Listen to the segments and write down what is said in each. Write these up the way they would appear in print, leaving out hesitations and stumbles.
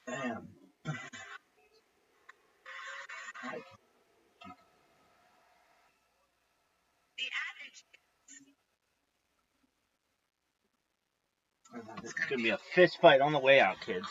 Damn. This is gonna be a fist fight on the way out, kids.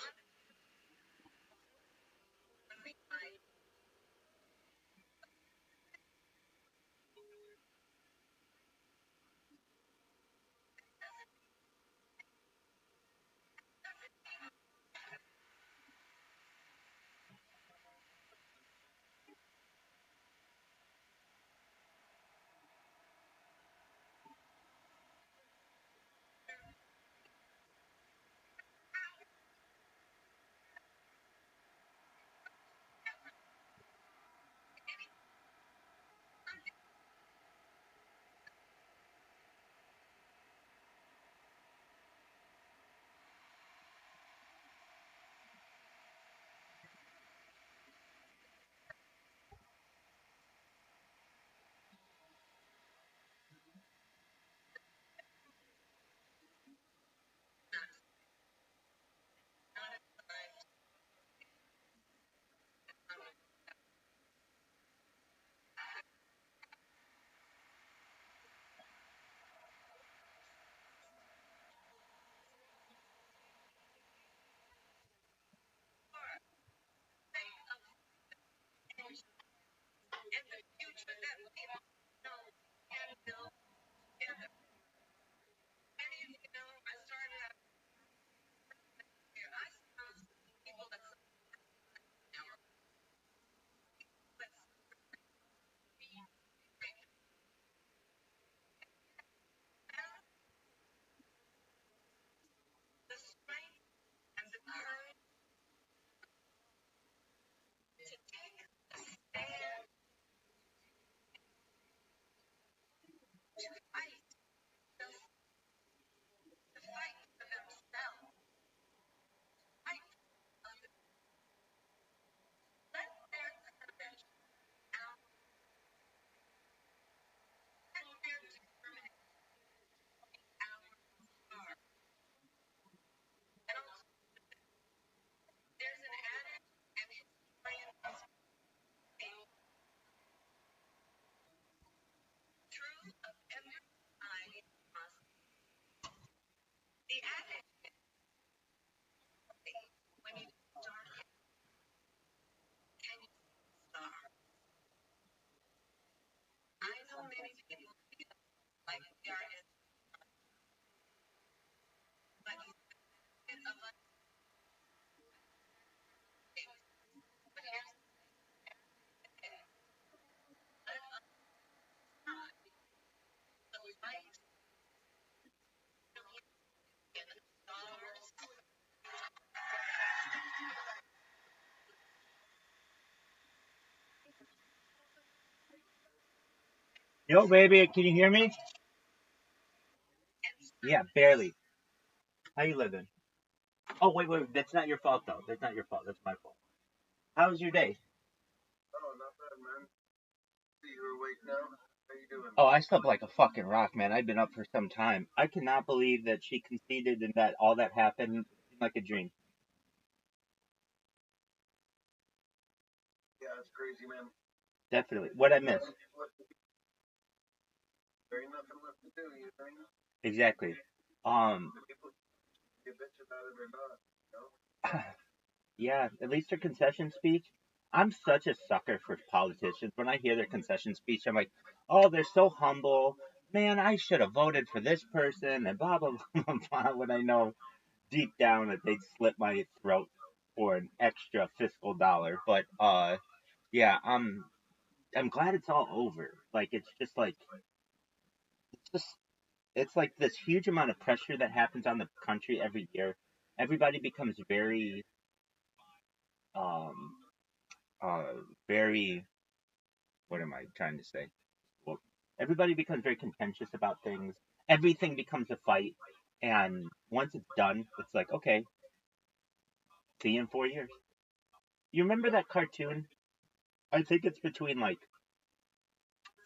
Yo, baby, can you hear me? Yeah, barely. How you living? Oh, wait, that's not your fault though. That's not your fault. That's my fault. How was your day? Oh, not bad, man. See, you're awake now. How you doing? Oh, I slept like a fucking rock, man. I've been up for some time. I cannot believe that she conceded and that all that happened like a dream. Yeah, it's crazy, man. Definitely. What I miss? There ain't nothing left to do, you know what I mean? Exactly. The people get bitch about it or not, you know? Yeah, at least their concession speech. I'm such a sucker for politicians. When I hear their concession speech, I'm like, oh, they're so humble. Man, I should have voted for this person and blah, blah, blah, blah, when I know deep down that they'd slit my throat for an extra fiscal dollar. But, yeah, I'm glad it's all over. Like, it's just like, it's just, it's like this huge amount of pressure that happens on the country every year. Everybody becomes very, um, uh, very, what am I trying to say? Well, everybody becomes very contentious about things. Everything becomes a fight, and once it's done, it's like, okay, see you in 4 years. You remember that cartoon? I think it's between like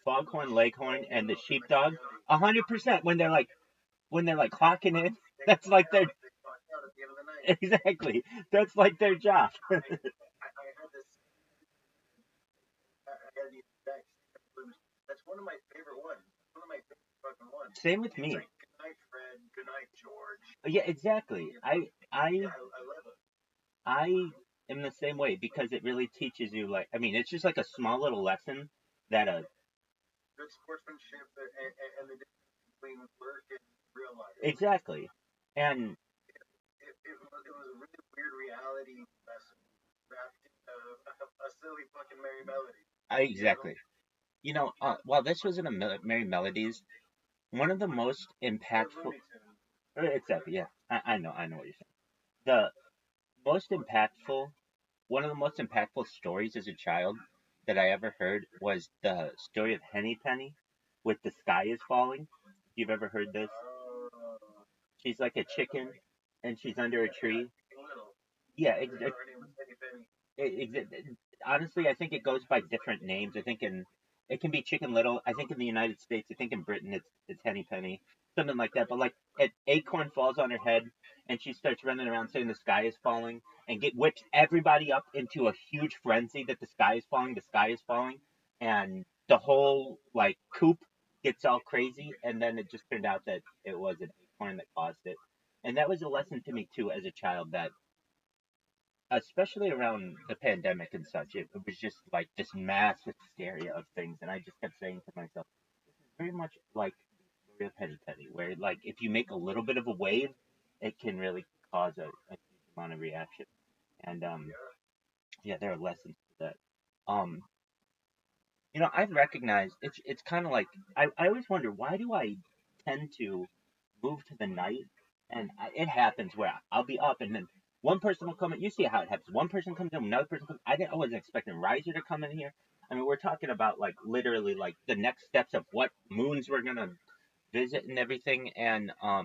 Foghorn Leghorn and the Sheepdog. 100% when they're like clocking in. That's like their They clock out at the end of the night. exactly. That's like their job. I had this, I had these texts. That's one of my favorite ones. One of my favorite fucking ones. Same with It's me. like, good night, Fred. Good night, George. Yeah, exactly. Yeah, I love it. I am the same way because it really teaches you like I mean it's just like a small little lesson that Good sportsmanship and the difference between work and real life. exactly. And It was a really weird reality lesson wrapped in a silly fucking merry melody. exactly. You know, while this was in a Merry Melodies, one of the most impactful. Exactly, yeah. I know what you're saying. The most impactful, one of the most impactful stories as a child that I ever heard was the story of Henny Penny with The Sky is Falling. If you've ever heard this, she's like a chicken and she's under a tree. Little. Yeah, Her name was Penny Penny. honestly, I think it goes by different names. I think it can be Chicken Little. I think in the United States, I think in Britain it's Henny Penny, something like that. But like, an acorn falls on her head, and she starts running around saying the sky is falling, and whips everybody up into a huge frenzy that the sky is falling, and the whole like coop gets all crazy, and then it just turned out that it was an acorn that caused it, and that was a lesson to me too as a child that especially around the pandemic and such, it was just like this mass hysteria of things, and I just kept saying to myself, very much like the story of Penny Penny, where like if you make a little bit of a wave, it can really cause a huge amount of reaction, and yeah, there are lessons to that. Um, I've recognized it's kind of like I always wonder why do I tend to move to the night, and it happens where I'll be up and then one person will come in. You see how it happens. One person comes in, another person comes. I wasn't expecting Riser to come in here. I mean, we're talking about like literally like the next steps of what moons we're gonna visit and everything, and I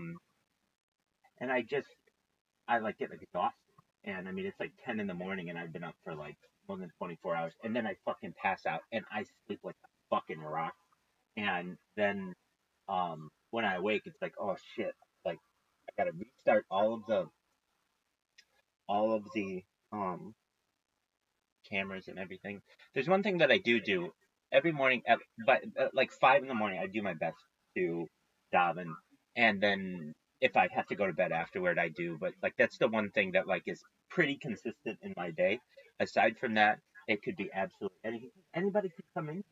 like get like exhausted, and I mean it's like 10 in the morning, and I've been up for like more than 24 hours, and then I fucking pass out and I sleep like a fucking rock, and then when I wake, it's like oh shit, like I gotta restart all of the um cameras and everything. There's one thing that I do every morning at like 5 in the morning. I do my best to daven, and then if I have to go to bed afterward, I do. But like that's the one thing that like is pretty consistent in my day. Aside from that, it could be absolutely anybody could come in.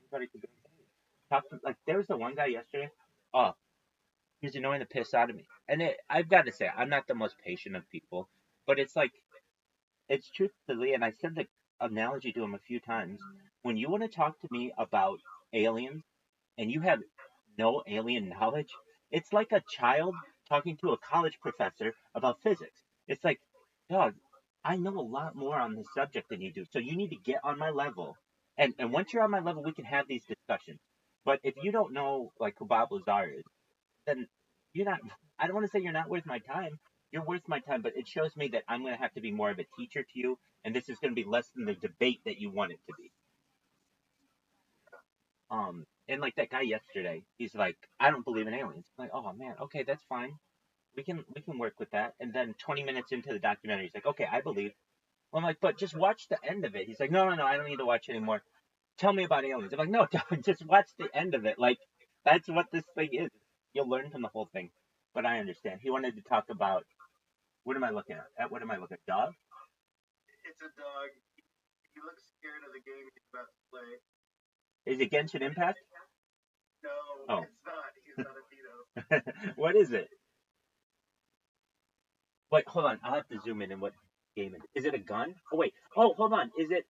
Anybody could go. Talk to like there was the one guy yesterday. Oh, he was annoying the piss out of me. And I've got to say, I'm not the most patient of people, but it's like it's truthfully, and I said the analogy to him a few times. When you want to talk to me about aliens and you have no alien knowledge, it's like a child talking to a college professor about physics. It's like, dog, I know a lot more on this subject than you do, so you need to get on my level. And once you're on my level, we can have these discussions. But if you don't know like who Bob Lazar is, then you're not. I don't want to say you're not worth my time. You're worth my time, but it shows me that I'm going to have to be more of a teacher to you, and this is going to be less than the debate that you want it to be. And like that guy yesterday, he's like, I don't believe in aliens. I'm like, oh man, okay, that's fine. We can work with that. And then 20 minutes into the documentary, he's like, okay, I believe. Well, I'm like, but just watch the end of it. He's like, no, I don't need to watch anymore. Tell me about aliens. I'm like, no, just watch the end of it. Like, That's what this thing is. You'll learn from the whole thing. But I understand. He wanted to talk about what am I looking at? What am I looking at? Dog? It's a dog. He looks scared of the game he's about to play. Is it Genshin Impact? No, Oh. it's not. He's not a Tito. What is it? Wait, hold on. I'll have to zoom in and what game it is. Is it a gun? Oh wait. Oh, hold on. Is it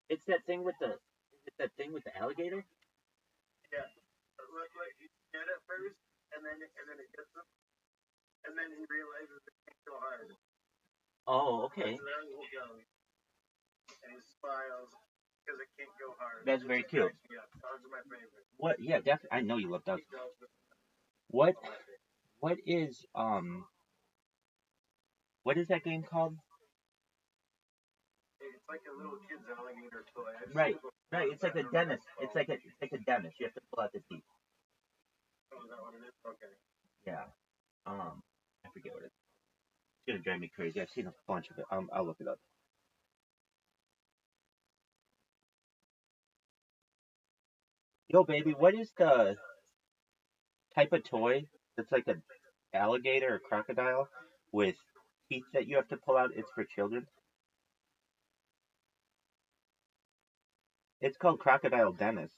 it's that thing with the is it that thing with the alligator? Yeah. Look, he's scared at first, and then it hits him, and then he realizes it can't go hard. Oh, okay. So then he goes, and he smiles because it can't go hard. That's very cute. Yeah, dogs are my favorite. What? Yeah, definitely. I know you love dogs. What? What is What is that game called? It's like a little kid's alligator toy. Right. It's like a dentist. It's like a dentist. You have to pull out the teeth. Oh, is that what it is? Okay. Yeah. I forget what it is. It's gonna drive me crazy. I've seen a bunch of it. I'll look it up. Yo, baby, what is the type of toy that's like an alligator or crocodile with teeth that you have to pull out? It's for children. It's called Crocodile Dentist.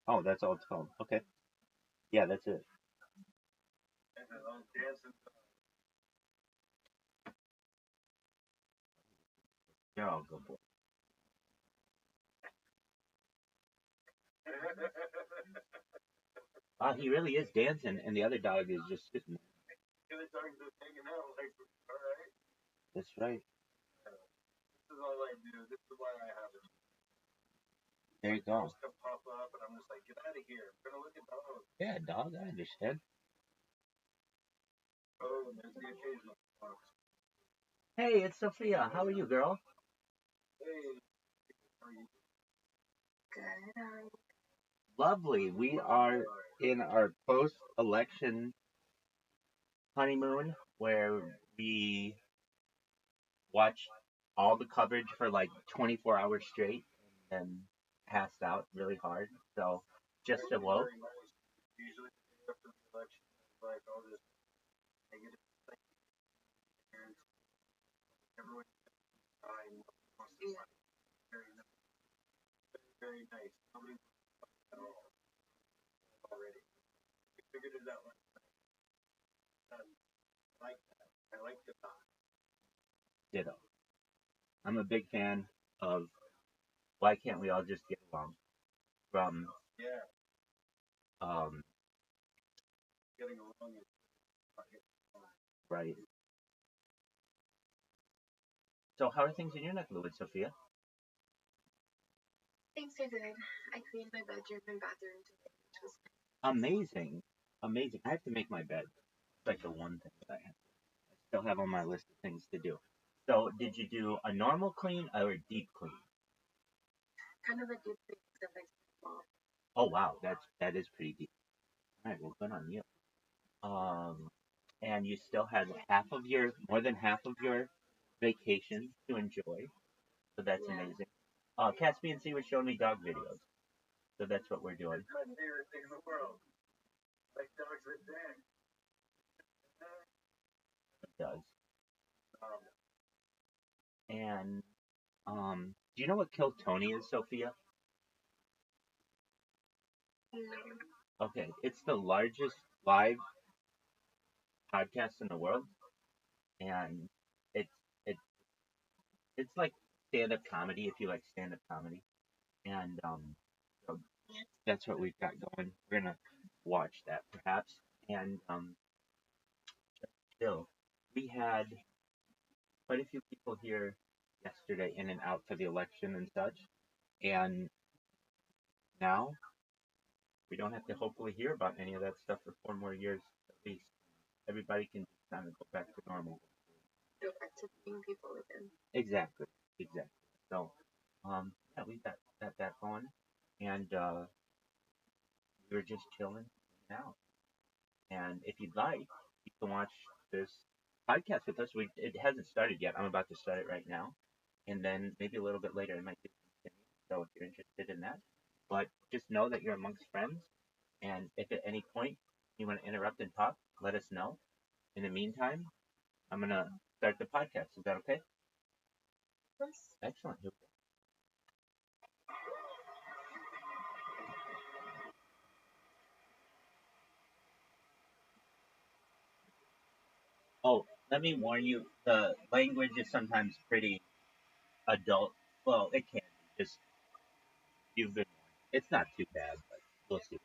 Oh, that's all it's called. Okay. Yeah, that's it. You're all good boy. He really is dancing, and the other dog is just sitting there. The other dog's just hanging out, like, all right. That's right. This is all I do. This is why I have it. There you go. Dogs come pop up, and I'm just like, get out of here. I'm gonna look at dogs. Yeah, dog. I understand. Oh, and there's the occasional fox. Hey, it's Sophia. How are you, girl? Hey, how are you? Good. Lovely. We are in our post-election honeymoon where we watched all the coverage for like 24 hours straight and passed out really hard. So just awoke. Very nice. Usually after the election, it's like all this negative thing, and everyone time wants to fight. Very nice. Very nice. Nobody at all already. We figured it out last night. I like that. I like the talk. Ditto. I'm a big fan of why can't we all just get along? From Yeah, um getting along is not getting along. right. So how are things in your neck of the woods, Sophia? Things are good. I cleaned my bedroom and bathroom today, which was Amazing. Amazing. I have to make my bed. It's like the one thing that I have. I still have on my list of things to do. So did you do a normal clean or a deep clean? kind of a deep thing that makes me small. Oh wow, that is pretty deep. All right, well good on you. And you still had more than half of your vacation to enjoy. So that's Yeah. amazing. Caspian C was showing me dog videos. So that's what we're doing. It's my favorite thing in the world. Like dogs that dance. It does. Um, And do you know what Kill Tony is, Sophia? No. Okay, it's the largest live podcast in the world, and it's it it's like stand up comedy if you like stand up comedy, and so that's what we've got going. We're gonna watch that perhaps, and still we had quite a few people here yesterday in and out for the election and such, and now we don't have to hopefully hear about any of that stuff for 4 more years at least. Everybody can kind of go back to normal. Go back to being people again. Exactly, exactly. So, yeah, we got that going, and we were just chilling now. And if you'd like, you can watch this podcast with us. It hasn't started yet. I'm about to start it right now, and then maybe a little bit later it might continue. So if you're interested in that, but just know that you're amongst friends, And if at any point you want to interrupt and talk, let us know. In the meantime, I'm going to start the podcast. Is that okay? Excellent. Oh, let me warn you, the language is sometimes pretty adult. Well, it can be. Just, you've been warned. It's not too bad, but we'll see.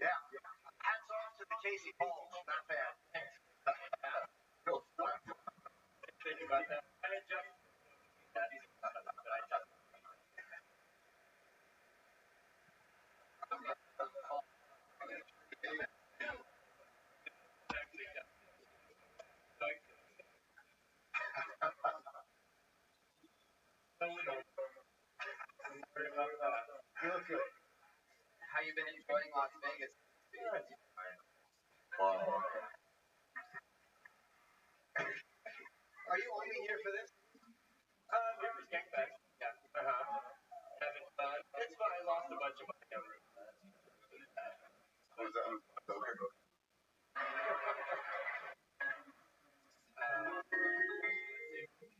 Yeah. Hats off to the Casey Balls. Not bad. you been enjoying Las Vegas? Wow. Are you only here for this? Here for Skink Fest. Yeah. Having fun. It's fun. I lost a bunch of money over it. Was that okay?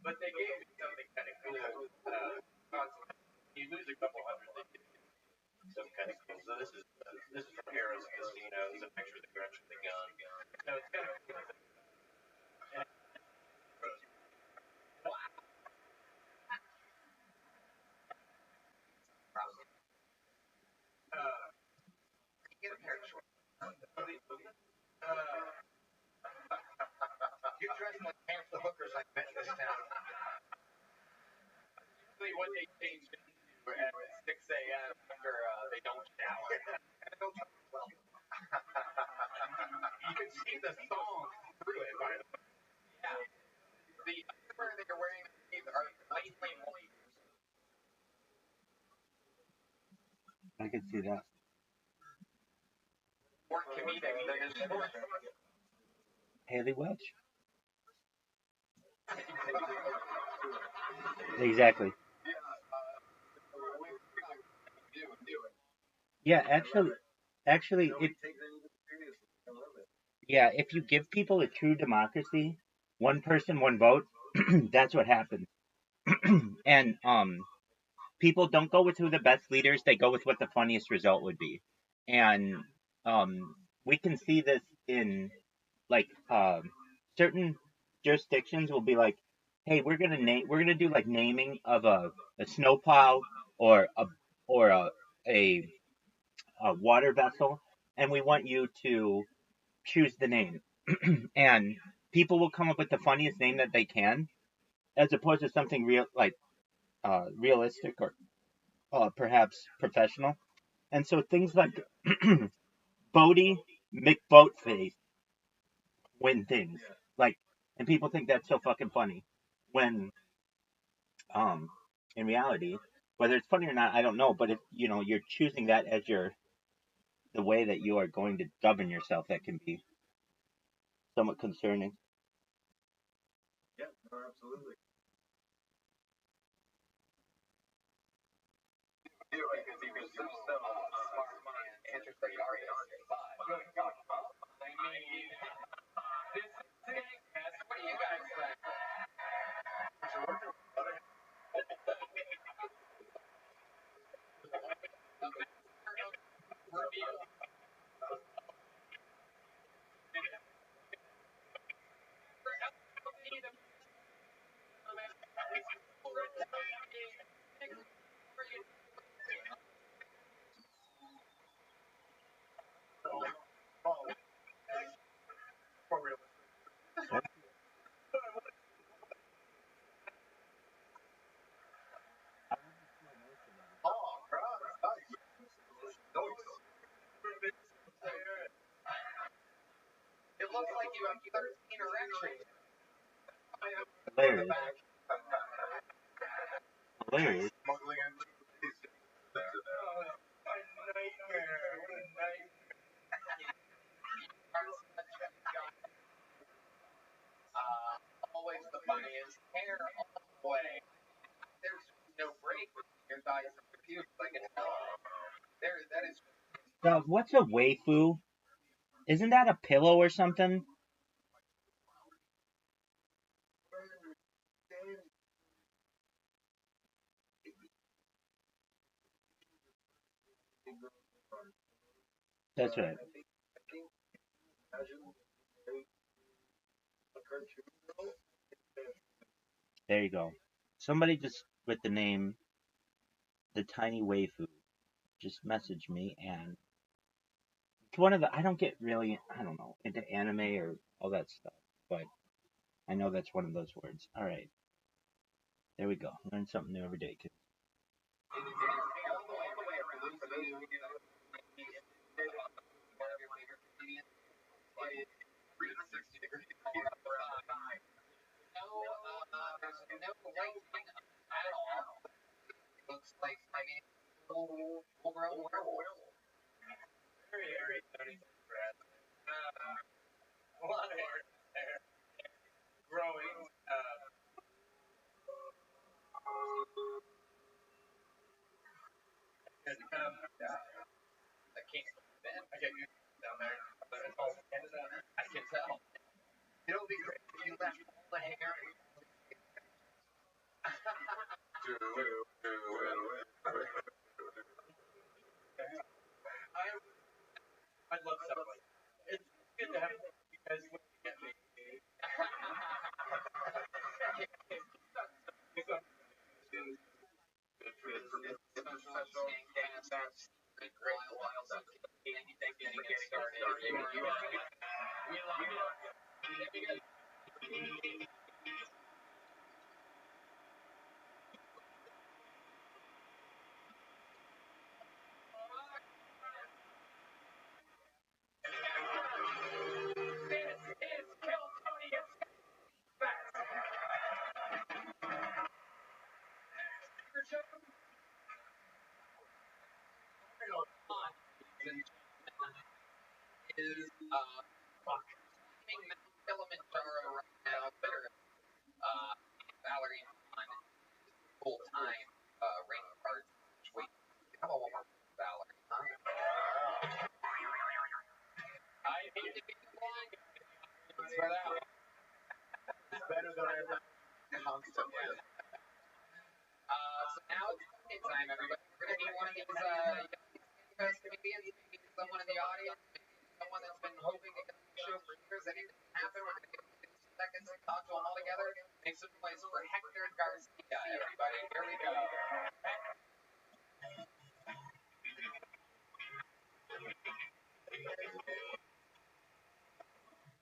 But they gave me something kind of cool. You lose a couple hundred, they give you some kind of cool. So this is from Heroes Casino. It's a picture of the Grinch with the gun. So it's kind of cool. Get a pair of shorts. You dress like half the hookers I met in this town. Usually what they change into at 6 a.m. after they don't shower. And it don't shower well. You can see the song through it, by the way. Yeah. The underwear they're wearing are blatantly moist. I can see that. More comedic than his sports. Haley Welch. Exactly. Yeah, actually, if you give people a true democracy, one person, one vote, that's what happens. And people don't go with who the best leaders; they go with what the funniest result would be. And we can see this in like certain jurisdictions will be like, hey, we're gonna do like naming of a snowplow or a a water vessel, and we want you to choose the name. And people will come up with the funniest name that they can, as opposed to something real like realistic or perhaps professional. And so things like Bodie McBoatface win things. Like, and people think that's so fucking funny. When um in reality, whether it's funny or not, I don't know. But if you're choosing that as the way that you are going to govern yourself, that can be somewhat concerning. Yeah, no, absolutely. Because he was so smart and interesting. I mean, this is what do you guys think? It looks like you have 13 erections. Hilarious. Hilarious. Smuggling in a nightmare. What a nightmare. Always the funniest. Hair all the way. There's no break between your thighs and your pubes. I can tell. That is. Dog, what's a waifu? Isn't that a pillow or something? That's right. There you go. Somebody just with the name the tiny waifu just messaged me, and it's one of the I don't get really I don't know into anime or all that stuff, but I know that's one of those words. All right, there we go. Learn something new every day, kids. Looks like full grown werewolf. It'll be great if you left all the hair. I'd love something. It's good to have you guys look at me. Is climbing Mount Kilimanjaro right now. Better Valerie on full time race cars. Wait, how about one more Valerie? I hate to be the blind. For that. It's better than I ever somewhere. So now it's voting time, everybody. We're gonna need one of these best comedians, maybe someone in the audience, maybe someone that's been hoping to get on the show for years. Anything can happen. We're gonna give 60 seconds to talk to them all together. Make some noise for Hector Garcia, everybody. Here we go.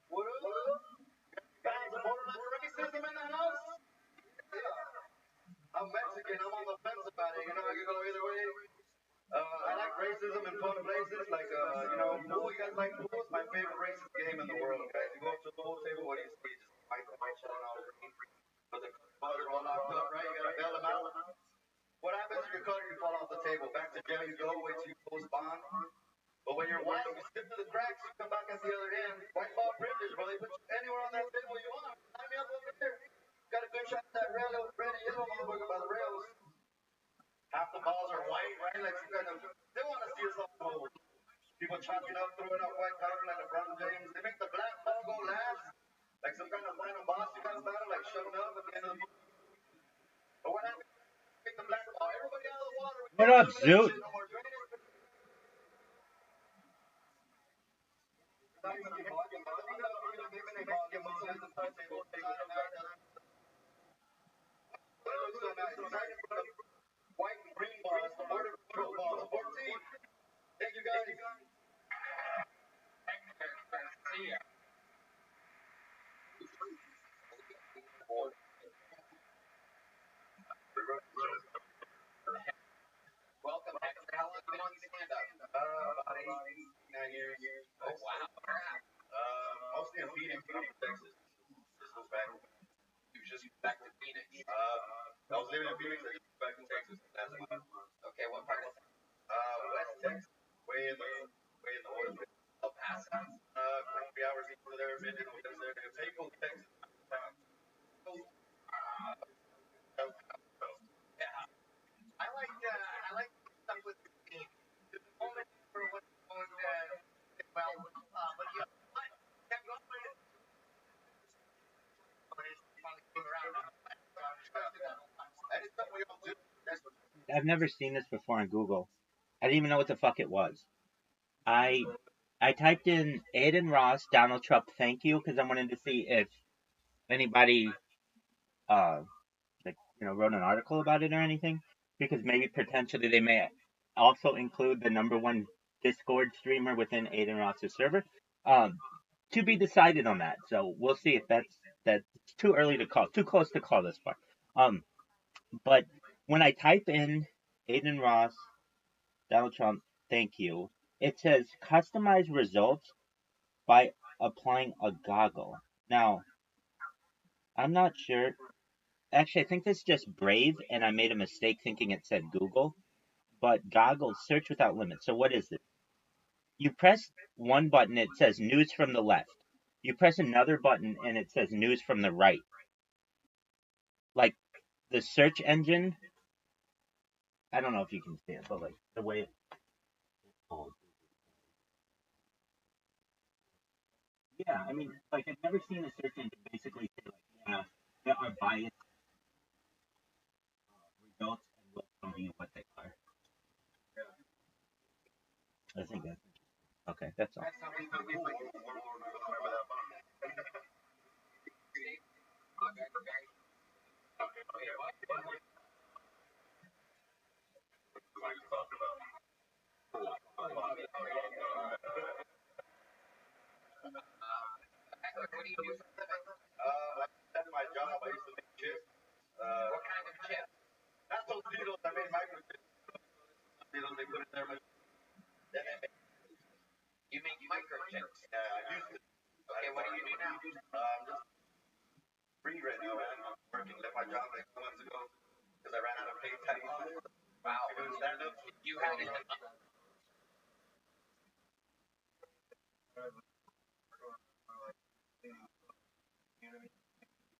What up? Guys, borderline racism in the house? Yeah. I'm Mexican. I'm on the fence about it. You know, I can go either way. I like racism in fun places, like, pool. You guys like pool? It's my favorite racist game in the world, guys. You go up to the pool table, what do you see? Just white showing all green. But the bugs are all locked up, right? You gotta bail them out. What happens if you're caught, you fall off the table? Back to jail you go, wait till you post bond. But when you're white, you slip through the cracks, you come back at the other end. White ball privilege, bro. They put you anywhere on that table you want. Line me up over there. Got a good shot at that red and yellow motherfucker by the rails. Half the balls are white, right? Like some kind of, they want to see us all gold. People chalking up, throwing up white powder like LeBron James. They make the black ball go last, like some kind of final boss you guys battle, like showing up at the end of the movie. But what happens? Make the black ball. Everybody out of the water. What up, Zoot? White and green ball, that's the border patrol ball. The 14. Thank you guys. Welcome, Hector. How long have you been on stand-up? About 9 years. Oh, wow. Mostly in Phoenix, but I'm from Texas. Just moved back. You just moved back to Phoenix? I was living in Phoenix, I just moved back to Texas last month. Okay, what part of West Texas? Way in the oil. El Paso? 3 hours east of there, maybe over there. Pecos, Texas. Yeah. I like stuff with the team. The moment for what's going well, but you kept going with it. But it finally came around. That is something we all do. I've never seen this before on Google. I didn't even know what the fuck it was. I typed in Aiden Ross, Donald Trump, thank you, because I wanted to see if anybody wrote an article about it or anything. Because maybe potentially they may also include the #1 Discord streamer within Aiden Ross's server. To be decided on that. So we'll see if that's too early to call, too close to call this far. But when I type in Aiden Ross, Donald Trump, thank you, it says customize results by applying a goggle. Now, I'm not sure. Actually, I think this is just Brave, and I made a mistake thinking it said Google. But goggles, search without limits. So what is it? You press one button, it says news from the left. You press another button, and it says news from the right. Like, the search engine, I don't know if you can see it, but like, the way it... Yeah, I mean, like I've never seen a search engine basically say like, yeah, there are biased results and we'll tell you what they are. I think that's okay. That's all. That's my job. I used to make chips. What kind of chips? Not those needles. I made microchips. Needles, they put in there. Then they make, you make microchips. Yeah, I used to. Okay, what do you do now? Just free right now, man. I'm working. Left my job like 2 months ago because I ran out of paid time. Wow. Doing stand up. You had it.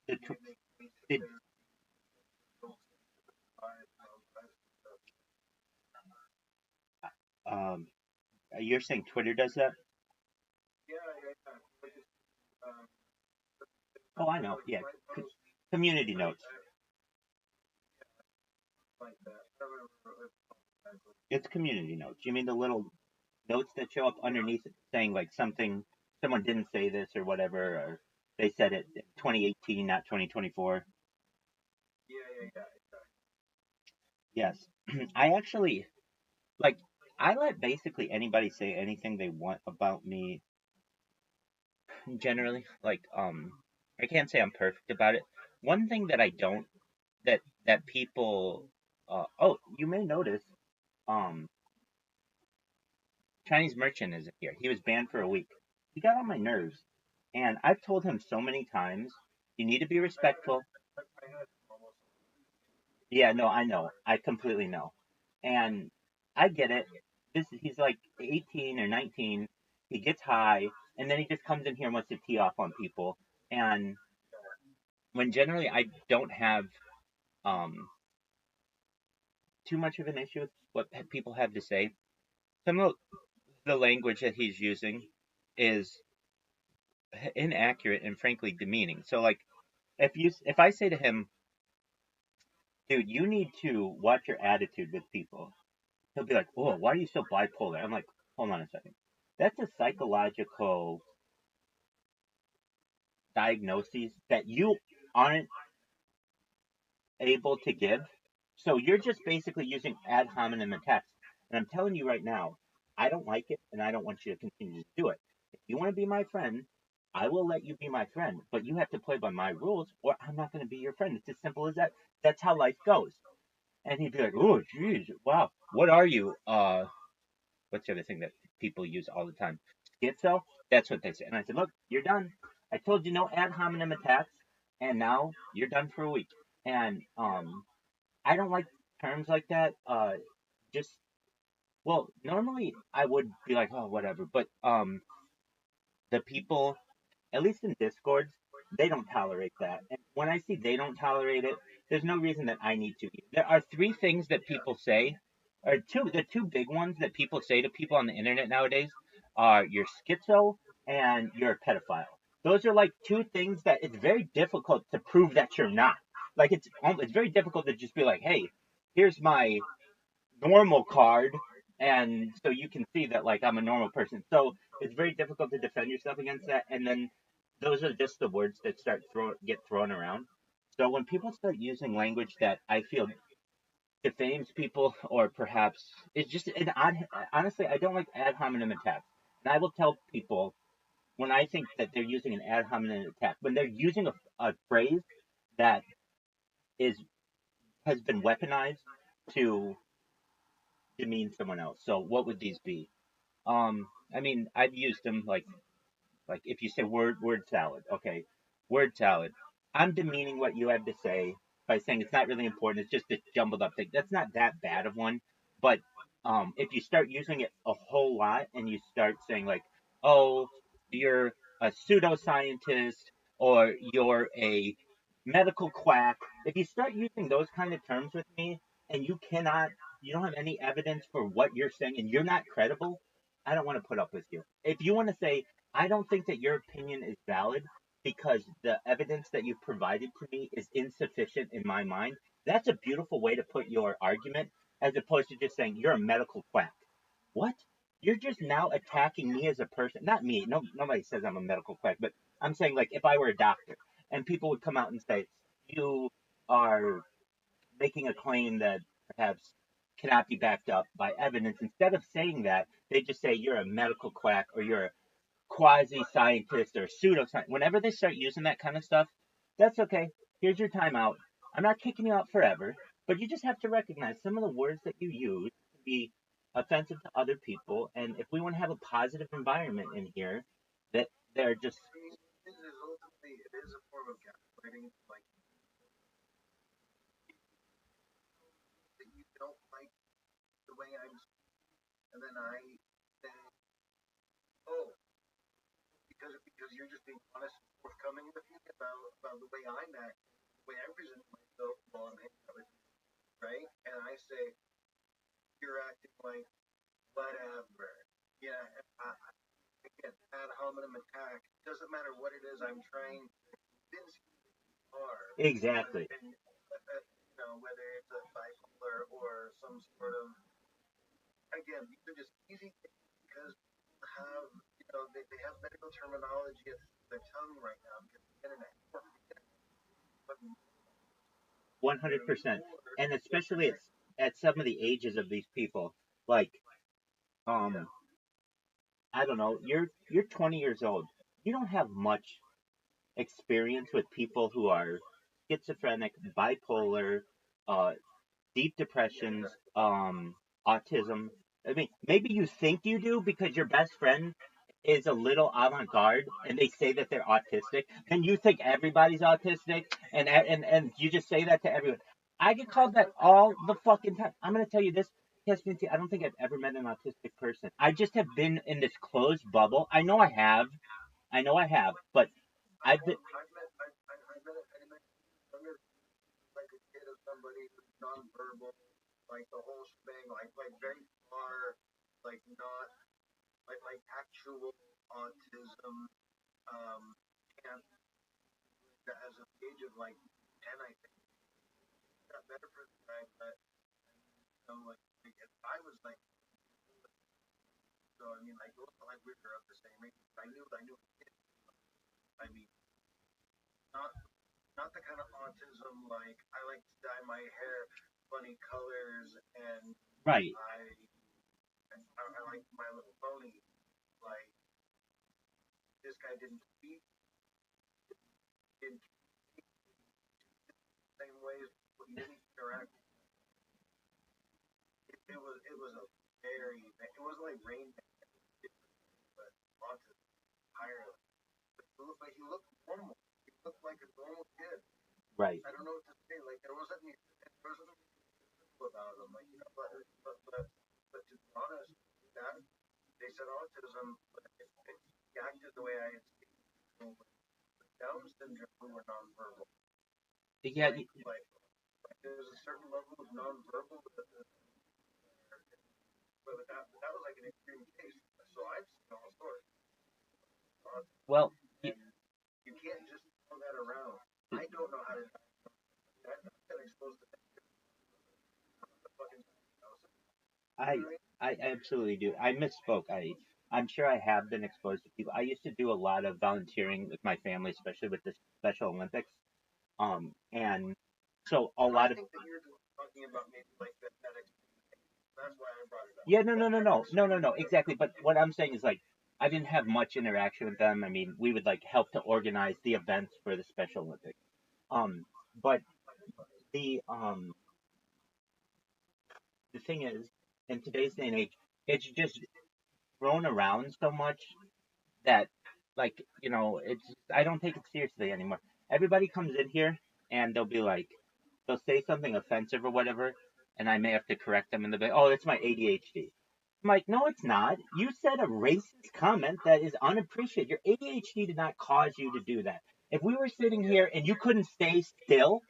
The, did, um, you're saying Twitter does that? Oh, I know. Yeah, community notes. It's community notes. You mean the little notes that show up underneath it saying like something, someone didn't say this or whatever, or they said it in 2018, not 2024. Yes. I actually, like, I let basically anybody say anything they want about me generally. Like, I can't say I'm perfect about it. One thing that I don't, that people, oh, you may notice, um, Chinese merchant isn't here. He was banned for a week. He got on my nerves. And I've told him so many times, you need to be respectful. Yeah, no, I know. I completely know. And I get it. He's like 18 or 19. He gets high and then he just comes in here and wants to tee off on people. And when generally I don't have um too much of an issue with what people have to say, some of the language that he's using is inaccurate and frankly demeaning. So like if I say to him, dude, you need to watch your attitude with people. He'll be like, oh, why are you so bipolar? I'm like, hold on a second. That's a psychological diagnosis that you aren't able to give. So you're just basically using ad hominem attacks. And I'm telling you right now, I don't like it and I don't want you to continue to do it. If you want to be my friend, I will let you be my friend, but you have to play by my rules or I'm not going to be your friend. It's as simple as that. That's how life goes. And he'd be like, oh, geez, wow, what are you? What's the other thing that people use all the time? Schizo? That's what they say. And I said, look, you're done. I told you no ad hominem attacks, and now you're done for a week. And I don't like terms like that. Just well, normally I would be like, oh, whatever. But the people, at least in Discords, they don't tolerate that. And when I see they don't tolerate it, there's no reason that I need to. There are three things that people say, or the two big ones that people say to people on the internet nowadays are you're schizo and you're a pedophile. Those are like two things that it's very difficult to prove that you're not. Like it's very difficult to just be like, hey, here's my normal card, and so you can see that like I'm a normal person. So it's very difficult to defend yourself against that. And then those are just the words that get thrown around. So when people start using language that I feel defames people, or perhaps it's just an odd. Honestly, I don't like ad hominem attacks, and I will tell people when I think that they're using an ad hominem attack when they're using a phrase that is has been weaponized to demean someone else. So what would these be? I mean, I've used them like if you say word salad, okay, word salad. I'm demeaning what you have to say by saying it's not really important. It's just this jumbled up thing. That's not that bad of one, but if you start using it a whole lot and you start saying like, oh, you're a pseudoscientist or you're a medical quack. If you start using those kind of terms with me and you don't have any evidence for what you're saying and you're not credible, I don't want to put up with you. If you want to say, I don't think that your opinion is valid because the evidence that you've provided to me is insufficient in my mind. That's a beautiful way to put your argument as opposed to just saying you're a medical quack. What? You're just now attacking me as a person. Not me. No, nobody says I'm a medical quack, but I'm saying like if I were a doctor and people would come out and say you are making a claim that perhaps cannot be backed up by evidence. Instead of saying that, they just say you're a medical quack or you're a quasi scientist or pseudoscience. Whenever they start using that kind of stuff, that's okay. Here's your timeout. I'm not kicking you out forever, but you just have to recognize some of the words that you use can be offensive to other people. And if we want to have a positive environment in here, that they're just I mean, it is ultimately it is a form of gaslighting. Like that you don't like the way I'm, and then I say, oh, because you're just being honest and forthcoming with me about the way I'm acting, the way I'm presenting myself while I'm hanging out with you, right? And I say you're acting like whatever. Yeah, again, ad hominem attack. It doesn't matter what it is. I'm trying to convince you are. exactly. And whether it's a bipolar or some sort of again, these are just easy things because people have they have medical terminology at their tongue right now because the internet. But 100%. before, And what you're especially saying, at some of the ages of these people, like yeah, um, I don't know, you're 20 years old. You don't have much experience with people who are schizophrenic, bipolar, uh, deep yeah, depressions, exactly. autism. I mean, maybe you think you do because your best friend is a little avant-garde and they say that they're autistic, and you think everybody's autistic, and you just say that to everyone. I get called that all the fucking time. I'm gonna tell you this, Casminty, I don't think I've ever met an autistic person. I just have been in this closed bubble. I know I have, but I've been I met like a kid of somebody who's nonverbal, like the whole shebang, like very far, like not like actual autism. Um, and as of the age of like 10, I think it got better for the guy, but like if I was like, so I mean, like it wasn't like we were of the same age. I knew. I mean, not not the kind of autism like I like to dye my hair funny colors and right. I I like My Little Pony. Like this guy didn't speak in the same ways. He didn't interact. It was a very it wasn't like Rain Man, but autism entirely. But he looked normal. He looked like a normal kid. Right. I don't know what to say. Like there wasn't about him. Like but to be honest, that they said autism, but he acted the way I had seen people with Down syndrome who were nonverbal. Yeah. Like there's a certain level of nonverbal, but that was like an extreme case. So I've seen all sorts. Well, And you can't just throw that around. I don't know how to that. I've been exposed to the fucking diagnosis. You I know what I mean? I absolutely do. I misspoke. I'm sure I have been exposed to people. I used to do a lot of volunteering with my family, especially with the Special Olympics. And so a No, I lot of think that you're just talking about maybe like that experience. That's why I brought it up. yeah, no, no, But no, every no, no, no, experience no, exactly. But what I'm saying is like I didn't have much interaction with them. I mean, we would like help to organize the events for the Special Olympics. But the um the thing is, in today's day and age, it's just thrown around so much that like it's I don't take it seriously anymore. Everybody comes in here and they'll be like they'll say something offensive or whatever, and I may have to correct them and they'll be oh it's my ADHD. I'm like no it's not. You said a racist comment that is unappreciated. Your ADHD did not cause you to do that. If we were sitting yeah, here and you couldn't stay still,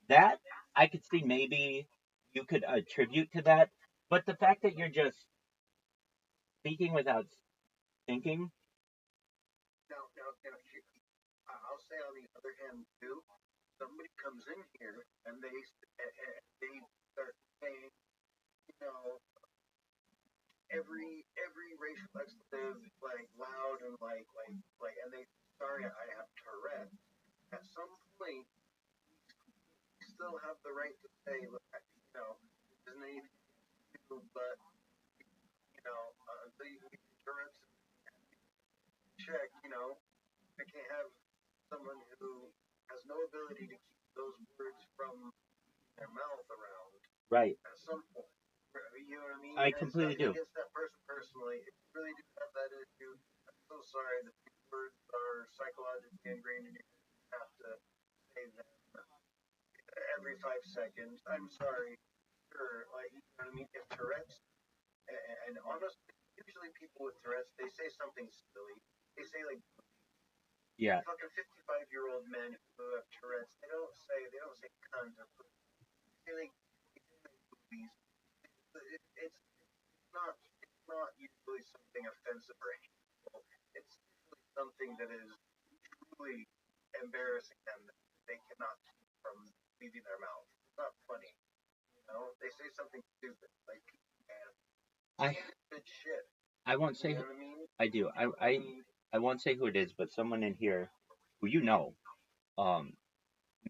that I could see maybe you could attribute to that. But the fact that you're just speaking without thinking I'll say on the other hand too, somebody comes in here and they start saying, you know, every racial expletive like loud and and they sorry I have Tourette. At some point, you still have the right to say, look, this isn't anything to do, but until you can get your Tourette's check, I can't have someone who has no ability to keep those words from their mouth around. Right. At some point. You know what I mean? I completely do. Against that person personally, if you really do have that issue, I'm so sorry that these words are psychologically ingrained in you. You have to say them every 5 seconds. I'm sorry. Sure. You know what I mean? If Tourette's, and honestly, usually people with Tourette's, they say something silly. They say yeah. Fucking 55-year-old men who have Tourette's, they don't say cunt or they say movies. It's not usually something offensive or hateful. It's usually something that is truly embarrassing them that they cannot keep from leaving their mouth. It's not funny. They say something stupid like stupid shit. I won't say. You know what I mean? I do. I won't say who it is, but someone in here who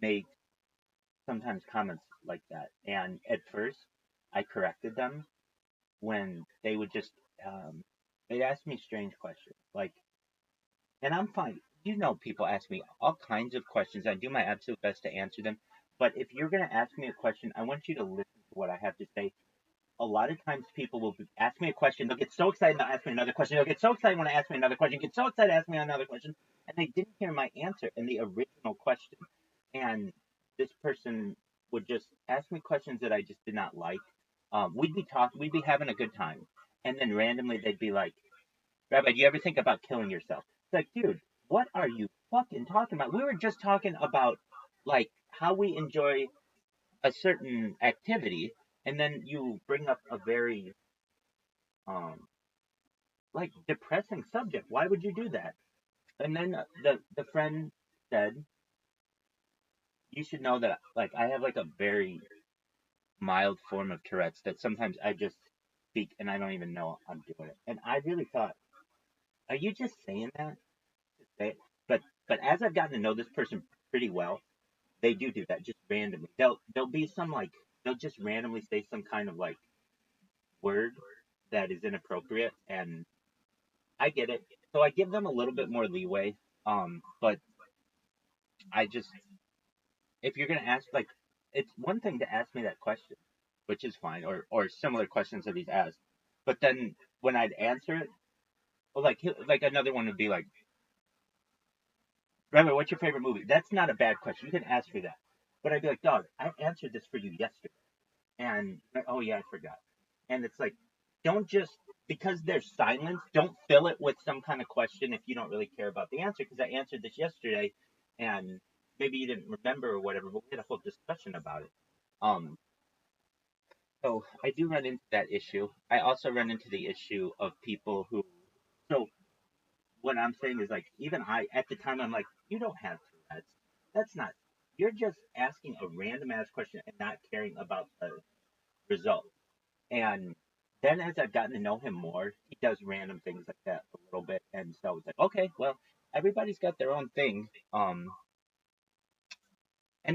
makes sometimes comments like that. And at first, I corrected them when they would just they'd ask me strange questions, and I'm fine. People ask me all kinds of questions. I do my absolute best to answer them. But if you're gonna ask me a question, I want you to listen to what I have to say. A lot of times people will ask me a question, they'll get so excited, they'll ask me another question, they'll get so excited when I ask me another question, get so excited to ask me another question, and they didn't hear my answer in the original question. And this person would just ask me questions that I just did not like. We'd be talking, we'd be having a good time, and then randomly they'd be like, Rabbi, do you ever think about killing yourself? It's like, dude, what are you fucking talking about? We were just talking about how we enjoy a certain activity, and then you bring up a very depressing subject. Why would you do that? And then the friend said, you should know that I have a very mild form of Tourette's that sometimes I just speak and I don't even know I'm doing it. And I really thought, are you just saying that to say it? But as I've gotten to know this person pretty well, they do that just randomly. They'll be they'll just randomly say some kind of word that is inappropriate, and I get it. So I give them a little bit more leeway. But if you're gonna ask, it's one thing to ask me that question, which is fine, or similar questions that he's asked. But then when I'd answer it, well, another one would be like, Remember, what's your favorite movie? That's not a bad question. You can ask me that. But I'd be like, dog, I answered this for you yesterday. And, oh yeah, I forgot. And it's like, don't just, because there's silence, don't fill it with some kind of question if you don't really care about the answer. Because I answered this yesterday, and maybe you didn't remember or whatever, but we had a whole discussion about it. So I do run into that issue. I also run into the issue of people who, so what I'm saying is even at the time, I'm like, you don't have Tourette's. That's not, you're just asking a random ass question and not caring about the result. And then as I've gotten to know him more, he does random things like that a little bit. And so it's like, okay, well, everybody's got their own thing. And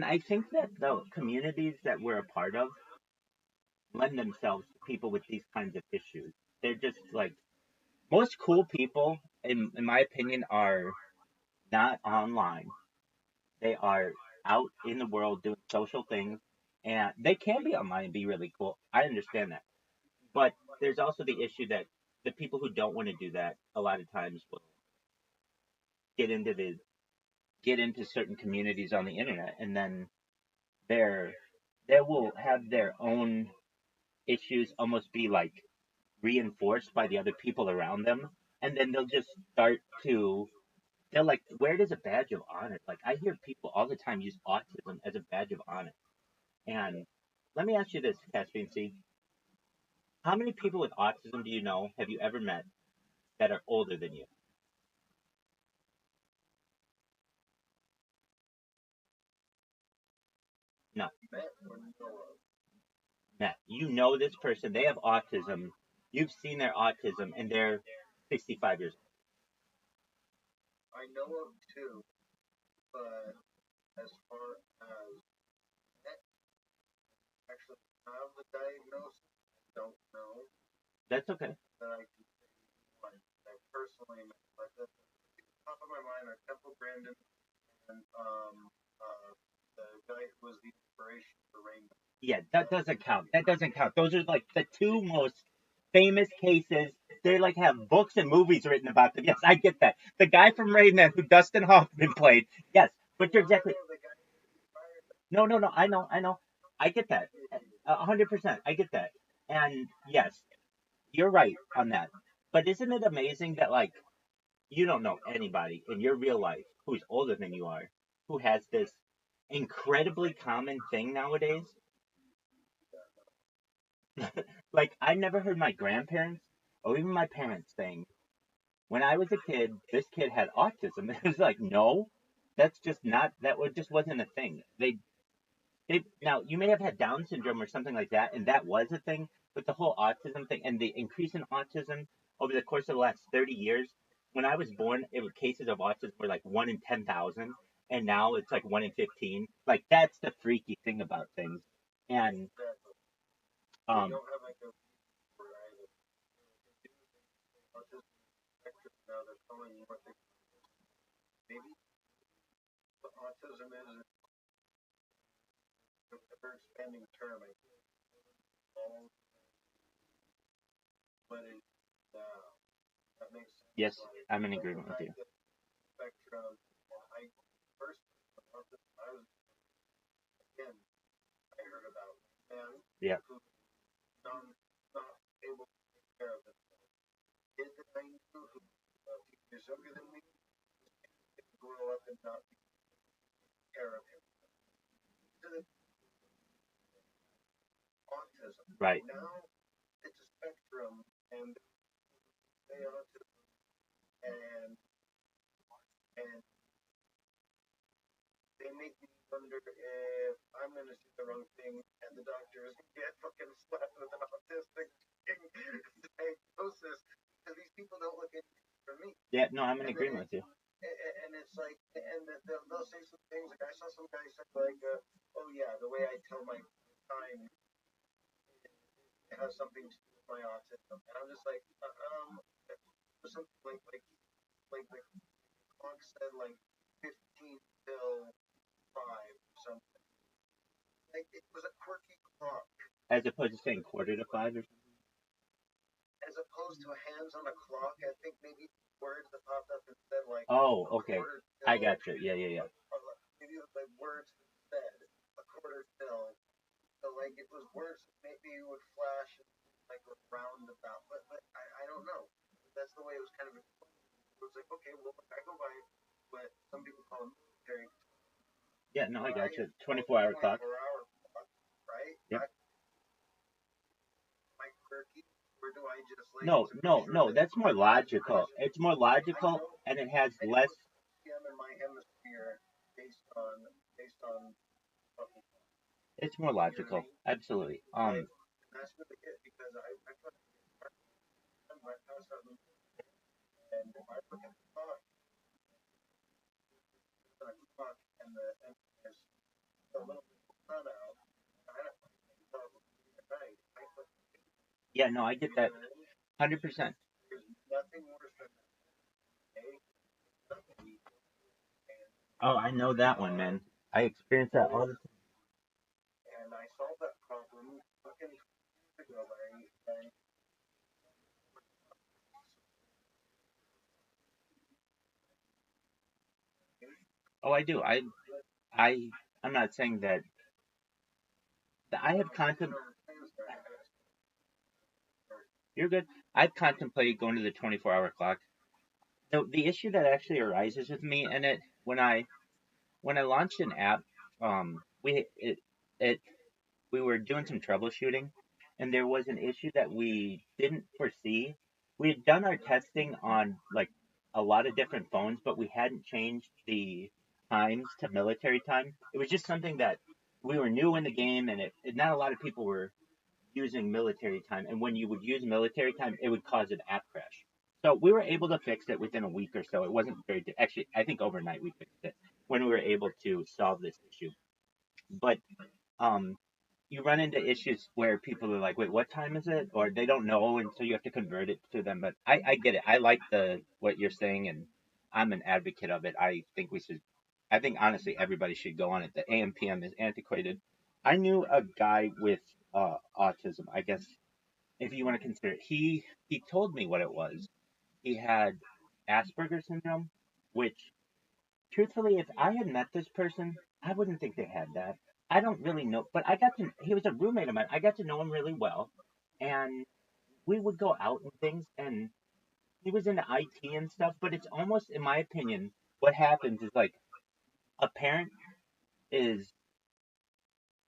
I think that the communities that we're a part of lend themselves to people with these kinds of issues. They're just most cool people, in my opinion, are not online. They are out in the world doing social things, and they can be online and be really cool. I understand that. But there's also the issue that the people who don't want to do that a lot of times will get into certain communities on the internet, and then they will have their own issues almost be reinforced by the other people around them, and then they'll just start to they're wear it as a badge of honor. I hear people all the time use autism as a badge of honor. And let me ask you this, Caspian C. How many people with autism do you know, have you ever met, that are older than you? met or know of? Matt, you know this person, they have autism. You've seen their autism, and they're 65 years old. I know of two, but as far as actually have the diagnosis, don't know That's okay. that I can say one. I personally met, but the top of my mind are Temple Grandin and the guy who was the inspiration for Rainbow. Yeah, that doesn't count. That doesn't count. Those are like the two most famous cases. They like have books and movies written about them. Yes, I get that. The guy from Rain Man who Dustin Hoffman played. Yes, but you're exactly. No. I know. I get that. 100%. I get that. And yes, you're right on that. But isn't it amazing that like you don't know anybody in your real life who's older than you are who has this incredibly common thing nowadays? Like I never heard my grandparents or even my parents saying, when I was a kid, this kid had autism. It was like, no, that's just not just wasn't a thing. They now you may have had Down syndrome or something like that, and that was a thing, but the whole autism thing and the increase in autism over the course of the last 30 years, when I was born, it was cases of autism were like 1 in 10,000, and now it's like 1 in 15. Like that's the freaky thing about things. And They um don't have like a word either. Autism spectrum now they're calling what they maybe what autism is a ever expanding term. I think all what it is now. That makes sense. yes, Like, I'm in but the agreement with fact you. that spectrum, I first I was again I heard about man Yeah. who not able to take care of himself. Kid that I knew who a few years younger than me didn't grow up and not take care of him. To the autism. Right. Now it's a spectrum and they autism and they make me wonder if I'm gonna see the wrong thing and the doctor is gonna get fucking slapped with an autistic diagnosis because these people don't look anything for me. Yeah, no, I'm in And then agreement with you. and it's like and they'll say some things like I saw some guy say like oh yeah the way I tell my time has something to do with my autism and I'm just like something like the clock said like 15 till 5 or something. Like it was a quirky clock. As opposed to saying 4:45 or something. As opposed to hands on a clock, I think maybe words that popped up and said like Oh, a okay. quarter I till. got you. Yeah. Maybe it was like words that said a quarter till. So like it was words that maybe would flash like a roundabout, but I don't know. That's the way it was kind of. It was like okay, well I go by what some people call a military. Yeah, no, I got I you. call 24-hour clock. 24-hour clock, right? Yep. My quirky, or do I just like No. That's more logical. It's more logical, and it has I less. am in my hemisphere based on fucking It's more you know what I logical. mean? Absolutely. Like that's really it because I put my house out and if I look at the clock and there's a little bit of sun out, I don't think at night. Yeah, no, I get that. 100%. There's nothing worse than a Oh, I know that one, man. I experience that all the time. and I solved that problem fucking years ago by Oh, I do. I'm not saying that. I have contemplated. You're good. I've contemplated going to the 24-hour clock. The issue that actually arises with me in it when I launched an app, it we were doing some troubleshooting, and there was an issue that we didn't foresee. We had done our testing on like a lot of different phones, but we hadn't changed the times to military time. It was just something that we were new in the game, and not a lot of people were using military time. And when you would use military time, it would cause an app crash. So we were able to fix it within a week or so. It wasn't actually, I think overnight we fixed it when we were able to solve this issue. But um, you run into issues where people are like, wait, what time is it? Or they don't know, and so you have to convert it to them. But I get it. I like what you're saying, and I'm an advocate of it. I think honestly everybody should go on it. The AM PM is antiquated. I knew a guy with autism, I guess, if you want to consider it. He told me what it was. He had Asperger's syndrome, which truthfully, if I had met this person, I wouldn't think they had that. I don't really know, but he was a roommate of mine. I got to know him really well, and we would go out and things, and he was into IT and stuff, but it's almost, in my opinion, what happens is like a parent is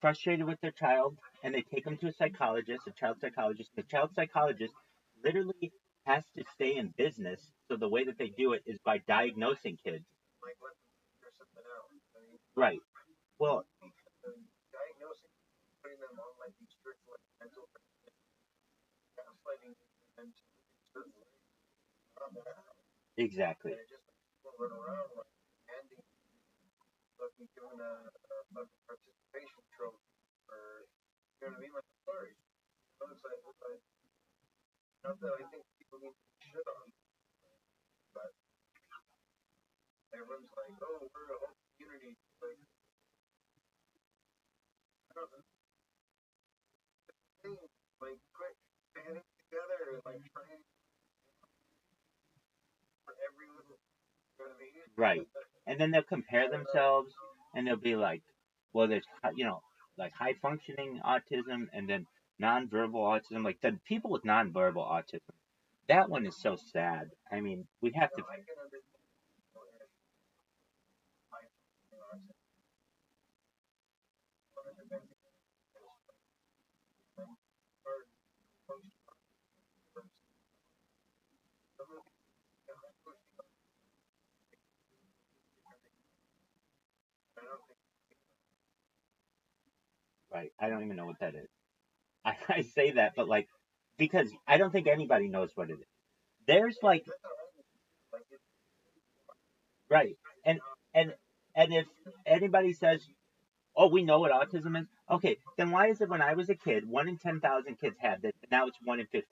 frustrated with their child, and they take them to a psychologist, a child psychologist. The child psychologist literally has to stay in business, so the way that they do it is by diagnosing kids. Like let them figure something out. I mean, Right. Well, diagnosing, putting them on like these strict like mental gaslighting them to certain ways. exactly. And it just like people run around like handing fucking giving a fucking participation trophy or you know what I mean? Like sorry. You know, it's like not that I think people need to shit on, but everyone's like, oh, we're a whole community. Like, I don't know. Like, quit banding together and like trying for every little, you know what I mean? Right. And then they'll compare themselves, and they'll be like, well, there's, like high functioning autism and then nonverbal autism. Like the people with nonverbal autism, that one is so sad. I mean, we have to. I can understand people if I Right. I don't even know what that is. I say that, but like, because I don't think anybody knows what it is. There's like, right. And, and, and if anybody says, oh, we know what autism is. Okay, then why is it when I was a kid, 1 in 10,000 kids had this, and now it's 1 in 15?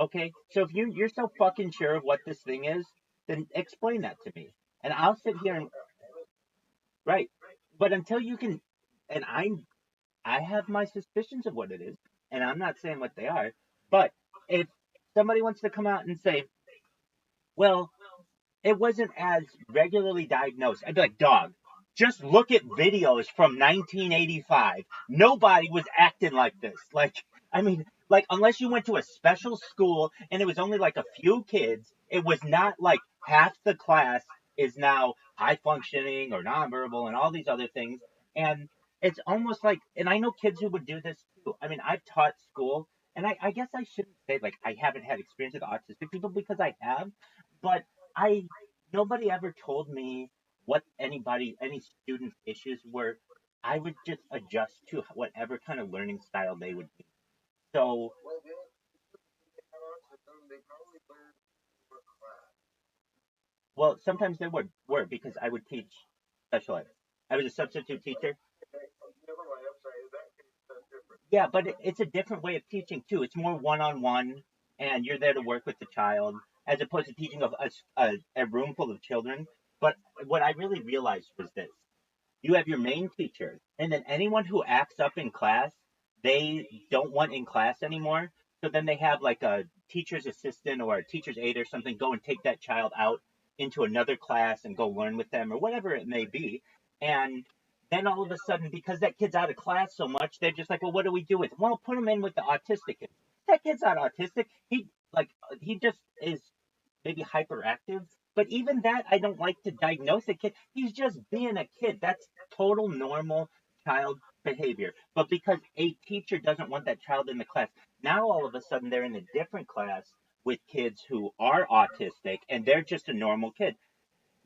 Okay, so if you're so fucking sure of what this thing is, then explain that to me, and I'll sit here and right. But until you can, and I have my suspicions of what it is, and I'm not saying what they are. But if somebody wants to come out and say, well, it wasn't as regularly diagnosed. I'd be like, dog, just look at videos from 1985. Nobody was acting like this. Like, I mean, like, unless you went to a special school and it was only like a few kids, it was not like half the class is now high functioning or nonverbal and all these other things. And it's almost like, and I know kids who would do this too. I mean, I've taught school, and I guess I shouldn't say like I haven't had experience with autistic people because I have, but I nobody ever told me what any student's issues were. I would just adjust to whatever kind of learning style they would be. So, well, they probably learn for class. well, sometimes they were because I would teach special ed. I was a substitute teacher. Never mind, I'm sorry. That case different. Yeah, but it's a different way of teaching too. It's more one-on-one, and you're there to work with the child as opposed to teaching of a room full of children. But what I really realized was this: you have your main teacher, and then anyone who acts up in class, they don't want in class anymore. So then they have like a teacher's assistant or a teacher's aide or something go and take that child out into another class and go learn with them or whatever it may be. And then all of a sudden, because that kid's out of class so much, they're just like, well, what do we do with him? Well, put him in with the autistic kid. That kid's not autistic. He just is maybe hyperactive. But even that, I don't like to diagnose a kid. He's just being a kid. That's total normal child behavior. But because a teacher doesn't want that child in the class, now all of a sudden they're in a different class with kids who are autistic and they're just a normal kid.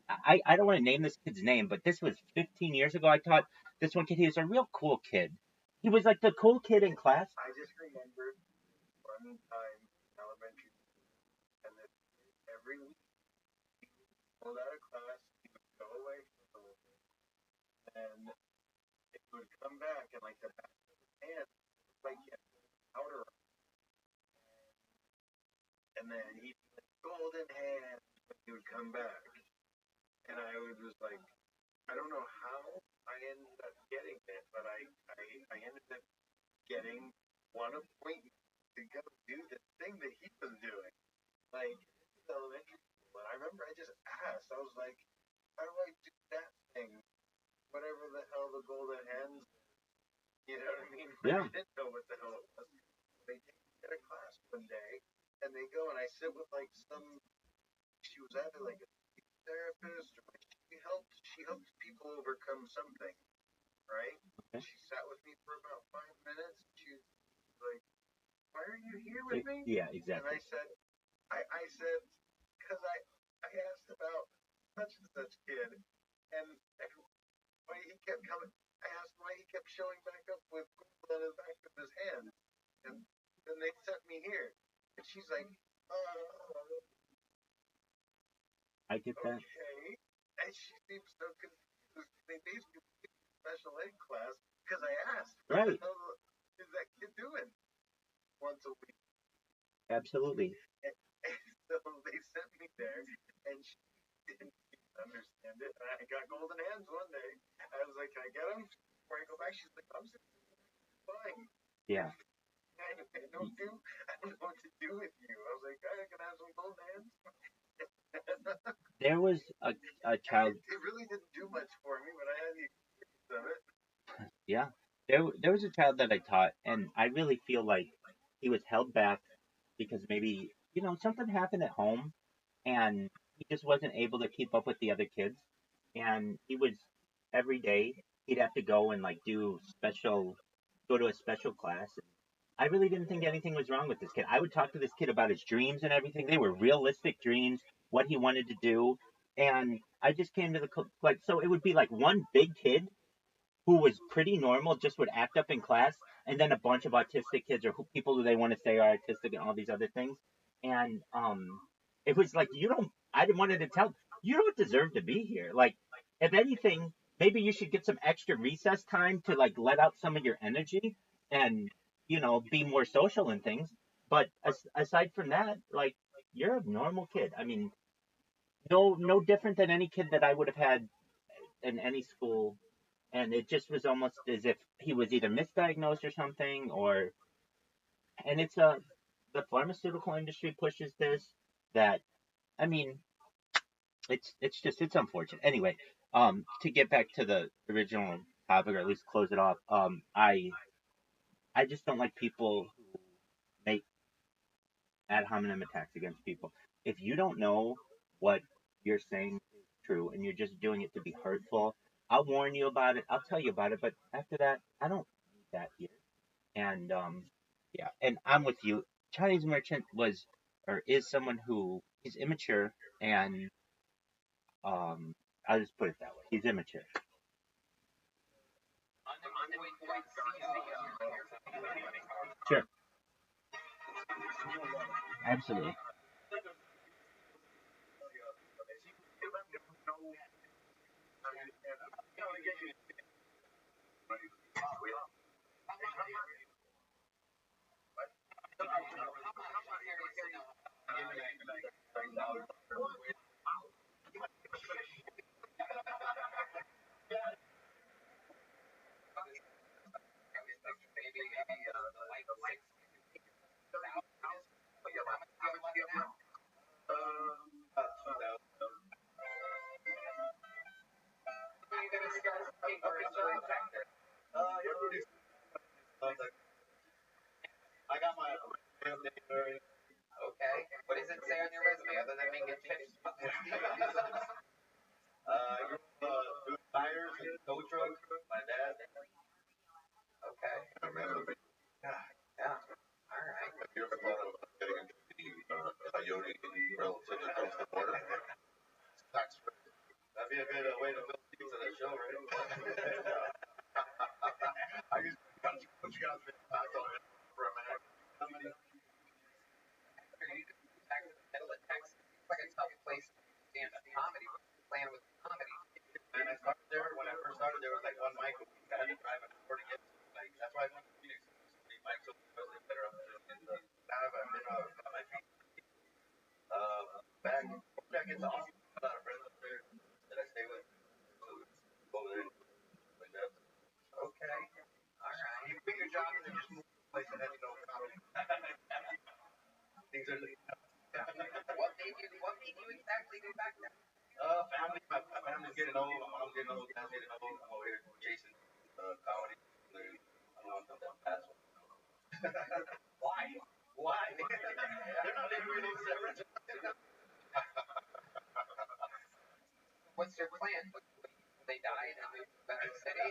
I don't want to name this kid's name, but this was 15 years ago. I taught this one kid. He was a real cool kid. He was like the cool kid in class. I just remember one time in elementary, and then every week he would pull out of class, he would go away for a little bit, and it would come back, and like the back of his hand, like he had powder on, and then he'd be like, golden hand, when he would come back. And I was just like, I don't know how I ended up getting it, but I ended up getting one appointment to go do the thing that he was doing. Like, elementary school. And I remember I just asked, I was like, how do I do that thing? Whatever the hell the golden hands, you know what I mean? Yeah. I didn't know what the hell it was. They take me to class one day, and they go, and I sit with like she was either like a therapist or like she helped people overcome something, right? Okay. She sat with me for about 5 minutes. She was like, why are you here with me? Yeah, And exactly. I said, because I asked about such and such kid, and why he kept coming. I asked why he kept showing back up with gold on the back of his hand, and then they sent me here. And she's like, I get that. okay. And she seems so confused. They basically gave me a special ed class because I asked, what Right. the hell is that kid doing once a week? Absolutely. And so they sent me there, and she didn't understand it. And I got golden hands one day. I was like, can I get them before I go back? She's like, I'm fine. Yeah. I don't know what to do with you. I was like, I can have some golden hands. There was a child. It really didn't do much for me, but I had the experience of it. Yeah. There was a child that I taught, and I really feel like he was held back because maybe, something happened at home and he just wasn't able to keep up with the other kids. And he was every day he'd have to go and like go to a special class. I really didn't think anything was wrong with this kid. I would talk to this kid about his dreams and everything. They were realistic dreams, what he wanted to do. And I just came to like, so it would be like one big kid who was pretty normal, just would act up in class, and then a bunch of autistic kids or people who they want to say are autistic and all these other things. And it was like I didn't wanted to tell you don't deserve to be here. Like, if anything, maybe you should get some extra recess time to like let out some of your energy and be more social and things. But aside from that, like you're a normal kid. I mean, no different than any kid that I would have had in any school, and it just was almost as if he was either misdiagnosed or something, or and the pharmaceutical industry pushes this. That I mean, it's unfortunate. Anyway, to get back to the original topic, or at least close it off, I just don't like people who make ad hominem attacks against people. If you don't know what you're saying is true and you're just doing it to be hurtful, I'll warn you about it. I'll tell you about it. But after that, I don't need that here. And yeah, and I'm with you. Chinese merchant was or is someone who is immature, and I'll just put it that way. He's immature. Sure, absolutely. I got my family. Okay. What does it say on your resume other than being a chick? be a good way to build things to the show, right? I just what you guys been back on it for a minute. Like a tough place to stand up comedy. Playing with comedy. And I started there. When I first started, there was like one mic. I had to drive an hour to get. Like that's why I went to Phoenix. The mics so better opportunities. Now I've been on my feet. Back in the office, a lot of friends up there that I stay with. Over there, like that. Okay. All right. You quit your job and then just move to a place that has no comedy. Things are looking up. What made you exactly go back there? Family. My family's getting old. My mom's getting old. Dad's getting old. I'm over here chasing comedy. I don't want that fast one. Why? Why? They're not living with those separate. What's your plan? They die and move to a better city?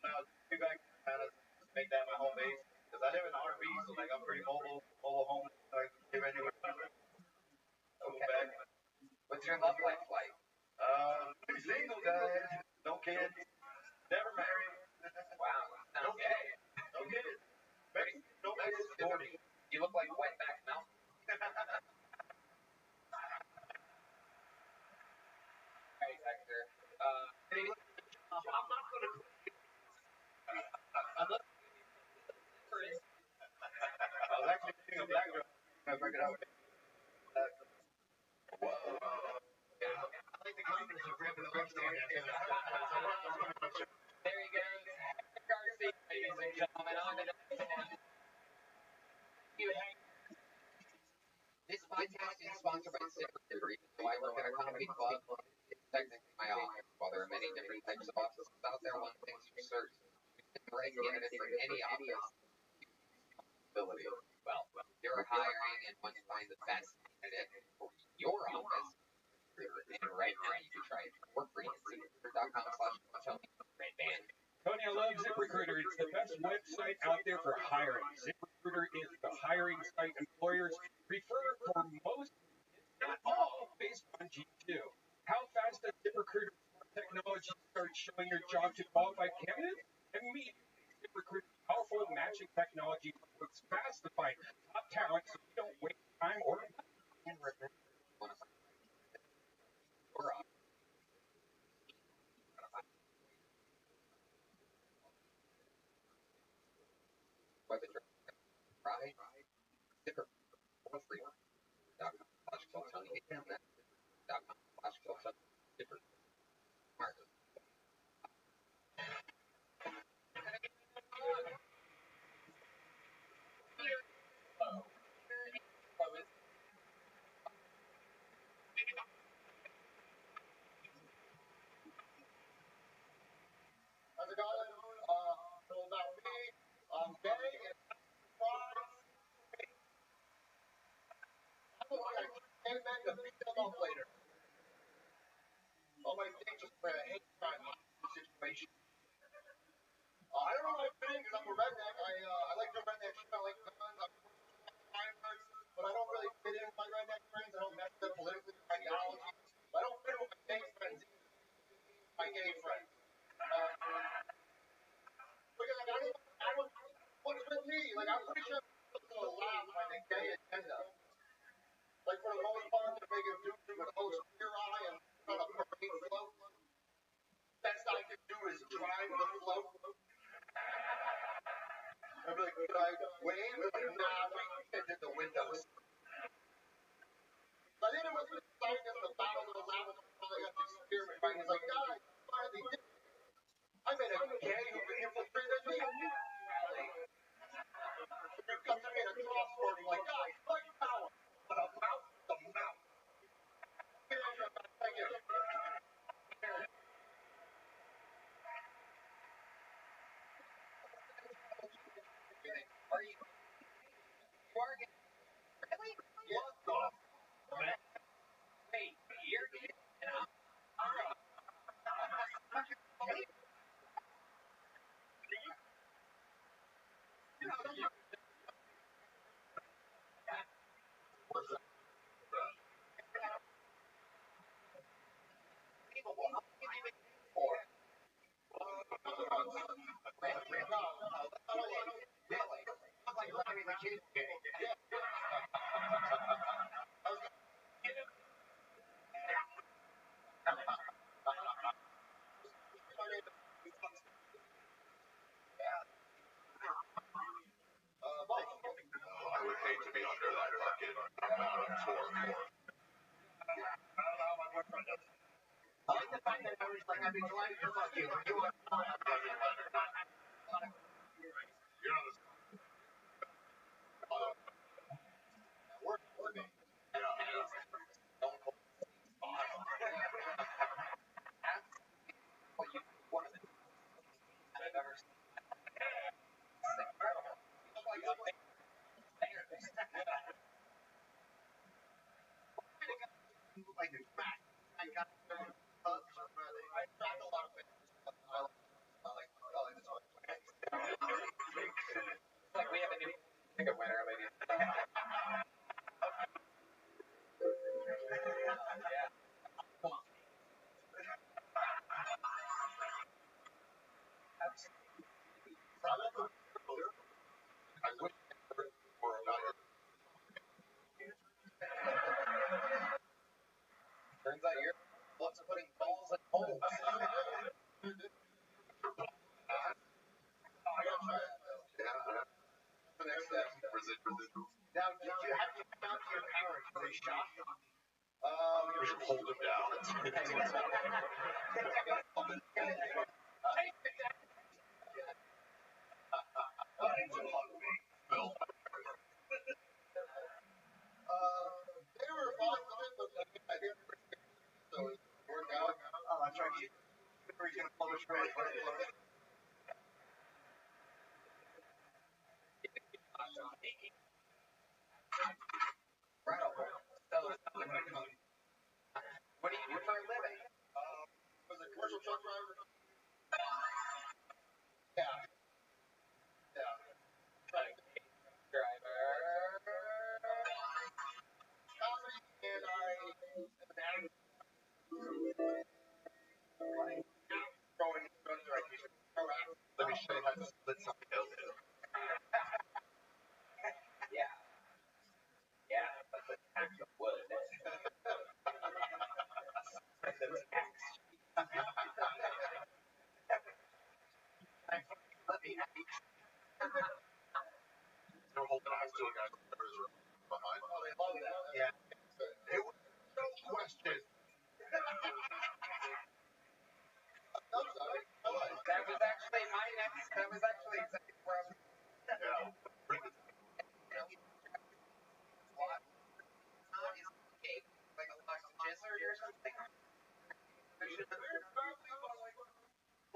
No, get back to make that my home base. Because I live in an RV, so like I'm pretty mobile home. I can live anywhere. Okay. What's your love life like? Single guy, no kids, never married. Wow, no gay. No kids. No kids. 40. You look like Wetback Mountain. Hey, Hector. I'm not going to. I'm looking for it. I was actually seeing a black girl. I figured out. Whoa. Yeah. I like the confidence of grabbing the left hand. There he goes. Garcia, ladies and gentlemen, on to the next one. This podcast is sponsored by ZipRecruiter. So I work at a comedy club. It's technically my office. While there are many different types of offices out there, one thing's for certain. You can the right candidate for any office. Ability. Well, you're hiring and want to find the best candidate for your office. And right now, you can try it for free at ZipRecruiter.com/Tony. Tony, I love ZipRecruiter. It's the best website out there for hiring. ZipRecruiter is the hiring site employers prefer for most, not all, based on G2. How fast does ZipRecruiter technology start showing your job to qualified candidates? Immediately. ZipRecruiter's powerful matching technology works fast to find top talent so you don't waste time or money. Whether you're right, ZipRecruiter.com/Tony. Again, that's ZipRecruiter.com/Tony. How's it going? So about me, I'm gay and I look like gay men to beat them up later. Oh, my thing just for a hate crime situation. I don't know what I'm doing because I'm a redneck. I like the redneck shit. I like guns. I'm timers, but I don't really fit in with my redneck friends. I don't match their political ideology. I don't fit in with my gay friends. My gay friends. Because I don't what's with me? Like, I'm pretty sure people will laugh by the gay agenda. Like, for the most part, they're making dudes with host your eye and on a parade float. Best I can do is drive the float. I'd be like, could I wave? Nah, we can't hit the windows. I think it was the scientist in the battle of the laboratory probably got the experiment right. He's like, guys, finally did it. I met a gay who infiltrated me. You come to me in a crossword, you're like, guys, fight power. But about the mouth. Thank you. Are you are getting I like the fact that I was like, I've been trying to fuck you. You want work for me. Don't call what you one of the I've ever seen. Like a like a crack. I got hugs. I tried a lot of things. I like this one. It's like we have a new ticket winner, ladies. Yeah. I wish for another. Turns out you're loves putting balls in holes. The next step was it. Now, did you have to come out to your parents? Were they shocked? We should hold them down. They were fine with it, but I didn't so it worked out. Oh, that's right. You were going to publish right. Right over. So, what do you do for a living? Was a commercial truck driver. Yeah. Yeah. Right. Driver. Comedy, and I going direction. Let me show you how to split something else. Yeah. Yeah, but the tax of wood. They're holding eyes to a guy behind. Oh, they love that. Yeah. It was no question. That was actually my next. That was actually exactly where I was. Yeah. What? Is cake like a box of gizzard or something?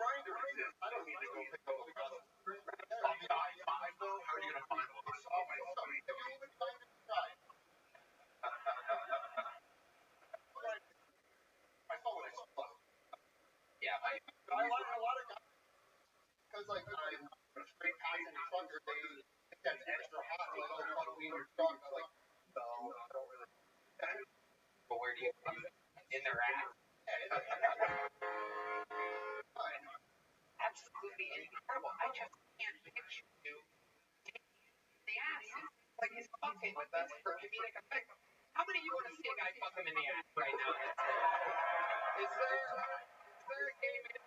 Grinder exists. I don't need to go pick up the gun. I know. How are you gonna find one? Oh my God. Have you even tried to try? I saw what I saw. Yeah, I like a lot of guys because like I'm a straight passing trucker. They think that's extra hot. Like, oh, fuck me in your truck. I'm like, no, I don't really. But where do you put it? In their ass? Absolutely incredible. I just can't picture you in the ass. Like he's fucking with us for comedic effect. How many of you want to see a guy fuck him in the ass right now? Is there a gay man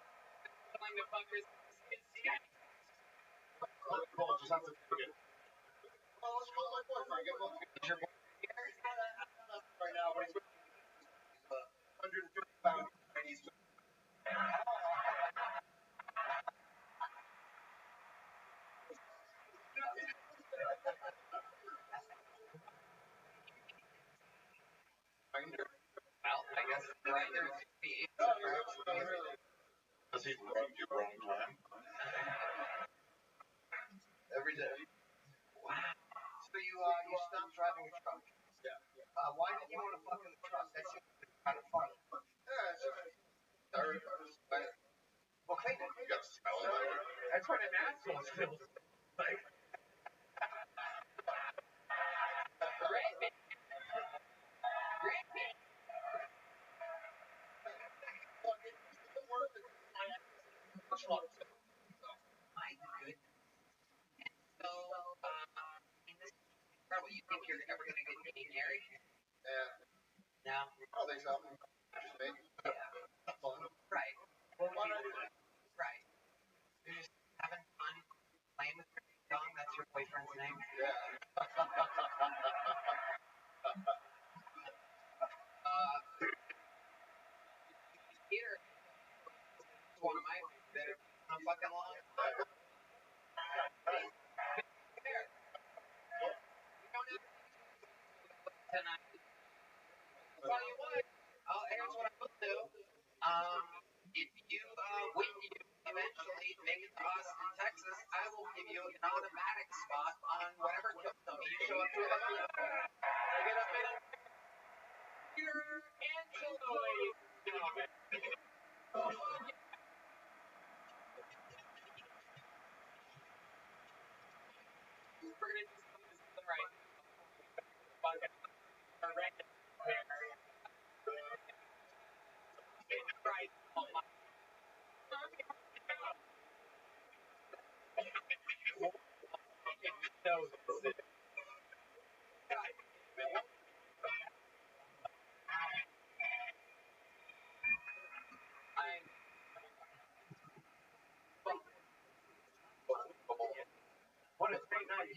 willing to fuck his ass? Well, just have to do it. Well, let's call my boyfriend. Get one. Is your boyfriend here? Right now, but he's 150 pounds. And he's Grinder. Well, I guess Grinder is the Does he run you wrong time? Every day. Wow. So you stopped driving a truck. Yeah. Why did you want to fuck in the truck? That seems kind of fun. Yeah, it's just well, clean it. You got to smell it. That's what an asshole feels like. Great. My goodness. So, in this trouble, you think you're ever going to get married? Yeah. No? I don't think so. Yeah. Right. Right. You're just having fun playing with your dog. That's your boyfriend's name? Yeah. Tell you what, here's what I will do. If you when you eventually make it to Austin, Texas, I will give you an automatic spot on whatever company you show up to. Get up in here, Angelo, ladies and gentlemen. We're gonna do something right. Right right. What a great night.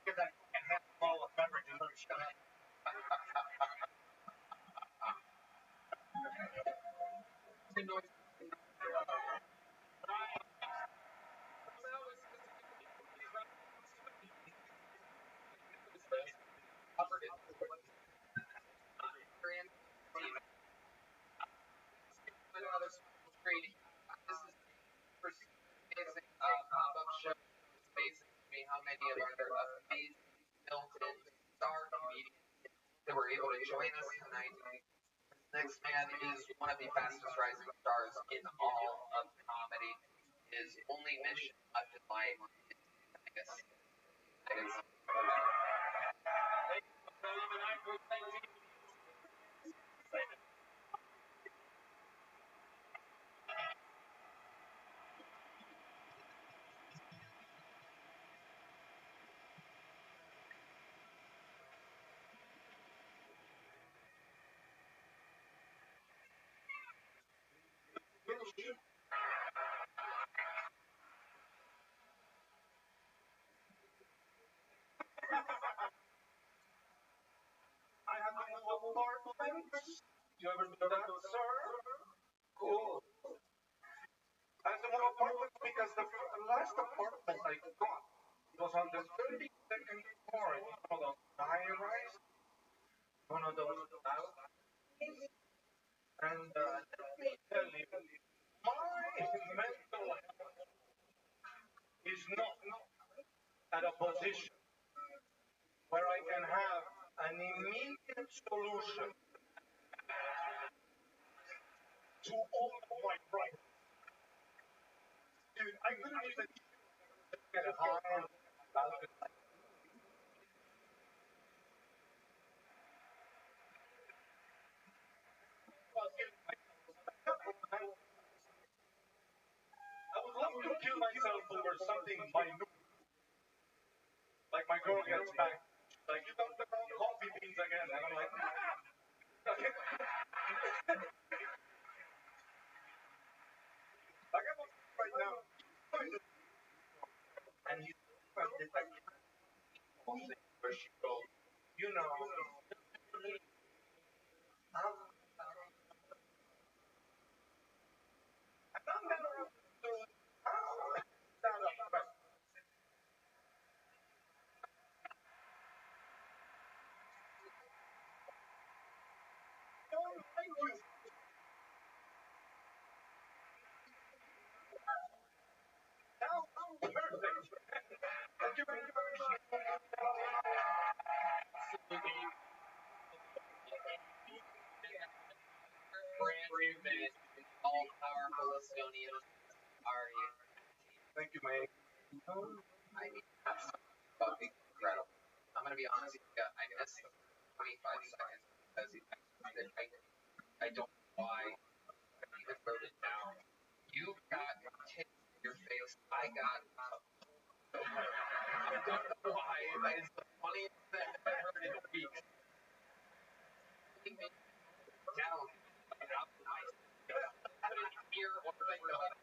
Give that half ball of beverages and shut up. Another screen. This is amazing pop-up show. It's amazing to me how many of our amazing built-in star comedians that were able to join us tonight. Next man is one of the fastest rising stars in all of comedy. His only mission left in life is I have to move apartments. You ever do that, sir? Cool. I have to move apartments because the last apartment I got was on the 32nd floor in one of those high-rise, one of those houses. And let me tell you, my mental health is not at a position where I can have an immediate solution to all of my problems. Dude, I couldn't even get a high balcony. I would love to kill myself over something minute. Like my girl gets back, she's like, you dumped the wrong coffee beans again. And I'm like, like I'm right now. And he's like, where she goes, you know, I'm never understood how that affects. Don't thank you. Now, perfect. Thank you very much. brand new man, all powerful Estonians are you. Thank you, man. I mean, that's fucking incredible. I'm gonna be honest with you, I missed the 25 seconds because I don't know why I even wrote it down. You got tits in your face. I got. I don't know why. That is the funniest thing I've heard in weeks. down. Put it here or think about it.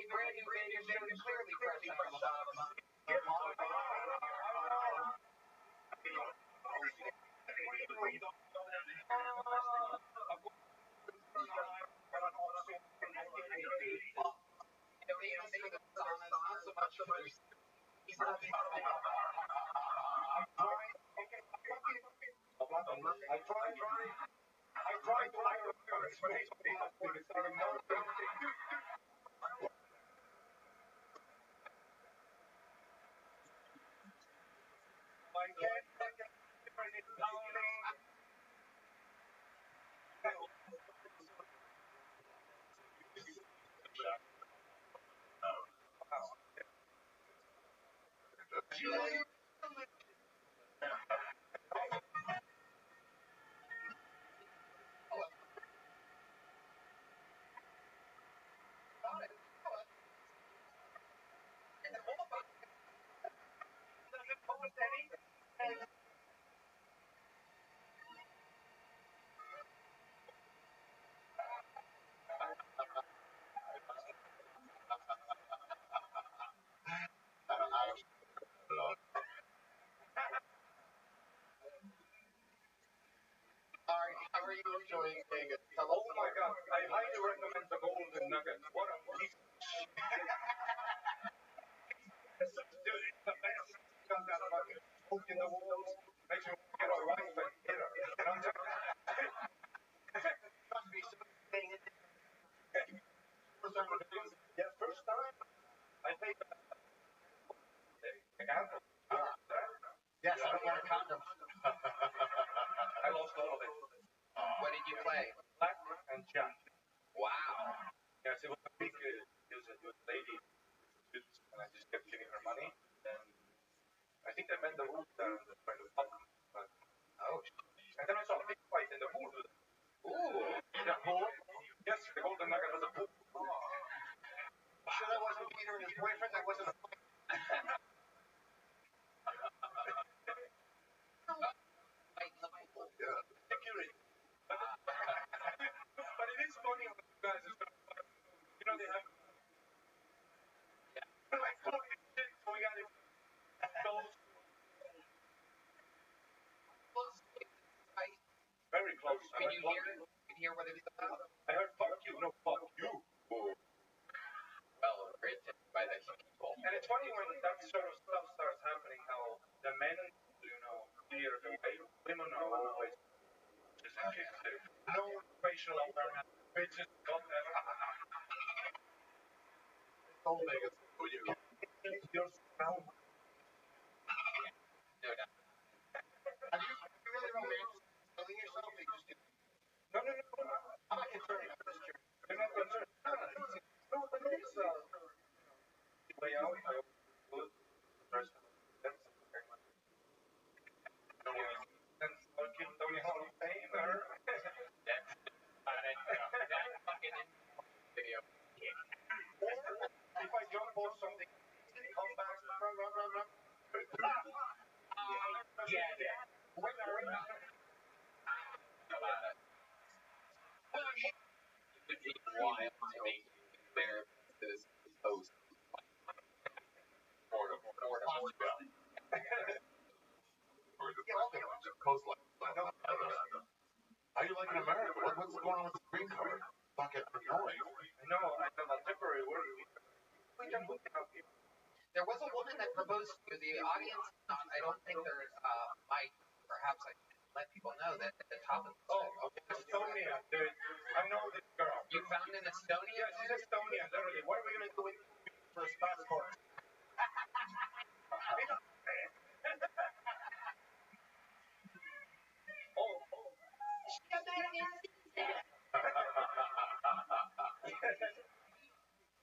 Brand new Vegas shirt, clearly fresh out of the box. Famous for the saunas, not so much for their I tried to hire a nurse, but he's How are you enjoying Vegas? Oh my God! I highly recommend the Golden Nugget. What a piece! Dude, it's the best. Got that fucking smoke in the walls. Makes you get a wife and hit her. And I'm telling you, must be something. Yeah, first time I think. Yes, I don't wear a condom. I lost all of it. What did you play? Black and Jack. Wow. Yes, it was a big. It was a lady, and I just kept giving her money. And I think they bent the rules down and tried to fuck them. Oh. And then I saw a big fight in the pool. Ooh. In the pool? Yes, the Golden Nugget has a pool. Sure that wasn't Peter and his boyfriend? That wasn't a fight. Yeah. Security. But it is funny when you guys are you know they have like holy shit, so we got it very close. Can you hear what it's about? I heard fuck you, no fuck you. Well, written by the people. And it's funny when that sort of stuff starts happening, how the men, clear the way. Women are always just in case no facial awareness. It's just got that. Old Vegas for you. You're smell. No doubt. Have you really romantic killing yourself? Or you just get... No. I'm not concerned. I'm just curious. I'm not concerned. No, but it is way out. I would first. That's very much. Tony Hall of Fame, or That fucking video. if I jump off something, come back, run. Yeah. Wait, It would be wild to make there this post. Boredom. Coastline. How you like in America? What's going on with the green card? Fucking annoying. no, I have a temporary work. There was a woman that proposed to the audience. I don't think there's might. Perhaps I should let people know that at the top of the Estonia. I know this girl. You found in Estonia? Yeah, she's Estonian, literally. What are we gonna do with for a passport?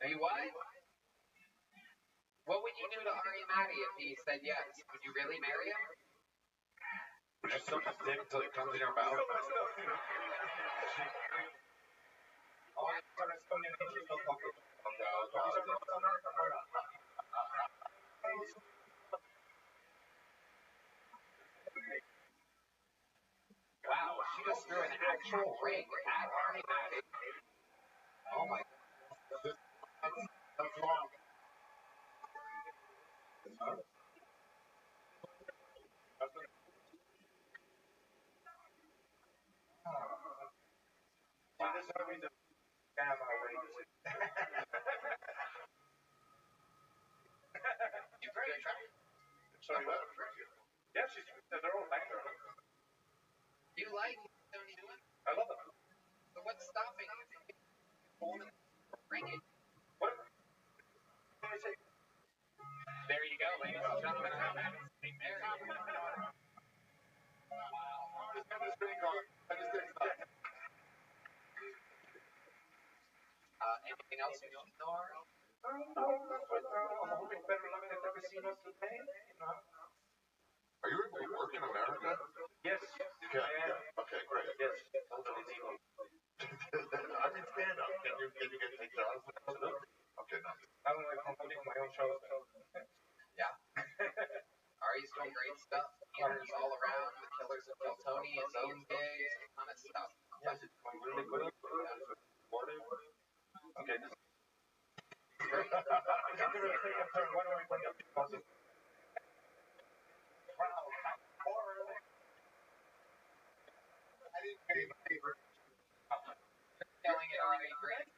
Hey, what? What would you do to Ari Matty if he said yes? Would you really marry him? Just suck his dick until it comes in your mouth. Wow, she just threw an actual ring at Arnie Maddie. Oh my god. That's wrong. You pretty attractive. Sorry, what? Yeah, they're all back there. You like Tony? I love them. So what's stopping you from ringing? What? There you go, ladies and gentlemen. Anything else you don't know? I'm hoping better luck at the casino today. Are you able to work in America? Yes. You can? Yeah. Okay, great. Yes. I mean, stand up. Can you get take jobs? Okay, no. I'm like promoting my own shows now. Yeah. Ari's doing great stuff. Theaters all around. The Killers of Kill Tony, his own gigs, a ton of stuff. Yes, it's going really good. Okay. Great. I'm going to take a turn. Why don't we bring up the buses? Killing it, Ari. Great.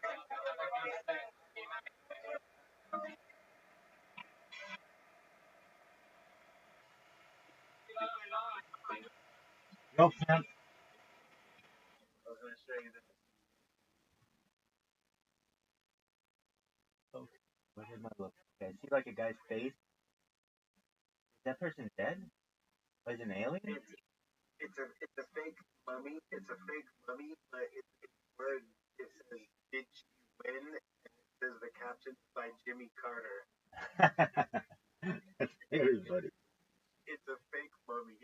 Go, Sam. I was going to show you this. What did my look? Okay, I see like a guy's face. Is that person dead? Or is it an alien? It's a fake mummy. It's a fake mummy, but it's where it says "Did she win?" and it says the caption by Jimmy Carter. That's very funny. It's a fake mummy.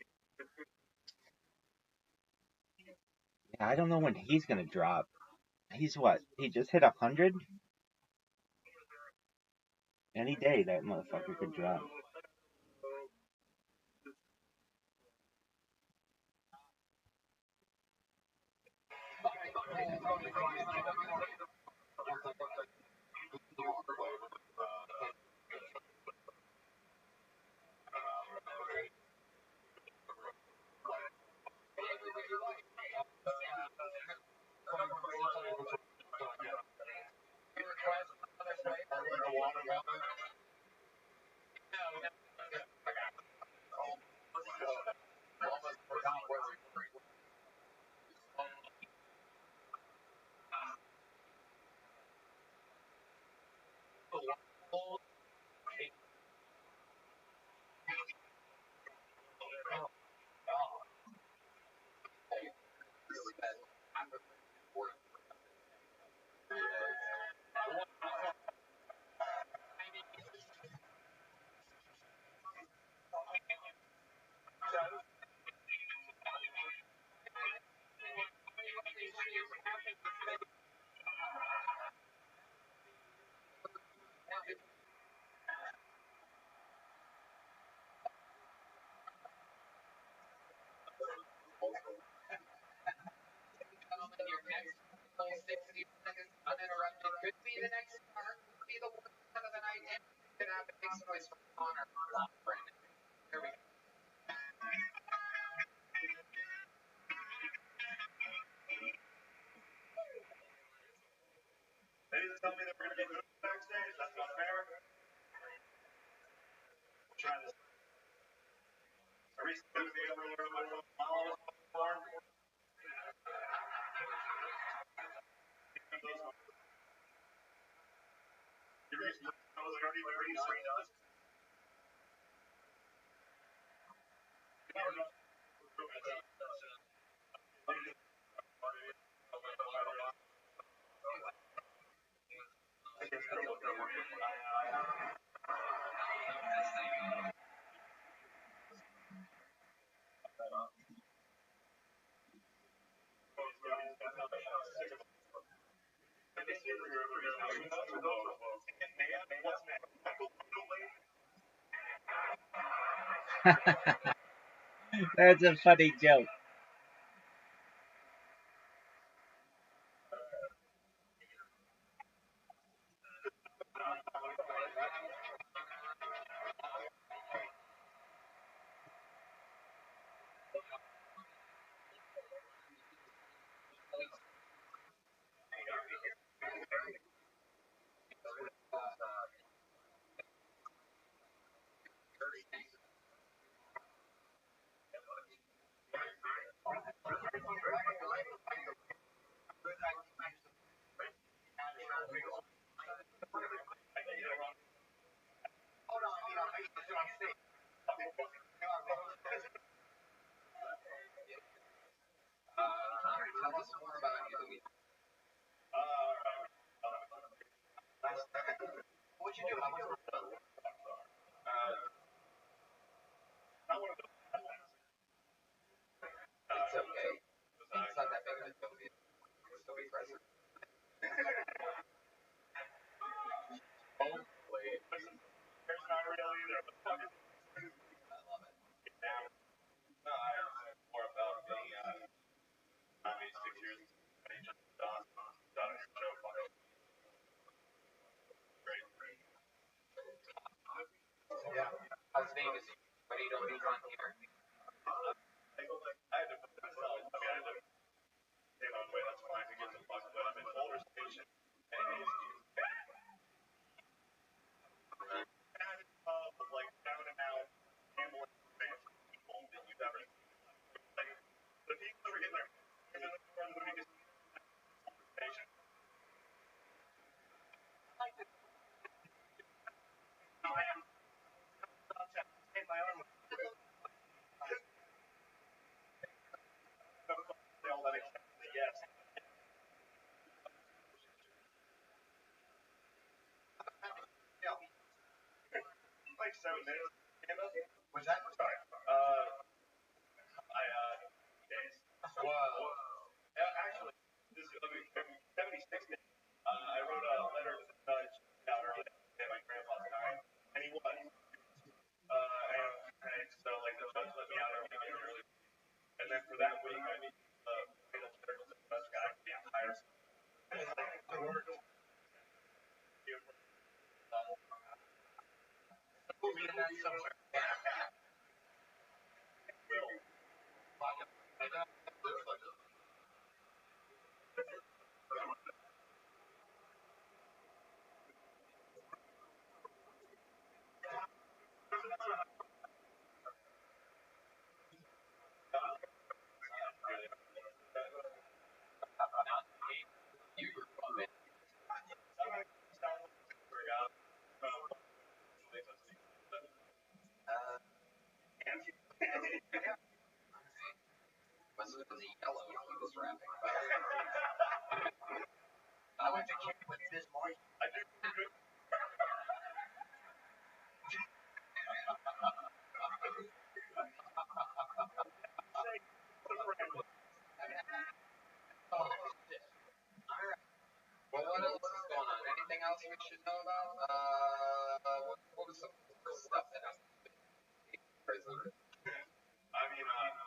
Yeah, I don't know when he's gonna drop. He's what? He just hit 100? Any day that motherfucker could drop. Gentlemen, your next 60 seconds uninterrupted could be the next star, could be the worst of the night, and could have a big noise from Connor. Brandon. Here we go. Ladies tell me that we're going to be good backstage. That's not fair. We'll try this. I recently was able to learn my phone form. The reason I was already ready to us. That's a funny joke. Tell us more about you, Louis. What'd you do? How much? It's okay. It's not that big of a deal. It's still be present. I love it. Yeah. How's Vegas? What are you doing on here? What's that? Sorry. Whoa. You were from it. Must have been the yellow he was rapping about. I went to camp with this morning. Oh, shit. All right. Well, what else is going on? Anything else we should know about? What was some first stuff that happened? Prison. What did he know?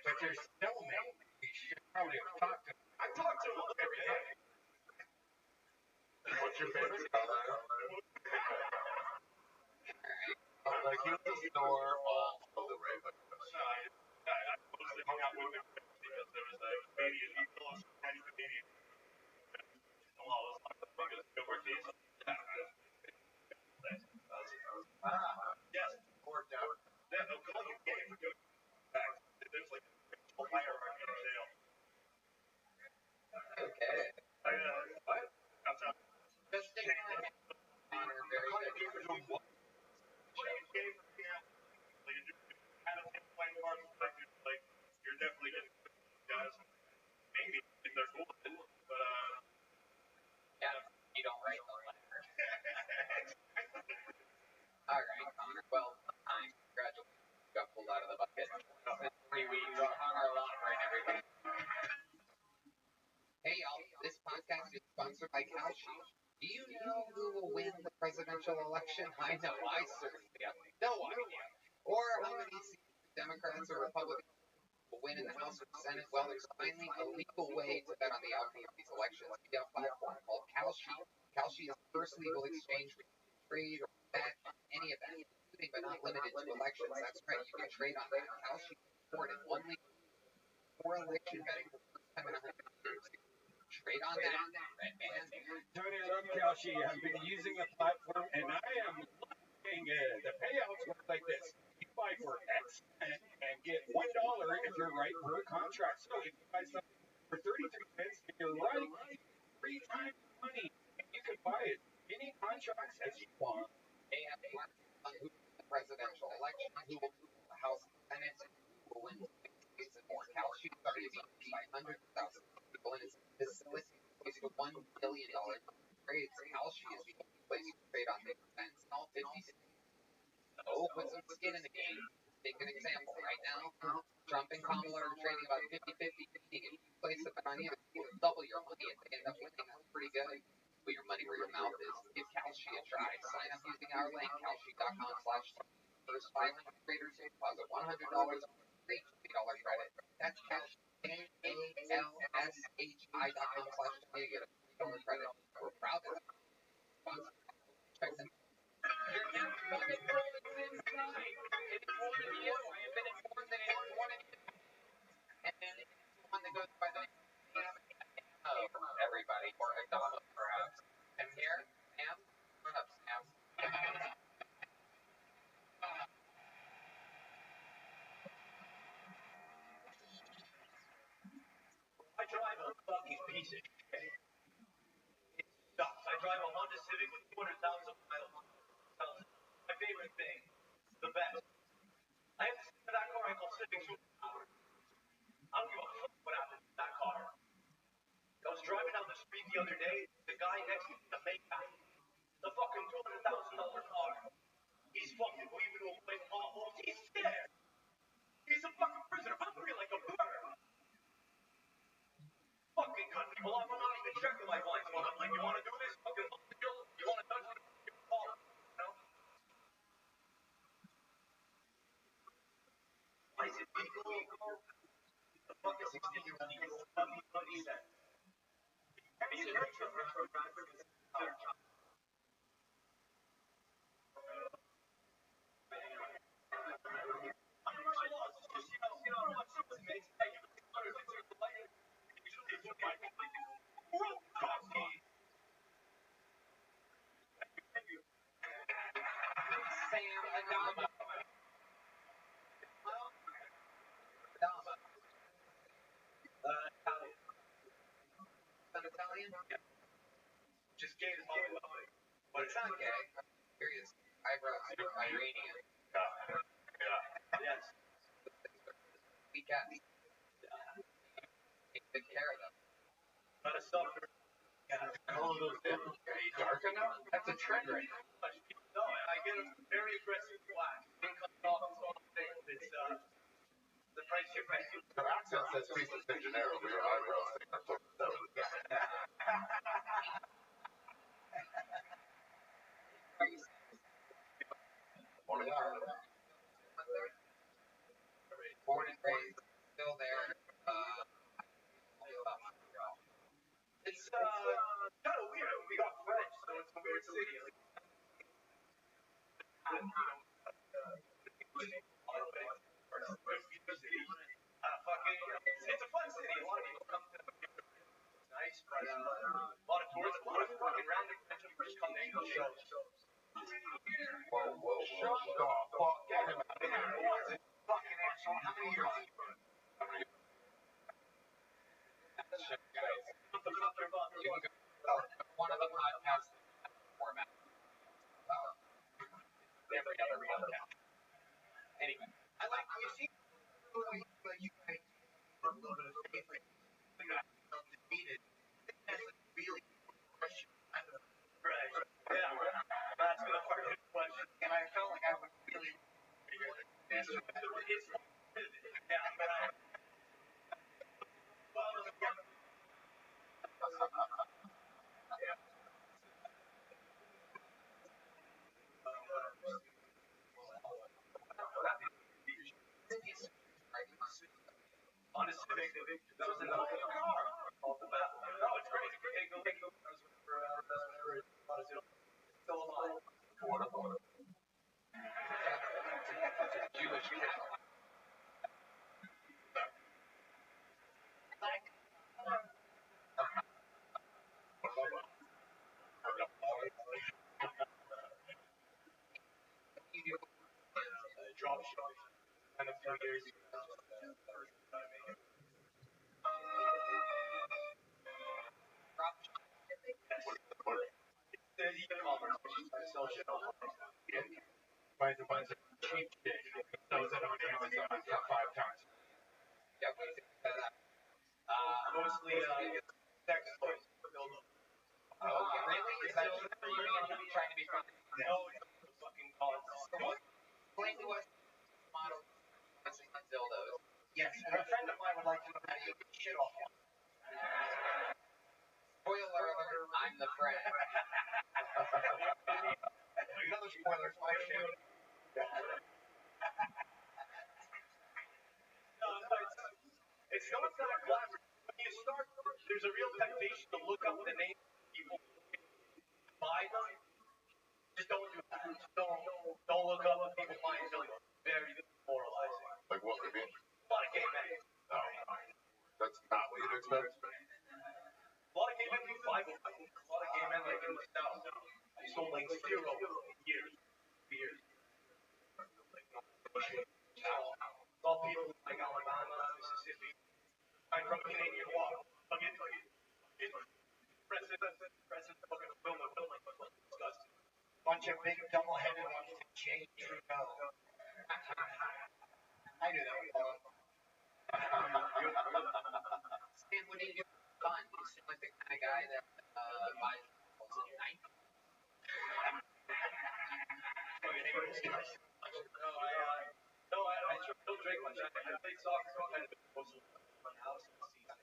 But you're still mate. You should probably have talked to him. I talk to him every day. What's your favorite color? Like he was a store all over the rainbow. Worked out. Okay. Just take honor very good. presidential election? I know, I certainly have no idea. Or how many seats Democrats or Republicans will win in the House or Senate. Well, there's finally a legal way to bet on the outcome of these elections via a platform called Kalshi. Kalshi is the first legal exchange where you can trade or bet on any event, including but not limited to elections. That's right, you can trade on that. Kalshi is important in one league for election betting for the first time in 100 years. Trade on that, red man. Tony, I love Kalshi. I've been using the platform, and I am loving it. The payouts work like this. You buy for X and get $1 if you're right for a contract. So if you buy something for 33 cents and you're right, you get 3 times the money. And you can buy as many contracts as you want. They have markets on who wins the presidential election, who will win the House and Senate, and who will win states and more. Kalshi is already being used by hundreds of thousands of people, and it's facilitated close to $1 billion trades. Kalshi is the only place you can trade on big events in all 50 states. So put some skin in the game. Take an example. Right now, Trump and Kamala are trading about 50-50, meaning if you place a bet on either, you will double your money if they end up winning. That's pretty good. Put your money where your mouth is. Give Kalshi a try. Sign up using our link, kalshi.com/. First filing traders deposit $100 free $20 credit. That's Kalshi. KALSHI.com/. You get a $20 credit. We're proud to sponsor. Check them. You're now fucking rolling inside. It is one of you. I have been informed that it is one of you. And then it's the one that goes by the name of everybody, or Adama, perhaps. And here, Sam. Run up, Sam. I drive a fucking piece of shit. It sucks. I drive a Honda Civic with 200,000 miles. My favorite thing. The best. I have to sit in that car I call Civic Superpower. I don't give a fuck what happens to that car. I was driving down the street the other day. The guy next to me, the Maybach, the fucking $200,000 car. He's fucking weaving away potholes. He's scared. He's a fucking prisoner, hungry like a bird. Fucking cut people off. I'm not even checking my blind spot. I'm like, you want to do this? Fucking you want to touch me? Call him. You know? Why is it legal? The fucking 16-year-old needs what he said. He's a retro rapper. Sam Adama. Adama. An Italian? Just gay is all lovely. But it's not gay. I'm curious. Eyebrows are Iranian. Yes. We got take good care of them. Not a suffer. Color those in. Are you dark enough? That's a trend right now. No, I get a very aggressive black. It comes off its own thing. It's the price you pay. Your accent says Pisa San Gennaro, but your eyebrows say so. Born and raised, still there. It's kind of weird. We got French, so it's a weird city. Like, it's a fun city. A lot of people come to it's nice, but a lot of tourists, a lot of fucking random French people come to English shows. Whoa. Shut the fuck get him out of here. What's it? Fucking asshole. How many years? You can go one of the podcasts format. Every other podcast. Anyway, I like you see you guys a little bit of favorite. We got defeated. That's a really question. Right. Yeah. That's the hardest question. And I felt like I would really answer it. Yeah, but What about it? Jewish cat. Drop shot. Kind of 2 years. The e-commerce, I sell shit online. Buys a bunch of cheap shit, sells it on Amazon for 5 times. Yeah, we think that. Mostly sex toys. Oh, really? Is that you trying to be funny? No, it's fucking called. Explain to us model on dildos. Yes, a friend of mine would like to know how to get shit off one. Spoiler alert, I'm the friend. Another spoiler, it's my shit. It's not that elaborate. When you start, there's a real temptation to look up the names of people buy them. Just don't do that. Just don't look up what people buy until it's very demoralizing. Like what would be? A lot of gay men. No, that's not what you'd expect. A lot of gay men do Bible. A lot of gay men like in the South. I sold like 0 years. It's all people like Alabama, Mississippi. I'm from Canadian Walk. President fucking Wilma, disgusting. Bunch of big double-headed ones to J. Trudeau. I knew that was wrong. Stan, what do you do for fun? You seem like the kind of guy that buys dildos in your night. I don't drink much. I play soccer kind of most of my house in the season.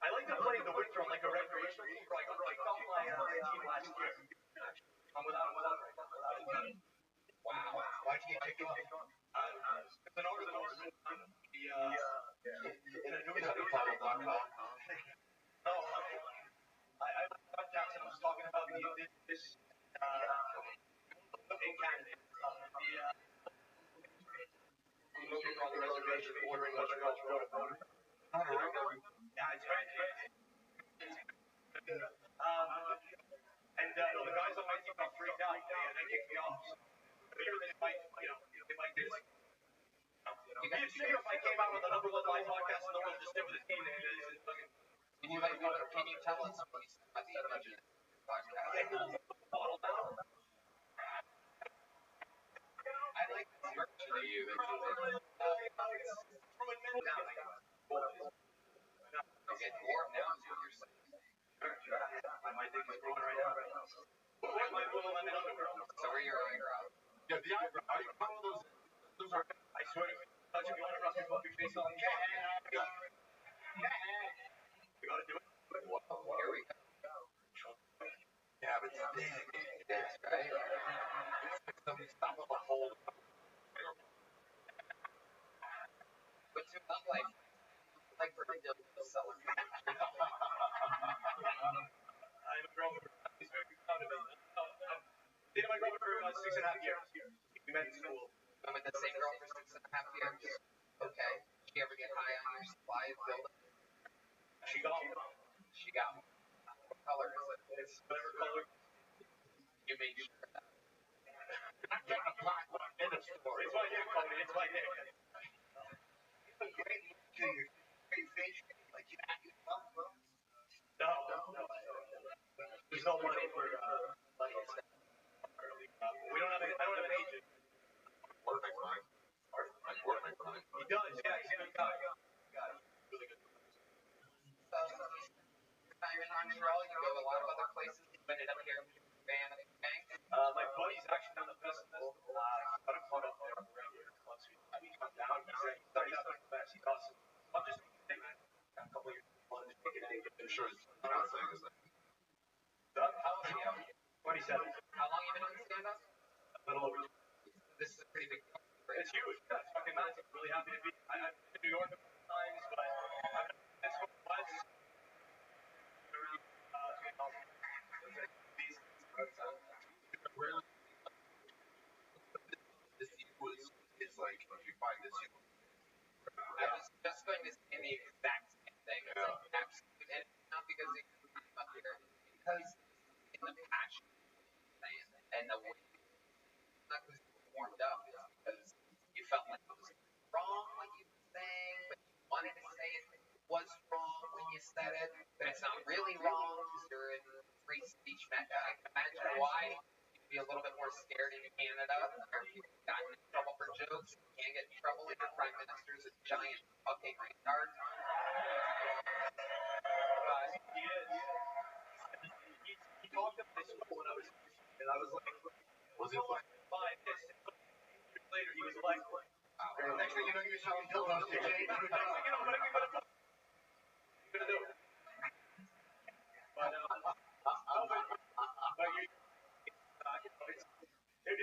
I like to play in the winter on like a recreational team. I got my team last year. I'm without a team. Wow. Why'd you get kicked off? It's an article in a newspaper. No, I Jackson was talking about this in Canada. Moving on the reservation, ordering what you got wrote about it. Yeah, it's right. And the guys on my team got freaked out. They kicked me off. Here they might, they might do this. You'd be a shame if I came out with the #1 live podcast and no one just did with the team. Can you tell us please about the budget podcast? Bottle down. I like the structure of you. It's warm now is what you're saying. My dick is growing right now. My little lemon underwear. So where your eyebrow? Yeah, the eyebrow. Are you one of those are. I swear to God, if you want to rub your fucking face on, we gotta do it. Here we go. Yeah, but it's big. That's right. It's top of a hole. But you look like for a dildo seller. I'm a girl. He's very proud of me. Dated my girlfriend for 6.5 years. We met in school. I'm with the same girl for 6.5 years. Okay. Did you ever get high on your supply of dildo? She got one. What color is it? It's whatever color. You made sure of that. I'm getting a black one in a store. It's my dick, Cody. It's my dick. Great to your great face, like you acted up, bro. No. There's no money for money. We don't have. I don't have an agent. Work makes money. Work makes money. He does. Yeah, he's a good guy. Got it. Really good. Time in Montreal, you go to a lot of other places. You ended up here with your band, Bang. My buddy's actually on the festival. Got a club up there on the regular clubs. I mean, come down. He's starting the best. He's awesome. I'm just saying, man. Got a couple of years. I'm sure I'm not saying his name. How long have you 27. How long you been on stand-up? A little over. This is a pretty big deal. It's huge. Yeah, it's fucking nuts. I'm really happy to be. I've been to New York a couple times, but I've been to this one was around 2000. the passion and the way that was warmed up is because you felt like it was wrong what you were saying, but you wanted to say it was wrong when you said it, but it's not really wrong because you're in free speech. Imagine why you'd be a little bit more scared in Canada, where you've gotten in trouble for jokes, you can't get in trouble, and your prime minister's a giant fucking retard. He is. He talked to my school when I was, and I was like, Was it like, buy this. Years later, he was like, next thing you know, you're selling dildos, JJ? next thing you know, what are you gonna do? But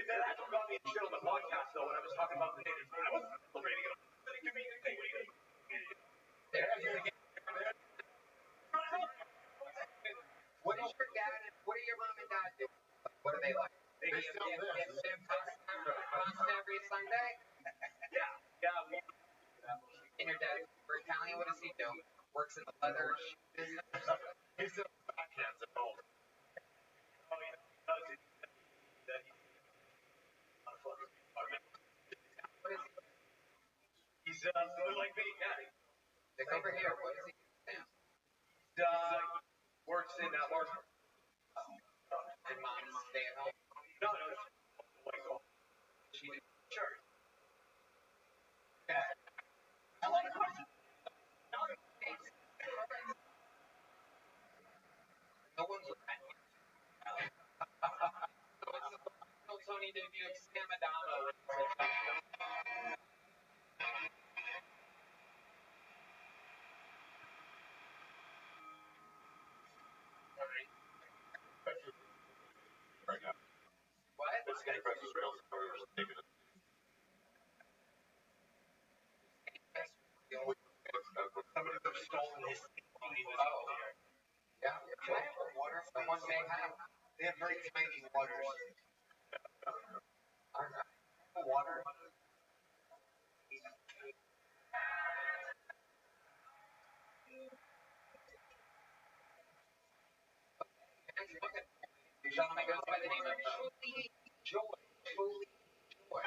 that's what got me in shit on the podcast, though, when I was talking about the natives. I wasn't celebrating it. I was going to give me a thing. What are you going to do? What is your dad and what are your mom and dad doing? What are they like? They sell this. They pasta every Sunday? Yeah. And your dad, for Italian, what does he do? Works in the leather business? He sells backhands at home. Oh, he does it. What is he? He's like me, yeah. Like over here, what does he do? He works in marketing. And mom's stay at home? No, like, She did. sure. Yeah. I like questions. No one's Tony debut of Sam Adamo. Right now. What? This guy presses rails. Somebody could have stolen his thing while he was Oh. Yeah. Water. Someone may have. They have very tiny waters. Water. The gentleman goes by the name of Truly Joy. Truly Joy.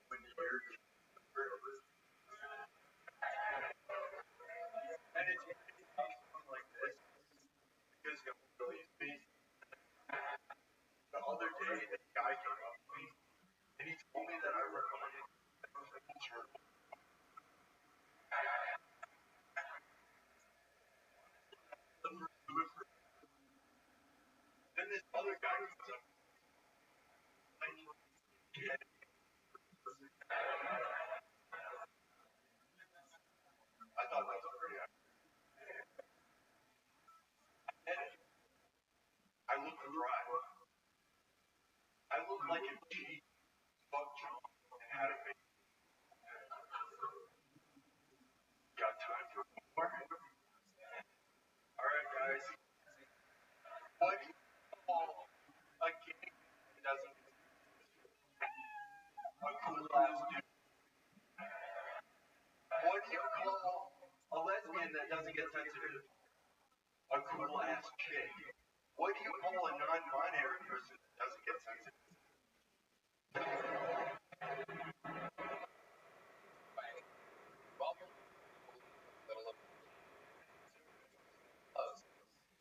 when you're and it's something like this because it really is. The other day, this guy came up to me and he told me that I reminded him of a turtle. Then this other guy comes up. I thought that was pretty accurate. I look dry. I look like a cheap fuck John and had a baby. Got time for more? Alright, guys. What do you call a gay that doesn't a cool ass dude? What do you call a lesbian that doesn't get sensitive? A cool ass chick. What do you call a non-binary person that doesn't get sensitive? Welcome.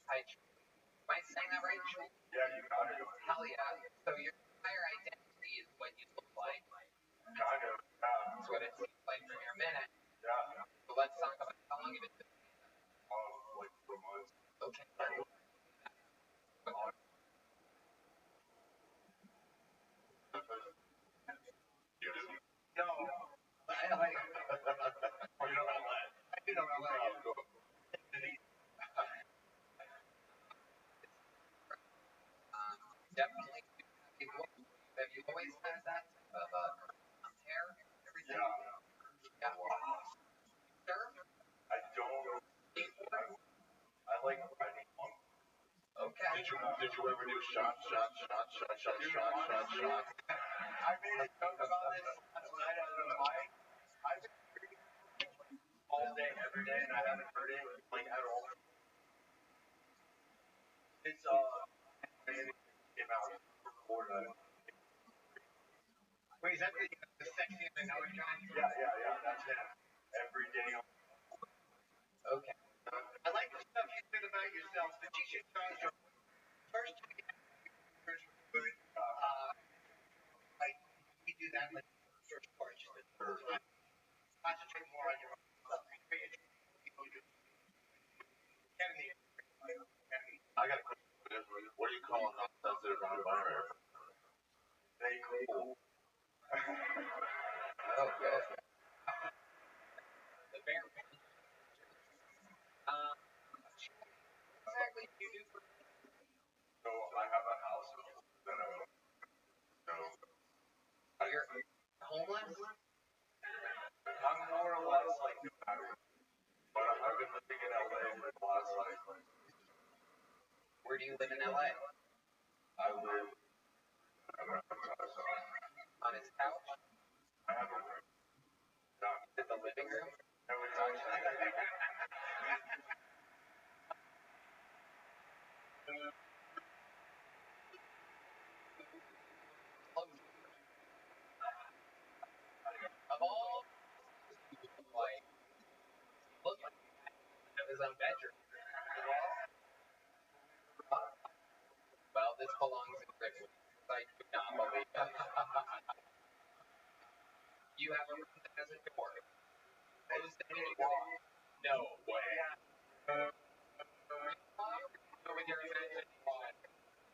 Am I saying that right? Yeah, you got it. Hell yeah. So your entire identity is what you look like. Kind of. That's what it seems like from your minute. Yeah. So let's talk about how long you've been doing Like 4 months. it. Okay. You do? No. I like. You don't know that. I do know that. Definitely. Have you always had that type of hair? Everything? Yeah. Yeah. Sure. I don't. I like riding on. Okay. Did you ever do shot? I made a joke about this last night on the bike. I've been hearing all day, every day, and I haven't heard it like at all. It's man, it came out recorded. Wait, is that the sexy and the no kind? Yeah, that's it. Every day. Okay. I like the stuff you said about yourself. The t-shirt songs are first good. Like you do that like first part, just concentrate more on your own stuff. I got a question. What do you call a non-sensitive non-binary? They cool. Oh, good. The bear. Exactly. You do. So I have a house that You're homeless. I'm more or less like nomadic. But I've been living in LA for the last like. Where do you live in LA? I live On his couch. I have a room. In the living room. No, it's actually. Of all like look like his own bedroom. Well, this belongs in Richmond. I do not believe that. You have a room that has a door. No way. With your imagination.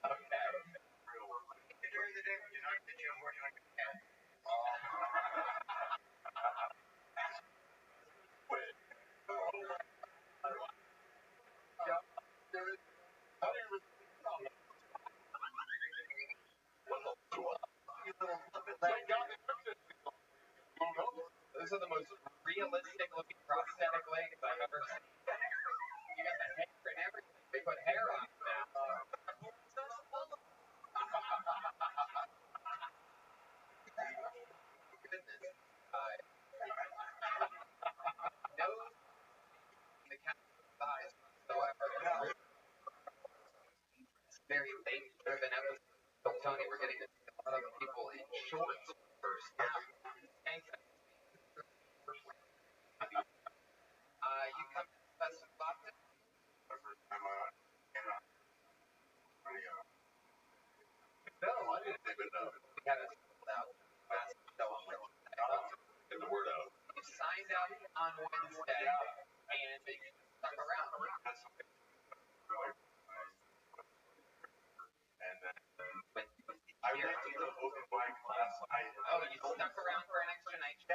Okay. During the day when you're not at the gym working on your head. Those are the most realistic looking prosthetic legs I've ever seen. You got the hair and everything. They put hair on it now. Goodness. No, the cat size whatsoever. It's very late for an episode. So Tony, we're getting to see a lot of people in shorts first. You come to us often? No, I didn't even know. We had a sold out last show on Wednesday. Get the word out. You signed up on Wednesday and you stuck around. And then When I went to the open mic last night. oh, you stuck around for an extra night. I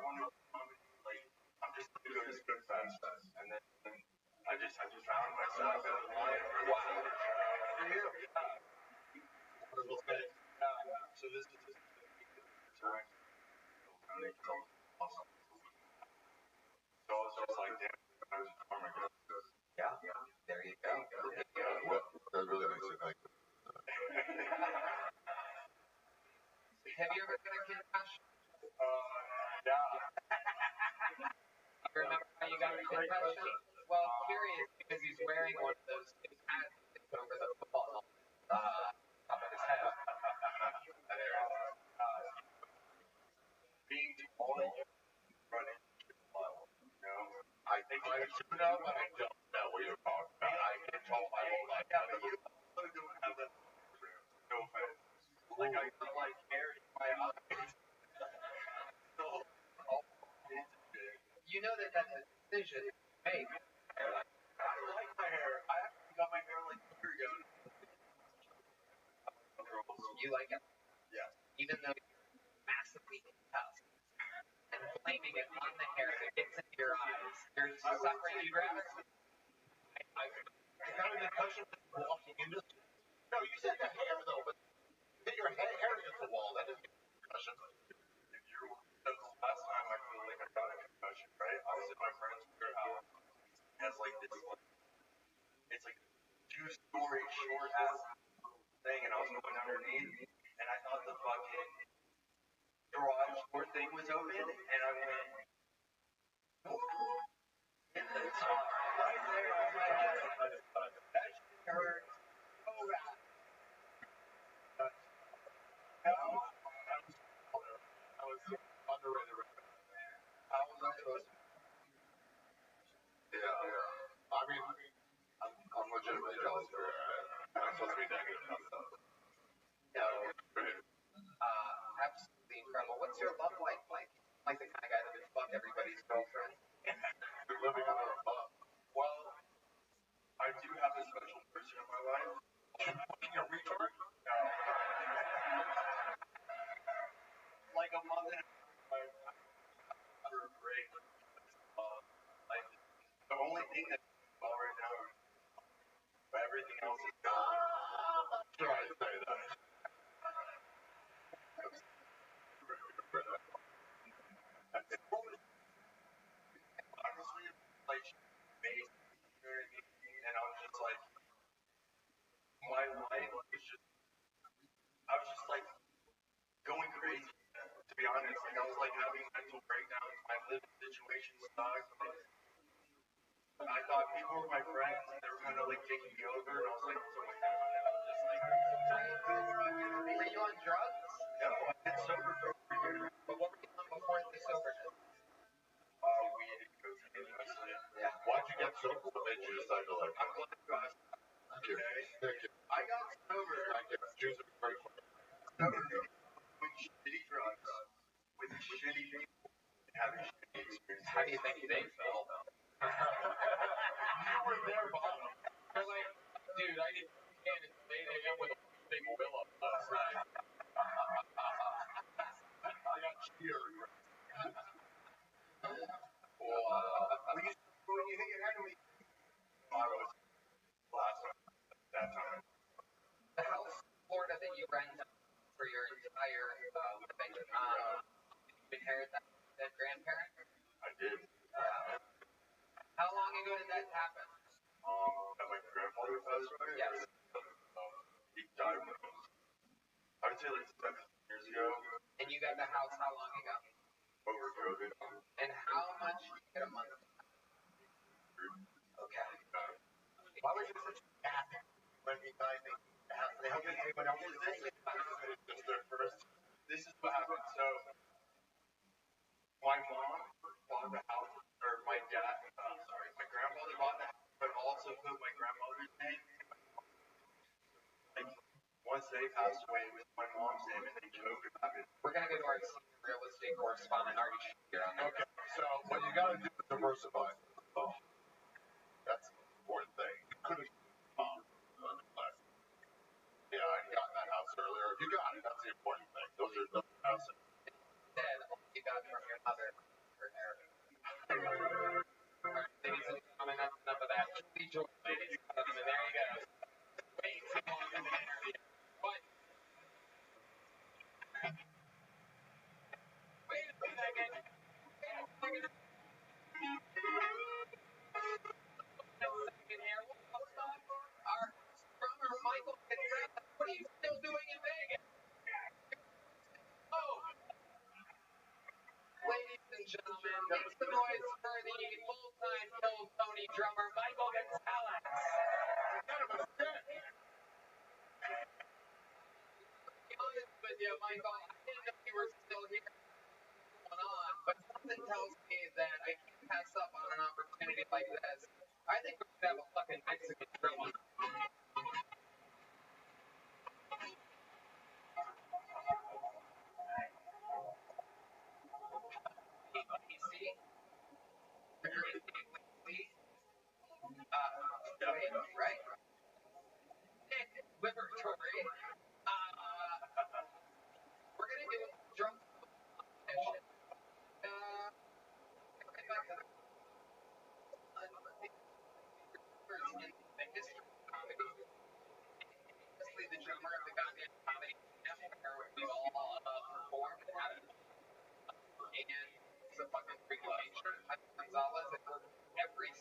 want to like I'm just gonna go to Good Fest, and then I just found myself in the line. Wow. So this is just time. Awesome. So I was just like, damn, I was performing. Yeah, there you go. Well, that really makes it like. Have you ever been a concussion? Yeah. You remember how you got a concussion? Well, curious because he's wearing one of those new hats that goes over the football top of his head. Being tall and running slow, you know. I think I should know, but I don't know what you're talking about. I get told my whole life. Yeah, but you don't have that. No offense. Like I got like hair in my eyes. So, You know that that's a decision to make. I like my hair. I actually got my hair like a year ago. You like it, Yeah. even though you're massively concussed and blaming it on the hair that gets into your eyes. You're suffering. You'd rather. I got a concussion walking into. No, you said the hair though, but hit your hair against the wall. That doesn't get a concussion. If you're last time I feel like I got a concussion, right? I was at my friend's house. He has was like this, it's like a 2-story short ass thing, and I was going underneath, and I thought the fucking garage door thing was open, and I went, in the top, right there on my head. That shit hurt so bad. I was underrated. I was not supposed to. Yeah. I mean, I'm legitimately jealous for I'm supposed to be negative about stuff. Yeah. Great. Absolutely incredible. What's your love life like? Like the kind of guy that would fuck everybody's girlfriend. You're living under a bug. Well, I do have a special person in my life. Fucking a retard? No. Like a month and a half, after a break, like the only thing that's well right now, but everything else is gone. Try to say that. Honestly, like base, you know what I mean? And I was just like, my life was just, I was just like going crazy. To be honest, like I was like having mental breakdowns. My living situation sucked. Like, I thought people were my friends, and they were kind of like taking me over, and I was like, oh my god, and I was just like, Were you on drugs? no, I've been sober for over a year. But what were you on before the soberness? Weed and cocaine, mostly. Yeah. Why'd you get sober? What made you decide to like? I'm glad you asked. Thank you. Thank you. I got sober. Thank you. Jews are very funny. Doing shitty drugs with shitty people and having shitty experiences. How do you think they felt? You were there, Bob. They're like, dude, I did can at 8 a.m. with a big will up last night. I got cheered. When you hit your head, I was last time, that time. The house in Florida that you rent for your entire living, did you inherit that grandparent? I did. How long ago did that happen? That my grandfather passed away? Yes. He died when I would say like 17 years ago, And you got the house how long ago? over COVID. And how much do you get a month? Okay. Why was you such an ass when he died? They helped anyone else? Just their first. This is what happened. So, my mom bought the house, or my dad, my grandfather bought the house, but also put my grandmother's name. Like, once they passed away, it was my mom's name, and then COVID happened. We're going to go to our real estate correspondent, Artie here on that. Okay, so what you gotta do is diversify. Oh, that's the important thing. You could have. Yeah, I got that house earlier. You got it. That's the important thing. Those are the houses. Instead, all you got from your mother, her heritage. All right, ladies and gentlemen, that's enough of that. Please join, ladies and gentlemen, there you go. Way too long of an interview. But, wait a second. Here. Our drummer, Michael, what are you still doing in Vegas? Oh! Ladies and gentlemen, make some noise for the full-time Kill Tony drummer, Michael Gonzalez. To be honest with you, Michael, I didn't know you were still here going on, but something tells me that I can't pass up on an opportunity like this. I think we should have a fucking Mexican drummer. PC, the great Lee, right? Nick Liberatory. We're gonna do a drum session. Right back to the history of comedy. Honestly, the drummer of the goddamn comedy where we all performed and had it. And it's a fucking freak nature. Gonzalez, and every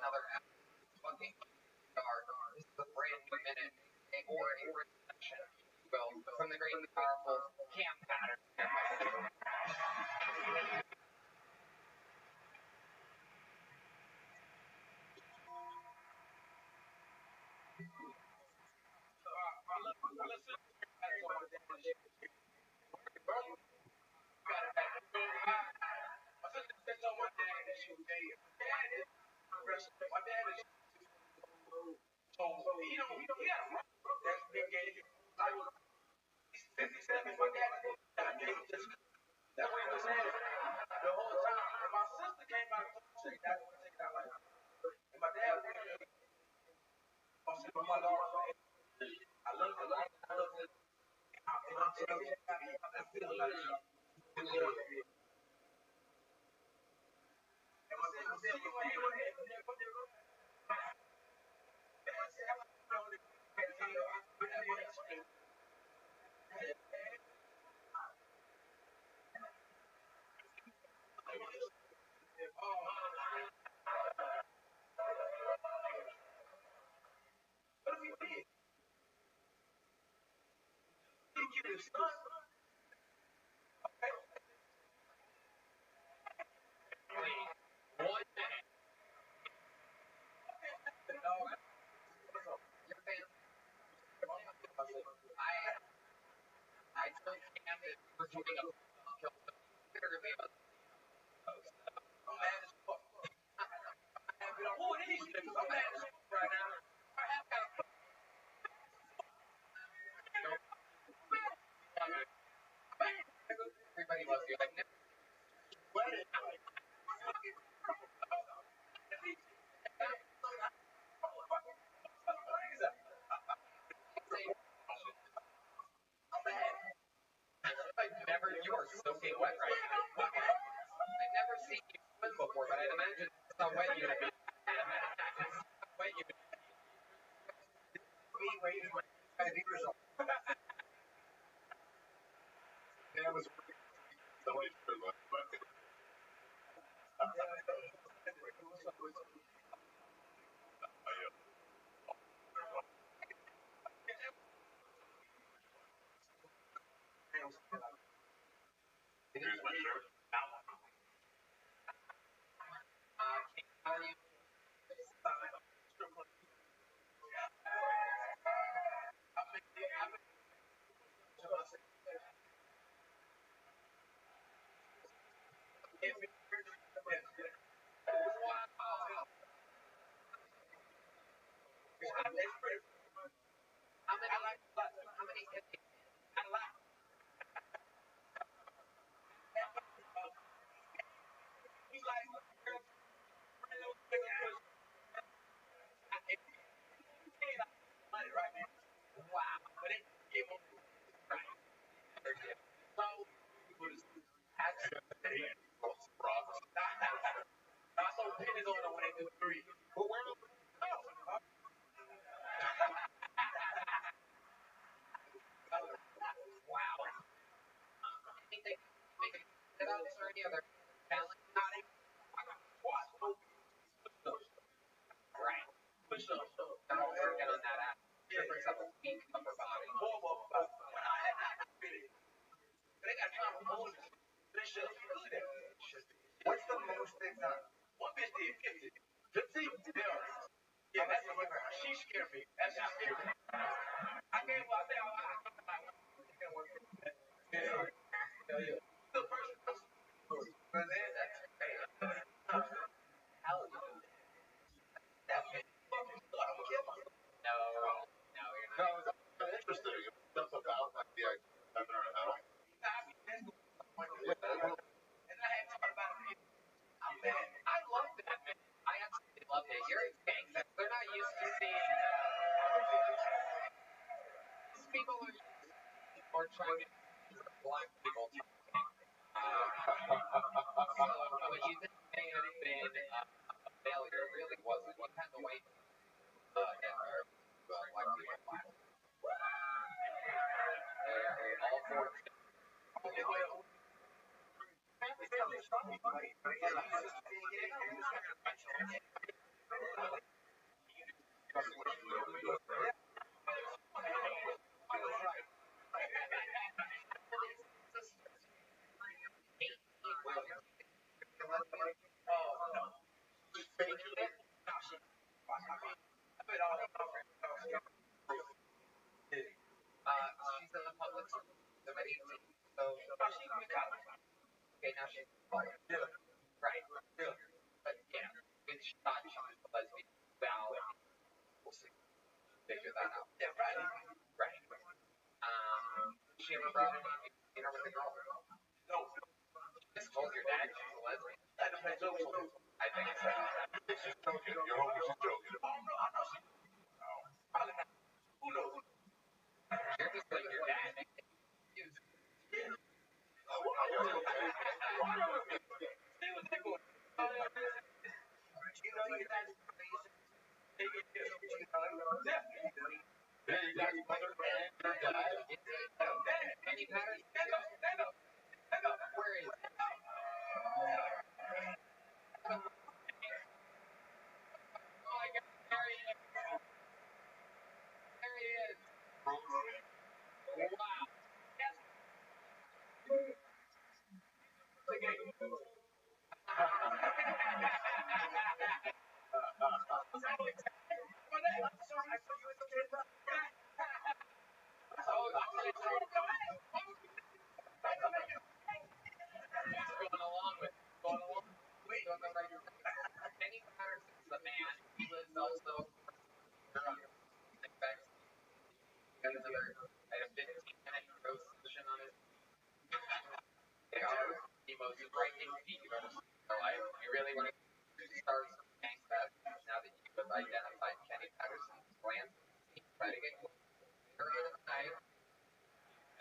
another fucking star. This is a brand new minute or a reflection, well, from the great and powerful camp pattern. My dad is so he got a that's big game. I was 57. My dad is just that's what he was saying the whole time. And my sister came out and told me that one take it out like and my dad went I said, my daughter, I love it. I love it. And I'm telling you, I feel like and my dad was saying, go ahead. What if he did? He give his son. One minute. Your family. I told Cam that we're doing a kill. Literally about I'm mad as fuck. Who are these niggas? I'm mad as fuck right now. I have got a everybody loves you. Like, I've never, you are soaking wet right now. I've never seen you swim before, but I'd imagine that's how wet you'd be. Wet you'd be. Me when he was 5 years old. That was somebody's good luck, but here's my shirt. How are you? How many kids? Wow. But it came on right. So I saw pennies on the way to 3. But where Wow. Anything make it out or any other challenge? Right. Push up. I'm working on that app. It brings up a weak upper body. They got time for more. They should be good at it. what's the most they've done? One bitch did 50. 50? Yeah, that's the one. She scared me. That's just scared me. I can't walk down. The first person. But then Hell no. That's it. I'm gonna kill myself. No, you're no, not. it's interesting. Stuff about like the idea of heaven or hell. And I had talked about it. I'm mad. I love that, man. I absolutely love it. You're a gangster. They're not used to seeing. These people are used to or trying to black people talking. But you think they have been a failure? It really wasn't. You had to wait. Black people black. All four. figure that out. Yeah, right. Right. She ever brought any, you know, with the girl? No. Just told your dad she's a lesbian. That depends on who. I think so. She's joking. You're hoping she's joking. Oh, no, I'm not saying. No. Probably not. Who knows? You're just like your dad. Confused. Oh, why are you okay? Why are you okay? Stay with the boy. You know your dad's crazy. Take it here. You know? Yeah. Yeah, you got your mother and your dad. Penny Patterson. Stand up. Stand up. Stand up. Where is it? Oh my God, there he is. There he is. Wow. Going along with it. Going along with doing the right thing. Penny Patterson's the man. He lives also on got another I had a 15-minute roast session on his. They are the most frightening feat you've ever seen in your life. You really want to start some gang fest now that you have identified Kenny Patterson's glance. Try to get later on in the night.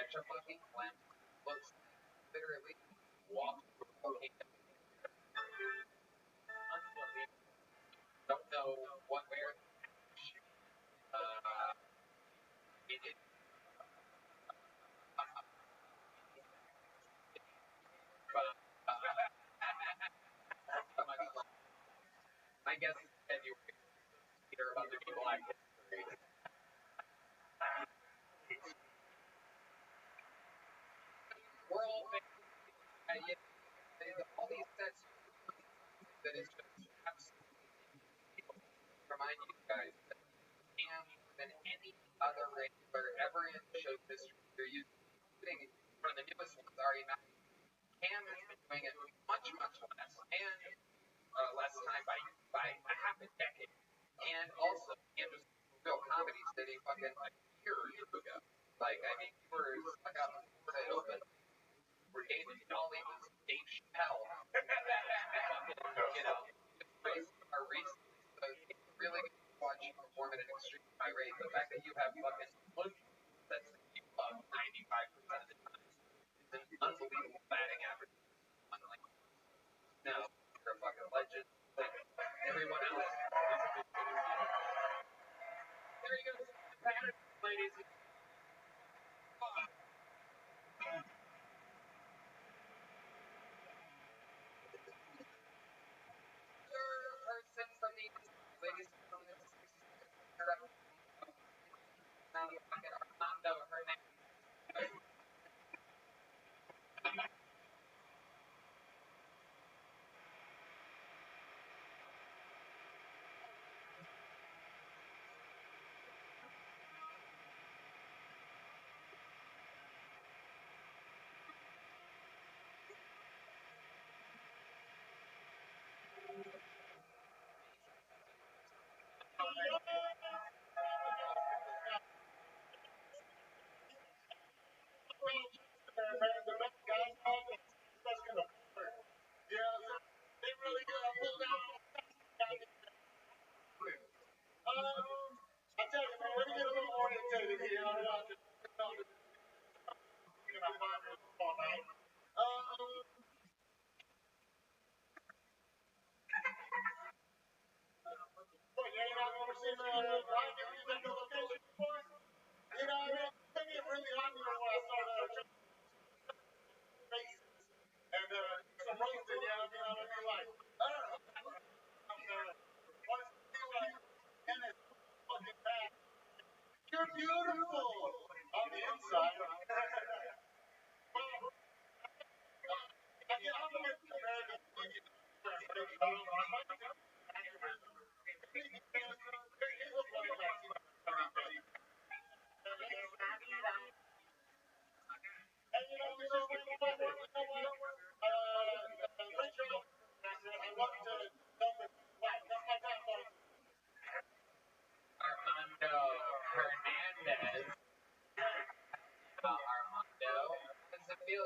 Extra fucking glance. Looks literally walk through a volcano. Unbelievable. Don't know what where. It is. But so much fun. I guess February hear about the Black History. We're all all these sets that is just absolutely remind you guys that Cam than any other regular ever in the show's history. You're using one of the newest ones, Ari Mack. Cam has been doing it much, much less and less time by a half a decade. And also, Cam was real comedies that he fucking a year or two ago. Like, I mean, we were stuck out before they opened. Where David Dolly was Dave Chappelle. You know, just praised our race. So it's really good to watch you perform at an extreme high rate. The fact that you have fucking that's you 95% of the time is an unbelievable batting average. Now, you're a fucking legend. Everyone else is a bit better. There you go, the pattern, ladies. Person from the ladies and gentlemen, now fucking Armando Hernandez.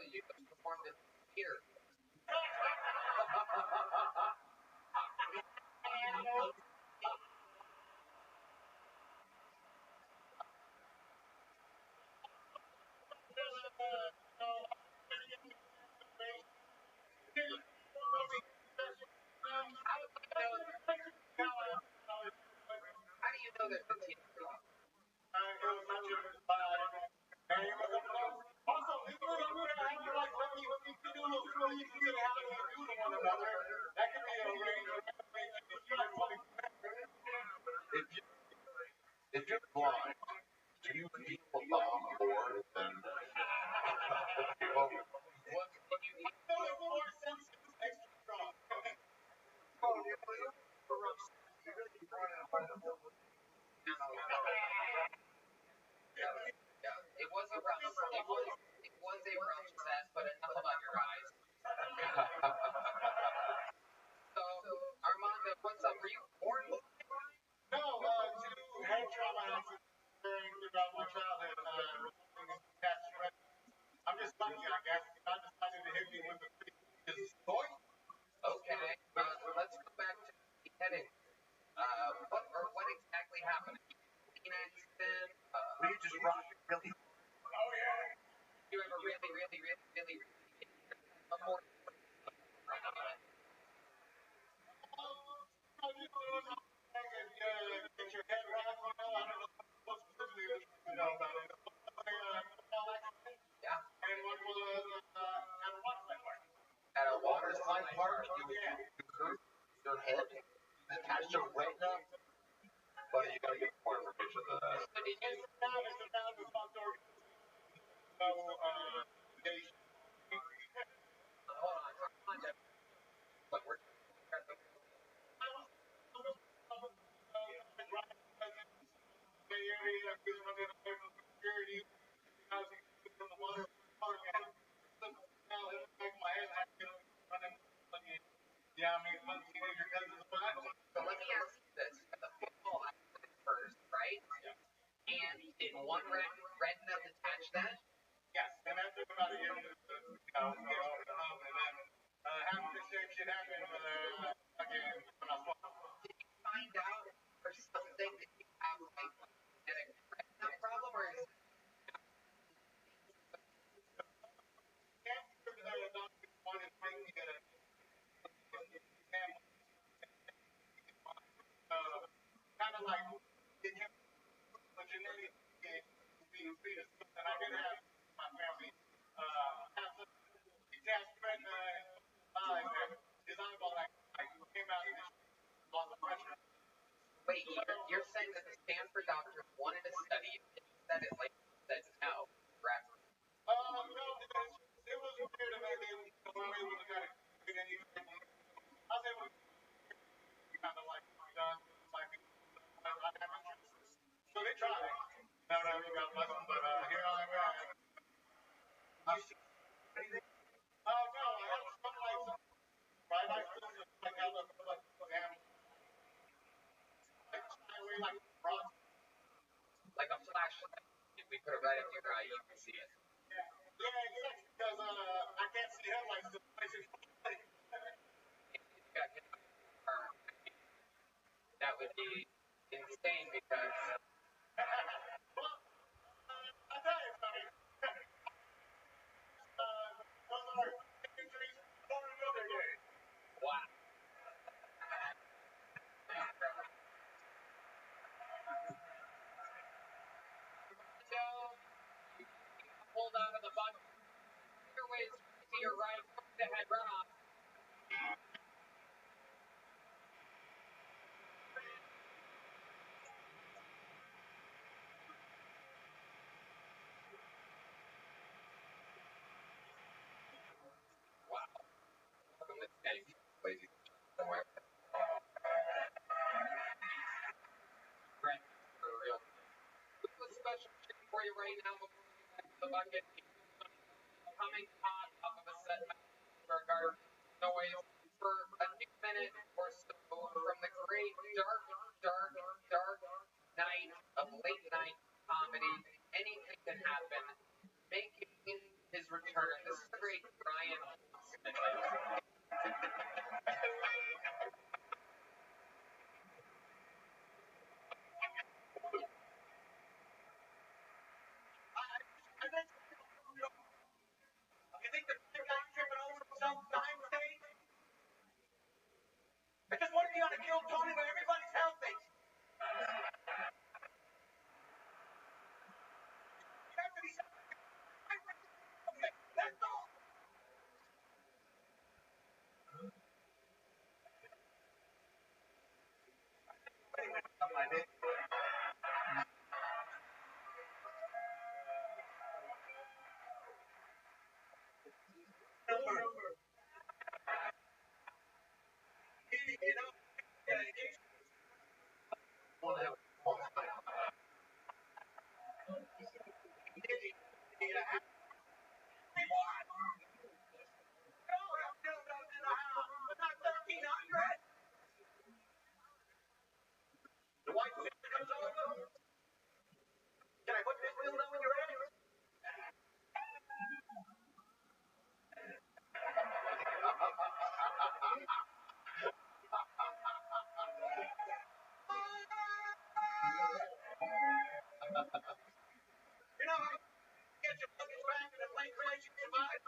real. You just performed it here. How do you know that 15 years ago? Also, if you're acting like when you do little silly things and how you do to one another, that could be a range of If you're blind, do you feel more than people? What can you eat? more sensitive, extra strong. Yeah, it was a rough set, but enough about your eyes. So, Armando, what's up? Were you born? No, two head trauma accidents throughout my childhood, resulting in past stress. I'm just lucky, I guess. God decided to hit me with a pretty toy. Okay, let's go back to the beheading. What exactly happened? An accident? Will you just rock it really? Oh, yeah. You ever really afford? Get your head rocked, I don't know what specifically you know about it. Yeah. And one was at a water park. At a water slide park? Your head attached to a retina? But you gotta get more information than that. So did you? It's a non-defunct organization. So, they Hold on. But we're Bay Area, security, housing, from the water park, and now it like my head, I feel running, yeah, I mean, my teenager cousins of mine. So let me ask you this: the football accident first, right? And did one retina detach then? Yes, and that took about a year to, and then, half the same shit happened, again, when I was walking. Did you find out or something that you have like a retina problem, or is Cancer, doctor wanted to make me a exam, kind of like, it kept a genetic being treated, and I did have my family, have some detached retina, and his eyeball, like, came out and lost the pressure. wait? You're saying that the Stanford doctors wanted to study it, and you said it like you said no, correct? No, it was weird, and they were able to kind of get anything. I was able to kind of like, like, I have interest. So they tried. Never really got much, but here I am. No, I have some lights, bright lights, like how the like damn, like highway, like rock. Like a flashlight. If we put it right up to your eye, you can see it. Yeah, exactly. Because I can't see headlights. The place is If you got hit by a car, that would be insane because well, I tell you, buddy. Those are injuries for another day. wow. So pulled out of the bus. Your way is to your right. The head run off. Wow. Welcome to Tank, ladies and gentlemen. Right. For real. We have a special treat for you right now before we get back to the bucket. Coming hot off of a set for guard noise for a few minutes or so from the great dark night of late night comedy. Anything can happen. Making his return. This is You know how you get your luggage back in a plane crash you survive?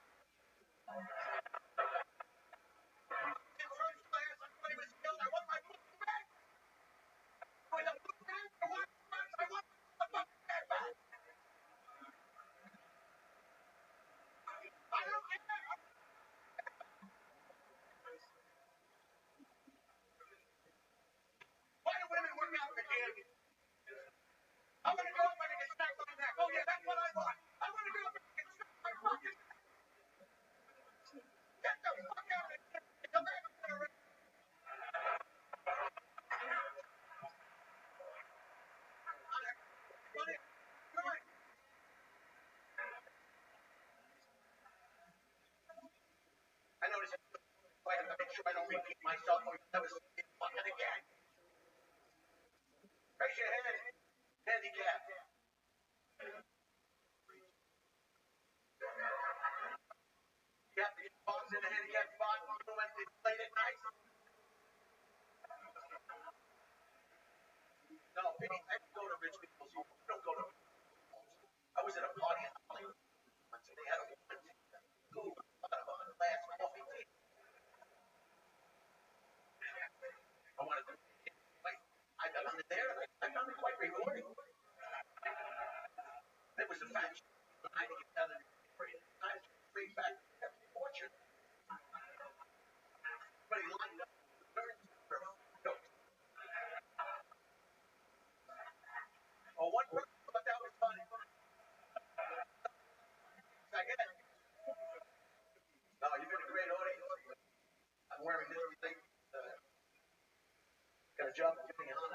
In first class, everybody was killed. I want my fucking bag. With a blue bag, I want my fucking bag back. I don't care. Why do women work out for candy? I want to go up and get snapped on the neck. Oh yeah, that's what I want. I want to go up and get snapped on my fucking neck. Get the fuck out of here. Come back to the ring. I noticed I have to make sure I don't repeat myself or never see it fucking again. Raise your hand. Handicap. You have to get box in the handicap spot even when it's late at night. No, I go to rich people's homes. I don't go to I was at a party in Hollywood once and they had a woman who glass coffee tea. I wanted to like I found it there. I found it quite rewarding. It was a fact. I didn't get another time to bring back that fortune. But he lined up. Oh, one person thought that was funny. Second, no, you've been a great audience. I'm wearing this thing. Got a job giving it on.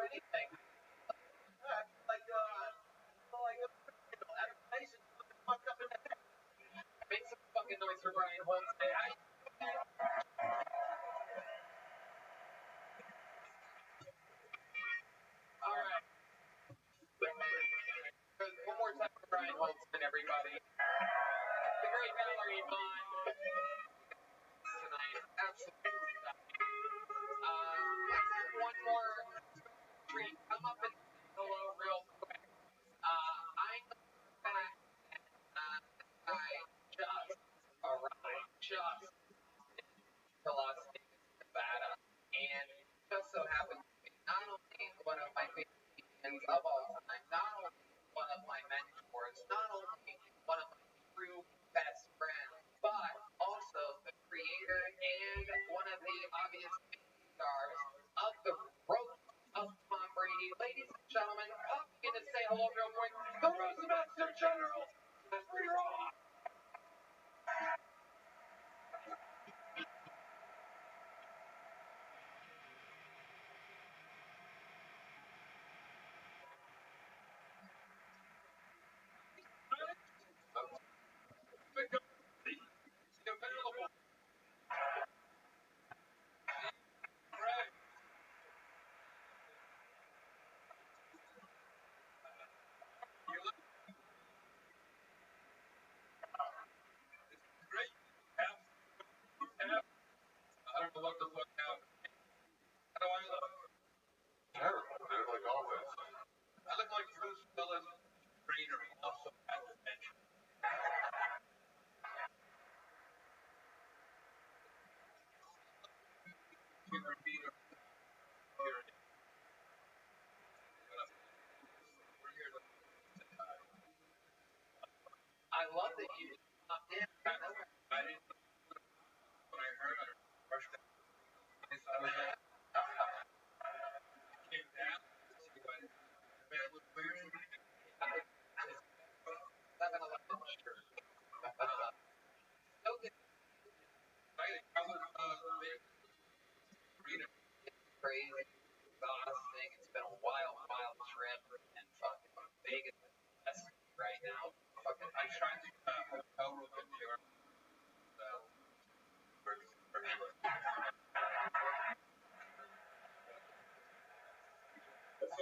Anything. Like advertising fucked up in the head. Make some fucking noise for Brian Holmes. All right. One more time for Brian Holtzman, everybody. The great Valerie Vaughn tonight. Absolutely. Let's get one more treat. Come up and say hello real quick. I know that I just arrived just to Las Vegas, Nevada, and just so happens to be not only one of my favorite comedians of all time, not only one of my mentors, not only one of my true best friends, but also the creator and one of the obvious stars of the roast of Tom Brady. Ladies and gentlemen, pop in to say hello real quick. The Roastmaster General, Jeffrey Ross. Available. Right. Yeah,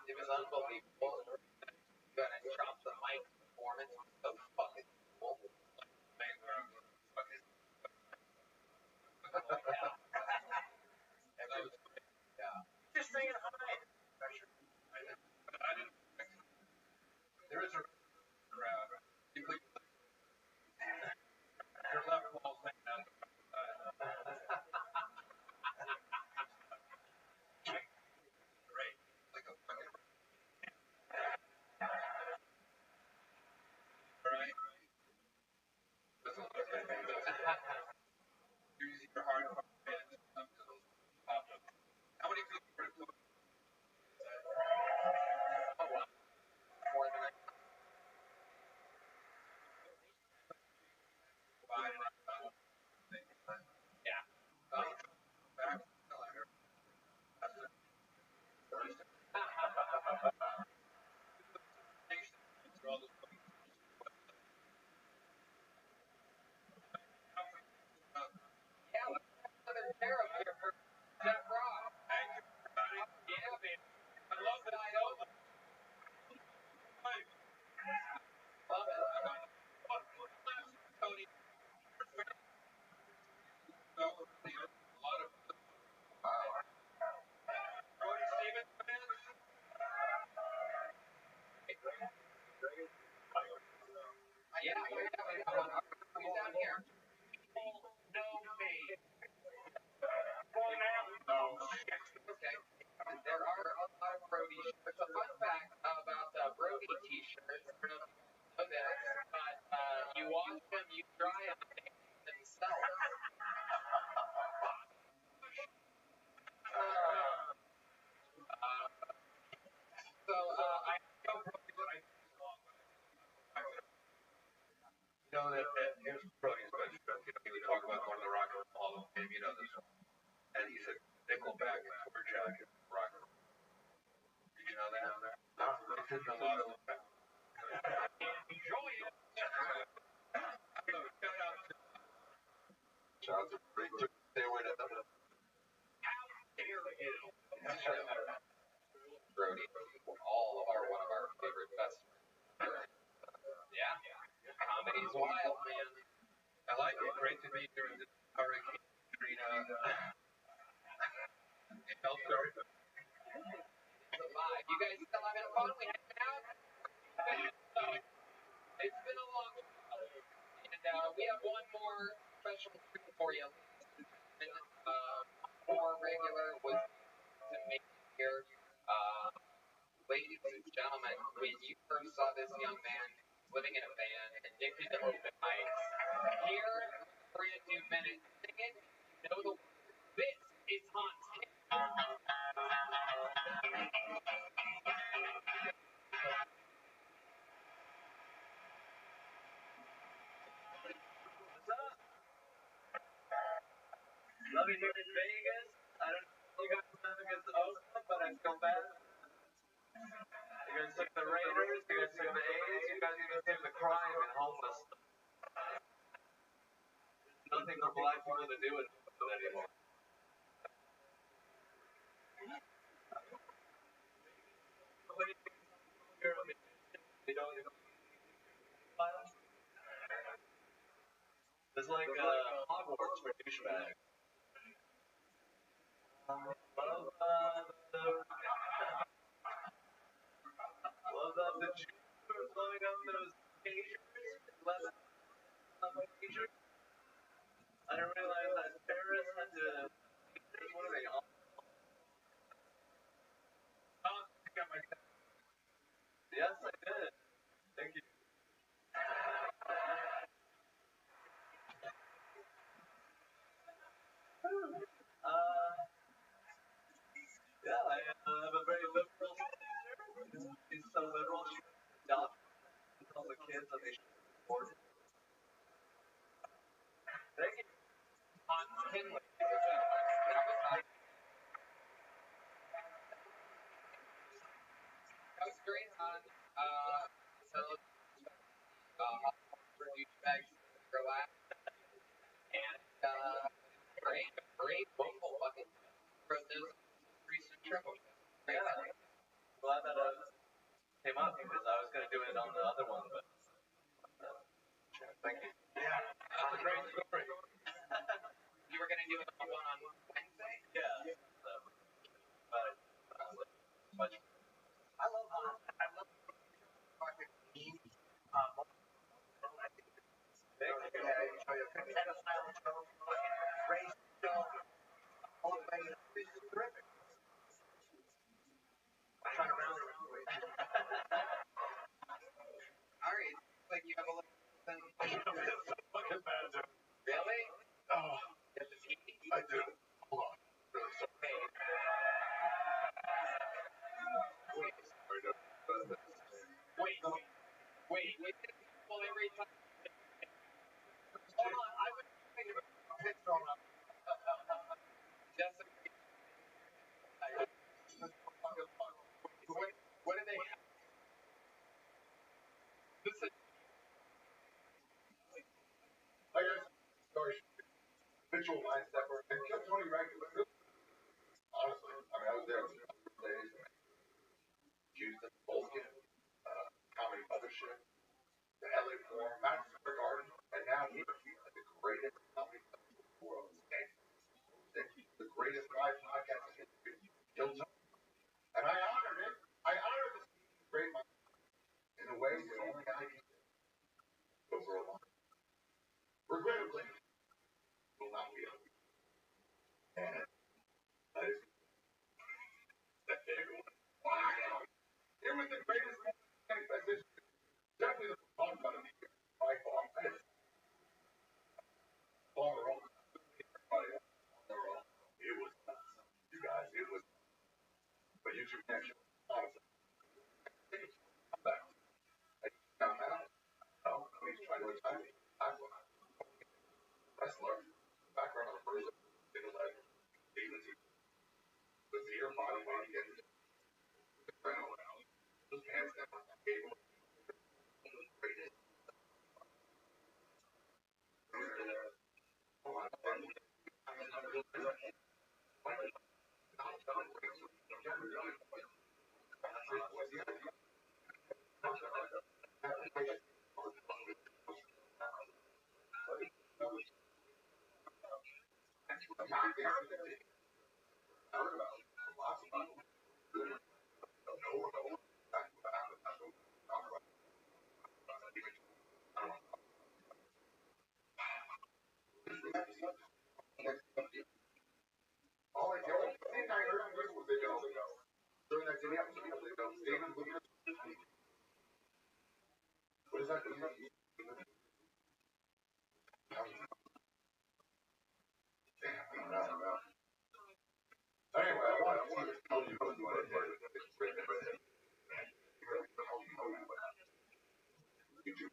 it was unbelievable. Gonna drop the mic performance was so fucking cool. Just saying hi. There is a crowd. Your left wall's hanging out. Great. Like a fucking. Right. Use your hardcore fans. How many people were to Oh wow. More than I buy? yeah. Yeah, let's have another Arab here for Jeff Ross. Thank you, everybody. Yeah, man. I love this so much. Love it. Tony. So, a lot of Brody Stevens fans. Yeah, come on. Who's down here? No me. Okay. There are a lot of Brody shirts. A fun fact about Brody t-shirts, I don't know if you know this, but you wash them, you dry them, they themselves. So I know Brody's I know that here's Brody's best joke. You know, he would talk about going to the Rock and Roll Hall of Fame, you know this one. And he said, Nickelback and tour jacket, rock and roll. Did you know that? It's in a lot of enjoy it. Shout out to Stairway to Heaven. how dare you? Brody, all of one of our favorite festivals. Yeah, comedy's wild, man. I like it. Great to be here in the Hurricane Katrina. Shelter. It's a vibe. You guys still having fun? We hanging out? It's been a long while. And we have one more special treat for you. More regular was to make here. Ladies and gentlemen, when you first saw this young man living in a van, addicted to open mics, here, brand new minute singing, you know the this is Hans. Love it here in Vegas. I don't know if you guys have against Oakland, but I feel bad. You guys took the Raiders, you guys took the A's, you guys even took the crime and homeless. Nothing for black people to do in Oakland anymore. It's like Hogwarts for douchebags. Love the Jews were blowing up those tasers, tasers. I didn't realize that terrorists had to. What are they on? Yes, I did. Thank you. Yeah, I have a very liberal sister. She's so liberal, she adopts and tells the kids that they should support it. Thank you. McKinley. That was great on for douchebags for last. And great vocal fucking from this recent triple. Yeah. Glad that came up because I was going to do it on the other one, but thank you. Yeah, that's a great story. You were gonna do it on Wednesday? Yeah. But much. I love fucking memes. Race show, whole thing is terrific. I'm trying to round it. Alright, like you have a little Fucking bad joke. really? Oh, Get the tea? I do. Hold on. Really sorry. Wait, well every time Hold on, I was thinking about a picture on a Jessica what do they have? Listen, I guess, sorry. Mitchell lines that were, and kept Tony regular. Honestly, I mean, I was there for a couple of days and accused of bullshit, comedy mothership, the LA Forum, Madison Square Garden, and now here, the greatest comedy festival in the world. The greatest live podcast in history. And I honored it. I honored this great mind in a way that only I can do. Over a line. Regrettably, will not be able to. And that is wow. It was the greatest manifestation. Definitely the fun about it. By far. On their own. It was nuts. You guys, it was. But YouTube connection, honestly. I'm back. I found out. Oh, please try to attack me. Wrestler. Background on the first single leg. Agency. The ear body weight again. Just hands down. Able. Greatest. Oh, I what is that? Anyway, I want to tell you what I did. YouTube.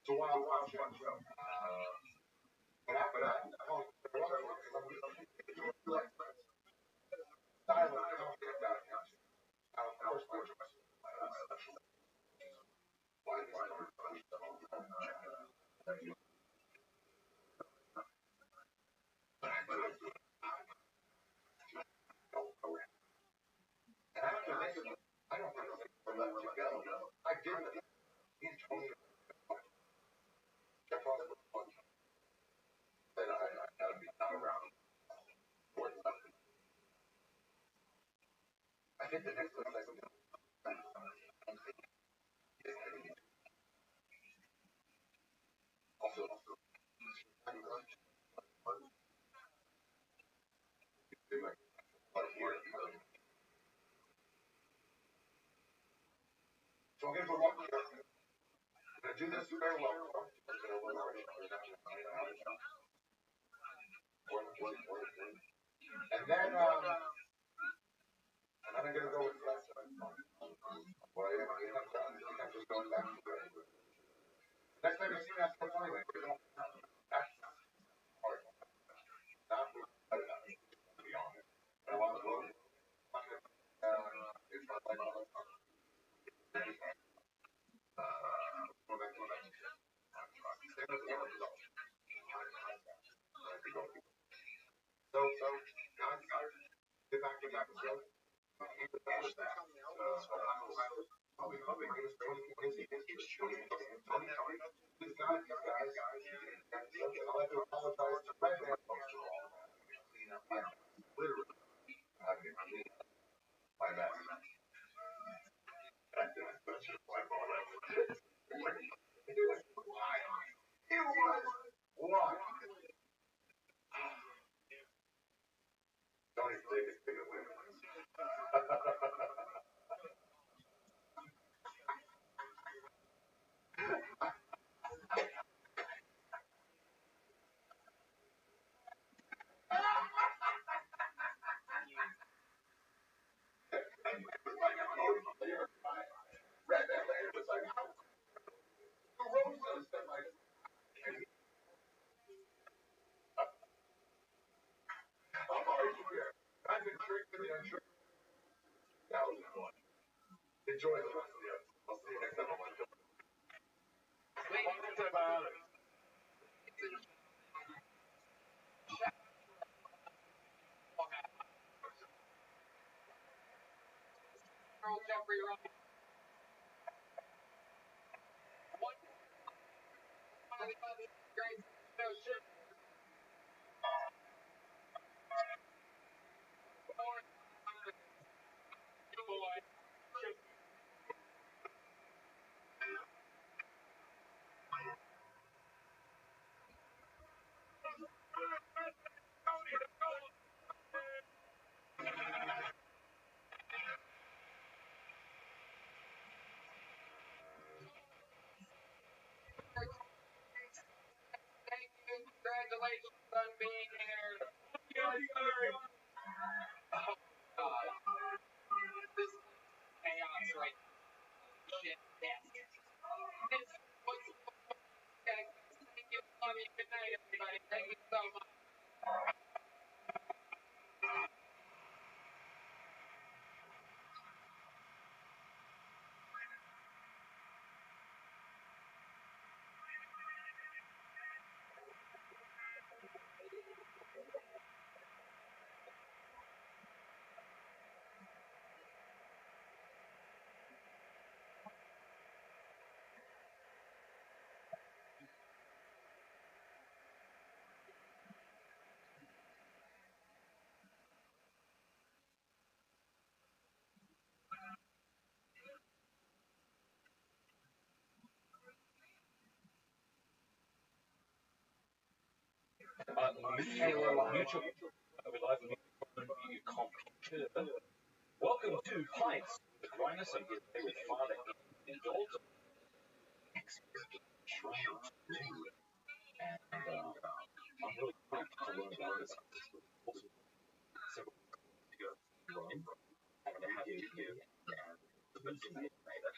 So while I was watching, I don't think I let you go. I didn't. So here's what we're gonna do this farewell. And then I'm gonna go with last time. Well, I'm just going back to it. Next time you see that stuff anyway, we don't act hard. Not to be honest. I want to go. It's not like so guys, get back to that. I'll be hoping this guys. I'll have to apologize to Red Man. Literally, having to clean my mess. Why? Don't even take it. I've been tricked to the untricked. Enjoy the rest of the episode. I'll see you next time on my show. Congratulations on being here. Oh, God. This is chaos right now. Shit, yes. Thank you. Love you. Good night, everybody. Thank you so much. Mutual. We'd like to be computer. Welcome to Heights with Linus and his with Father and Dalton. Trying to do, and I'm really pumped to learn about this. Several ago, I don't know how to do it, and the best thing I made it.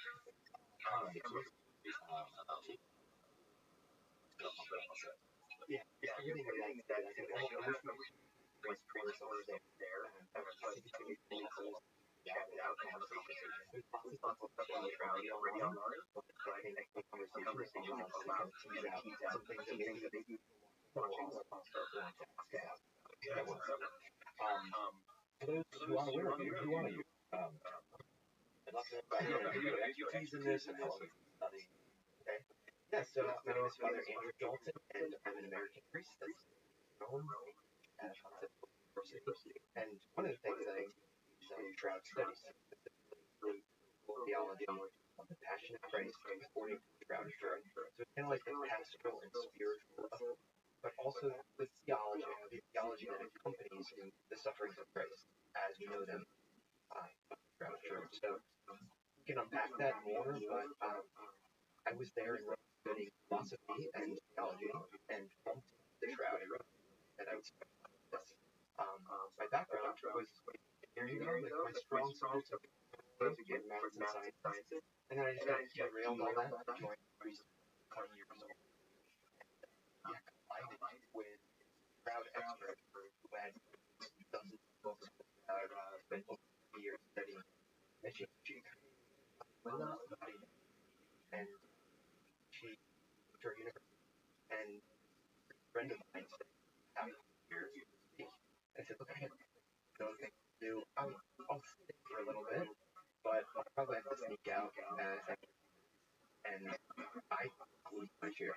Yeah, everything like that. I think I wish my was pre-recorded there, and I was like, chat it out, conversation. It's thoughtful stuff on neutrality already online, so I think the conversation allows to tease out some things that maybe watching the podcast that works out. For those who aren't aware of you, who are you? I'd love to know about your expertise in this and how long you've been studying. Okay. Yeah, so my name is Father Andrew Dalton, and I'm an American priest that's known at University. And one of the things I study throughout studies theology of the Passion of Christ according to the Shroud of Turin. So it's kind of like the pastoral and spiritual, but also the theology that accompanies the sufferings of Christ as we know them Shroud of Turin. So we can unpack that more, but I was there and studying philosophy and theology and the Shroud that I was studying this. My background was my strong subjects of get math and science, and then I just got derailed on that. I joined 20 years old. Yeah, combined it with crowd expert who had dozens of books spent over years studying education. And she went to her university, and a friend of mine said, "How many years do you speak?" I said, "Look, I have no thing to do. I'll stay for a little bit, but I'll probably have to sneak out." And I lose my chair.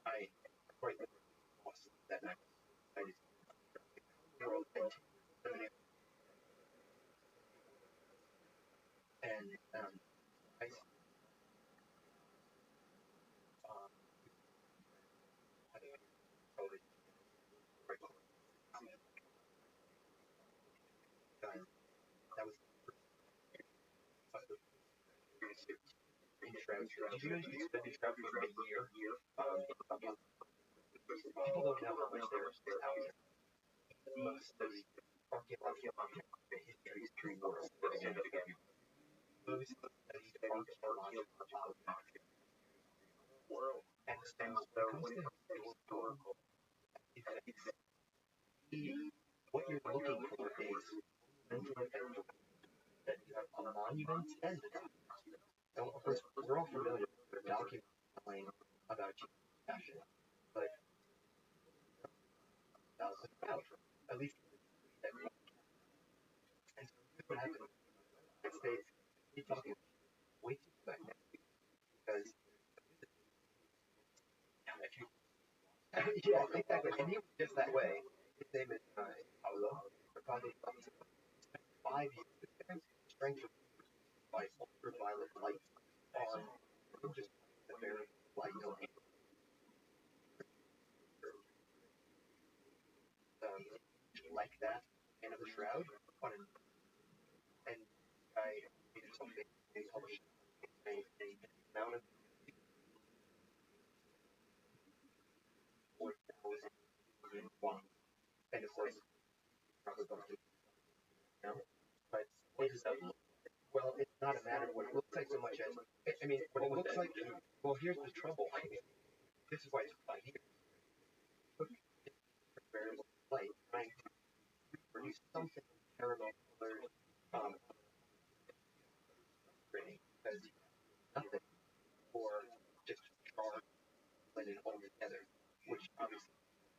I quite lost that night. I just world and I that was did you guys spend in Shroud for a year? People don't know how much there's out there. Most of the archaeology, the history world, most of the archaeological world, and so when it comes to historical, what you're looking for is that you have a monument and a document. So, of course, we're all familiar with the document telling about Jesus' passion, but about at least that one. And so here's what happened in the United States. He's talking way too much next week because yeah, exactly. And he was just that way. His name is Paulo. Probably spent 5 years trying to by ultraviolet light on just the very light domain. Like that, and of the Shroud, and I made something they published a amount of 4,001, and of course, probably no, but what does that look like? Well, it's not a matter of what it looks like so much as, I mean, what it looks like, well, here's the trouble. I mean, this is why it's 5 years. Variable light, trying to produce something caramel colored, because nothing, or just charred, blended all together, which obviously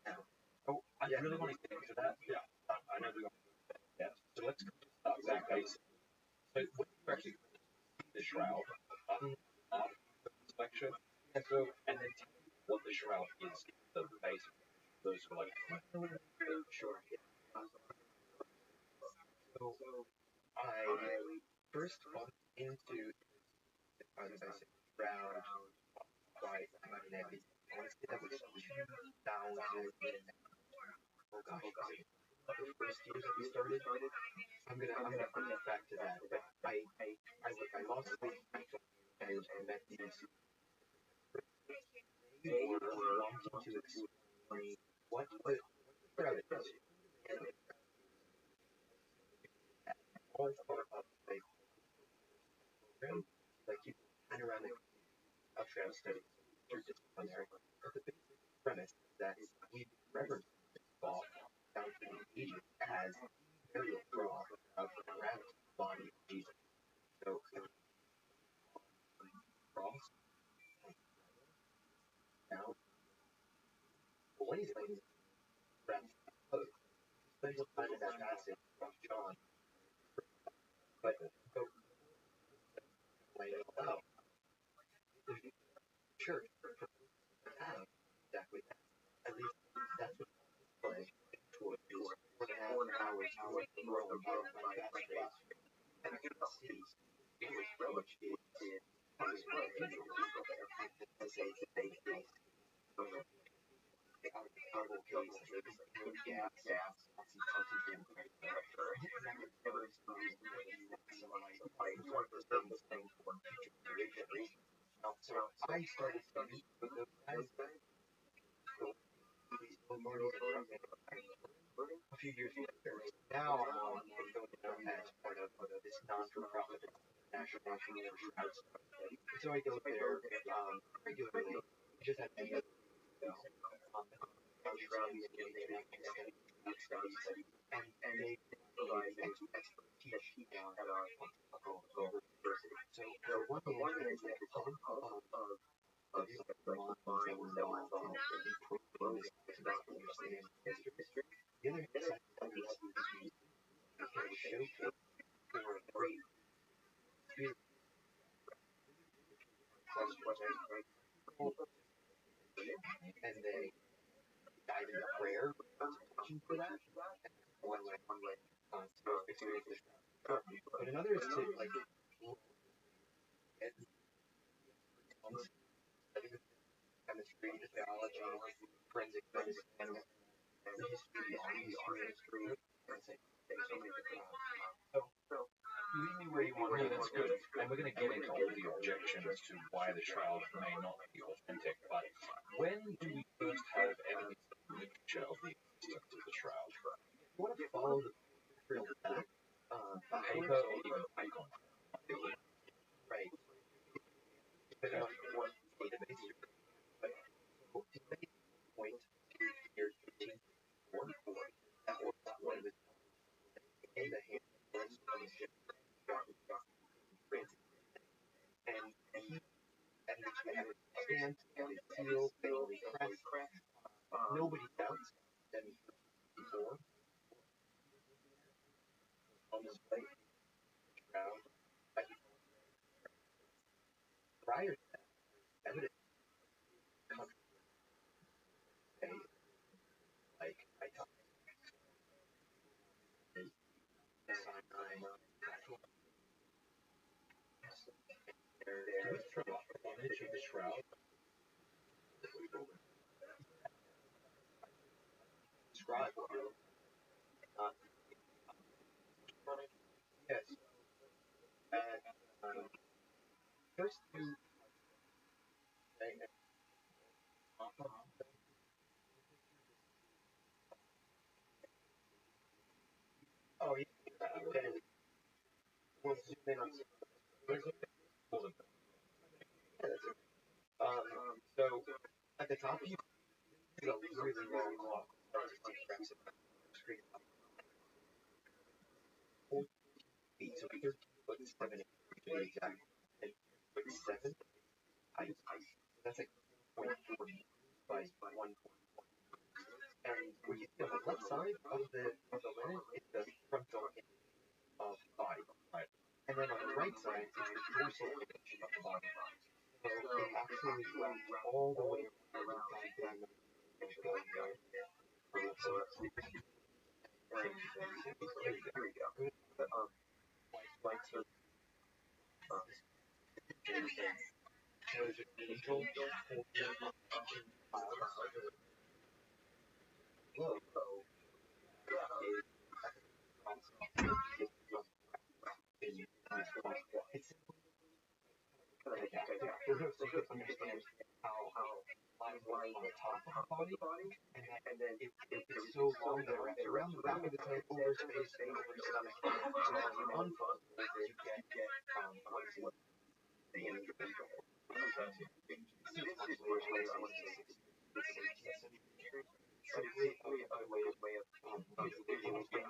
now. Oh, I really want to get into that. Yeah, I know we want to do that. Yeah. So let's go back basics. So when you actually see the Shroud section, and so and then tell me what the Shroud is, the basic. Those who like Sure. So I first bumped into the basic Shroud by Magnetti. I want to say that was 2000. Oh gosh, the first year that we started. I'm gonna come back to that. But I lost sleep and met these. They were wanting to explain what the Shroud is. And all part of the program, like you panoramic of Shroud studies, interdisciplinary. But the basic premise is that we reverence fall down to the ages as burial draw of the gravity body of Jesus. So cross now blazing wraps close. Spends a time in that passage from John, but go lay it all out. The church have exactly that. At least that's what play towards 4.5 hours worth of Rome by fast race. And you can see which is how to spread people there. And say it's a big case. Out of case, they can put gas, concentrated pressure, never expose maximize what the thing for future generations. So I started to meet with those guys a few years later. Now I'm on as part of this non-for-profit national Shroud stuff. So I go there regularly. Just had to Shrouds studies, and they provide expertise at our university. So one of the things that of minds that were involved in improving this understanding history. The other side of this is kind of showcase for a great experience. And they dive into prayer for that. One way to experience this. But another is to like chemistry, biology, forensic medicine, the history, so lead me where you want to. Yeah, that's good. And we're going to get into all the objections to why the shroud may not be authentic. But when do we first have evidence in literature of the existence of the shroud? You want to follow the real back, Paper or even icon? right? Depending on what database you're right. So point to year 1844. That was when it was in the hands of and he and stamp and seal family crest. Nobody doubts that before on this plate shroud. Prior to that, evidence like I talked Can we throw up an image of the shroud? Describe yes. First two oh yeah, we'll zoom in on so at the top you see a really long clock. So 13.7 to be exact, and 7 height. That's like 0.4 by 1. And what you see on the left side of the linen is the frontal image of the body. Right. And then on the right side is the dorsal image of the body. So it actually wraps all the way around the Here we go. Lights are understand how lines are on the top of the body, and then it's so long that it wraps around the back of the head, over space, and over the stomach. So as you unfold, you get what the individual. Simply a way of understanding that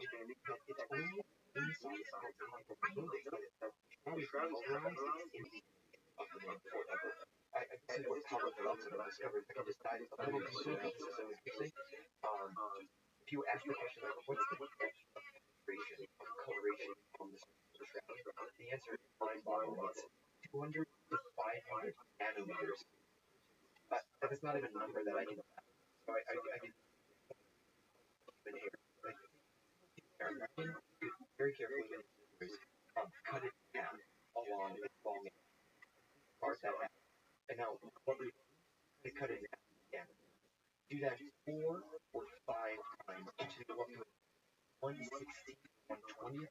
it's only inside the top of the building that the shroud is of the name forever. I can see what Rabbi Rothschild discovered. I can just dive a little deeper into this so quickly. If you ask the question of what's the depth of coloration on this shroud, the answer is mind-boggling. It's 200 to 500 nanometers. But that is not even a number that I can. So I did very carefully cut it down along its long Now, what we cut it down again. Do that 4 or 5 times until you go up to 1/16, 1/20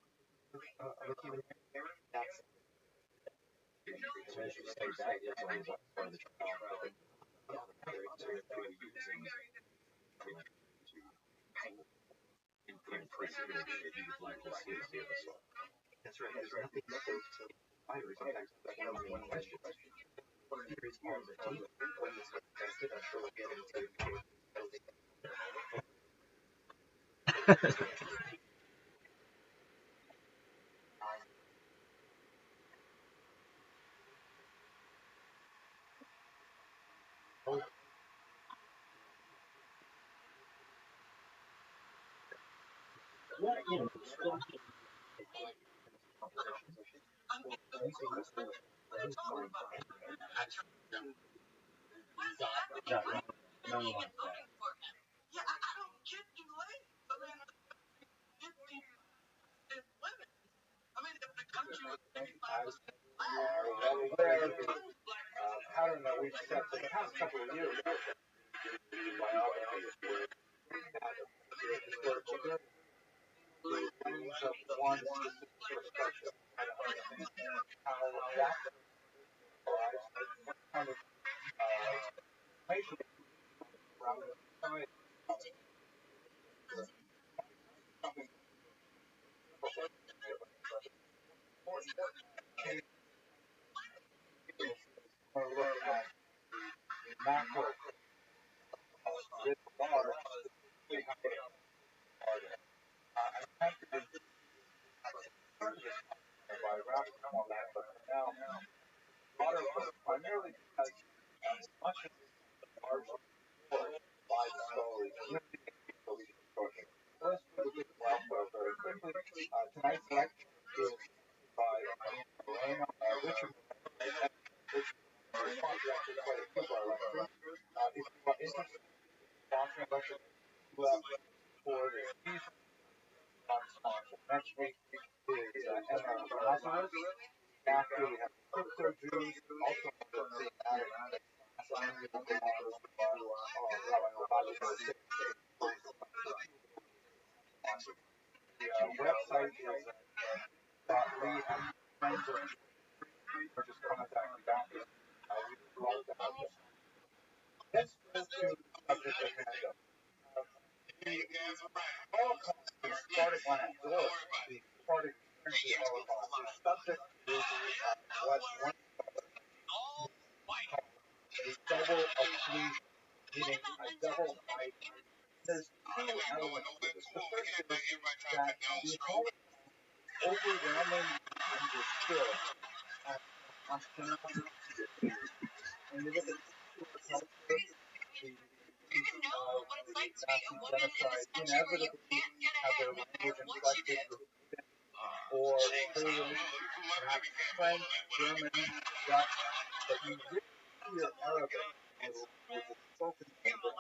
of a human hair. That's so as you say, that is only one part of the trial. But the other part is really using imprint procedure that you would like to see as the other side. That's right. There's nothing so virus. In fact, that's one of my questions. Here is all the teeth. When it's tested, I'm sure we'll get into Yeah, I don't get you late. I mean, 15 women. I mean, if the country was 55% pattern that we've set for the past couple of years. One specific perspective. How that kind of information from the society. Macro with bar, I have to do by wrapping on that, but now water primarily because much of the large by the story. Let's put it very quickly. Tonight's lecture is by Richard. If you are interested in sponsoring lecture for the season, next week is Emma Lazarus. After we have crypto Jews, also the website is we have friends or just contact me back. Let's go to subject at hand. Holocaust is Spartan land, or the Spartan Holocaust. The subject is what one a double occlusion, meaning a double height. There's two elements to this. The first is that the Holocaust overwhelmingly understood as nationality. When you look at the culture, the Nazi genocide inevitably have their language inflected or Polish, perhaps French, German, Dutch, but you really see your Arabic is spoken in Britain.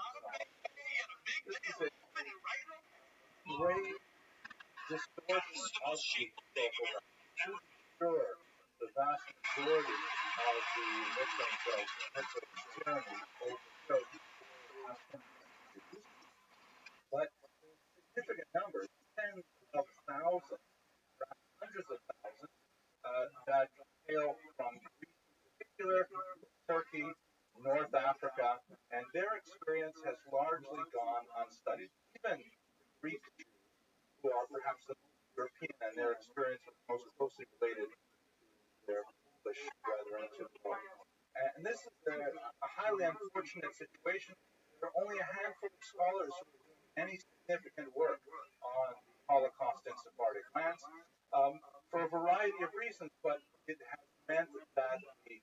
This is a great distortion of the historical record. Sure, the vast majority of the victims of Hitler's tyranny overtook but significant numbers, tens of thousands, hundreds of thousands, that hail from Greece in particular, Turkey, North Africa, and their experience has largely gone unstudied. Even Greek Jews, who are perhaps the most European, and their experience is most closely related to their English brethren to the north. And this is a highly unfortunate situation. There are only a handful of scholars who are doing any significant work on the Holocaust in Sephardic lands for a variety of reasons, but it has meant that the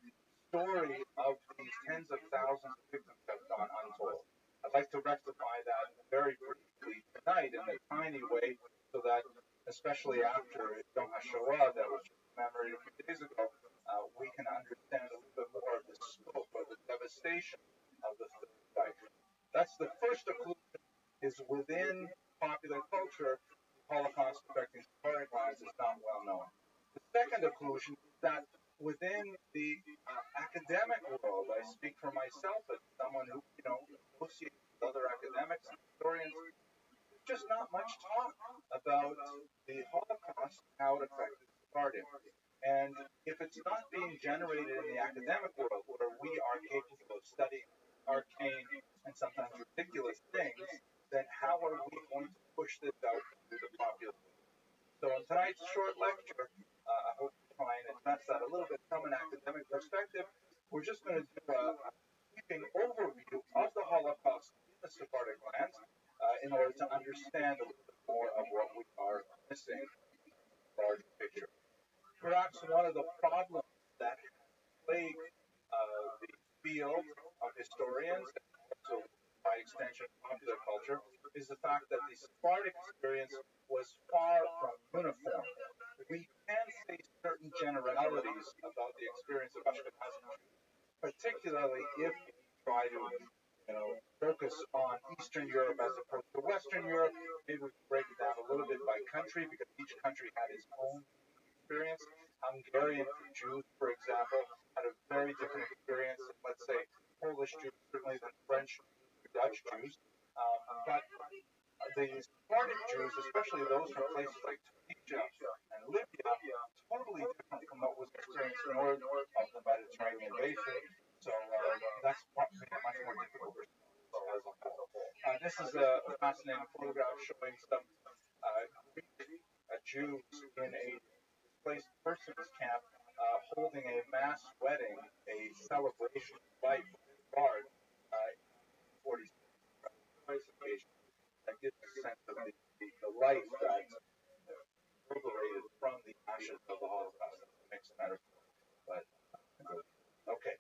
story of these tens of thousands of victims has gone untold. I'd like to rectify that very briefly tonight in a tiny way so that, especially after Yom HaShoah that was commemorated a few days ago, we can understand a little bit more of the scope of the devastation of the Third Reich. That's the first occlusion is within popular culture. The Holocaust affecting Sephardic lands is not well known. The second occlusion is that within the academic world, I speak for myself as someone who, associates with other academics and historians. There's just not much talk about the Holocaust and how it affected Sephardim. And if it's not being generated in the academic world, where we are capable of studying arcane and sometimes ridiculous things, then how are we going to push this out to the populace? So in tonight's short lecture, I hope to try and address that a little bit from an academic perspective. We're just going to do a sweeping overview of the Holocaust in the Sephardic lands in order to understand a little bit more of what we are missing in the larger picture. Perhaps one of the problems that plague the field of historians and also by extension popular culture is the fact that the Sephardic experience was far from uniform. We can say certain generalities about the experience of Ashkenazi Jews, particularly if we try to focus on Eastern Europe as opposed to Western Europe. Maybe we can break it down a little bit by country because each country had its own experience. Hungarian Jews, for example, had a very different experience than, let's say, Polish Jews, certainly than French or Dutch Jews. But the Sephardic Jews, especially those from places like Tunisia and Libya, totally different from what was experienced north of the Mediterranean basin. So that's what made it much more difficult for scholars as a whole. This is a fascinating photograph showing some Greek Jews in a displaced persons camp holding a mass wedding, a celebration of life with guard in 1946 occasion. That gives a sense of the life that reverberated from the ashes of the Holocaust. That's a mixed metaphor, but okay.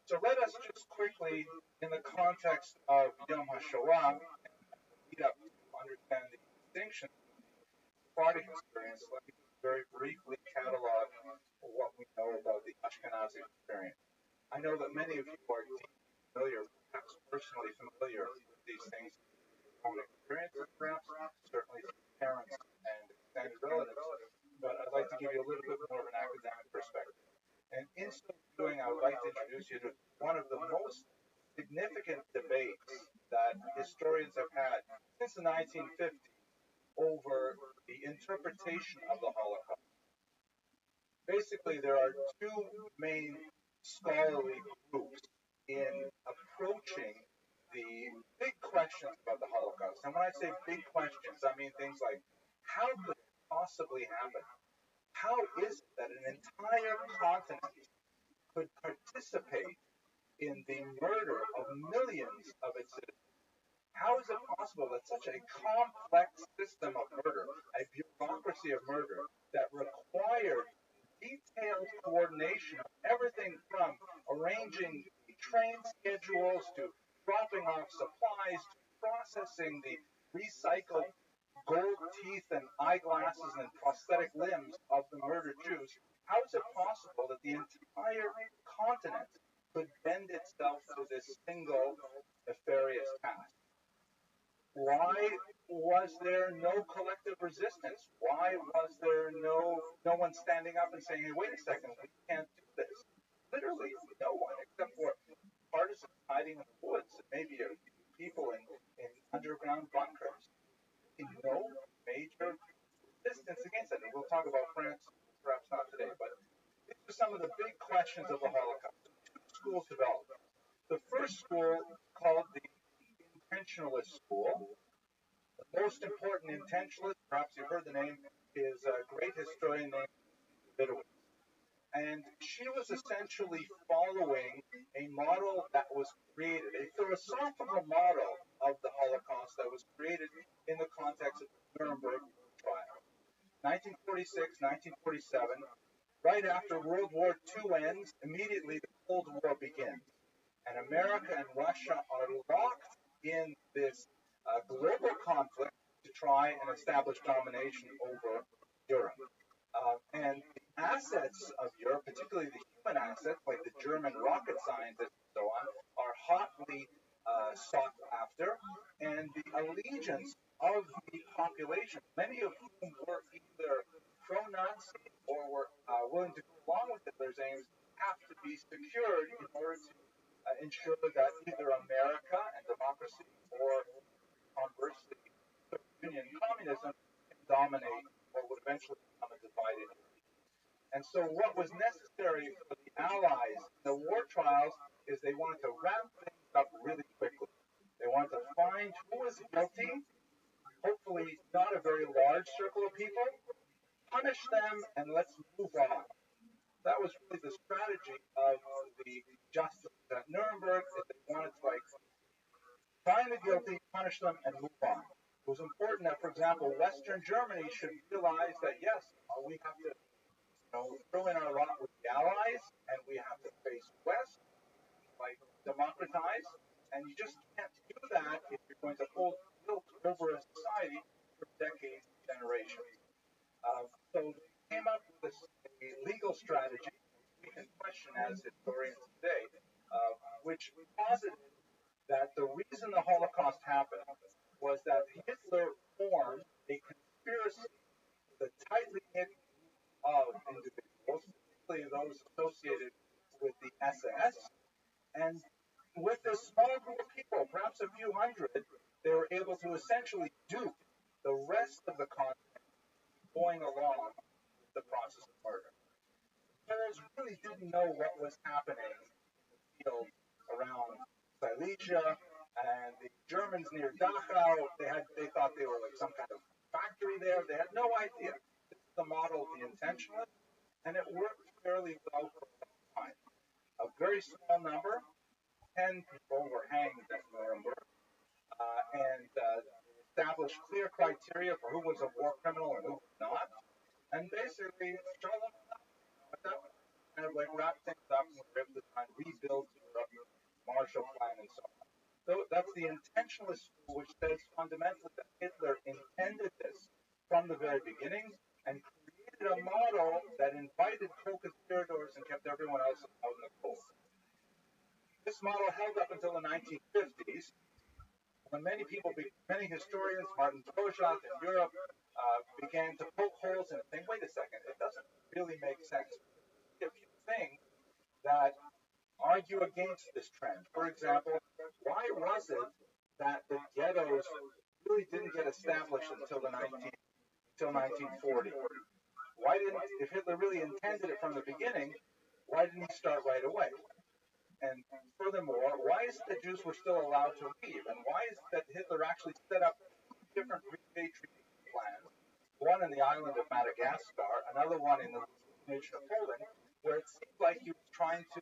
So let us just quickly, in the context of Yom HaShoah, lead up to understand the distinction Sephardic experience, let me very briefly catalog what we know about the Ashkenazi experience. I know that many of you are deeply familiar, perhaps personally familiar with these things, your own experiences, perhaps, certainly through parents and extended relatives, but I'd like to give you a little bit more of an academic perspective. And in so doing, I would like to introduce you to one of the most significant debates that historians have had since the 1950s over the interpretation of the Holocaust. Basically, there are two main scholarly groups in approaching the big questions about the Holocaust. And when I say big questions, I mean things like, how could it possibly happen? How is it that an entire continent could participate in the murder of millions of its citizens? How is it possible that such a complex system of murder, a bureaucracy of murder that required detailed coordination of everything from arranging the train schedules to dropping off supplies to processing the recycled gold teeth and eyeglasses and prosthetic limbs of the murdered Jews, how is it possible that the entire continent could bend itself to this single nefarious task? Why was there no collective resistance? Why was there no one standing up and saying, hey, wait a second, we can't do this? Literally no one, except for partisans hiding in the woods and maybe a few people in underground bunkers. No major resistance against it. And we'll talk about France, perhaps not today, but these are some of the big questions of the Holocaust. Two schools developed. The first school, called the intentionalist school. The most important intentionalist, perhaps you've heard the name, is a great historian named Davidowitz. And she was essentially following a model that was created, a philosophical model of the Holocaust that was created in the context of the Nuremberg trial. 1946, 1947, right after World War II ends, immediately the Cold War begins. And America and Russia are locked in this global conflict to try and establish domination over Europe. And the assets of Europe, particularly the human assets, like the German rocket scientists and so on, are hotly sought after. And the allegiance of the population, many of whom were either pro-Nazi or were willing to go along with Hitler's aims have to be secured in order to ensure that either America and democracy or conversely Soviet Union communism can dominate what would eventually become a divided Europe. And so what was necessary for the Allies in the war trials is they wanted to wrap things up really quickly. They wanted to find who was guilty, hopefully not a very large circle of people, punish them, and let's move on. That was really the strategy of the justice at Nuremberg, is they wanted to find the guilty, punish them, and move on. It was important that, for example, Western Germany should realize that yes, we have to throw in our lot with the Allies, and we have to face West, democratize, and you just can't do that if you're going to hold guilt over a society for decades and generations. So they came up with a legal strategy, which we can question as historians today, which posited that the reason the Holocaust happened was that Hitler formed a conspiracy with a tightly knit of individuals, particularly those associated with the SS, and with this small group of people, perhaps a few hundred, they were able to essentially dupe the rest of the continent going along with the process of murder. The Poles really didn't know what was happening in the field around Silesia, and the Germans near Dachau, they thought they were like some kind of factory there. They had no idea. This is the model of the intentionalist, and it worked fairly well for a long time. A very small number, 10 people were hanged at Nuremberg, and established clear criteria for who was a war criminal and who was not, and basically shut them up. Kind of wrap things up and we're able to try and rebuild Europe, Marshall Plan, and so on. So that's the intentionalist school, which says fundamentally that Hitler intended this from the very beginning and created a model that invited co-conspirators and kept everyone else out in the cold. This model held up until the 1950s, when many historians, Martin Brojac in Europe, began to poke holes in it, saying, wait a second, it doesn't really make sense. A few things that argue against this trend. For example, why was it that the ghettos really didn't get established until 1940? Why didn't, if Hitler really intended it from the beginning, why didn't he start right away? And furthermore, why is it that Jews were still allowed to leave? And why is it that Hitler actually set up two different repatriation plans, one in the island of Madagascar, another one in the nation of Poland, where it seemed like he was trying to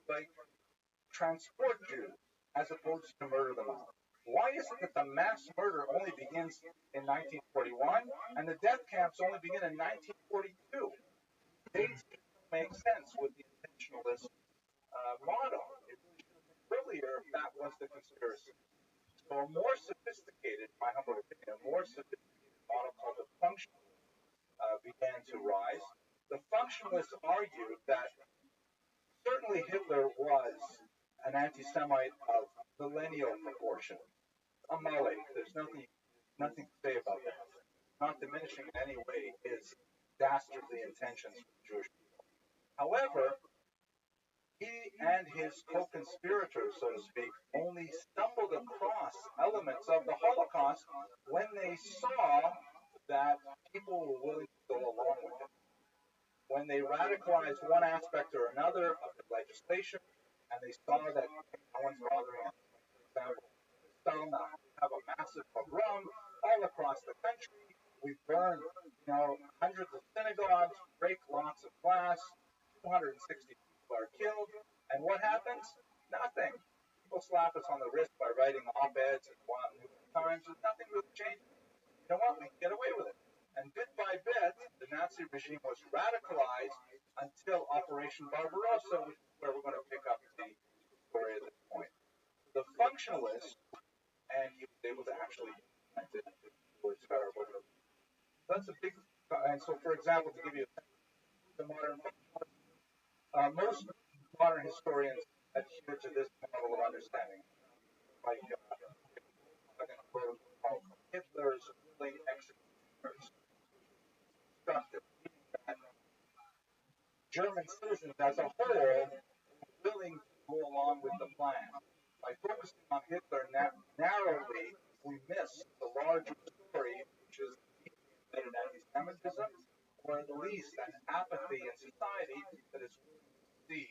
transport Jews as opposed to murder them all? Why is it that the mass murder only begins in 1941 and the death camps only begin in 1942? Dates don't make sense with the intentionalist model. It really should have been earlier if that was the conspiracy. So a more sophisticated, my humble opinion, a more sophisticated model called the functionalist began to rise. The functionalists argued that certainly Hitler was an anti-Semite of millennial proportion, a Malek. There's nothing to say about that. Not diminishing in any way his dastardly intentions for the Jewish people. However, he and his co-conspirators, so to speak, only stumbled across elements of the Holocaust when they saw that people were willing to go along with it. When they radicalized one aspect or another of the legislation, and they saw that no one's bothering them. For example, we have a massive pogrom all across the country. We burn, hundreds of synagogues, break lots of glass, 260 people are killed, and what happens? Nothing. People slap us on the wrist by writing op-eds and New York Times, and nothing really changes. You know what? We can get away with it. And bit by bit, the Nazi regime was radicalized until Operation Barbarossa, which is where we're going to pick up the story at this point. The functionalist, and he was able to actually implement it towards terrible. That's a big, and so for example, to give you the modern functionalist, most modern historians adhere to this model of understanding, like Hitler's willing executors. That German citizens as a whole were willing to go along with the plan. By focusing on Hitler narrowly, we miss the larger story, which is embedded anti-Semitism, or at least an apathy in society that is willing to see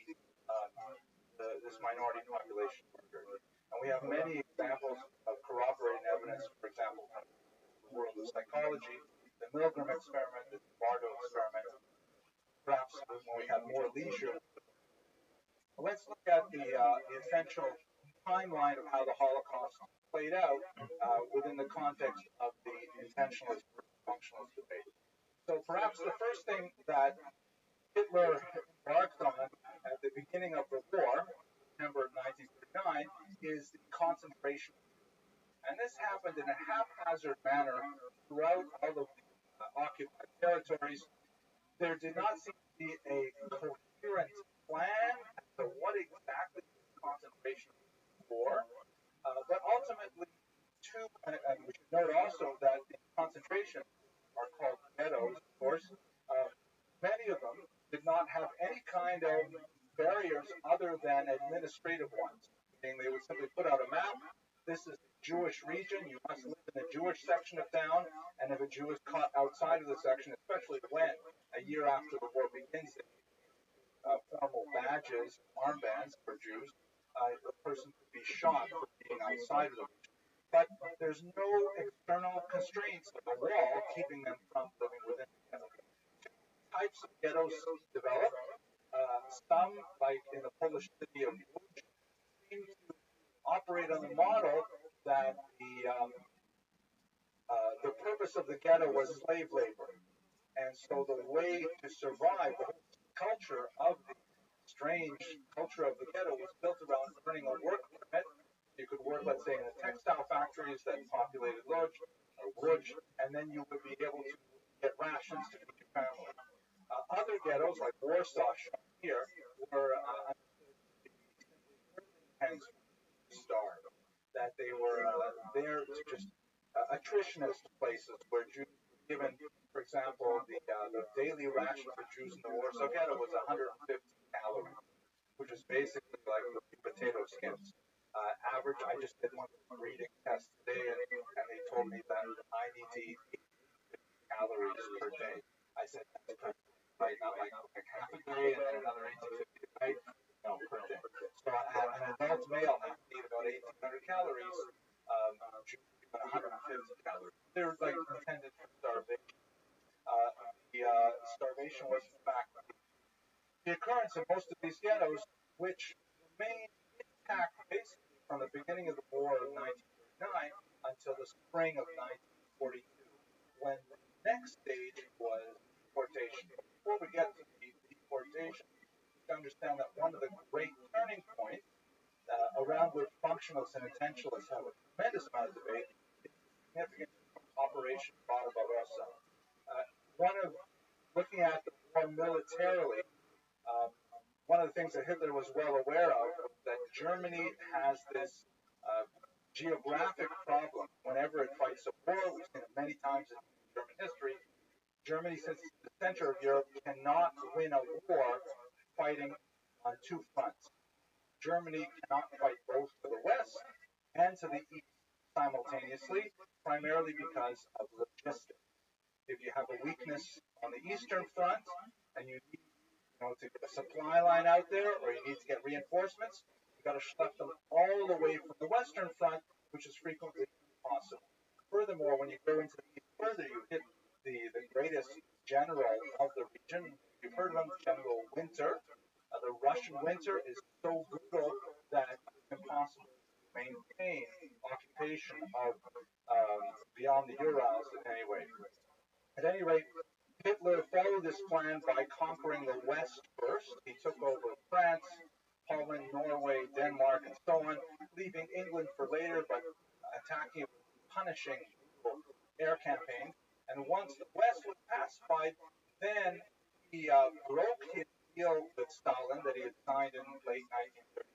this minority population murdered. And we have many examples of corroborating evidence, for example, from the world of psychology, the Milgram experiment, the Bardo experiment. Perhaps when we have more leisure, let's look at the essential timeline of how the Holocaust played out within the context of the intentionalist versus functionalist debate. So perhaps the first thing that Hitler embarked on at the beginning of the war, September 1939, is the concentration. And this happened in a haphazard manner throughout all of the occupied territories. There did not seem to be a coherent plan as to what exactly the concentration was for. But ultimately, and we should note also that the concentrations are called ghettos, of course. Many of them did not have any kind of barriers other than administrative ones. Meaning they would simply put out a map. This is the Jewish region. You must live in the Jewish section of town. And if a Jew is caught outside of the section, especially when a year after the war begins, formal badges, armbands for Jews, the person could be shot for being outside of the region. But there's no external constraints of the wall keeping them from living within the ghetto. Types of ghettos developed. Some, like in the Polish city of Łódź, seem to operate on the model that the purpose of the ghetto was slave labor. And so the way to survive, the culture of the strange culture of the ghetto was built around earning a work permit. You could work, let's say, in the textile factories that populated Łódź, and then you would be able to get rations to feed your family. Other ghettos, like Warsaw shown here, were hence starved. That they were there to just attritionist places where Jews were given, for example, the daily ration for Jews in the Warsaw Ghetto was 150 calories, which is basically like potato skins. Average, I just did one reading test today, and they told me that I need to eat 850 calories per day. I said, that's per day, right? Not like half a day and then another 850 a night. No, per day. So an adult male has to eat about 1,800 calories. Jews about 150 calories. They're like intended for starvation. The starvation was in fact the occurrence in most of these ghettos, which remained intact basically from the beginning of the war of 1939 until the spring of 1942, when the next stage was deportation. Before we get to the deportation, you can understand that one of the great turning points around which functionalists and intentionalists have a tremendous amount of debate is the significance of Operation Barbarossa. One of looking at the war militarily, one of the things that Hitler was well aware of was that Germany has this geographic problem whenever it fights a war. We've seen it many times in German history. Germany, since it's the center of Europe, cannot win a war fighting on two fronts. Germany cannot fight both to the west and to the east simultaneously, primarily because of logistics. If you have a weakness on the eastern front and you need to get a supply line out there, or you need to get reinforcements, you've got to schlep them all the way from the western front, which is frequently impossible. Furthermore, when you go into the east further, you hit the greatest general of the region. You've heard of him, General Winter. The Russian winter is so brutal that it's impossible to maintain occupation of beyond the Urals in any way. At any rate, Hitler followed this plan by conquering the West first. He took over France, Holland, Norway, Denmark, and so on, leaving England for later, but attacking and punishing air campaigns. And once the West was pacified, then he broke his deal with Stalin that he had signed in late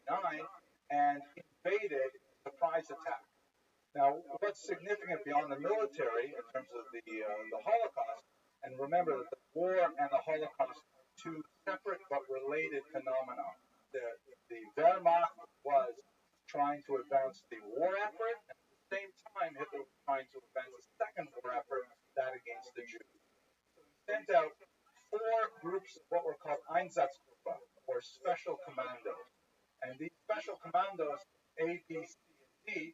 1939 and invaded a surprise attack. Now, what's significant beyond the military in terms of the Holocaust, and remember that the war and the Holocaust two separate but related phenomena. The Wehrmacht was trying to advance the war effort, and at the same time, Hitler was trying to advance a second war effort, that against the Jews. So he sent out four groups of what were called Einsatzgruppen, or special commandos. And these special commandos, A, B, C, and D,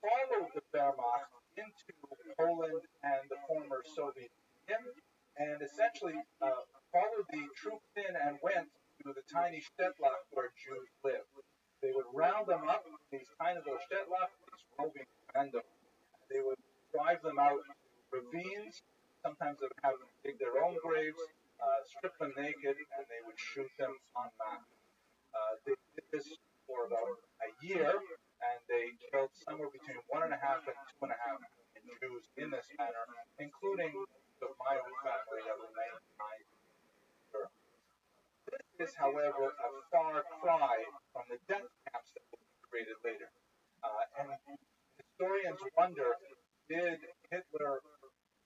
followed the Wehrmacht into Poland and the former Soviet Union, and essentially followed the troops in and went to the tiny Städtlach where Jews lived. They would round them up in these tiny little Städtlach, these roving commandos. They would drive them out to ravines. Sometimes they would have them dig their own graves, strip them naked, and they would shoot them en masse. They did this for about a year, and they killed somewhere between 1.5 and 2.5 million Jews in this manner, including of my own family that remained behind in Europe. This is, however, a far cry from the death camps that will be created later. And historians wonder, did Hitler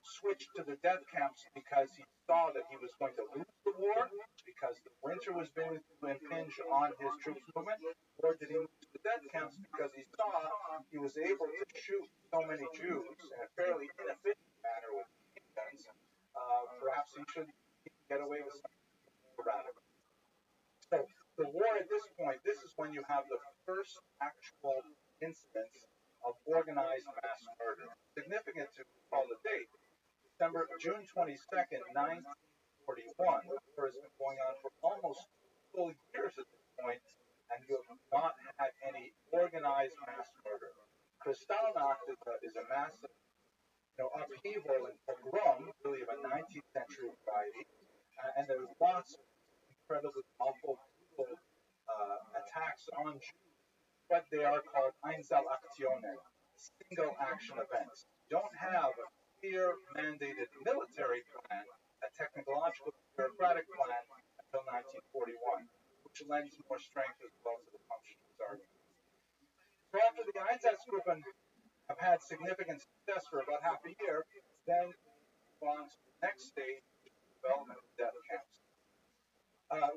switch to the death camps because he saw that he was going to lose the war, because the winter was going to impinge on his troops' movement, or did he move to the death camps because he saw he was able to shoot so many Jews in a fairly inefficient manner with guns? Perhaps he should get away with something more radical. So the war at this point, this is when you have the first actual instance of organized mass murder. Significant to recall the date. June 22nd, 1941. The war has been going on for almost 2 years at this point, and you have not had any organized mass murder. Kristallnacht is a massive upheaval and pogrom, really of a 19th century variety, and there's lots of incredibly awful, brutal attacks on Jews, but they are called Einzelaktionen, single action events. You don't have a clear mandated military plan, a technological bureaucratic plan until 1941, which lends more strength as well to the functionist argument. So after the Einsatzgruppen have had significant success for about half a year, then move on to the next stage, development of death camps.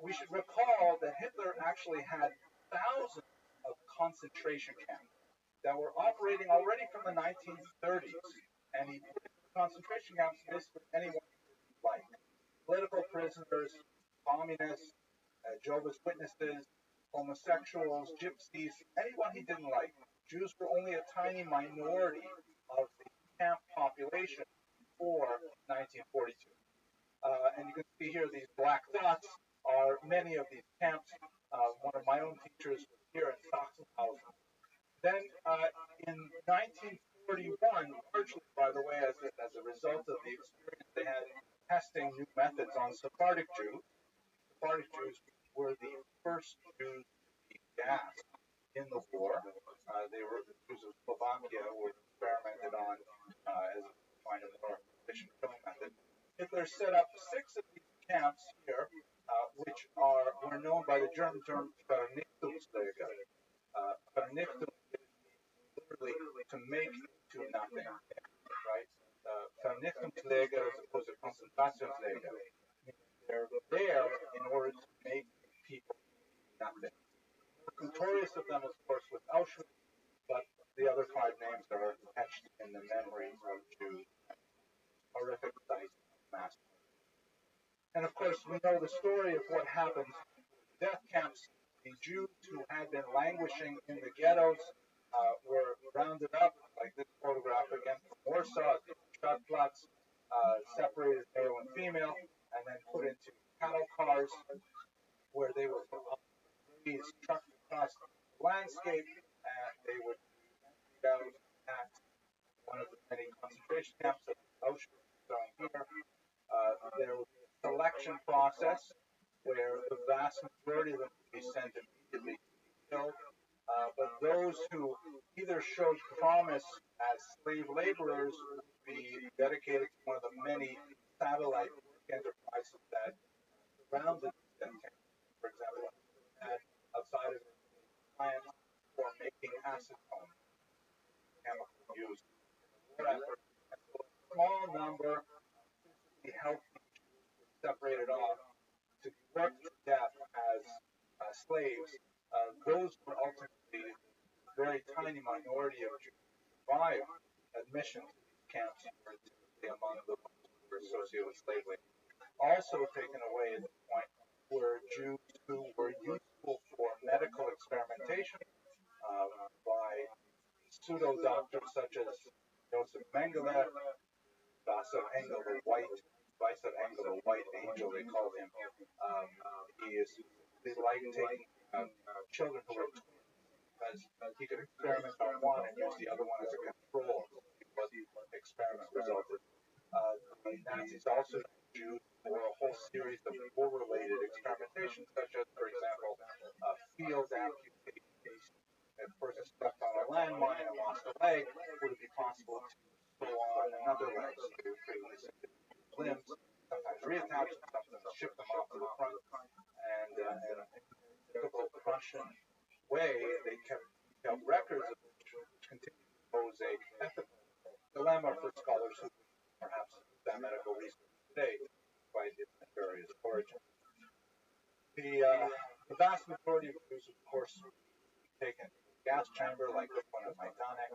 We should recall that Hitler actually had thousands of concentration camps that were operating already from the 1930s, and he put into concentration camps basically anyone he liked. Political prisoners, communists, Jehovah's Witnesses, homosexuals, gypsies, anyone he didn't like. Jews were only a tiny minority of the camp population before 1942. And you can see here these black dots are many of these camps. One of my own teachers was here in Sachsenhausen. Then in 1941, largely, by the way, as a result of the experience they had testing new methods on Sephardic Jews. Sephardic Jews were the first Jews to be gassed in the war. They were the Jews of Slovakia who were experimented on as a kind of more efficient killing method. Hitler set up 6 of these camps here, which were known by the German term Vernichtungslager. Vernichtung literally to make to nothing, right? Vernichtungslager as opposed to Konzentrationslager. They're there in order to make people nothing. The notorious of them, of course, was Auschwitz, but the other 5 names are etched in the memory of Jews. Horrific sights of mass murder. And of course, we know the story of what happened in the death camps. The Jews who had been languishing in the ghettos were rounded up, like this photograph again from Warsaw, Stadtplatz, separated male and female, and then put into cattle cars where they were trucked across the landscape, and they would be out at one of the many concentration camps of Auschwitz shown here. There would be a selection process where the vast majority of them would be sent immediately to be killed. But those who either showed promise as slave laborers would be dedicated to one of the many satellite work enterprises that surrounded them. For example, had outside of plants for making acetone, chemical used in the war effort. And so a small number of physically healthy Jews were separated off to worked to death as slaves, those were ultimately a very tiny minority of Jews who survived admission to these camps were typically among the ones who were associated with slavery. Also taken away at this point were Jews who were useful for medical experimentation by pseudo doctors such as Joseph Mengele, Vaso Engel the White, Vice of Engel the White Angel, they called him. They liked taking children who were twins because he could experiment on one and use the other one as a control to see what the experiment resulted. The Nazis also used for a whole series of war-related experimentations, such as, for example, field amputations. If a person stepped on a landmine and lost a leg, would it be possible to sew on another leg? So they would frequently simply limbs, sometimes reattach them, sometimes ship them off to the front. And in a typical Prussian way, they kept records of which continue to pose a ethical dilemma for scholars who perhaps use that medical research today despite its various origins. The vast majority of Jews, of course, were taken to a gas chamber like this one at Majdanek,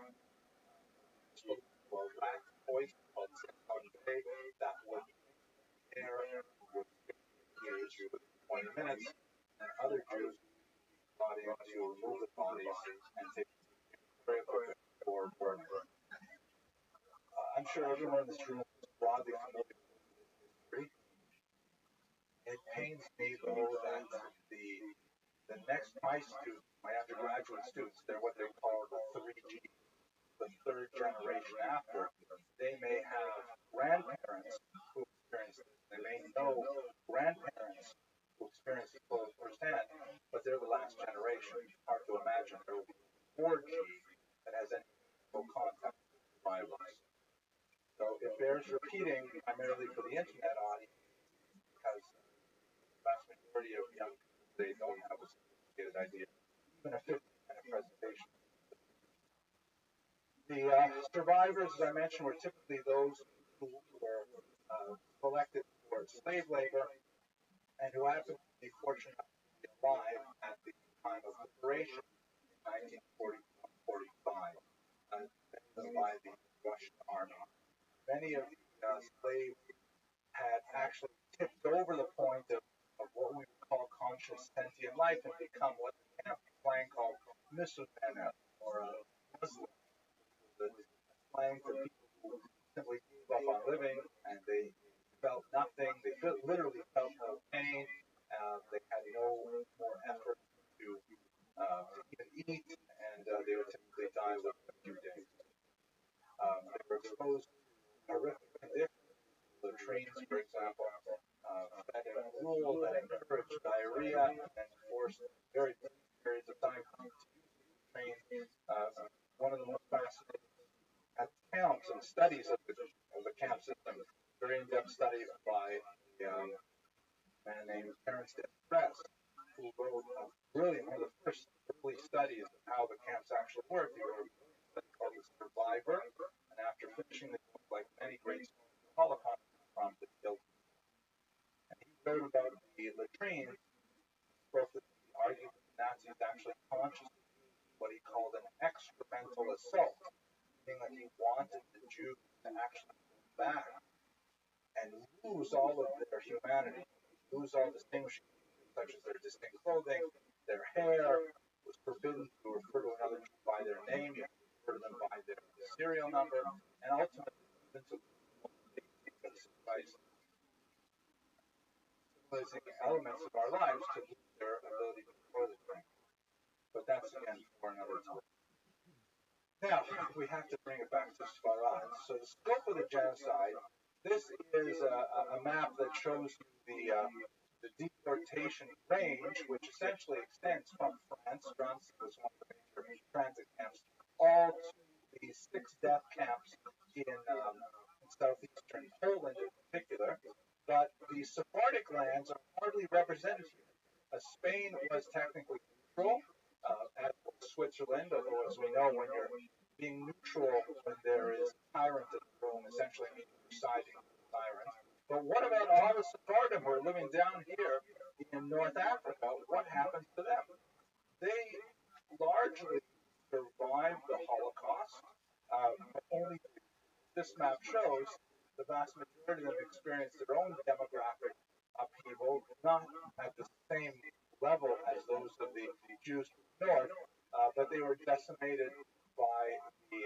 exposed to a rat poison called Silicon Bay that would air would use within 20 minutes, and other Jews would be brought in to remove the bodies and take very quickly for burning. I'm sure everyone in this room is broadly familiar with this history. It pains me, though, that the next, my students, my undergraduate students, they're what they call the 3G, the third generation after, they may have grandparents who experienced this. They may know grandparents who experienced it firsthand, but they're the last generation. It's hard to imagine there will be 4G that has any contact with survivors. So it bears repeating, primarily for the internet audience, because the vast majority of young people today don't have a sophisticated idea, even a 50-minute presentation. The survivors, as I mentioned, were typically those who were selected for slave labor and who happened to be fortunate enough to be alive at the time of liberation in 1945, by the Russian army. Many of the slaves had actually tipped over the point of what we would call conscious sentient life and become what the camp slang called Musulmana, or Muslim, the slang for people who simply gave up on living and they felt nothing. They literally felt no pain. They had no more effort to even eat, and they would typically die within a few days. They were exposed to horrific conditions. Latrines, for example, fed in a rule that encouraged diarrhea and forced very brief periods of time to use the latrine. One of the most fascinating accounts and studies of the camp system, very in-depth study by a man named Terence Press, who wrote a brilliant, one of the first early studies of how the camps actually worked. He wrote a study called The Survivor, and after finishing the book, like many great stories of the Holocaust, he was prompted guilty. And he wrote about the latrine, both the argument that the Nazis actually consciously used what he called an excremental assault, meaning that he wanted the Jews to actually go back and lose all of their humanity, lose all distinguishing features such as their distinct clothing, their hair. It was forbidden to refer to another Jew by their name. You had to refer to them by their serial number, and ultimately even to basic civilizing elements of our lives to lose their ability to toilet drink. But that's again for another time. Now, we have to bring it back to Sfarad. So the scope of the genocide, this is a map that shows the deportation range, which essentially extends from France. France was one of the major transit camps, all to the 6 death camps in southeastern Poland in particular. But the Sephardic lands are hardly represented here. Spain was technically neutral, as was Switzerland, although as we know, when you're being neutral when there is a tyrant in the room essentially means you're siding with the tyrant. But what about all the Sephardim who are living down here in North Africa, what happened to them? They largely survived the Holocaust, but only this map shows the vast majority of them experienced their own demographic upheaval, not at the same level as those of the Jews north, but they were decimated by the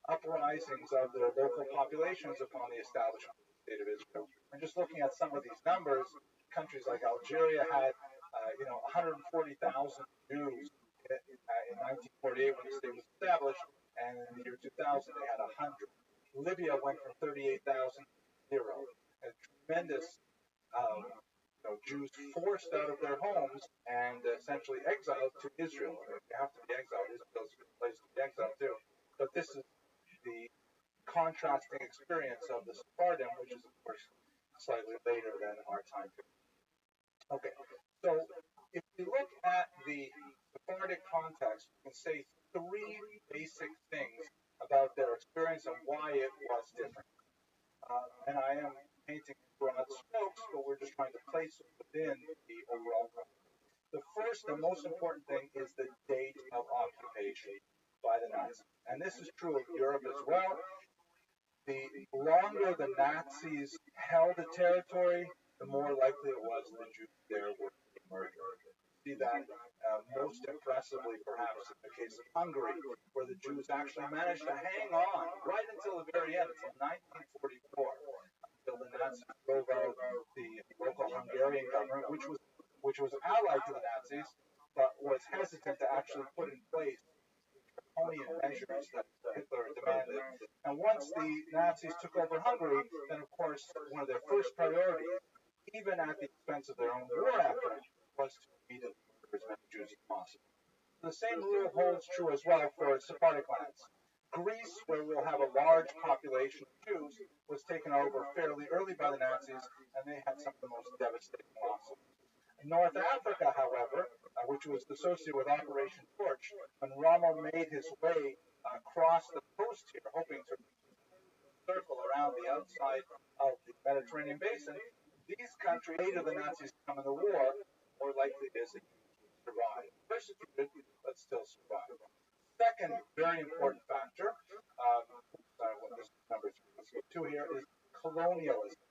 uprisings of their local populations upon the establishment of the state of Israel. And just looking at some of these numbers, countries like Algeria had, 140,000 Jews in 1948 when the state was established, and in the year 2000 they had 100. Libya went from 38,000 to zero. A tremendous Jews forced out of their homes and essentially exiled to Israel. They have to be exiled. Israel's a good place to be exiled too. But this is the contrasting experience of the Sephardim, which is of course slightly later than our time period. Okay, so if we look at the Sephardic context, we can say three basic things about their experience and why it was different. And I am painting broad strokes, but we're just trying to place it within the overall context. The first and most important thing is the date of occupation by the Nazis. And this is true of Europe as well. The longer the Nazis held a territory, the more likely it was the Jews there would be murdered. See that most impressively, perhaps, in the case of Hungary, where the Jews actually managed to hang on right until the very end, until 1944, until the Nazis drove out the local Hungarian government, which was allied to the Nazis, but was hesitant to actually put in place draconian measures that Hitler demanded. And once the Nazis took over Hungary, then of course one of their first priorities, even at the expense of their own war effort, was to immediately murder as many Jews as possible. The same rule holds true as well for Sephardic lands. Greece, where we'll have a large population of Jews, was taken over fairly early by the Nazis, and they had some of the most devastating losses. In North Africa, however, which was associated with Operation Torch, when Rommel made his way across the coast here, hoping to circle around the outside of the Mediterranean basin, these countries, later the Nazis come in the war, more likely it is that you survive. Persecuted, but still survive. Second very important factor, this is number 3, let's go 2 here, is colonialism.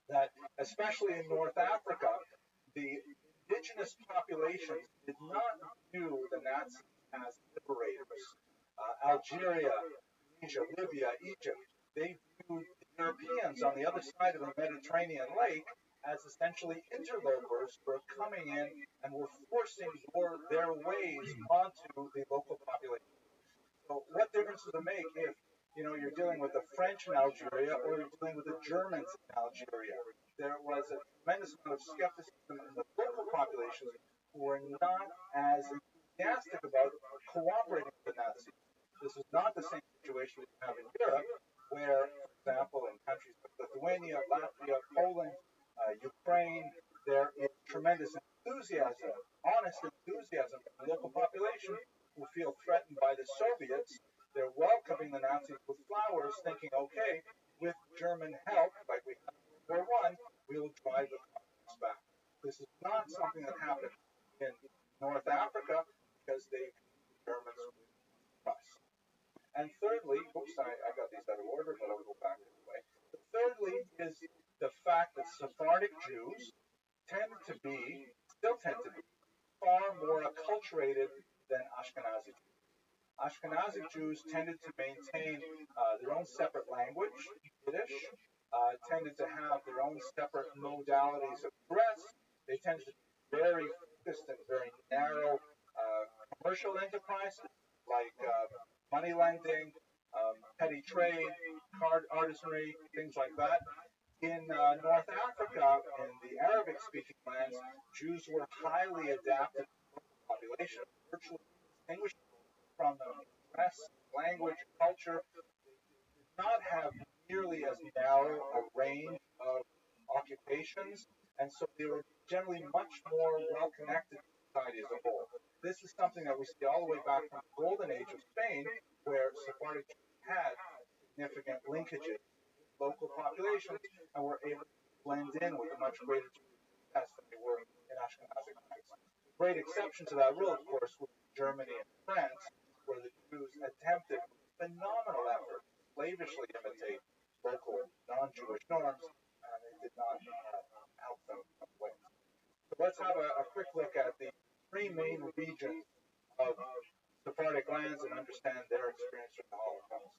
That, especially in North Africa, the indigenous populations did not view the Nazis as liberators. Algeria, Tunisia, Libya, Egypt, they viewed the Europeans on the other side of the Mediterranean lake as essentially interlopers who were coming in and were forcing their ways onto the local population. So what difference does it make if you're dealing with the French in Algeria or you're dealing with the Germans in Algeria? There was a tremendous amount of skepticism in the local populations who were not as enthusiastic about cooperating with the Nazis. This is not the same situation we have in Europe, where, for example, in countries like Lithuania, Latvia, Poland, Ukraine, there is tremendous enthusiasm, honest enthusiasm from the local population who feel threatened by the Soviets. They're welcoming the Nazis with flowers, thinking, okay, with German help, like we had in World War I, we will drive the communists back. This is not something that happened in North Africa because the Germans with us. And thirdly, I got these out of order, but I'll go back anyway. Thirdly is the fact that Sephardic Jews still tend to be far more acculturated than Ashkenazi Jews. Ashkenazi Jews tended to maintain their own separate language, Yiddish, tended to have their own separate modalities of dress. They tended to be very focused and very narrow commercial enterprises like money lending, petty trade, card artisanry, things like that. In North Africa, in the Arabic-speaking lands, Jews were highly adapted to the population, virtually indistinguishable from the dress, language, culture. They did not have nearly as narrow a range of occupations, and so they were generally much more well-connected to society as a whole. This is something that we see all the way back from the Golden Age of Spain, where Sephardic Jews had significant linkages with local populations and were able to blend in with a much greater degree. as they were in Ashkenazic times. The great exception to that rule, of course, was Germany and France, where the Jews attempted phenomenal effort to slavishly imitate local non-Jewish norms, and it did not help them in some ways. So let's have a quick look at the three main regions of Sephardic lands and understand their experience with the Holocaust.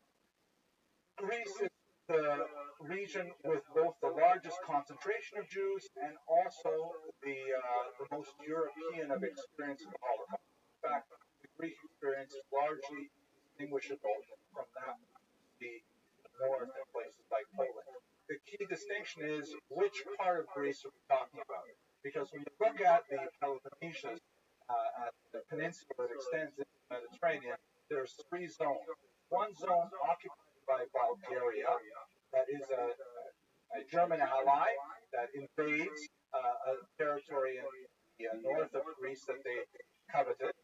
Greece is the region with both the largest concentration of Jews and also the most European of experience of the Holocaust. In fact, the Greek experience is largely distinguishable from that of the north and places like Poland. The key distinction is which part of Greece are we talking about? Because when you look at the Peloponnesian, at the peninsula that extends into the Mediterranean, there's three zones. One zone occupied by Bulgaria, that is a German ally that invades a territory in the north of Greece that they coveted.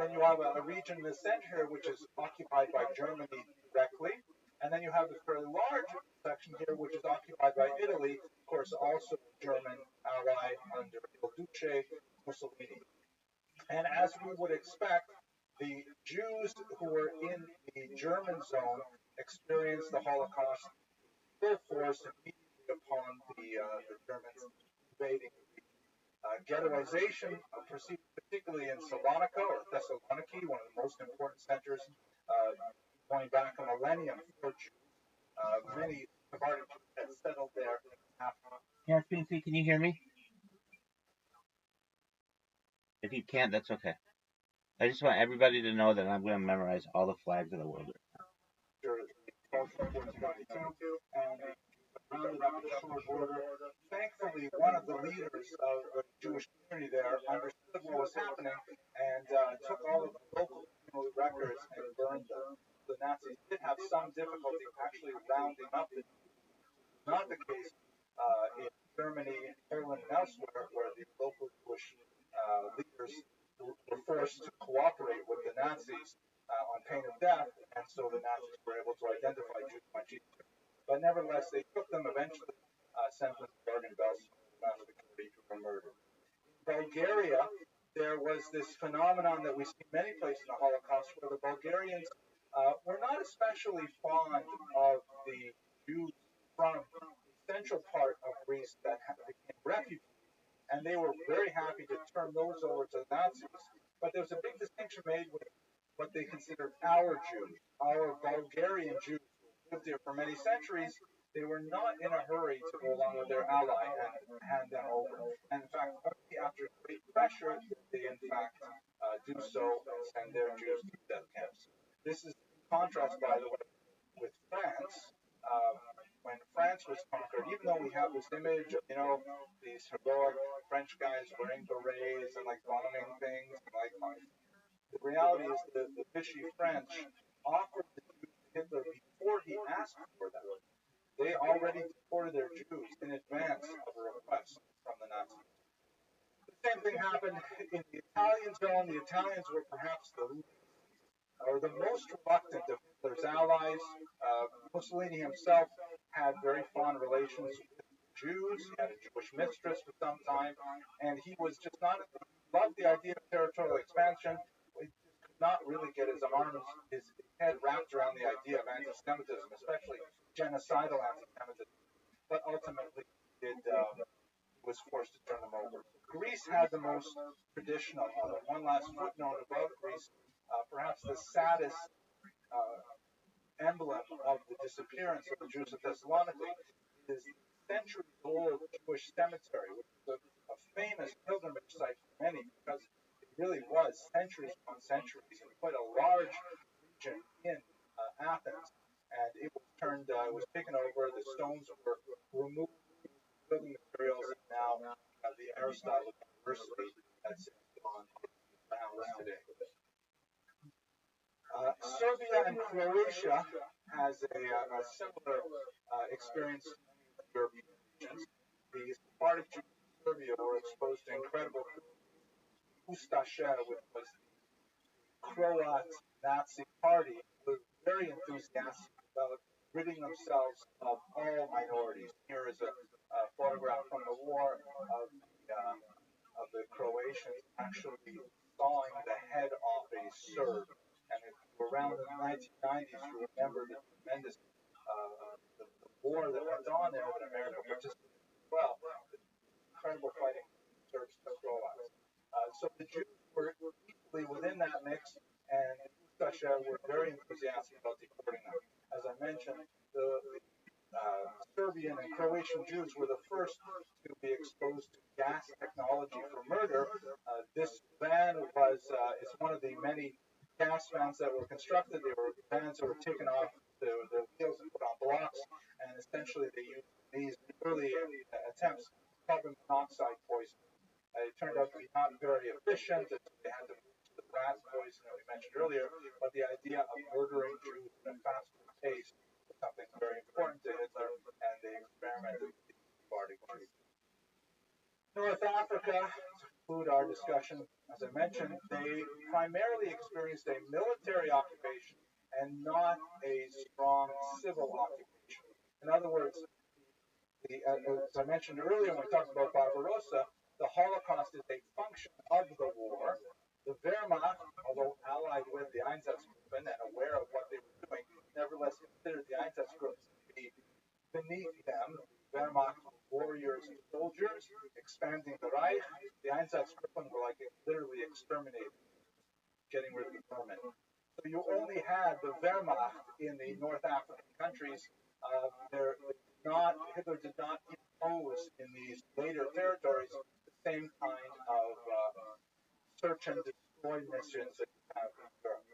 Then you have a region in the center which is occupied by Germany directly. And then you have a fairly large section here which is occupied by Italy, of course, also a German ally under Il Duce Mussolini. And as we would expect, the Jews who were in the German zone experienced the Holocaust full force immediately upon the Germans invading. Ghettoization proceeded particularly in Salonika or Thessaloniki, one of the most important centers going back a millennium for Jews. Many Sephardic Jews had settled there after. Yes, BC, can you hear me? If you can't, that's okay. I just want everybody to know that I'm going to memorize all the flags of the world. Thankfully, one of the leaders of the Jewish community there understood what was happening and took all of the local records and burned them. The Nazis did have some difficulty actually rounding up the Jews. Not the case in Germany, Poland, and elsewhere, where the local Jewish leaders were forced to cooperate with the Nazis on pain of death, and so the Nazis were able to identify Jews much easier. But nevertheless, they took them eventually, sent them to Bergen-Belsen, who were murdered. In Bulgaria, there was this phenomenon that we see many places in the Holocaust, where the Bulgarians were not especially fond of the Jews from the central part of Greece that became refugees, and they were very happy to turn those over to the Nazis. But there was a big distinction made with what they considered our Jews, our Bulgarian Jews who lived there for many centuries. They were not in a hurry to go along with their ally and hand them over. And in fact, only after great pressure did they in fact do so and send their Jews to death camps. This is in contrast, by the way, with France. When France was conquered, even though we have this image of, these heroic French guys wearing berets and like bombing things, the reality is that the Vichy French offered the Jews to Hitler before he asked for them. They already deported their Jews in advance of a request from the Nazis. The same thing happened in the Italian zone. The Italians were perhaps the most reluctant of Hitler's allies. Mussolini himself had very fond relations with Jews. He had a Jewish mistress for some time, and he was just not loved the idea of territorial expansion. He could not really get his head wrapped around the idea of anti-Semitism, especially genocidal anti-Semitism. But ultimately, was forced to turn them over. Greece had the most traditional of them. One last footnote about Greece. Perhaps the saddest emblem of the disappearance of the Jews of Thessaloniki is the centuries-old Jewish cemetery, which is a famous pilgrimage site for many because it really was centuries upon centuries and quite a large region in Athens. And it was taken over, the stones were removed, building materials, and now the Aristotle University that's on grounds today. Serbia and Croatia has a similar experience in European regions. The Sephardic Jews in Serbia were exposed to incredible Ustaše, which was the Croat Nazi party, was very enthusiastic about ridding themselves of all minorities. Here is a photograph from the war of the Croatians actually sawing the head off a Serb. And if you were around in the 1990s, you remember the tremendous the war that went on there that America participated in as well. Incredible fighting Serbs and Slovaks. So the Jews were equally within that mix, and Russia were very enthusiastic about deporting them. As I mentioned, the Serbian and Croatian Jews were the first to be exposed to gas technology for murder. This van is one of the many gas vans that were constructed. They were vans that were taken off the wheels and put on blocks, and essentially they used these early attempts carbon monoxide poison. It turned out to be not very efficient. They had to move to the rat poison that we mentioned earlier, but the idea of murdering Jews at a faster pace was something very important to Hitler, and they experimented with bombarding Jews. North Africa, to conclude our discussion, as I mentioned, they primarily experienced a military occupation and not a strong civil occupation. In other words, as I mentioned earlier when we talked about Barbarossa, the Holocaust is a function of the war. The Wehrmacht, although allied with the Einsatzgruppen and aware of what they were doing, nevertheless considered the Einsatzgruppen to be beneath them. Wehrmacht warriors and soldiers expanding the Reich. The Einsatzgruppen were like literally exterminated, getting rid of the vermin. So you only had the Wehrmacht in the North African countries. Hitler did not impose in these later territories the same kind of search and destroy missions that you have in Europe.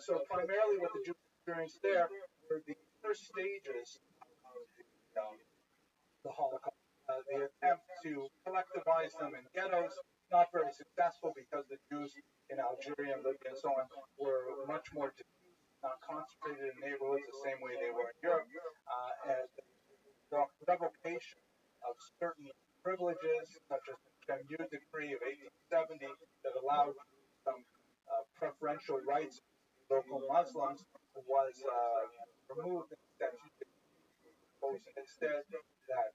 So primarily what the Jews experienced there were the first stages of the Holocaust. The attempt to collectivize them in ghettos, not very successful because the Jews in Algeria and Libya and so on were much more diffuse, not concentrated in neighborhoods the same way they were in Europe. And the revocation of certain privileges, such as the Chemnitz Decree of 1870, that allowed some preferential rights to local Muslims, was removed instead that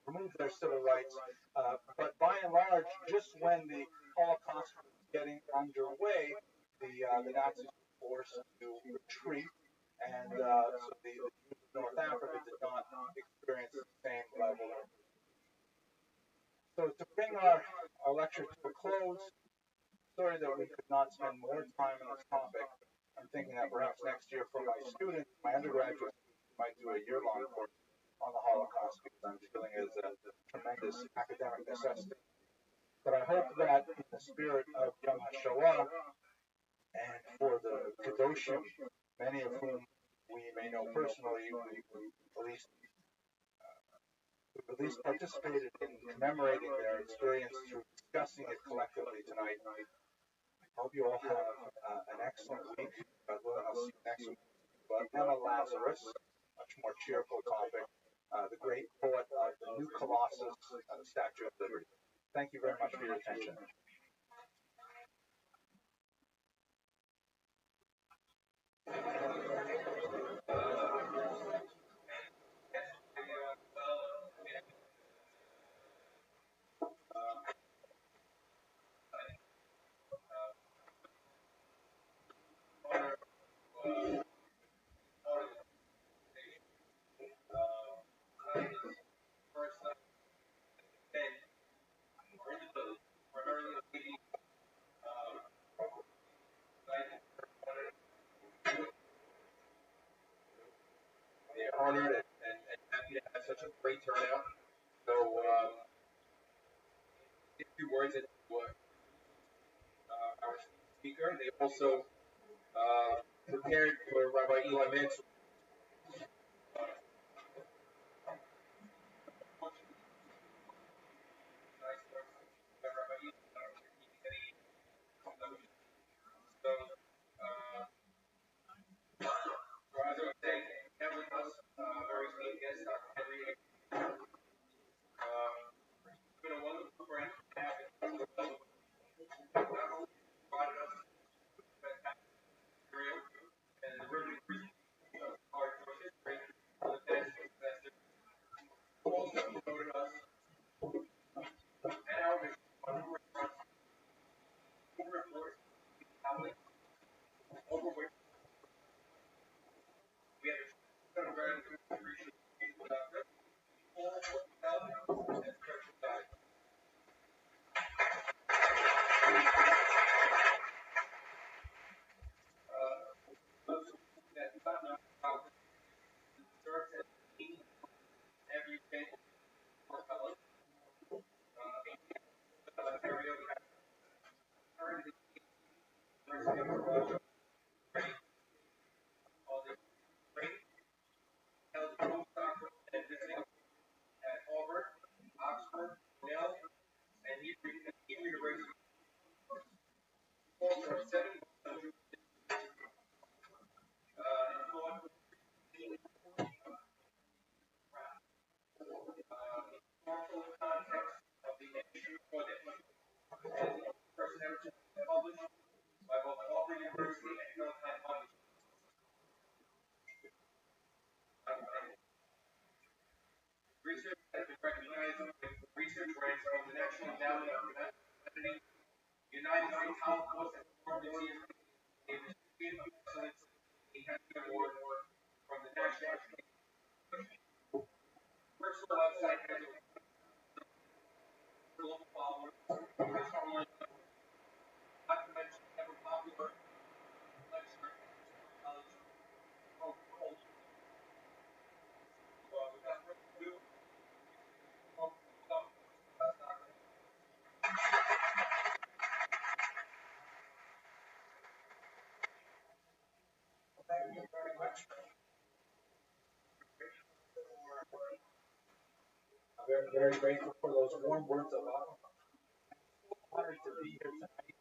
removed their civil rights. But by and large, just when the Holocaust was getting underway, the Nazis were forced to retreat, and so the Jews of North Africa did not experience the same level of. So to bring our lecture to a close, sorry that we could not spend more time on this topic. I'm thinking that perhaps next year for my students, my undergraduates, might do a year-long course on the Holocaust because I'm feeling it as a tremendous academic necessity. But I hope that in the spirit of Yom HaShoah and for the Kedoshim, many of whom we may know personally, we've at least participated in commemorating their experience through discussing it collectively tonight. I hope you all have an excellent week. God willing, I'll see you next week. But Emma Lazarus, much more cheerful topic, the great poet of the New Colossus, the Statue of Liberty. Thank you very much for your attention. Honored and happy to have such a great turnout. So, a few words into our speaker. They also prepared for Rabbi Eli Mansour. over which we have a gratitude and appreciation all and special guide. Those that do not know how it starts at 8 every day for college. Ontario currently University of Toronto all the training held postdoctoral and visiting at Harvard, Oxford, Yale, and Hebrew University. Also 7 historical context of the issue for this. Personality published by both Harvard University and Hilltop Publishing. Research has been recognized with research grants from the National Endowment of Humanity, United States Holocaust and War Museum, a recipient of Excellence Academy Award from the National Personal website has global followers, online not to mention ever popular lecture college without further ado, thank you very much. I'm very, very grateful for those warm words of welcome. I'm so honored to be here tonight,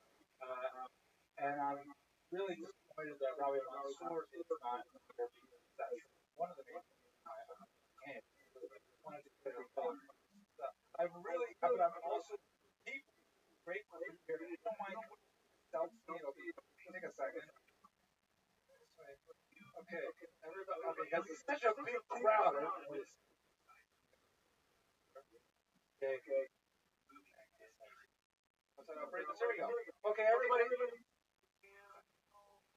and I'm really disappointed that Rabbi Rothschild is not here because that's one of the main reasons I came. I wanted to get her talk. But I'm also deeply grateful for you here. If you don't mind, it'll take a second. Okay, everybody, because it's such a big crowd. Okay. There we go. Okay, everybody.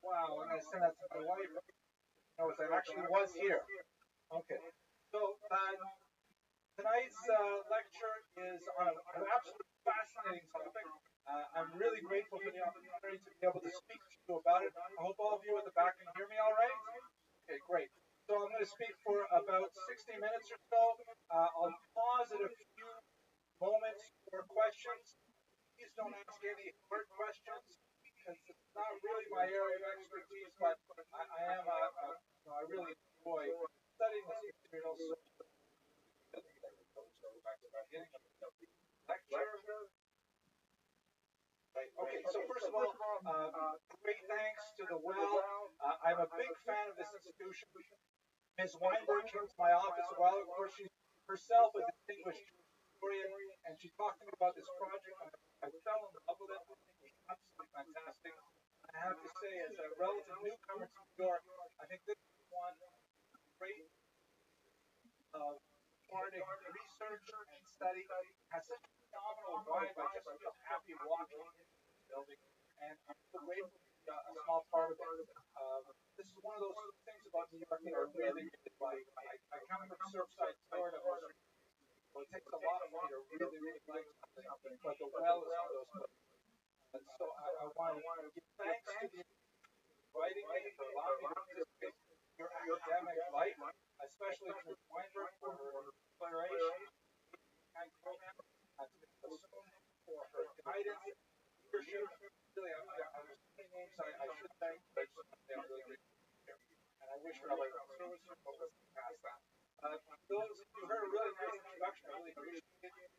Wow, I'm going to send that to my wife. Notice I actually was here. Okay. So, tonight's lecture is on an absolutely fascinating topic. I'm really grateful for the opportunity to be able to speak to you about it. I hope all of you at the back can hear me all right. Okay, great. So I'm going to speak for about 60 minutes or so. I'll pause at a few moments for questions. Please don't ask any hard questions because it's not really my area of expertise, but I am I really enjoy studying this material. Lecture. Right. Okay, so first of all, great thanks to the Well. I'm a big fan of this institution. Ms. Weinberg came to my office a while ago. She's herself a distinguished historian, and she talked to me about this project. I fell in love with it. I think it was absolutely fantastic. I have to say, as a relative newcomer to New York, I think this is one great Sephardic research and study. Has such a phenomenal vibe. I just feel happy walking into this building, and I'm so grateful to be a small part of it. This is one of those things about New York that I really, really like. I come from Surfside, Florida, so it takes a lot of me to really, really like something, but the Well is one of those places. And so I want to give thanks to the inviting me for allowing me to participate in your academic life, especially to Ms. Weinberg for her declaration and program, and to Ms. Bassoon for her guidance, leadership. Really, there's so many names I should thank, but I just want to say I'm really grateful. And I wish her a service for us past that. Those of you heard a really nice introduction. I really appreciate it.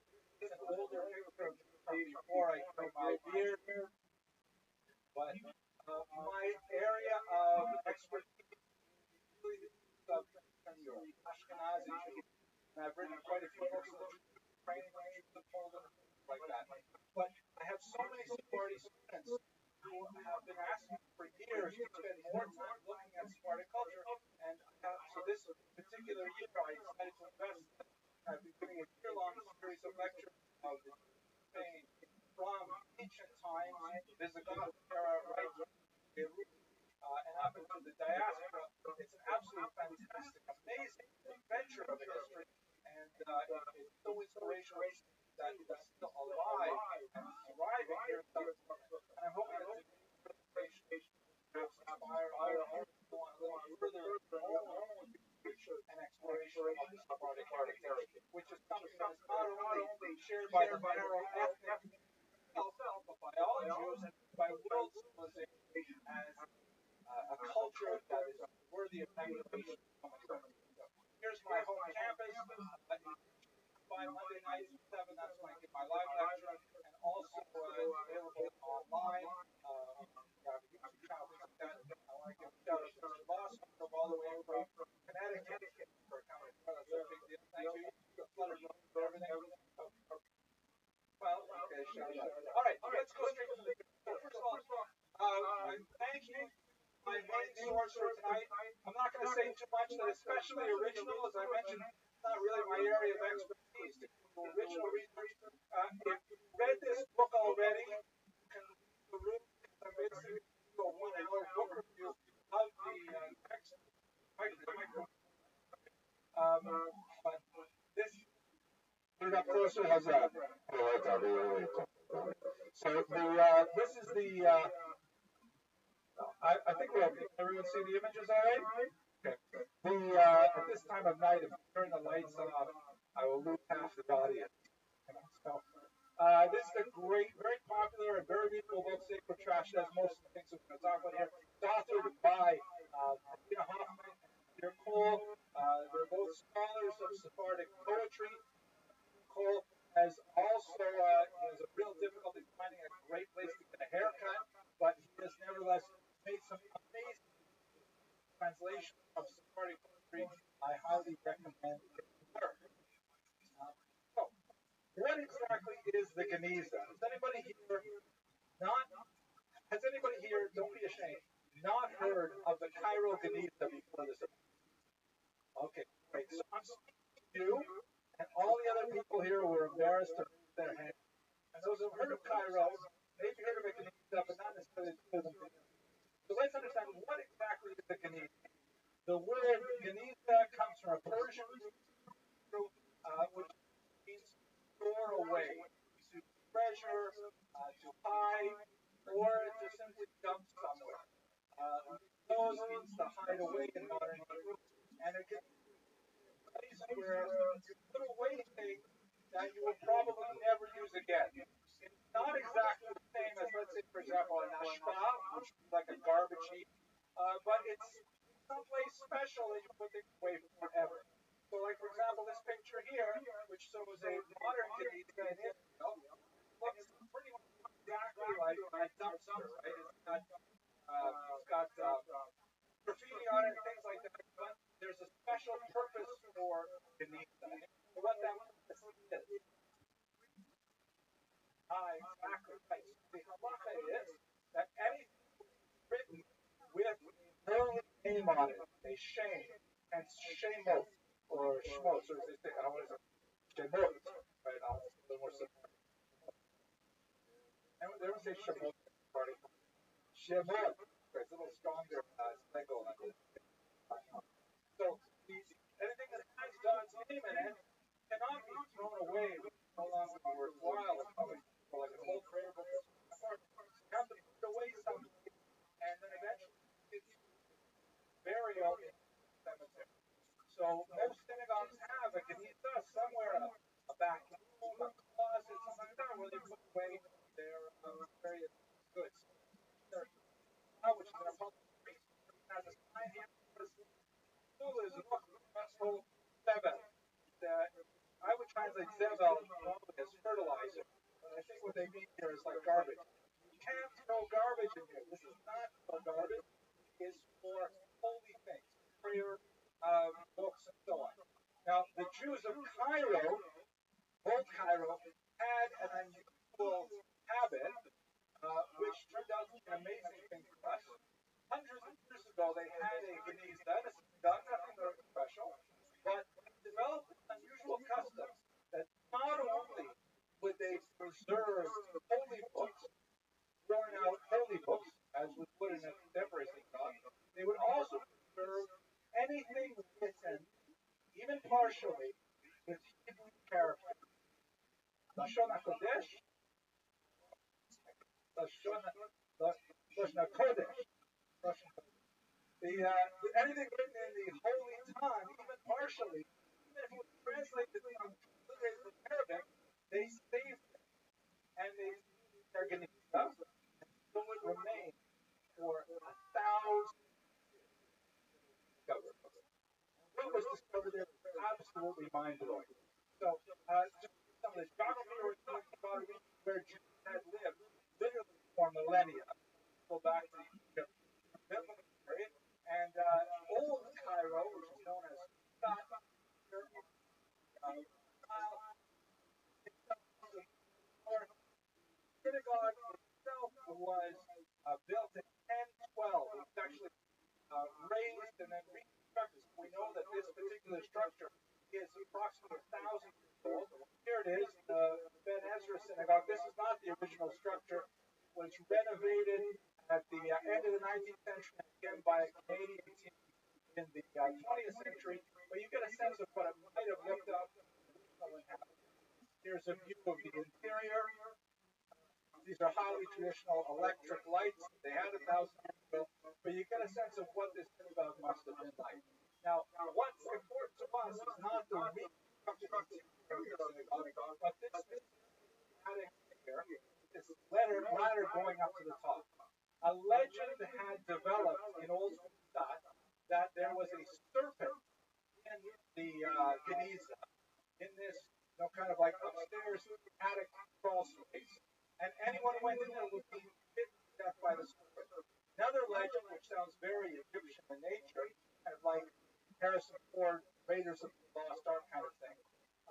It's an older picture from before I grew my beard, but my area of expertise is really the Eastern Europe, Ashkenazi Jews, and I've written quite a few books on training Jews in Poland, like that. But I have so many Sephardi students who have been asking for years to spend more time looking at Sephardic culture, and so this particular year I decided to invest. I've been giving a year-long series of lectures of Spain, from ancient times, Visigoth era, right, Beirut, and up into the diaspora. It's an absolutely fantastic, amazing adventure of a history, and it's so inspirational that it's still alive and thriving here in Southern Florida. And I'm hoping that this inspiration perhaps inspire other people to go on a little further and exploration of the Sephardic heritage, which is something that is not only shared by the narrow ethnic itself, but by all Jews and by world civilization as a culture that is worthy of emulation. Here's my home campus. By Monday nights at 7, that's when I give my live lecture, and also available online. I have a YouTube channel, things like that. I want to give a shout out to Mr. Boss, from all the way from Connecticut for coming. That's a big deal. Thank you. You got everything. Well, okay, shout out. All right, let's go straight to the video. First of all, thank you. My main source for tonight. I'm not going to say too much that especially original, as I mentioned, it's not really my area of expertise. Original research. If you read this book already, you can leave the room and basically do a 1-hour book review of the text. But this, put it up closer, how's that? So this is the, I think everyone see the images all right? Okay. At this time of night, if you turn the lights off, I will lose half the audience. So, this is a great, very popular and very beautiful book, Sacred Trash. That's most of the things we're going to talk about here. It's authored by Tina Hoffman and Peter Cole. They're both scholars of Sephardic poetry. Cole has also has a real difficulty finding a great place to get a haircut, but he has nevertheless made some amazing translations of Sephardic poetry. I highly recommend his work. So, what exactly is the Geniza? Has anybody here, don't be ashamed, not heard of the Cairo Geniza before this event? Okay, great. So I'm speaking to you and all the other people here who are embarrassed to raise their hands. And those who have heard of Cairo, maybe heard of a Geniza, but not necessarily the them. So let's understand what exactly is the Geniza. The word Geniza comes from a Persian root, which means store away, to treasure, to hide, or to simply dump somewhere. Those means to hide away in modern Hebrew, and it can be a place where you put away things that you will probably never use again. It's not exactly the same as, let's say, for example, an ashpa, which is like a garbage heap, but it's someplace special that you put things away forever. So, like, for example, this picture here, which shows a modern Geniza in Israel, looks pretty much exactly like a dumpster, right? It's got graffiti on it and things like that, but there's a special purpose for Geniza. What that purpose is. Exactly right. The halacha is that anything written with a name on it, a shame, and shemot, or shmot, or as they say, what is it? Shemot, right? A little more simple. And they don't say shemot in the party. Shemot, it's a little stronger single. So, anything that has God's name in it cannot be thrown away. It's no longer worthwhile. It's probably like an old prayer book. You have to put away something, and then eventually it's burial in the cemetery. So most synagogues have a Geniza somewhere, a back room, a closet, something like that, where they put away their various goods. Which is in a public street, has a sign here that says, is Zevel. I would translate Zevel normally as fertilizer, but I think what they mean here is like garbage. You can't throw garbage in here. This is not for garbage. It is for holy things, prayer, books, and so on. Now, the Jews of Cairo, old Cairo, had an unusual habit, which turned out to be an amazing thing for us. Hundreds of years ago, they had a Geniza. This is nothing very special, but they developed an unusual custom that not only would that they preserved holy books, worn out holy books, as we would in a contemporary synagogue. They would also preserve anything written, even partially, with Hebrew characters. Lashon HaKodesh, Lashon HaKodesh, anything written in the holy tongue, even partially, even if it was translated from Arabic, they saved it and they're going to keep up, and so it remained for 1,000 discovered. What was discovered there was absolutely mind-blowing. So, just some of the geography we're talking about where Jews had lived literally for millennia. Go back to the biblical period, and old Cairo, which is known as synagogue itself was built in 1012. It was actually raised and then reconstructed. So we know that this particular structure is approximately 1,000 years old. Here it is, the Ben Ezra Synagogue. This is not the original structure. It was renovated at the end of the 19th century again by a Canadian team in the 20th century. But you get a sense of what it might have looked up. Here's a view of the interior. These are highly traditional electric lights. They had 1,000 years ago, but you get a sense of what this synagogue must have been like. Now, what's important to us is not the reconstruction of the synagogue, but this attic here, this ladder going up to the top. A legend had developed in Old Stat that there was a serpent in the Geniza, in this, kind of like upstairs attic crawl space. And anyone who went in there would be bitten to death by the serpent. Another legend, which sounds very Egyptian in nature, kind of like Harrison Ford, Raiders of the Lost Ark kind of thing.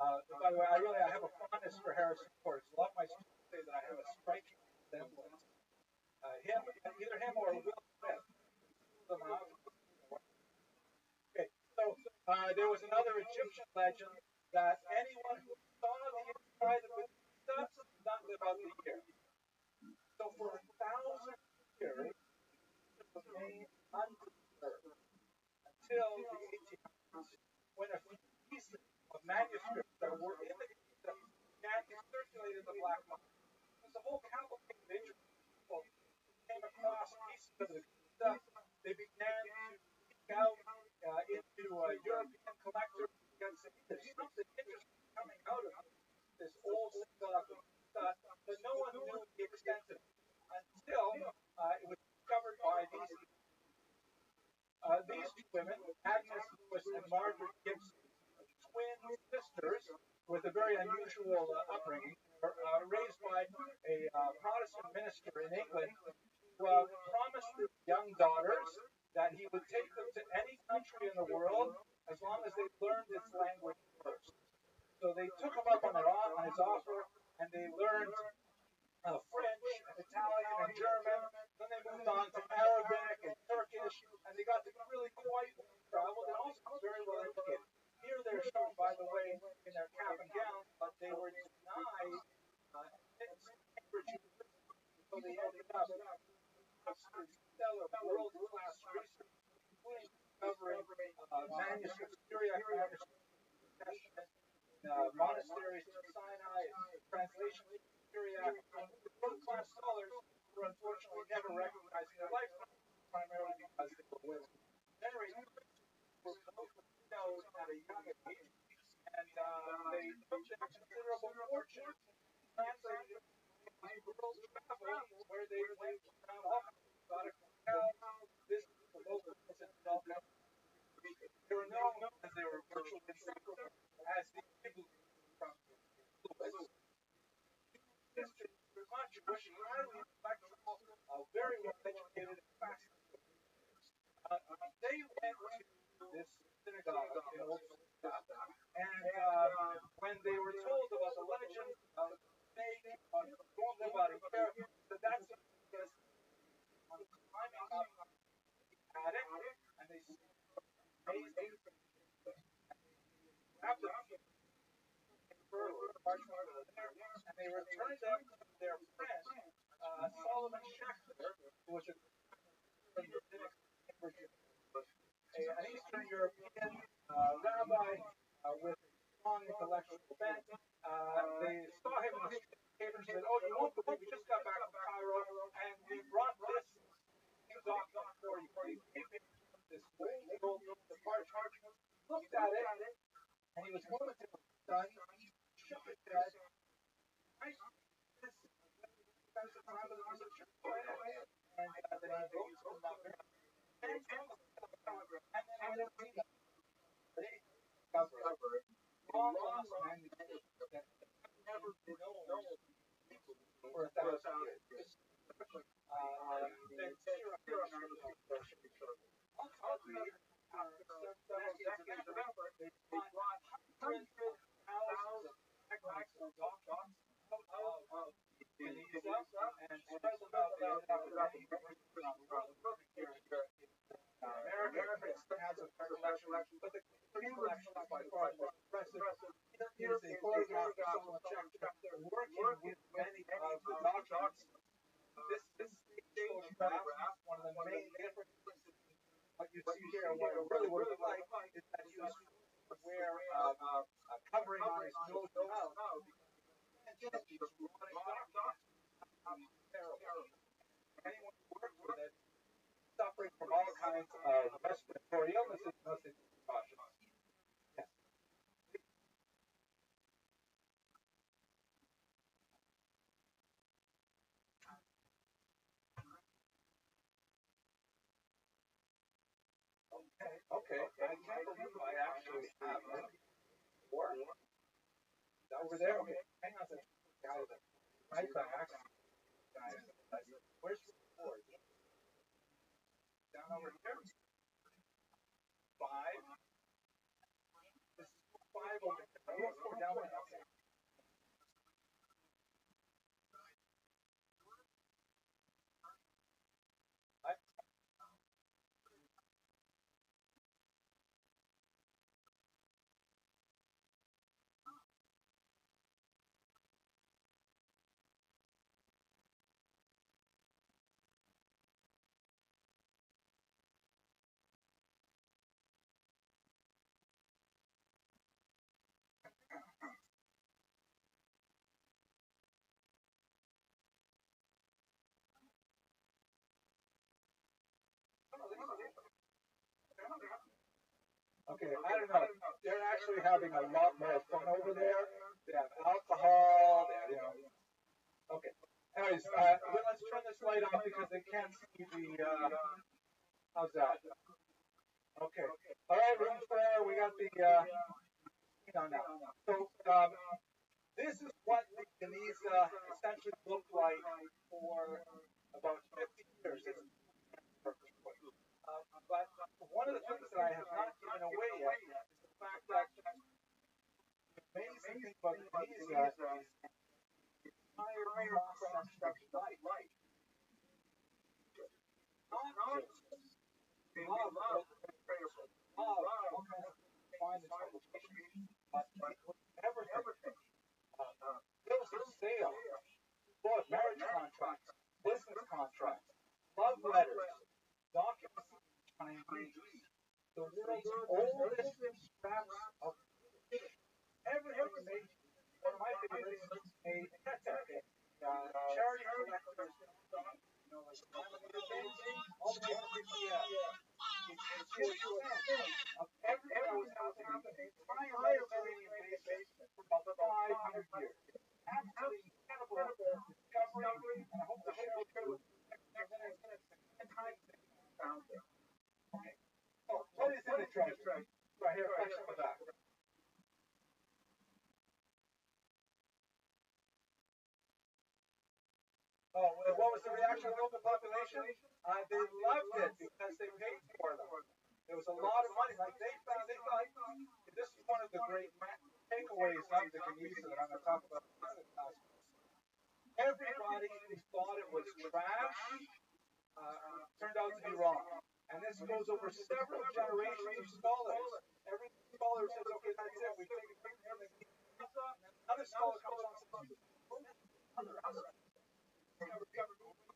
By the way, I have a fondness for Harrison Ford. A lot of my students say that I have a striking resemblance. Either him or Will Smith. Okay, so there was another Egyptian legend that anyone who saw the inside of the stuff did not live out the year. So for 1,000 years, it remained unpreserved until the 1800s, when a few pieces of manuscripts that were in the kingdom began to circulate in the black market. There's a whole cavalcade of interesting people came across pieces of the stuff. They began to seek out into European collectors and say, there's something interesting coming out of this old synagogue stuff, but no one knew the extent of it until it was discovered by these two women, Agnes Lewis and Margaret Gibson, twin sisters with a very unusual upbringing, raised by a Protestant minister in England who promised their young daughters that he would take them to any country in the world as long as they learned its language first. So they took him up on his offer, and they learned French, and Italian, and German. Then they moved on to Arabic and Turkish, and they got to be really quite well traveled and also very well educated. Here they're shown, by the way, in their cap and gown, but they were denied Cambridge University, so they ended up Oxford stellar world-class research, including discovering manuscripts, Syriac manuscripts, Testament, monasteries to Sinai, translations to Syriac. World-class scholars were unfortunately never recognized in their lifetime, primarily because they were women. At any rate, were both widowed at a young age, and they took a considerable fortune, translated world travel, where they went around all got a hotel, visited the local welcome. They were known as they were virtually inseparable as the Hebrew from Lewis. History was not Jewish, highly intellectual, very well educated, and fascinating. They went to this synagogue in Old Synagogue, and when they were told about the legend of the snake, don't live out of here, so that's because on climbing up the attic, and they see amazing after large part of there, and they returned them to their friend, Solomon Schechter, who was a an Eastern European rabbi with a strong intellectual bent. They saw him in the street and said, "Oh, you won't believe we just got back from Cairo, and we brought this document for you." He gave him this old departure, looked at it, and he was momentarily stunned, shook his head. I this spends the time with him, sure, go ahead. And then he goes to mother, and then I don't see that. They discovered long lost manuscripts that never been known for 1,000 years. Then ultimately, after several decades of effort, they brought hundreds of thousands of fragments of documents out of Tunisia and spread them out. They ended up in many universities around the world, here in America. Princeton has a collection, but the collection is by far the most impressive. Here is a photograph of Solomon Schechter working with many of the documents. This photograph, one of the main differences, what you see here, what it really would look like, is that he was wear a covering on his nose and mouth. Anyone who works with it, suffering from all kinds of respiratory illnesses, must be cautious. Yes. Okay. I can't believe I actually have it. Over there? Okay. Hang on a second. Guys, right back. Where's the board? Down over here. 5. This is 5 over there. Let's go down one else. Okay, I don't know. They're actually having a lot more fun over there. They have alcohol. They have, Okay. Anyways, let's turn this light off because they can't see the. How's that? Okay. All right, room 4. We got the. Now. So this is what the Geniza essentially looked like for about 50 years. But one of the things that I have not given away yet is the fact that the amazing thing about Geniza is the entire cross-section of light. Not just love, find its publication, but everything. Bills of sale, marriage contracts, business contracts, love letters, documents the world's oldest scraps of every information. One of my favorites is a charity collector's all the of everything that was happening in the entire Mediterranean basin for about 500 years. Absolutely incredible discovery, and I hope to share with you the time found there. Okay. So, what is in the treasure? Right here, section of the back. Oh, well, what was the reaction of the local population? They loved it because they paid for them. There was a lot of money. Like they thought, this is one of the great takeaways of the Geniza that I'm going to talk about. Everybody who thought it was trash turned out to be wrong. And this goes over several generations of scholars. Every scholar says, okay, that's it. We've taken pictures of the Another scholar comes on and says, other aspects.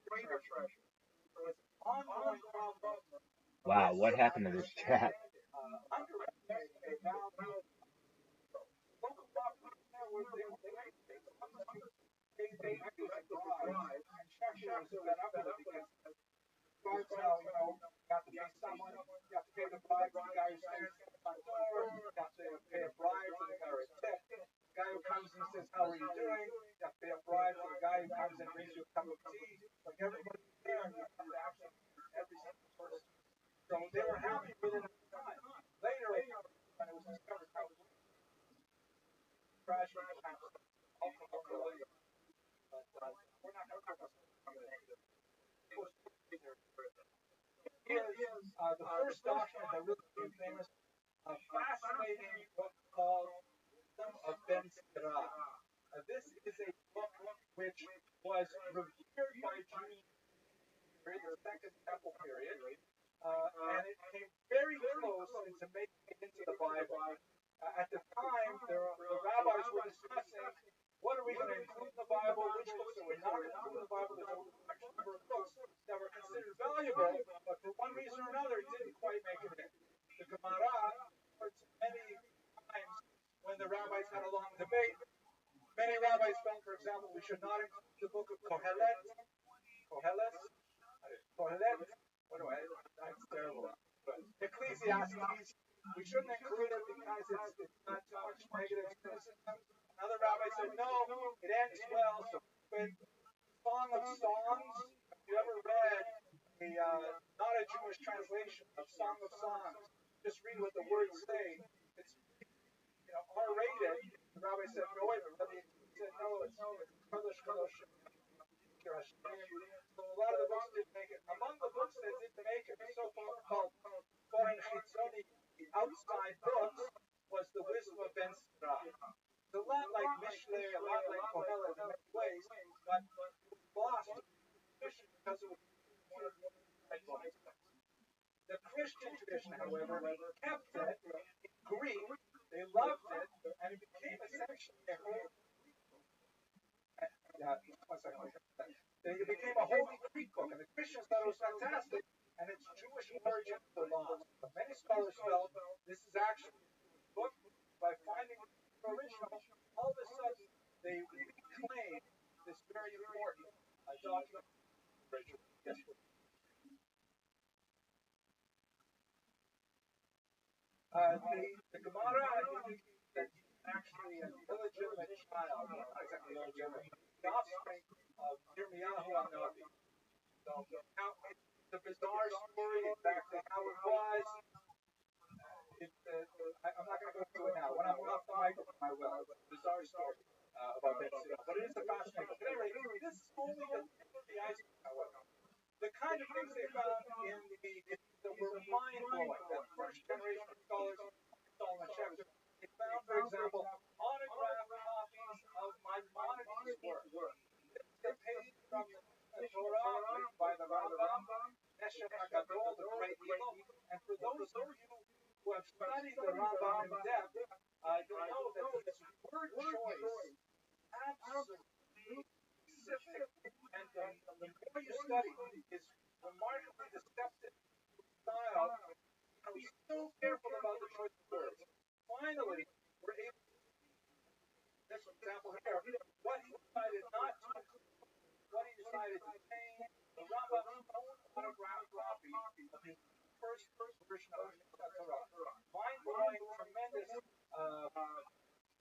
Greater treasure. So it's an ongoing problem. Wow, what happened to this chat? Underestimating the value of local property where they act as a bribe, and Cheshire was fed up with it because bribes now, you have to pay someone, you have to pay the bribe to the guy who stands at the front door, you have to pay a bribe to the guy or a tip. The guy who comes and says, how are you doing? You have to pay a bribe to the guy who comes and brings you a cup of tea. Like everybody's there, and you have to actually every single person. So they were happy with it at the time. Later, when it was discovered how trash and alcohol related, but we're not going to talk about negative. Here is the first document that really became famous, a fascinating book called Wisdom of Ben Sirah. This is a book which was revered by Jews during the Second Temple period, and it came very close into making it into the Bible. At the time, the rabbis were discussing what are we going to include in the Bible, which books are we not going to include in the Bible. There's a large number of books that were considered valuable, but for one reason or another, it didn't quite make it in. The Gemara, many times when the rabbis had a long debate, many rabbis felt, for example, we should not include the book of Kohelet. What do I? That's terrible. But Ecclesiastes, we shouldn't include it because it's not too much negative criticism. Another rabbi said, no, it ends well. So, but Song of Songs, have you ever read a not a Jewish translation of Song of Songs? Just read what the words say. It's R-rated. The rabbi said, no, wait, but Rabbi said, no, it's Kadosh. So a lot of the books didn't make it. Among the books that didn't make it, so-called Kohen Chitzoni, the outside books, was the Wisdom of Ben Sirah. It's a lot like Mishlei, a lot like Kohelet in many ways, but it was lost because it was one of the The Christian tradition, however, kept it in Greek. They loved it, and it became essentially a whole. It became a holy Greek book, and the Christians thought it was fantastic, and its Jewish origins were lost. But many scholars felt this is actually a book. By finding the original, all of a sudden they reclaimed this very important document. Yes, the Gemara indicates that actually an illegitimate child, not exactly illegitimate, the offspring of Yirmiyahu HaNavi. So now it's a bizarre story, exactly how it was. I'm not going to go through it now. When I'm off the microphone, I will. It's a bizarre story about Ben Sirah, but it is a fascinating book. Anyway, this is only the tip of the iceberg, however. The kind of things they found in that were mind-blowing. The first generation of scholars, Solomon Schechter, they found, for example, autographed copies of Maimonides' work. They're paid from the Torah written by the Rambam, Nesher HaGadol, the Great Eagle, and for those of you who have studied the Rambam in depth, you'll know that his word choice absolutely specific, and the more you study his remarkably deceptive style, he's so careful about the choice of words. Finally, we're able to see this example here, what he decided not to include, what he decided to change, the Rambam's own autographed copy of his first version of the Torah. Mind-blowing, tremendous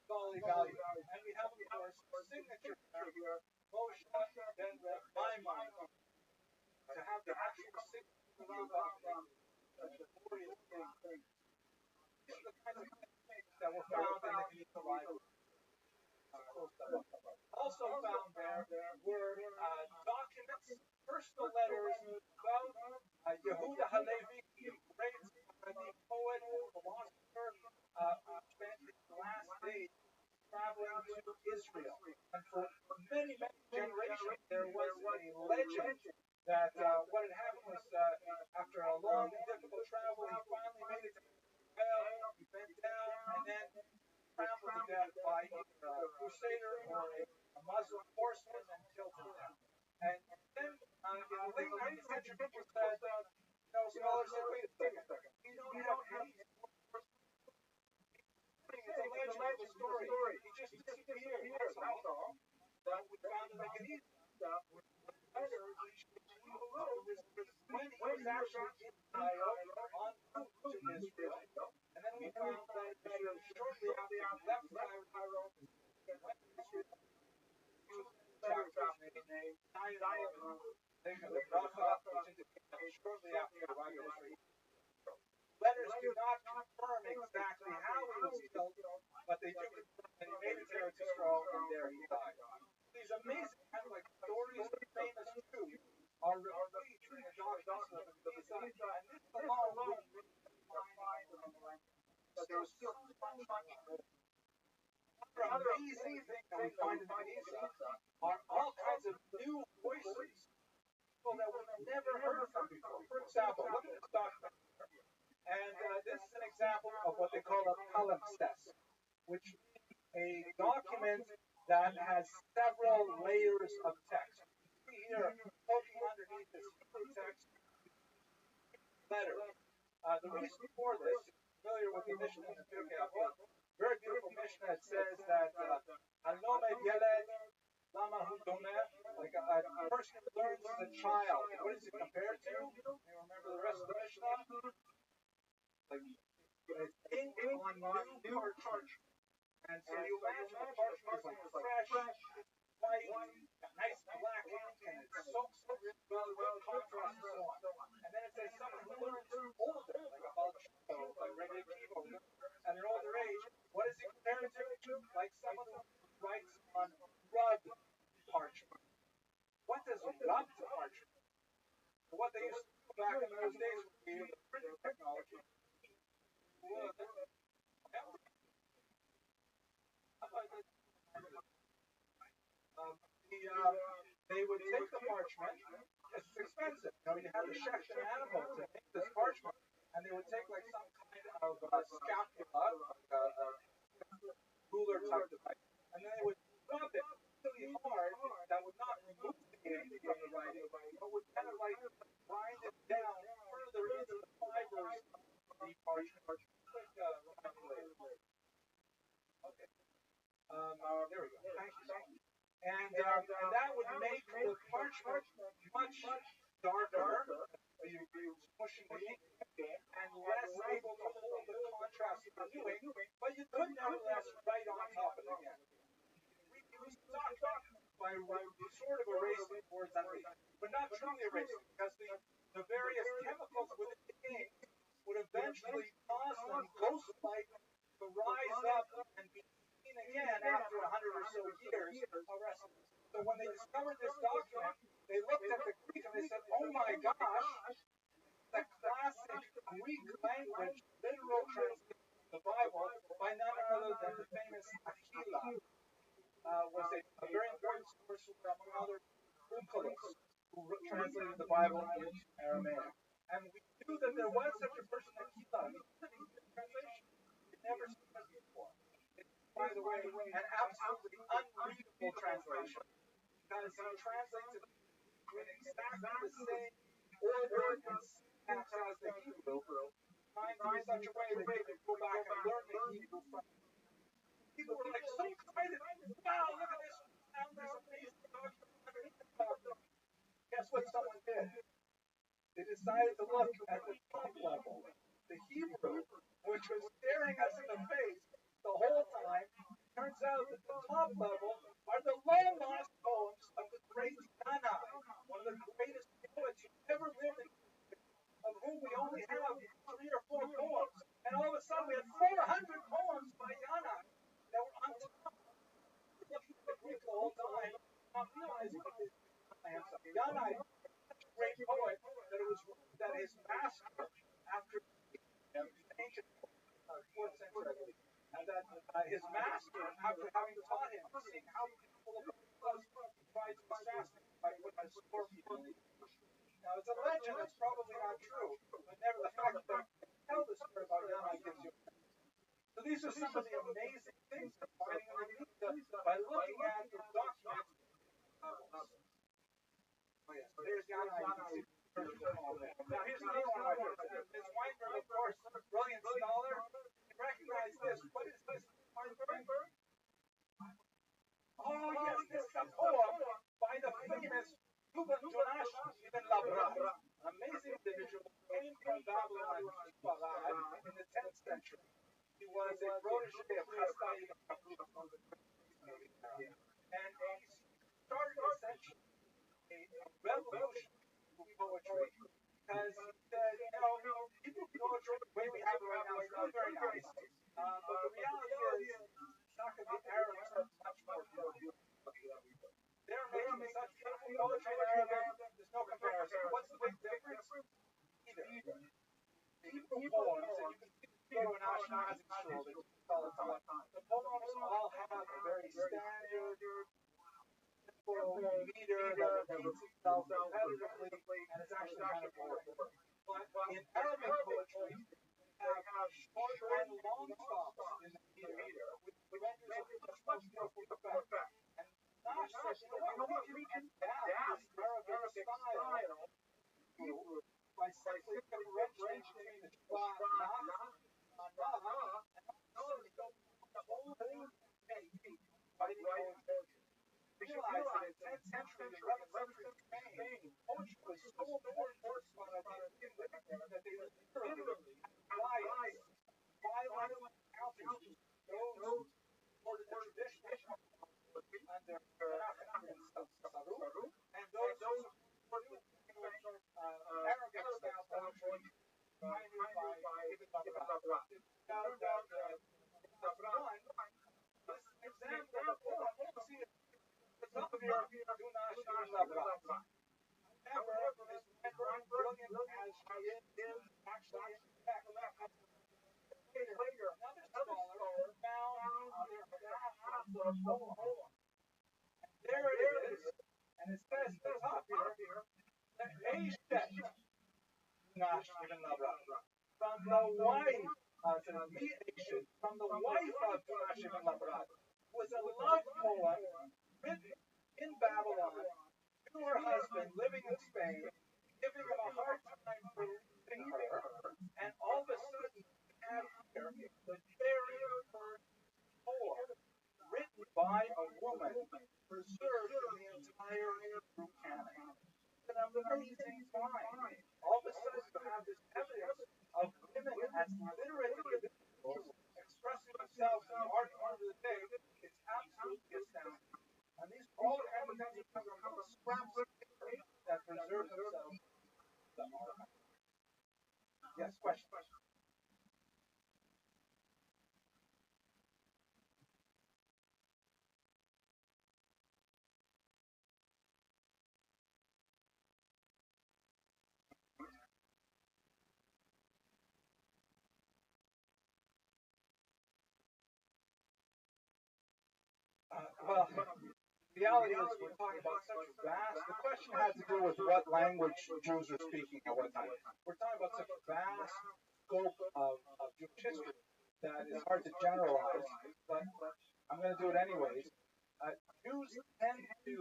scholarly value. And we have, of course, a signature here, Moshe ben Maimon, to have the actual signature of the Rambam, such a glorious thing. These are the kinds of things that were found in the Bible. Also found there were documents, personal letters about Yehuda Halevi, the great poet, philosopher, who spent his last days traveling to Israel. And for many, many generations, there was a legend that what had happened was after a long and difficult travel, he finally made it to Israel. He bent down, and then trampled to death by either a crusader or a Muslim horseman and killed to death. And then in the late 19th century, people said, scholars said, wait a second, we don't have any. It's a legend, it's a story. He just disappeared. That's all. But we found that they could eat stuff. When he was actually in Cairo on route to Israel, and then we found that shortly after he left Cairo, went to Israel, named shortly after he arrived in Israel. Letters do not confirm exactly how he was killed, but they do confirm that he made it there to Israel and there he died. These amazing kind of like stories of famous Jews are really true documents of the Mesa, and this alone but there was still another amazing thing that we find in the Mesa are all kinds of new voices, people that we've never heard from before. For example, look at this document. And this is an example of what they call a palimpsest, which is a document that has several layers of text. You see here, poking underneath this Hebrew text, letter. The reason for this, if you're familiar with the Mishnah in the Pirkei Avot, very beautiful Mishnah that says that Al-Nomed Yeled Lama Hu Domeh, like a person who learns as a child. What is it compared to? You remember the rest of the Mishnah? Like it's ink on new parchment. And so you imagine the parchment is like fresh, white, nice black ink, and it soaks up really well, contrast and so on. And then it says someone who learns older, like a Balchuko, like regular people, at an older age, what is it compared to? Like someone who writes on rubbed parchment. What does rubbed parchment? What they used to do back in those days would be the printing technology. They would take the parchment. It's expensive. You had to shecht an animal to make this parchment, and they would take like some kind of scapula, like a ruler type device, and then they would rub it really hard. That would not remove the ink from the writing, but would kind of like grind it down further into the fibers of the parchment. Okay. There we go. Thank you so much. And that would make the parchment much darker, you smushing the ink, and less able to hold the contrast you're doing, but you could nevertheless write on top of it again. We stopped by sort of erasing words underneath, but not truly erasing, because the various chemicals within the ink would eventually cause them, ghost-like, to rise up and be seen again after 100 or so years of resting. So when they discovered this document, they looked at the Greek and they said, oh my gosh, the classic Greek language literal translation of the Bible by none other than the famous Aquila, was a very important source among other Onkelos, who translated the Bible into Aramaic. And we knew that there was such a person, Aquila, in the translation. It never seen us before. It's, by the way, an absolutely unreadable translation, because he translates it in exactly the same order and syntax as the Hebrew, trying to in such a way that they could go back and learn the Hebrew from it. People were like so excited. Wow, look at this. Found this amazing document. Guess what someone did? They decided to look at the top level, the Hebrew, which was staring us in the face the whole time. Turns out that the top level are the long-lost poems of the great Yanai, one of the greatest poets who ever lived in history, of whom we only have 3 or 4 poems. And all of a sudden we had 400 poems by Yanai that were on top. We're looking at the Greek the whole time, not realizing what this is. Yanai is such a great poet that his master, after the ancient 4th century, and that his master, after having taught him, seeing how beautiful the poem was, tried to assassinate by putting a scorpion in it. Now, it's a legend, it's probably not true, but never the fact that tell the story about Yanai gives you. So these are some of the amazing things they're finding underneath by looking at the documents. Oh yes, there's the outline. Now here's another one of my favorites. Ms. Weinberg, of course, brilliant scholar. You recognize this. What is this, Weinberg? Oh yes, this is a poem by the famous Jonash ibn Labrat, an amazing individual who came from Babylon to Farad in the 10th century. He was a protege of Chastai ibn Baruch, and he started essentially a revolution in poetry because he said, Hebrew poetry, the way we have it right now, is really very nice, but the reality is, it's not going to be Arabs are much more beautiful. They're making such beautiful poetry in Arabic, there's no comparison. What's the big difference? Either. Hebrew poems, and you can see go to an Ashkenazi shul, they do all the time. The poems all have a very standard, simple meter that repeats itself repetitively, and it's actually kind of boring. But in Arabic poetry, you have short and long stops in the meter, which renders it much more effect. And Nash says, we can adapt this Arabic style by simply differentiating between the schwa, nas, and the whole thing by the realize that in 10th century, 11th century Spain, poetry was so important to that they literally applied violent counters to those for the tradition under Saru, and those were Arabic style poetry pioneered by Ibn Labrat. This is an example of a poem. See, it's up here, Dunash ibn Labrat. However, as brilliant as she is, actually, later, another scholar found their draft of a poem. There it is, and it says at the top here, that Eshet Dunash ibn Labrat, from the wife, from the wife of Dunash ibn Labrat, was a love poem written in Babylon to her husband living in Spain, giving him a hard time for leaving her, and all of a sudden we have here the very first poem written by a woman preserved in the entire Hebrew canon. It's an amazing find. All of a sudden you have this evidence of women as literate individuals expressing themselves in the art form of the day. It's absolutely astounding. And these are all the kind of things that come from scraps of paper that preserve themselves. Yes, question. Well, the reality is we're talking about such vast, the question had to do with what language Jews are speaking at what time. We're talking about such vast scope of Jewish history that it's hard to generalize, but I'm going to do it anyways. Jews tend to be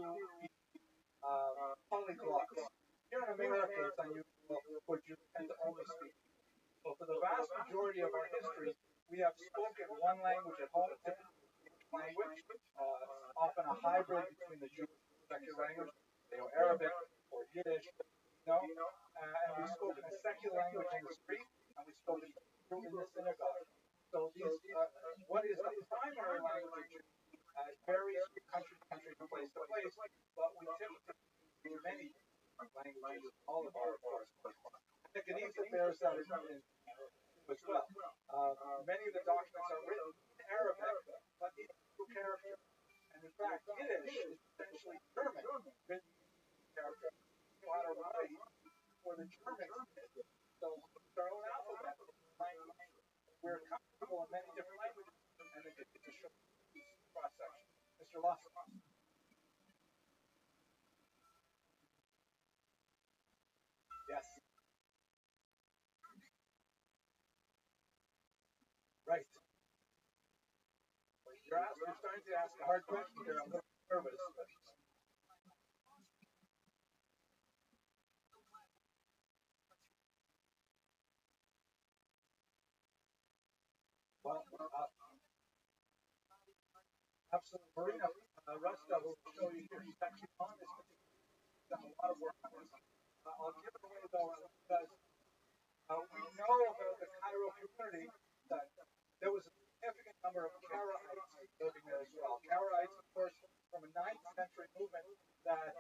polyglots. Here in America, it's unusual for Jews tend to only speak. So for the vast majority of our history, we have spoken one language at home, language, often a hybrid between the Jewish secular language, Arabic or Yiddish, and we spoke a secular language in the street, and we spoke it in the synagogue. So these, what is the primary language varies from country to country, from place to place, but we typically use many languages, all of our The Geniza bears that in as well. Many of the documents are written in Arabic, but in Hebrew character. And in fact, Yiddish is essentially German, written in character. You know how to write for the Germans. So it's our own alphabet, language. We're comfortable in many different languages, and it just shows cross-section. Mr. Lawson. Yes. Right. You're starting to ask a hard question here. I'm a little nervous. Well, absolutely. Marina Rothschild will show you here. She's actually on this particular. She's done a lot of work on this. I'll give it away though because we know about the Cairo community that there was a significant number of Karaites living there as well. Karaites, of course, from a 9th century movement that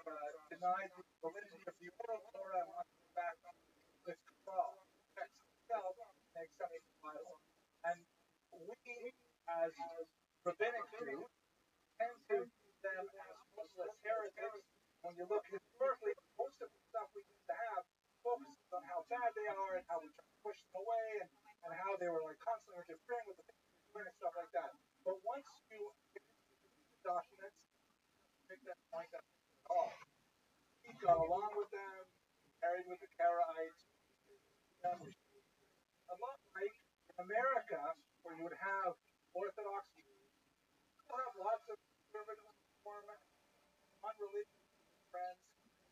denied the validity of the oral Torah and wanted to back the Torah text itself and accepted the Bible. And we, as rabbinic Jews, tend to view them as Muslim heretics. When you look historically, most of the stuff we used to have focuses on how bad they are and how we try to push them away and how they were like constantly interfering with the things we were doing and stuff like that. But once you get into the documents, make that point that he got along with them, married with the Karaites, a lot like in America, where you would have Orthodox Jews, you'll have lots of conservative, unreligious friends.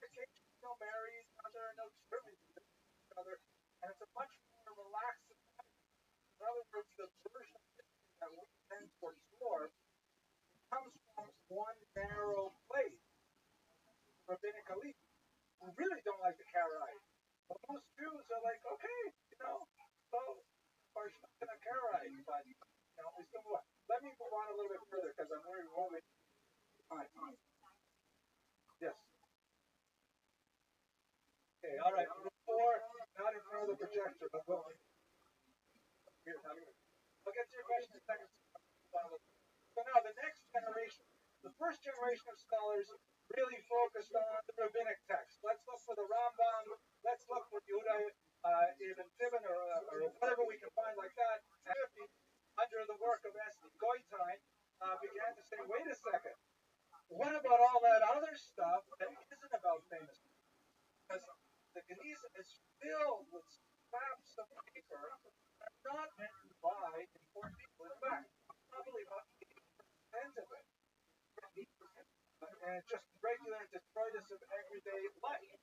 Occasionally they'll marry each other and they'll certainly do each other, and it's a much more relaxed environment. In other words, the version of history that we tend to absorb comes from one narrow place, rabbinic elite, who really don't like the Karaites. But most Jews are like, okay, so we're stuck in a Karaite, but we still move on. Let me move on a little bit further because I'm very moving. Yes. Okay, all right. Before, not in front of the projector, but go. Here, I'll get to your question in a second. So now the next generation, the first generation of scholars really focused on the rabbinic text. Let's look for the Rambam. Let's look for Yehuda Ibn Tibon or whatever we can find like that. And under the work of S.D. Goitein, began to say, wait a second. What about all that other stuff that isn't about famous people? Because the Geniza is filled with scraps of paper that are not written by important people. In fact, probably about 80% of it. And it's just regular detritus of everyday life.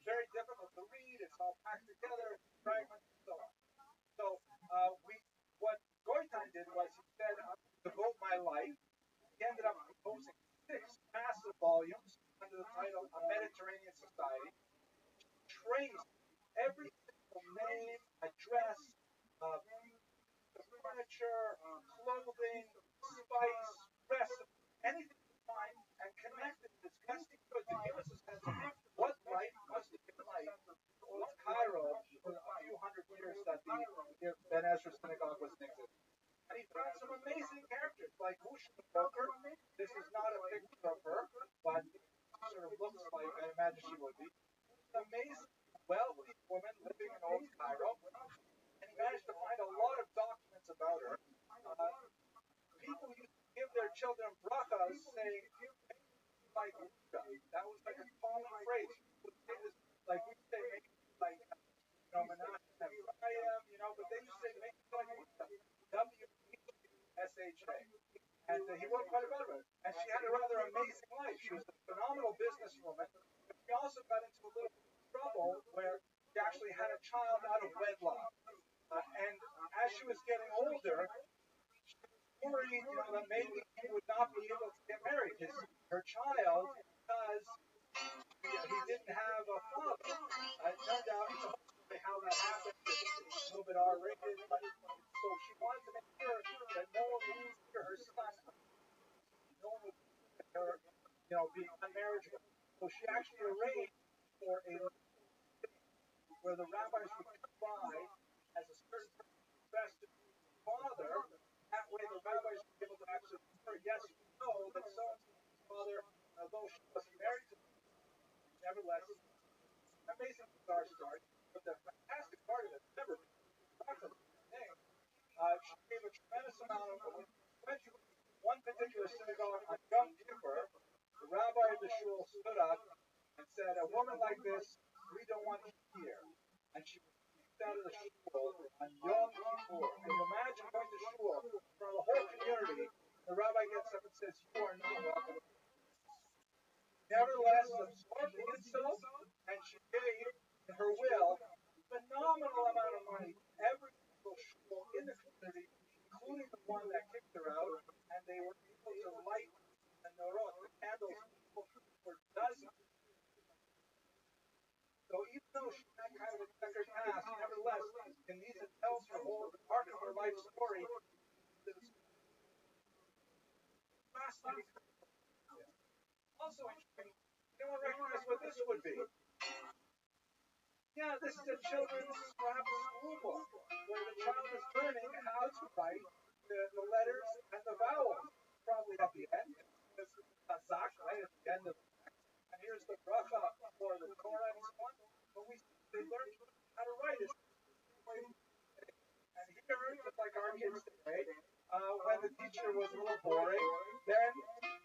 Very difficult to read. It's all packed together, fragments, and so on. So what Goitein did was he said, I'm going to devote my life. He ended up composing 6 massive volumes under the title A Mediterranean Society, traced every single name, address, furniture, clothing, spice, recipe, anything you find, and connected this best he could to give us a sense of what life must have been like in old Cairo for the few hundred years that the Ben Ezra synagogue was in existence. And he found some amazing characters like Usha the broker. This is not a picture of her, but it sort of looks like I imagine she would be. An amazing, wealthy woman living in old Cairo. And he managed to find a lot of documents about her. People used to give their children brachas saying, like Usha. That was like a common phrase. Like we say, like, Menachem and Ephraim, but they used to say, make it like Usha. W-S-H-A. And he wrote quite a bit about it. And she had a rather amazing life. She was a phenomenal businesswoman. But she also got into a little bit of trouble where she actually had a child out of wedlock. And as she was getting older, she was worried, that maybe he would not be able to get married. Her child, because he didn't have a father. It turned out, it's supposedly how that happened. It's a little bit R-rated, but so she wanted to make sure that no one would consider her son, no one would consider her, being unmarriageable. So she actually arranged for a where the rabbis would come by as a certain person professed to be his father. That way the rabbis would be able to actually confirm, yes, we know that so-and-so is his father, although she wasn't married to him. Nevertheless, amazing bizarre story. But the fantastic part of it, remember, she gave a tremendous amount of went to one particular synagogue on Yom Kippur. The rabbi of the shul stood up and said, a woman like this, we don't want you here. And she was kicked out of the shul on Yom Kippur. And imagine going to shul from the whole community The rabbi gets up and says, "You are not welcome." Nevertheless, absorbed the insult, and she gave, in her will, a phenomenal amount of money to every single shul in the community, including the one that kicked her out, and they were able to light the norot, the candles, for dozens. So even though she had kind of a checkered past, nevertheless, Kenisa tells her whole arc of her life story. Fascinating. Also interesting. Anyone recognize what this would be? Yeah, this is a children's scrap school book where the child is learning how to write the letters and the vowels. Probably at the end. There's a zak right at the end of the text. And here's the bracha for the Torah and so on. But they learn how to write it. And here, just like our kids today, when the teacher was a little boring, then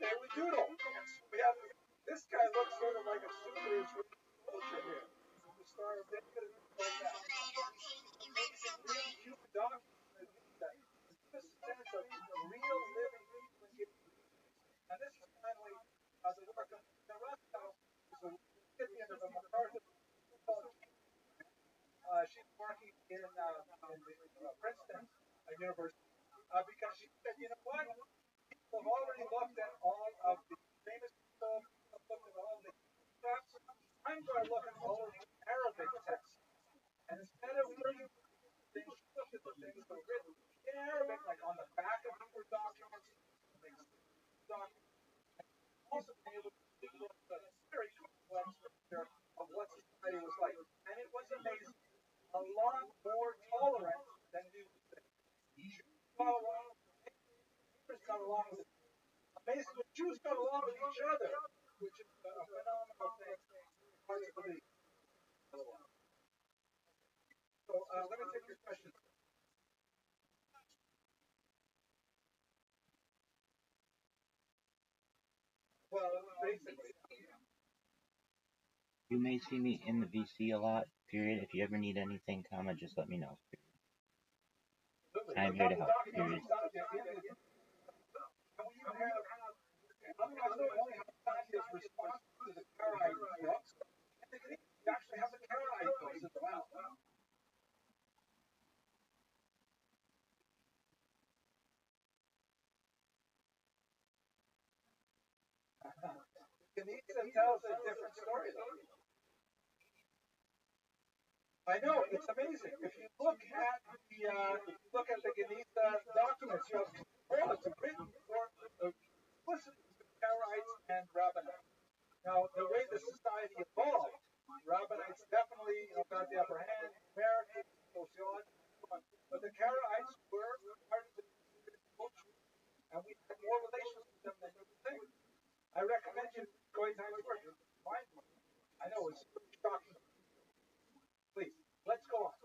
they would doodle. And so we have this guy looks sort of like a super soldier here. The Star of David and things like that. Amazing, really human documents that give us a sense of real living people. And this is finally the work of Rabbi Rothschild, who's a recipient of a MacArthur. She's working in Princeton University because she said, you know what? People have already looked at all of the famous people, have looked at all the texts. I'm going to look at all of the Arabic texts. And instead of learning things, she looked at the things that were written in Arabic, like on the back of her documents, also being able to look at a very complex picture of what society was like. And it was amazing. A lot more tolerant than we would think. Jews got along with neighbors, got along with amazing. The Jews got along with each other, which is a phenomenal thing. Hard to believe. So let me take your questions. Well, basically. You may see me in the VC a lot, period. If you ever need anything, comment, just let me know. I'm here to help, period. Kenisa tells a different story, though. I know, it's amazing. If you look at the Kenisa documents, you have all it's written for explicitly the Karaites and Rabbinites. Now, the way the society evolved, Rabbinites definitely got the upper hand, Americans, sociologists, but the Karaites were part of the culture, and we had more relations with them than you would think. I recommend you going Times Square. I know, it's shocking. Please, let's go on.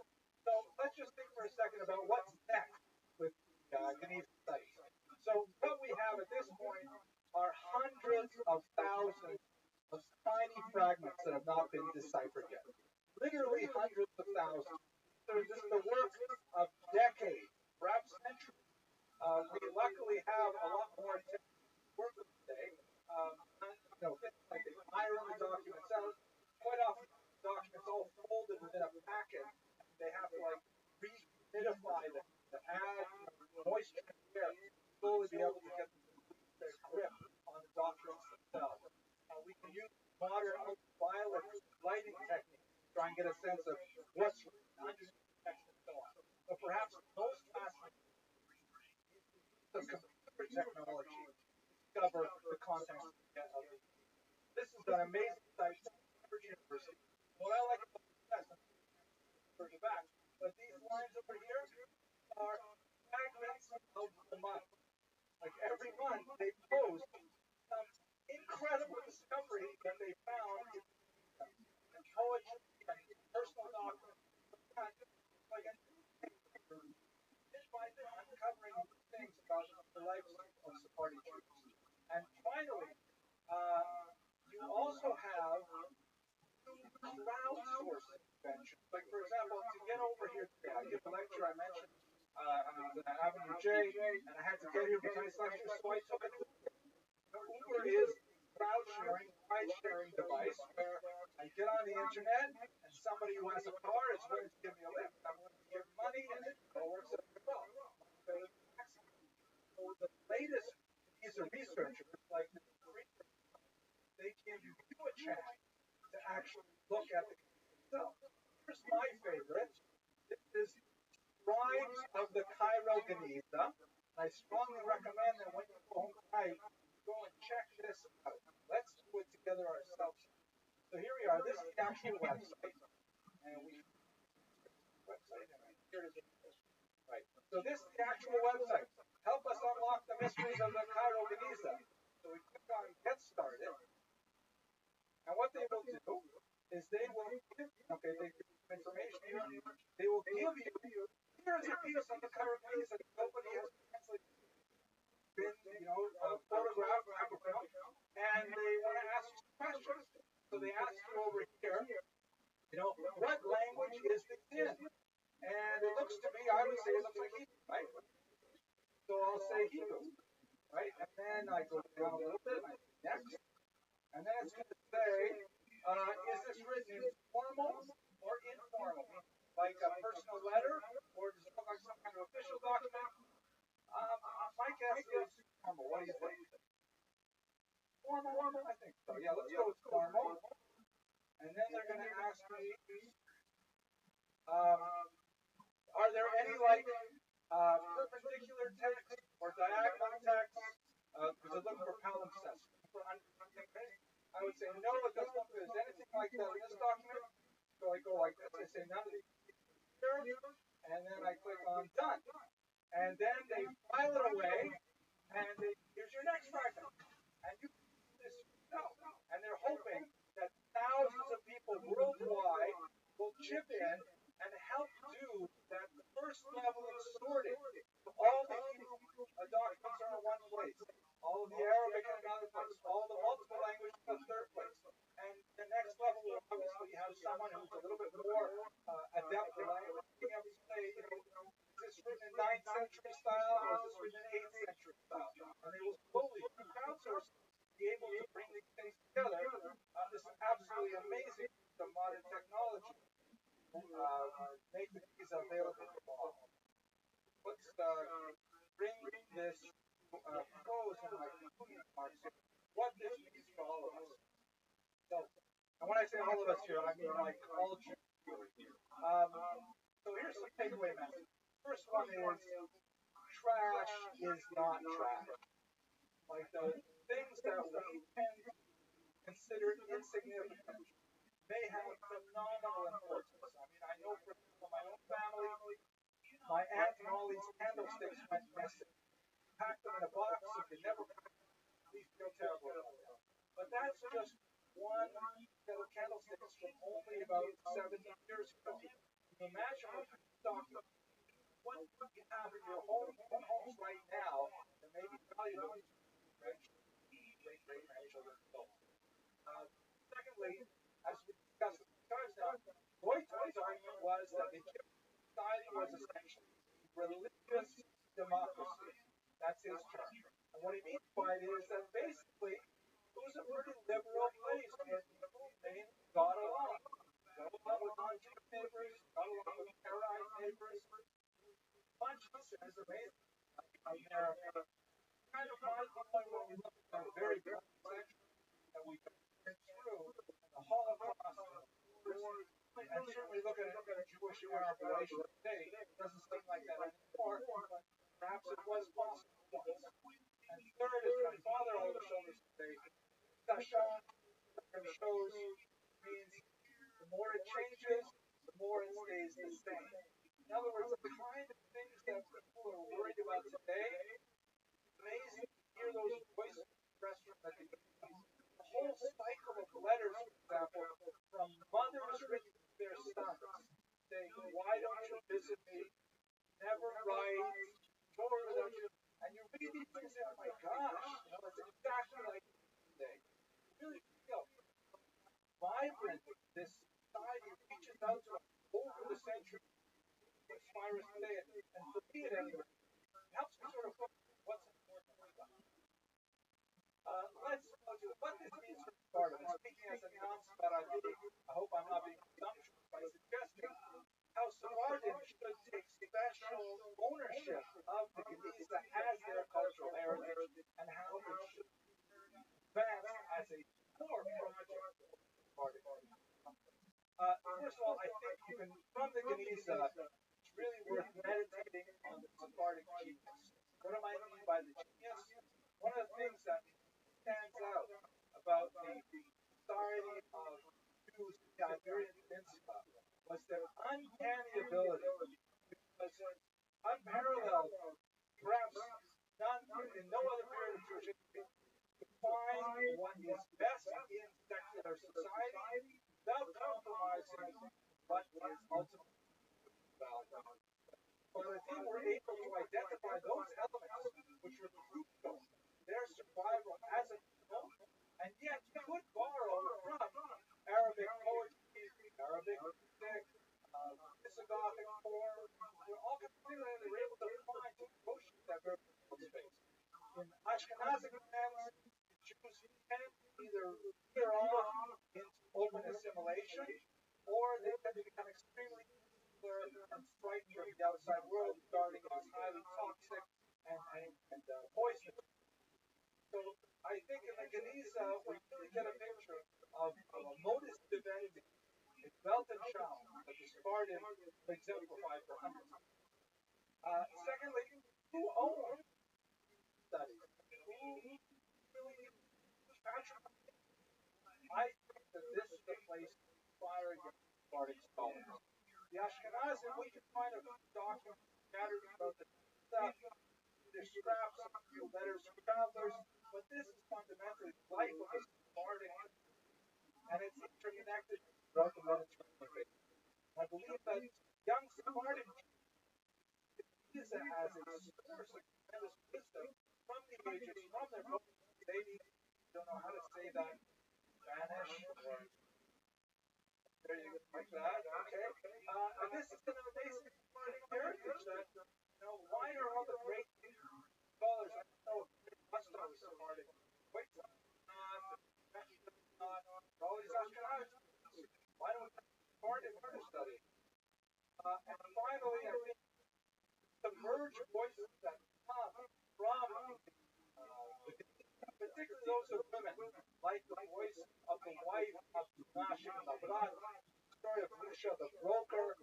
So let's just think for a second about what's next with Kenisa studies. So what we have at this point are hundreds of thousands of tiny fragments that have not been deciphered yet. Literally hundreds of thousands. So this is the work of decades, perhaps centuries. We luckily have a lot more to work with today. Things like they iron the documents out. Quite often, documents all folded within a packet. They have to re-humidify them to add moisture and air to slowly be able to get their grip on the documents themselves. We can use modern ultraviolet lighting techniques to try and get a sense of what's underneath the text and so on. But perhaps most fascinating is the computer technology to discover the contents of it. This is an amazing site at Cambridge University. What I like about this is further back, but these lines over here are fragments of the month. Like every month, they post some incredible discovery that they found in poetry and personal documents. Like by uncovering things about the life of Sephardi Jews. And finally, you also have crowdsourcing inventions. Like, for example, to get over here today, I give a lecture, I mentioned Avenue J, and I had to get here for tonight's lecture, so I took an Uber. Uber is ride-sharing device where I get on the internet and somebody who has a car is willing to give me a lift. I'm willing to give money and it all works out very well. So the latest piece of research, like they give you a chance to actually look at the itself. Here's my favorite. This is Scribes of the Cairo Geniza. I strongly recommend that when you go home tonight, go and check this out. Let's do it together ourselves. So here we are. This is the actual website. And here it is. Right. So this is the actual website. Help us unlock the mysteries of the Cairo Geniza. So we click on Get Started. And what they will do is they will give, they give you information here. They will give you, here's a piece of the Cairo Geniza that nobody has translated. Been, photographed, and they want to ask you some questions. So they ask you over here, what language is this in? And it looks to me, I would say it looks like Hebrew, right? So I'll say Hebrew, right? And then I go down a little bit, and I say next. And then it's going to say, is this written in formal or informal? Like a personal letter, or does it look like some kind of official document? My guess is formal. What do you think? Formal, I think so. Yeah, let's go with formal. And then they're going to ask me, are there any perpendicular text or diagonal text? Does it look for palimpsest? I would say no, it doesn't look good. Is anything like that in this document? So I go like this. I say none of these here, and then I click on done. And then they file it away, and here's your next fragment. And you do this yourself. And they're hoping that thousands of people worldwide will chip in and help do that first level of sorting. So all the documents are in one place. All of the Arabic in another place. All the multiple languages in a third place. And the next level will obviously have someone who's a little bit more adept at language, being able to say, is this written in 9th century style or is this written in 8th century style? And they will slowly, through crowdsourcing, be able to bring these things together. This is absolutely amazing, the modern technology, making these available for all. Let's bring this close and my conclusion marks here, what this means for all of us. So, and when I say all of us here, I mean like all Jews. So here's some takeaway messages. First one is, trash is not trash. Like the things that we tend to consider insignificant may have phenomenal importance. I mean, I know for my own family, my aunt and all these candlesticks went missing. Packed them in a box, so they never these feel terrible. But that's just one set of candlesticks from only about 70 years ago. Imagine what you have in your homes right now that may be valuable to great-grandchildren. Secondly, as we discussed a few times now, Rothschild's argument was that the Egyptian society was essentially religious democracy. That's his term. And what he means by it is that basically it was a pretty liberal place where they got along. Got along with non-Jewish neighbors, got along with terrorized neighbors. Bunch of says amazing. Kind of mind-blowing when we look at the very good section that we went through the Holocaust and certainly look at a Jewish Arab relation today. It doesn't seem like that anymore, but perhaps it was possible once. And third, as my father always showed us today, Sashon shows means the more it changes, the more it stays the same. In other words, the kind of things that people are worried about today, it's amazing to hear those voices expressed from the whole cycle of letters, for example, from mothers written to their sons, saying, why don't you visit me? Never write, nor without you. And you read these things and oh my gosh, it's exactly like today. You really feel vibrant this society reaches out to us over the centuries. As Cyrus said, and for me, me at any rate, it helps me sort of focus on what's important to me. Let's go to what this means for Sparta. And speaking as a non-Sparadi, I hope I'm not being presumptuous by suggesting how Spartans should take special ownership of the Geniza as their cultural heritage and how it should advance as a core project of Spartan. First of all, I think you can, from the Geniza, it's really worth meditating on the Sephardic genius. What do I mean by the genius? One of the things that stands out about the society of Jews in the Iberian Peninsula was their uncanny ability, was unparalleled, perhaps in no other period of Jewish history, to find what is best in secular society without compromising what is ultimately valuable. But I think we're able to identify those elements which were crucial to their survival as a people, and yet could borrow from Arabic poetry, Arabic music, Visigothic form, all completely they were able to find to negotiate that very difficult space. In Ashkenazic lands, Jews tend to either veer off into open assimilation, or they tend to become extremely insular and frightened of the outside world, regarding it as highly toxic and poisonous. So I think in the Geniza, we really get a picture of a modus vivendi, a Weltanschauung that the Spartan exemplified for hundreds of years. Secondly, who owns studies? Who really patronizes? I think that this is the place to inspire young Spartan scholars. The Ashkenazim, we can find a few documents scattered throughout the stuff. There's scraps, a few letters from travelers, but this is fundamentally the life of a Spartan, and it's interconnected throughout the Mediterranean basin. I believe that young Spartan is as a source of tremendous wisdom from the ages, from their books. They don't know how to say that in Spanish or there you go, like that. Okay. And this is an amazing Spartan heritage that, why are all the great scholars, I know Rothschild was Sephardic, wait, not, all these Ashkenazis, why don't we have Sephardic in our study? And finally, I think the merged voices that come from, particularly those of women, like the voice of the wife of Nashi and Labrat, the story of Musha the broker,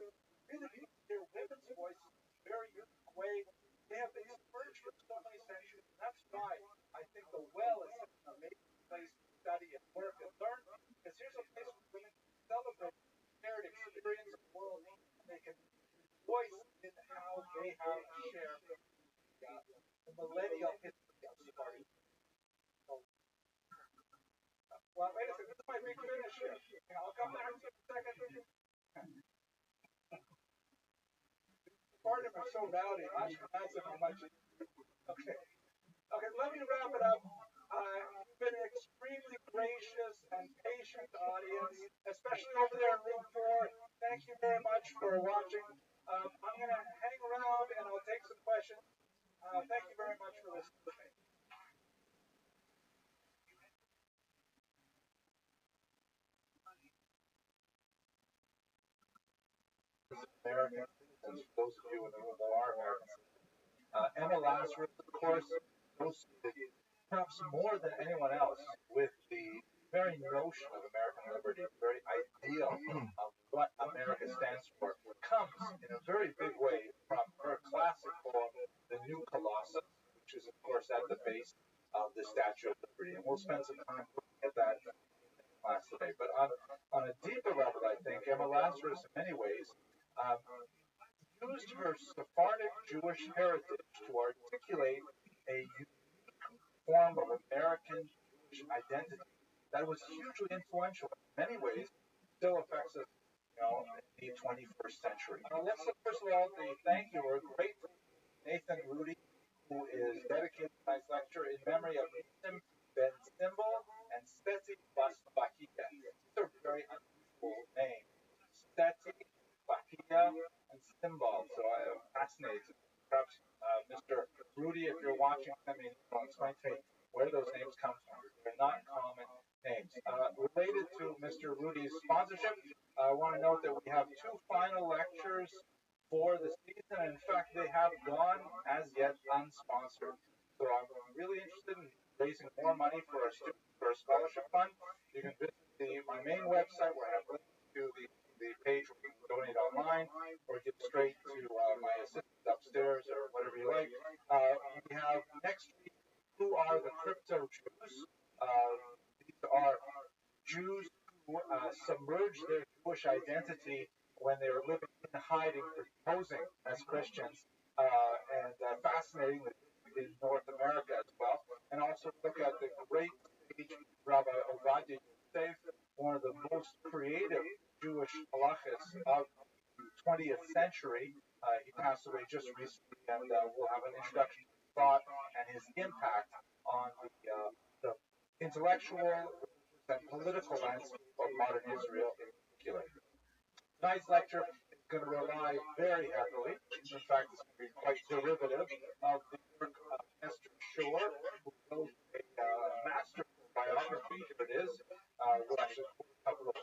really hear women's voices in a very unique way. They have been submerged for so many centuries, and that's why I think the well is such an amazing place to study and work and learn, because here's a place where women can celebrate shared experience of the world, and they can voice in how they have shared the millennial history of Sparta. So, well, wait a second, this might be finished here. I'll come back to you in a second. Spartan are so rowdy, Ashkenazim are much. Okay. Okay, let me wrap it up. You've been an extremely gracious and patient audience, especially over there in room 4. Thank you very much for watching. I'm going to hang around and I'll take some questions. Thank you very much for listening to me. Americans, and those of you in the room who are Americans, Emma Lazarus, of course, associated perhaps more than anyone else with the very notion of American liberty, the very idea of what America stands for, comes in a very big way from her classic poem, The New Colossus, which is, of course, at the base of the Statue of Liberty. And we'll spend some time looking at that in class today. But on a deeper level, I think, Emma Lazarus, in many ways, used her Sephardic Jewish heritage to articulate a unique form of American Jewish identity that was hugely influential in many ways, still affects us, in the 21st century. Let's first of all thank you. We're grateful to Nathan Rudy, who is dedicating tonight's lecture in memory of Nisim Ben Simbel and Stetsy Bakia. These are very unusual names. Stetsy, Bakia, and Simbel. So I am fascinated to perhaps Mr. Rudy, if you're watching, I mean, explain to me where those names come from. They're not common names. Related to Mr. Rudy's sponsorship, I want to note that we have 2 final lectures for the season, and in fact, they have gone as yet unsponsored. So I'm really interested in raising more money for our students for a scholarship fund. You can visit my main website where I have links to the page where you can donate online, or get straight to my assistant upstairs or whatever you like. We have next week, who are the crypto Jews? These are Jews who submerged their Jewish identity when they were living in hiding for posing as Christians, and fascinating in North America as well. And also look at the great sage Rabbi Ovadia Yosef, one of the most creative Jewish halachas of the 20th century. He passed away just recently, and we'll have an introduction to his thought and his impact on the intellectual and political landscape of modern Israel in particular. Tonight's lecture is going to rely very heavily, in fact, it's going to be quite derivative of the work of Esther Shore, who wrote a masterful biography. Here it is. We'll actually quote a couple of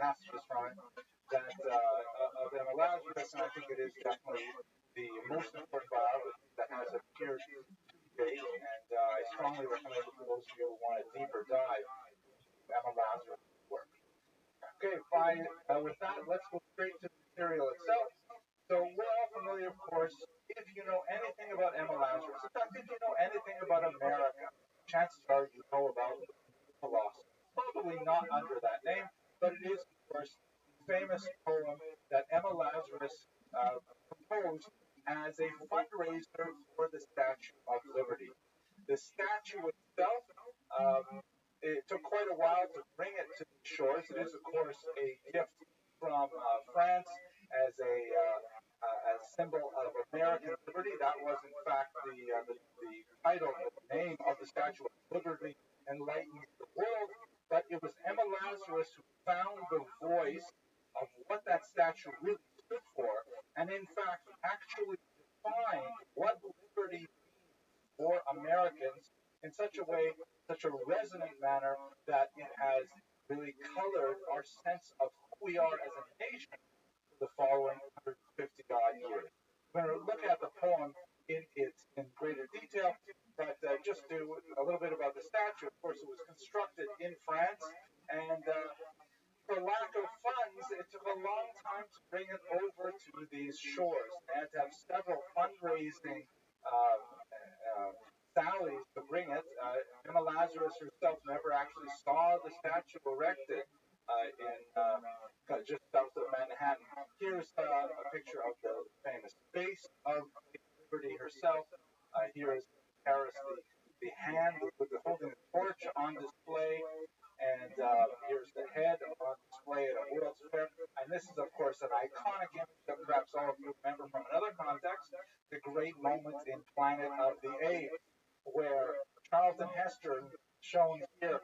passages from it that of Emma Lazarus, and I think it is definitely the most important biography that has appeared to date, and I strongly recommend it for those of you who want a deeper dive into Emma Lazarus' work. Okay, fine. With that, let's go straight to the material itself. So we're all familiar, of course, if you know anything about Emma Lazarus. In fact, if you know anything about America, chances are you know about the loss. Probably not under that name, but it is, of course, the famous poem that Emma Lazarus proposed as a fundraiser for the Statue of Liberty. The statue itself, it took quite a while to bring it to the shores. It is, of course, a gift from France as a symbol of American liberty. That was, in fact, the title, the name of the Statue of Liberty enlightens the world. But it was Emma Lazarus who found the voice of what that statue really stood for, and in fact, actually defined what liberty means for Americans in such a way, such a resonant manner, that it has really colored our sense of who we are as a nation for the following 150 odd years. We're going to look at the poem in greater detail, but just do a little bit about the statue. Of course, it was constructed in France, and for lack of funds, it took a long time to bring it over to these shores. They had to have several fundraising sallies to bring it. Emma Lazarus herself never actually saw the statue erected in just south of Manhattan. Here's a picture of the famous face of Liberty herself. Here is Paris, the hand with the holding the torch on display, and here's the head on display at a World's Fair. And this is, of course, an iconic image that perhaps all of you remember from another context, the great moment in Planet of the Apes, where Charlton Heston, shown here,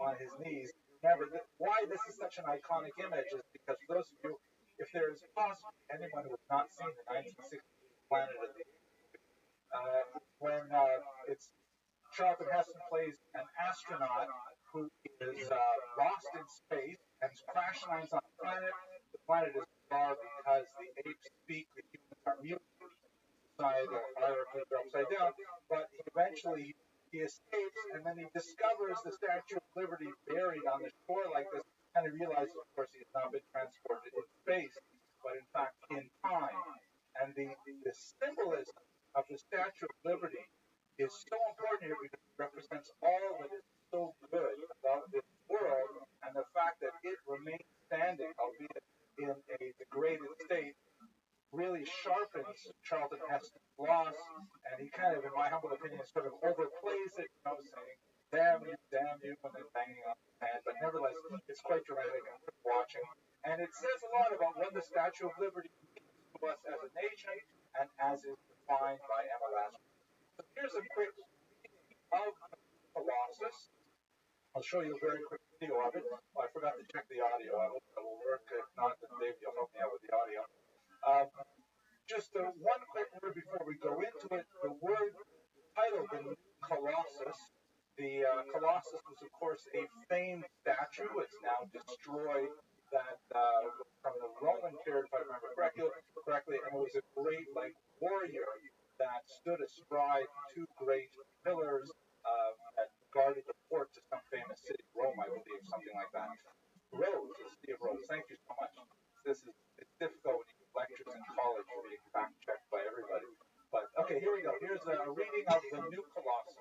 on his knees. Remember, why this is such an iconic image is because for those of you, if there is possibly anyone who has not seen the 1960 Planet of the Apes, when it's Charlton Heston plays an astronaut who is lost in space and crash lands on a planet. The planet is bizarre because the apes speak, the humans are mute. Societal hierarchies are upside down, but eventually he escapes, and then he discovers the Statue of Liberty buried on the shore like this, and he realizes, of course, he has not been transported in space, but in fact in time. And the symbolism of the Statue of Liberty is so important here because it represents all that is so good about this world, and the fact that it remains standing, albeit in a degraded state, really sharpens Charlton Heston's loss, and he kind of, in my humble opinion, sort of overplays it, saying, damn you, and then banging on his hand, but nevertheless, it's quite dramatic and worth watching. And it says a lot about what the Statue of Liberty means to us as a nation, and as is defined by Emma Lazarus. So here's a quick reading of Colossus. I'll show you a very quick video of it. Oh, I forgot to check the audio. I hope that will work. If not, then Dave, you'll help me out with the audio. Just one quick word before we go into it. The word title, the new Colossus. The Colossus was, of course, a famed statue. It's now destroyed. That from the Roman period, if I remember correctly, and it was a great warrior that stood astride two great pillars that guarded the port to some famous city, Rome, I believe, something like that. Rose, the city of Rose. Thank you so much. It's difficult when you give lectures in college for being fact checked by everybody. But okay, here we go. Here's a reading of the new Colossus.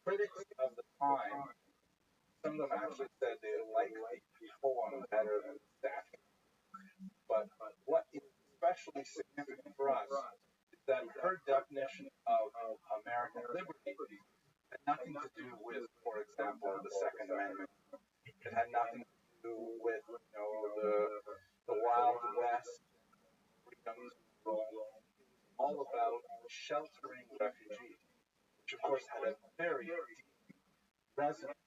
Critics of the time, some of them actually said they liked the poem better than the statue. But what is especially significant for us is that her definition of American liberty had nothing to do with, for example, the Second Amendment. It had nothing to do with, the Wild West, freedoms, all about sheltering refugees, which of course had a very deep resonant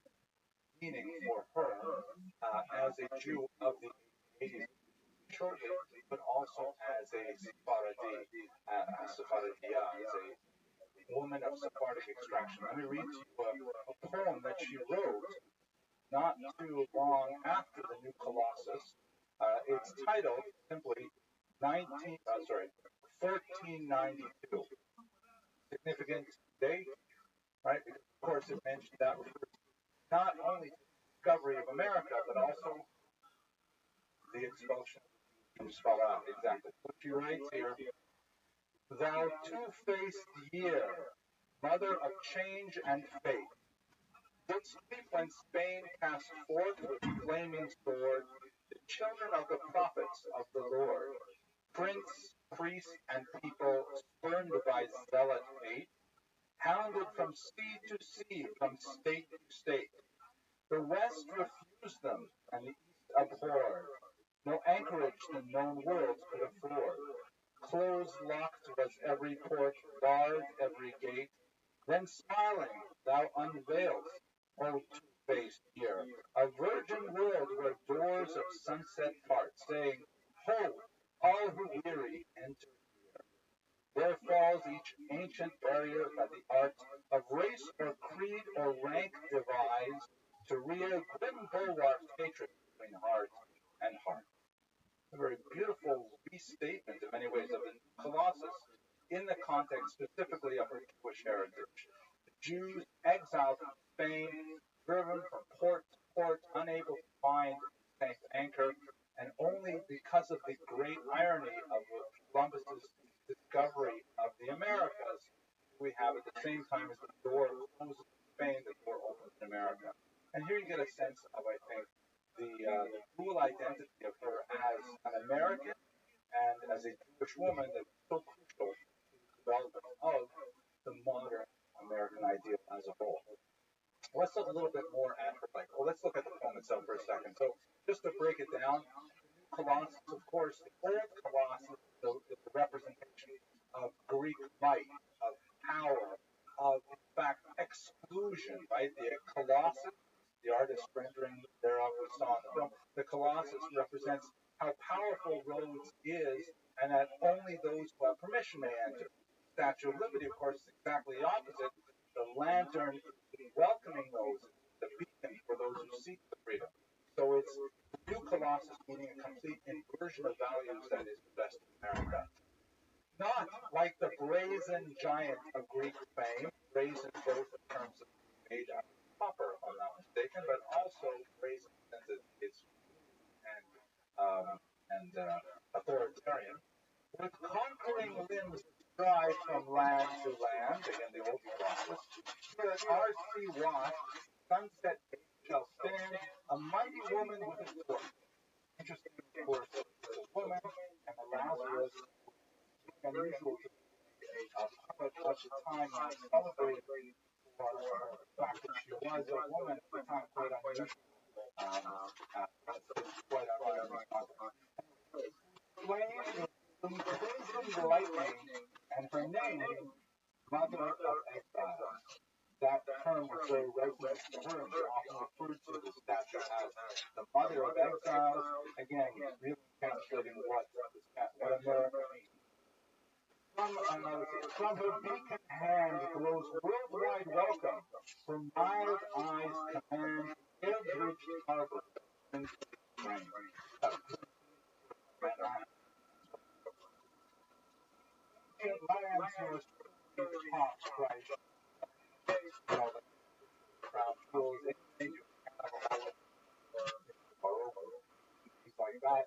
meaning for her as a Jew of the 80s, shortly, but also as a Sephardi, as a woman of Sephardic extraction. Let me read to you a poem that she wrote not too long after the new Colossus. It's titled simply 1492. Significant date, right? Because of course it mentioned that refers not only to the discovery of America, but also the expulsion. Spell out exactly. What she writes here: "Thou two-faced year, mother of change and fate, didst weep when Spain cast forth with flaming sword the children of the prophets of the Lord, prince, priest, and people spurned by zealot hate, hounded from sea to sea, from state to state. The West refused them, and the East abhorred. No anchorage the known world could afford. Close locked was every port, barred every gate. Then smiling, thou unveilst, O two-faced year, a virgin world where doors of sunset part, saying, Ho, all who weary, enter here. There falls each ancient barrier by the art of race or creed or rank devised, to rear grim bulwarks hatred between heart and heart." A very beautiful restatement in many ways of the Colossus in the context specifically of her Jewish heritage. The Jews exiled from Spain, driven from port to port, unable to find a safe anchor, and only because of the great irony of Columbus's discovery of the Americas, we have at the same time as the door closes in Spain, the door opens in America. And here you get a sense of, I think, the dual identity of her as an American and as a Jewish woman that's so crucial to the development of the modern American ideal as a whole. Let's look a little bit more at her life. Well, let's look at the poem itself for a second. So just to break it down, Colossus, of course, the old Colossus the representation of Greek might, of power, of, in fact, exclusion, right? The Colossus, the artist rendering thereof we saw in the film, the Colossus represents how powerful Rhodes is, and that only those who have permission may enter. Statue of Liberty, of course, is exactly the opposite. The lantern is welcoming those, the beacon for those who seek the freedom. So it's the new Colossus, meaning a complete inversion of values that is best in America. Not like the brazen giant of Greek fame, brazen both in terms of made out of copper, if I'm not mistaken, but also brazen since it's and authoritarian. With conquering limbs stride from land to land, again the old Colossus, here at R.C. Watt, Sunset shall stand a mighty woman with a sword. Interesting, of course, it's a woman, and the Lazarus, unusual to a poet of the time celebrated for the fact that she was a woman at the time, quite unusual. It's quite unusual. Flame is blazing lightning, and her name, Mother of Exiles. That term was very resonant to her, and she often referred to the statue as the Mother of Exiles. Again, really translating what America means. From her beacon hand glows worldwide welcome. Her mild eyes command eldritch harbor. Lands your top Christ. Crown jewels, anything you have, things like that.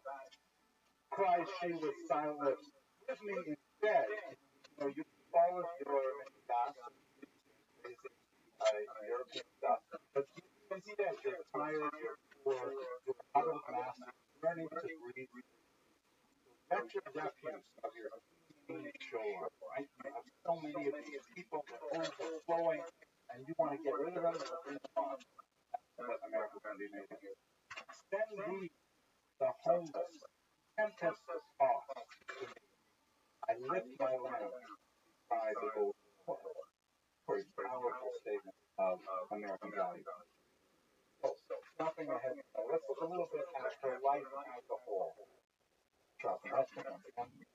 Cries she with silent lips. Give me instead. You followed your gas, European stuff, but instead you're tired, you're poor, you're out of mass, learning to breathe. That's your refuse of your shore, right? You have so many of these people that are overflowing, and you want to get rid of them and bring them on. That's what America's going to be making here. Send me the homeless, tempest off to me. I lift my lamp by the old world. For a powerful statement of American value. So, jumping ahead, let's look a little bit at her life as a whole. Charlton Heston, once again.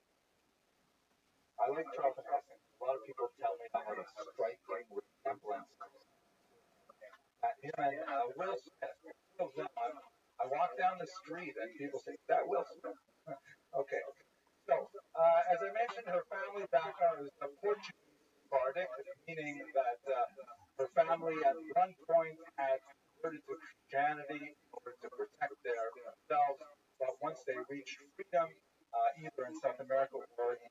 I like Charlton Heston. A lot of people tell me I have a striking resemblance at him and Will Smith. I walk down the street and people say, "Is that Will Smith?" Okay. So, as I mentioned, her family background is a Portuguese Sephardic, meaning that her family at one point had converted to Christianity in order to protect themselves, but once they reached freedom, either in South America or in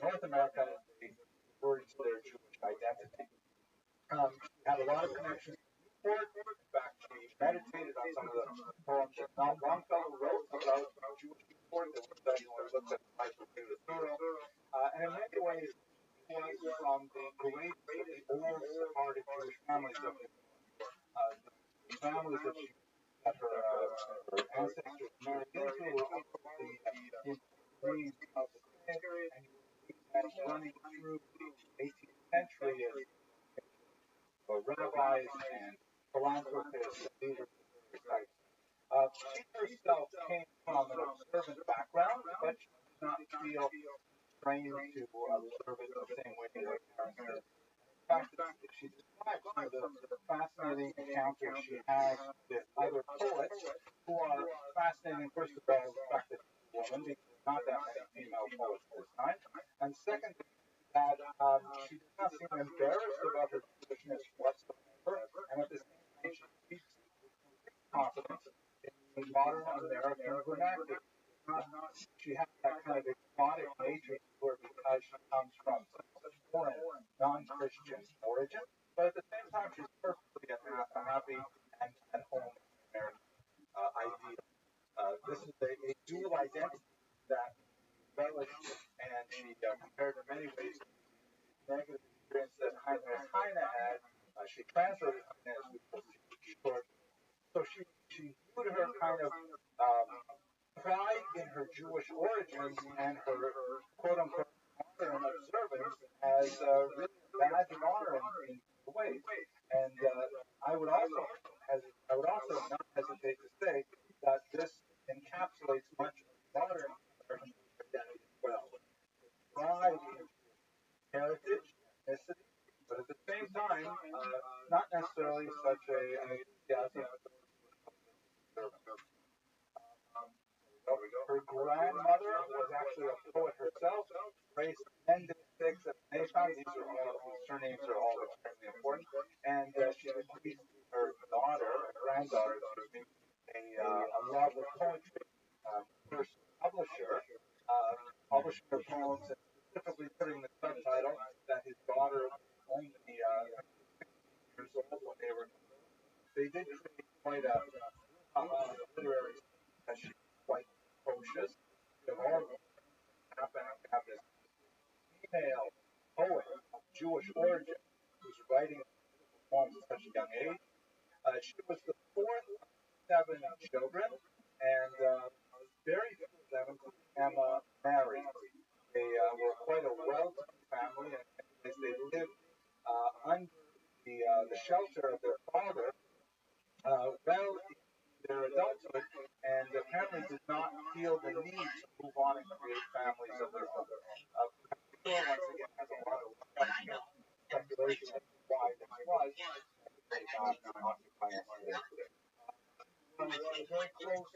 North America, they converted to their Jewish identity. She had a lot of connections to Newport. In fact, she meditated on some of the poems that Longfellow wrote about Jewish Newport. There was anyone who looked at the life of David Thoreau. And in many ways, was from the great old Sephardic Jewish families of Newport. The families that her ancestors married into were all the employees of the period, and running through the 18th century as rabbis and philanthropists and leaders of various types. She herself came from an observant background, but she did not feel trained to observe it the same way that her parents did. In fact, she describes some of the fascinating encounters she has with other poets who are fascinating, first of all, the fact that she's a woman, because there's not that many female poets at this time, and secondly, that she does not seem embarrassed about her Jewishness whatsoever, and at the same time, she speaks with confidence in modern American vernacular. She has that kind of exotic nature to her because she comes from such foreign, non-Christian origin, but at the same time, she's perfectly happy and home American ideal. This is a dual identity that relished, and she compared in many ways to the negative experience that Heine had. She translated Heine as we will see short. So she viewed her kind of pride in her Jewish origins and her quote-unquote modern observance as really a badge of honor in ways. And I would also not hesitate to say that this encapsulates much of modern American identity as well. Pride in heritage, ethnicity, but at the same time, not necessarily such a enthusiasm. Her grandmother was actually a poet herself, raised 10 districts at Nashon. These surnames are all extremely important. And she bequeathed her granddaughter, a love of poetry. First publisher, publishing her poems and specifically putting the subtitle that his daughter was only years old when they were. They did create quite a literary that she was quite precocious. Of all of them, have this female poet of Jewish origin who's writing poems at such a young age. She was the fourth of 7 children, and very few of them, including Emma, married. They were quite a well-to-do family, and as they lived under the shelter of their father, well into their adulthood, and apparently did not feel the need to move on and create families of their own. Once again, has a lot of speculation as to why this was, and not occupy us today. Very close.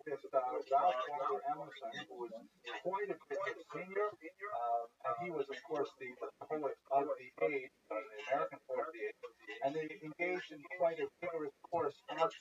This Ralph Waldo Emerson, who was quite a bit senior, and he was, of course, the poet of the age, the American poet of the age, and they engaged in quite a vigorous correspondence.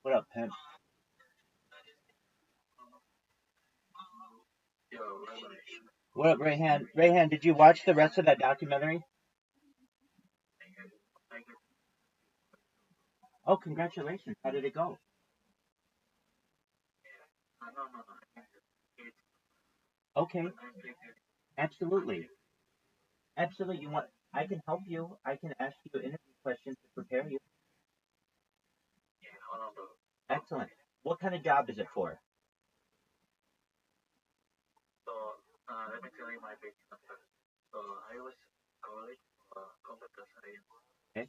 What up, pimp? Yo, Rabbi. What up, Rayhan? Rayhan, did you watch the rest of that documentary? Oh, congratulations. How did it go? Okay, absolutely. Absolutely. You want I can help you. I can ask you interview questions to prepare you. Excellent. What kind of job is it for? So, let me tell you my background first. So, I was college for computer science. Okay.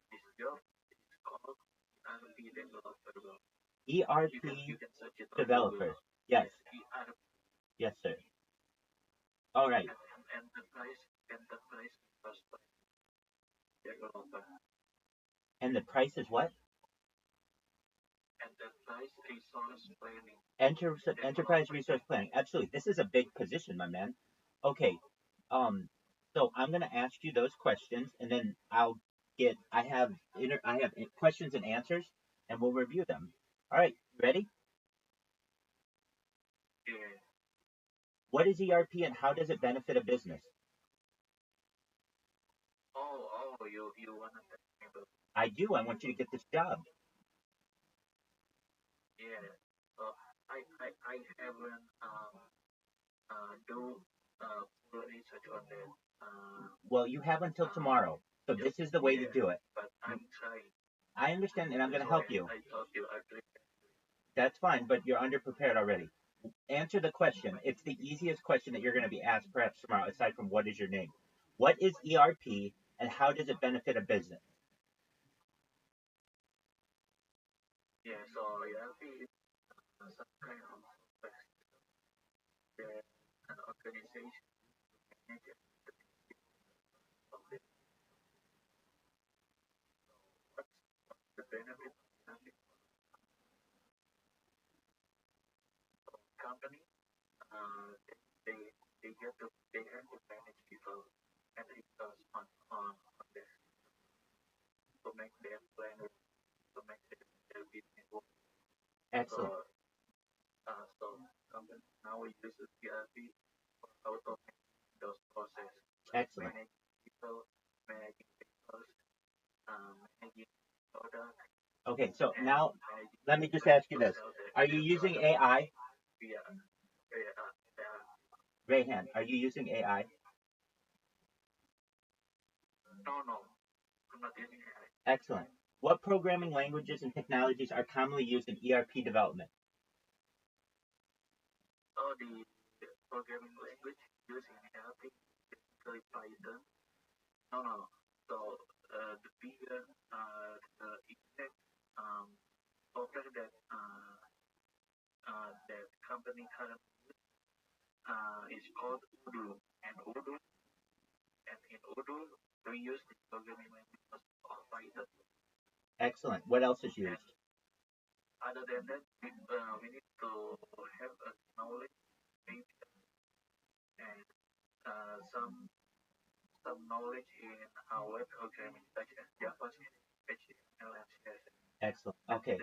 This job is called ERP developer. ERP You can search it on developer. Google. Yes. ERP. Yes, sir. All right. And enterprise software developer. And the price is what? Enterprise resource planning. Enterprise resource planning. Absolutely. This is a big position, my man. Okay. So I'm gonna ask you those questions, and then I have questions and answers, and we'll review them. All right. Ready? Yeah. What is ERP, and how does it benefit a business? You wanna tell me about? I do. I want you to get this job. Yeah. So, I haven't do full research on that. Well, you have until tomorrow. So this is the way to do it. But I'm trying. I understand, and I'm going to help you. I told you I believe. That's fine, but you're underprepared already. Answer the question. It's the easiest question that you're going to be asked perhaps tomorrow, aside from what is your name. What is ERP, and how does it benefit a business? Yeah, so ERP is some kind of an organization manages the benefit of the company. Uh, they they have to manage people and resource on this to make their plan to make their business work. Excellent. So company now we use ERP for automating those processes. Excellent. Managing people, managing people, managing product. Okay, so now let me just ask you this. Are you using AI? Rayhan, are you using AI? No, I'm not using AI. Excellent. What programming languages and technologies are commonly used in ERP development? Oh, the programming language used in ERP is basically Python. No. So the bigger the exact software that that company currently is called Odoo, and in Odoo we use the programming language of Python. Excellent. What else is used? Other than that, we need to have a knowledge and some knowledge in web programming such as JavaScript, HTML, and CSS. Excellent. Okay.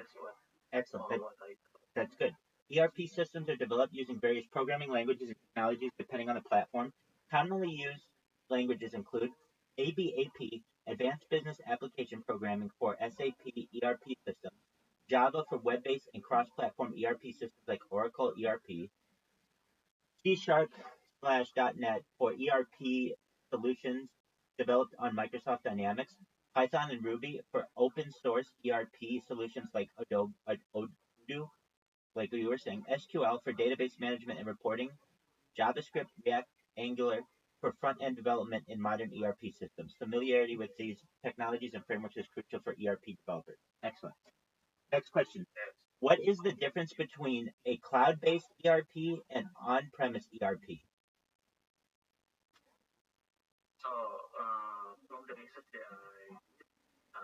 Excellent. What I do. That's good. ERP systems are developed using various programming languages and technologies depending on the platform. Commonly used languages include ABAP, Advanced Business Application Programming for SAP ERP systems, Java for web-based and cross-platform ERP systems like Oracle ERP, C#/.NET for ERP solutions developed on Microsoft Dynamics, Python and Ruby for open source ERP solutions like Odoo, like we were saying, SQL for database management and reporting, JavaScript, React, Angular for front-end development in modern ERP systems. Familiarity with these technologies and frameworks is crucial for ERP developers. Excellent. Next question. What is the difference between a cloud-based ERP and on-premise ERP? So, from the research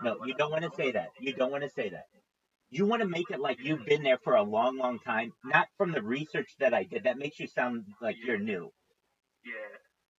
No, you don't want to say that. You don't want to say that. You want to make it like you've been there for a long, long time, not from the research that I did. That makes you sound like you're new. Yeah,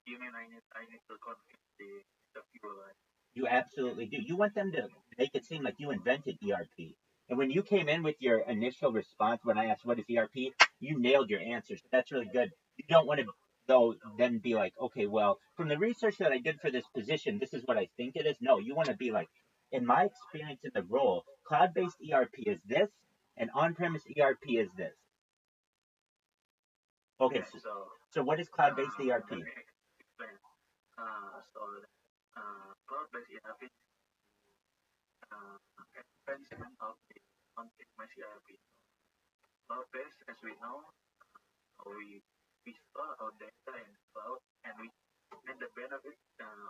you mean I need to convince the people, right? You absolutely do. You want them to make it seem like you invented ERP. And when you came in with your initial response when I asked what is ERP, you nailed your answer. So that's really good. You don't want to though then be like, okay, well, from the research that I did for this position, this is what I think it is. No, you want to be like, in my experience in the role, cloud-based ERP is this, and on-premise ERP is this. Okay, Yeah, so what is cloud-based ERP? let me explain. Cloud-based ERP expansion of the on-premise ERP. Cloud-based, as we know, we store our data in cloud, and the benefit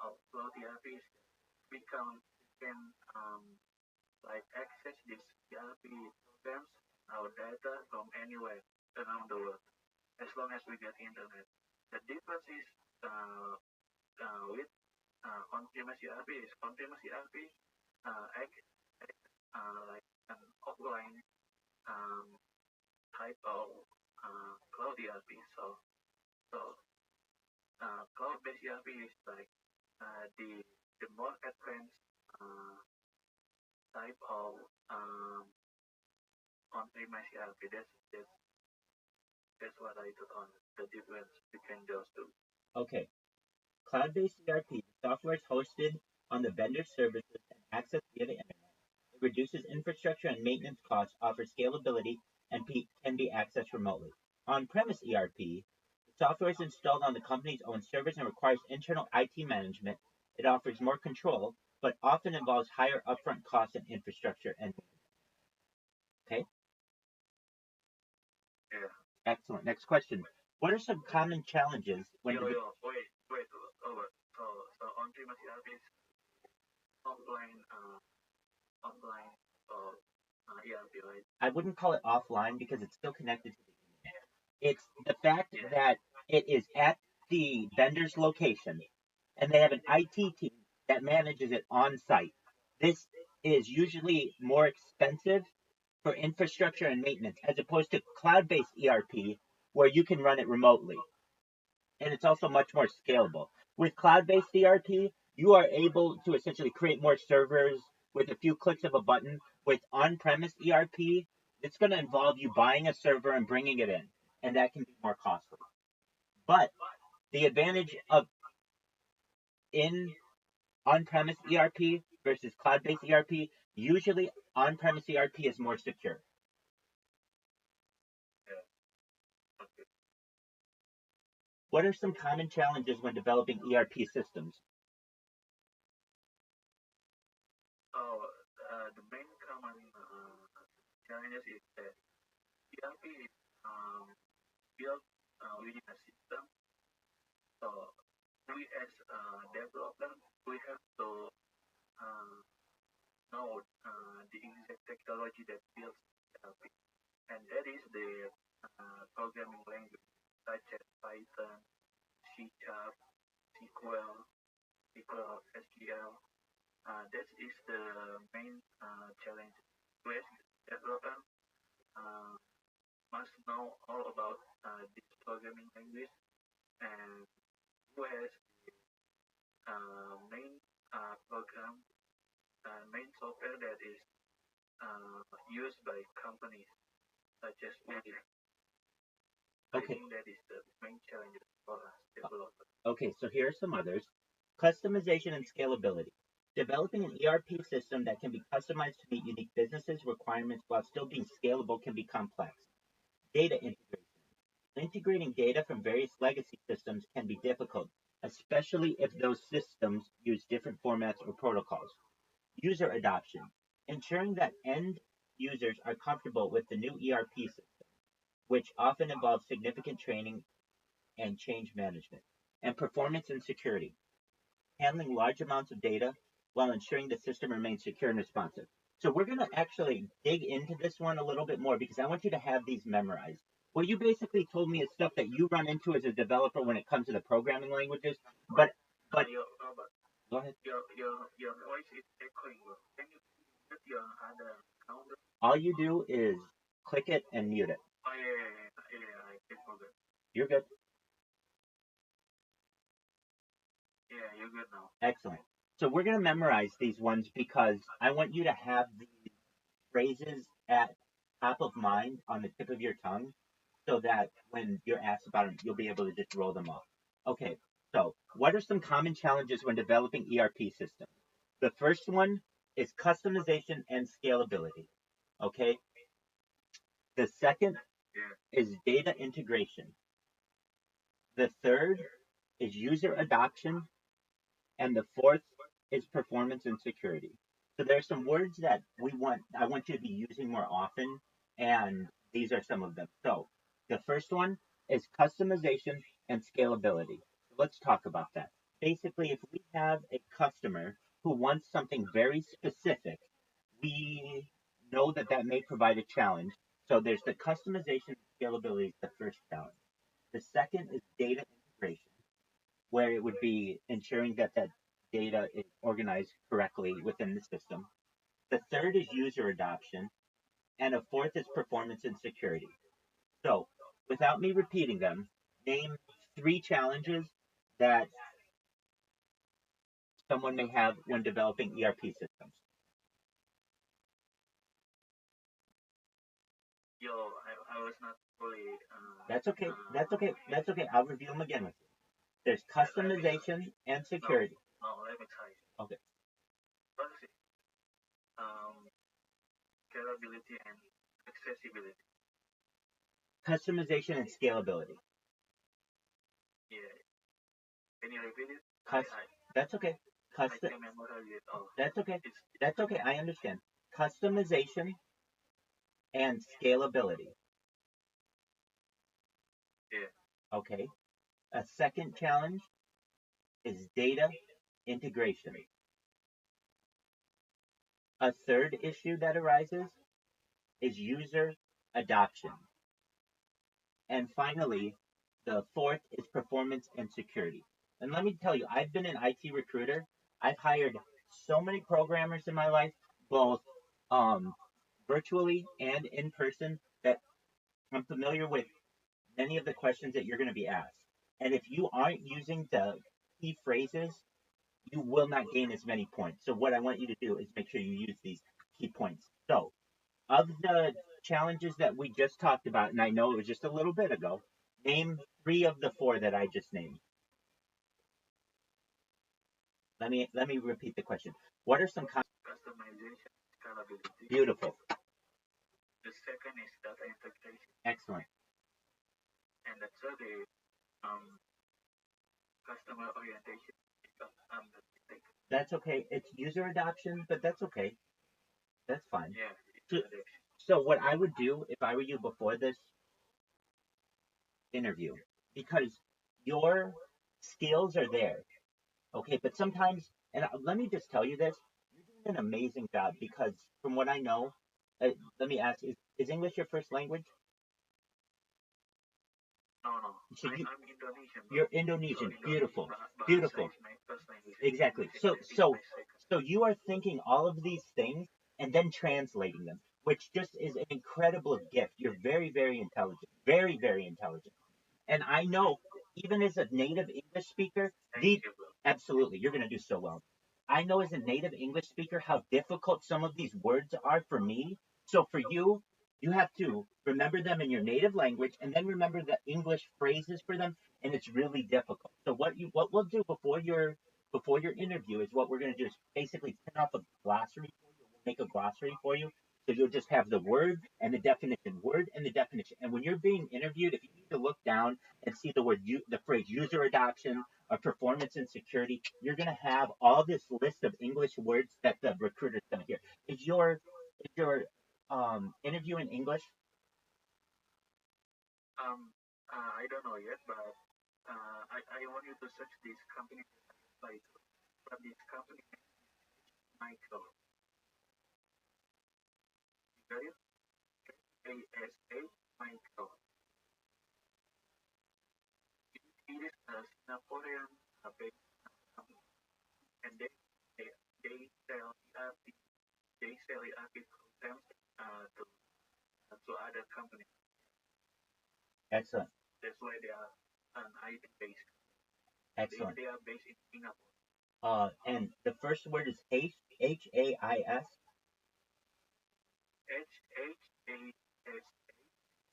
of cloud ERP is we can like access these ERP programs, our data from anywhere around the world, as long as we get internet. The difference is with on-premise ERP is on-premise ERP act like an offline um, type of cloud ERP. So cloud-based ERP is like the more advanced type of on-premise ERP. That's what I took on the difference between those two. Okay. Cloud-based ERP software is hosted on the vendor's services and accessed via the internet. It reduces infrastructure and maintenance costs, offers scalability, and can be accessed remotely. On-premise ERP, the software is installed on the company's own servers and requires internal IT management. It offers more control, but often involves higher upfront costs and infrastructure and okay? Yeah. Excellent. Next question. What are some common challenges when wait. So on-premise ERP is offline ERP, right? I wouldn't call it offline because it's still connected to the internet. It's the fact that it is at the vendor's location and they have an IT team that manages it on site. This is usually more expensive for infrastructure and maintenance as opposed to cloud-based ERP where you can run it remotely. And it's also much more scalable. With cloud-based ERP, you are able to essentially create more servers with a few clicks of a button. With on-premise ERP, it's going to involve you buying a server and bringing it in, and that can be more costly. But the advantage of in on-premise ERP versus cloud-based ERP, usually on-premise ERP is more secure. What are some common challenges when developing ERP systems? The main common challenges is that ERP is built within a system. So we as developer, we have to know the exact technology that builds ERP, and that is the programming language such as Python, C#, SQL, SQL. That is the main challenge. We as developer must know all about this programming language, and who has main program, main software that is used by companies such as Google. I Okay. think that is the main challenge for us developers. Okay, so here are some others. Customization and scalability. Developing an ERP system that can be customized to meet unique businesses' requirements while still being scalable can be complex. Data integration. Integrating data from various legacy systems can be difficult, especially if those systems use different formats or protocols. User adoption. Ensuring that end users are comfortable with the new ERP system, which often involves significant training and change management. And performance and security. Handling large amounts of data while ensuring the system remains secure and responsive. So we're going to actually dig into this one a little bit more because I want you to have these memorized. What you basically told me is stuff that you run into as a developer when it comes to the programming languages, but Robert, go ahead. your voice is echoing. Can you put your other counter? All you do is click it and mute it. Oh yeah, I can forget. You're good. Yeah, you're good now. Excellent. So we're going to memorize these ones because I want you to have these phrases at top of mind on the tip of your tongue so that when you're asked about them, you'll be able to just roll them off. Okay, so what are some common challenges when developing ERP systems? The first one is customization and scalability. Okay, the second is data integration. The third is user adoption. And the fourth is performance and security. So there's some words that I want you to be using more often, and these are some of them. So the first one is customization and scalability. Let's talk about that. Basically, if we have a customer who wants something very specific, we know that that may provide a challenge. So there's the customization and scalability is the first challenge. The second is data integration, where it would be ensuring that that data is organized correctly within the system. The third is user adoption, and a fourth is performance and security. So, without me repeating them, name three challenges that someone may have when developing ERP systems. Yo, I was not fully. That's okay. That's okay. That's okay. I'll review them again with you. There's customization and security. No, let me tell you. Okay. First is scalability and accessibility. Customization and scalability. Yeah. Can you repeat it? That's okay. I can memorize it all. That's okay. It's That's okay. I understand. Customization and scalability. yeah. Okay. A second challenge is data integration. A third issue that arises is user adoption. And finally, the fourth is performance and security. And let me tell you, I've been an IT recruiter. I've hired so many programmers in my life, both virtually and in person, that I'm familiar with many of the questions that you're going to be asked. And if you aren't using the key phrases, you will not gain as many points. So what I want you to do is make sure you use these key points. So of the challenges that we just talked about, and I know it was just a little bit ago, name three of the four that I just named. Let me repeat the question. What are some Customization, scalability. beautiful? The second is data integration, Excellent. and the third is customer orientation. The mistake. That's okay. It's user adoption, but that's okay. That's fine. Yeah. So, so what I would do if I were you before this interview, because your skills are there, okay, but sometimes, and let me just tell you this, you're doing an amazing job because from what I know, let me ask, is English your first language? No. So I'm Indonesian. You're Indonesian. So Beautiful. Bahasa Beautiful. is my first language. Exactly. English is my second. So you are thinking all of these things and then translating them, which just is an incredible gift. You're very, very intelligent. Very, very intelligent. And I know, even as a native English speaker, Thank you, bro. absolutely, you're going to do so well. I know as a native English speaker how difficult some of these words are for me. So for you, you have to remember them in your native language and then remember the English phrases for them, and it's really difficult. So what we'll do before your interview is what we're going to do is basically print off a glossary for you. We'll make a glossary for you. So you'll just have the word and the definition. And when you're being interviewed, if you need to look down and see the phrase user adoption or performance and security, you're going to have all this list of English words that the recruiter's going to hear. Is your interview in English? I don't know yet, but I want you to search this company like from this company Michael. You got it? ASA Michael. It is a Singaporean based company, and they sell ERP programs to other companies. Excellent. That's why they are an IT based. Excellent. They are based in Singapore. And the first word is Hais.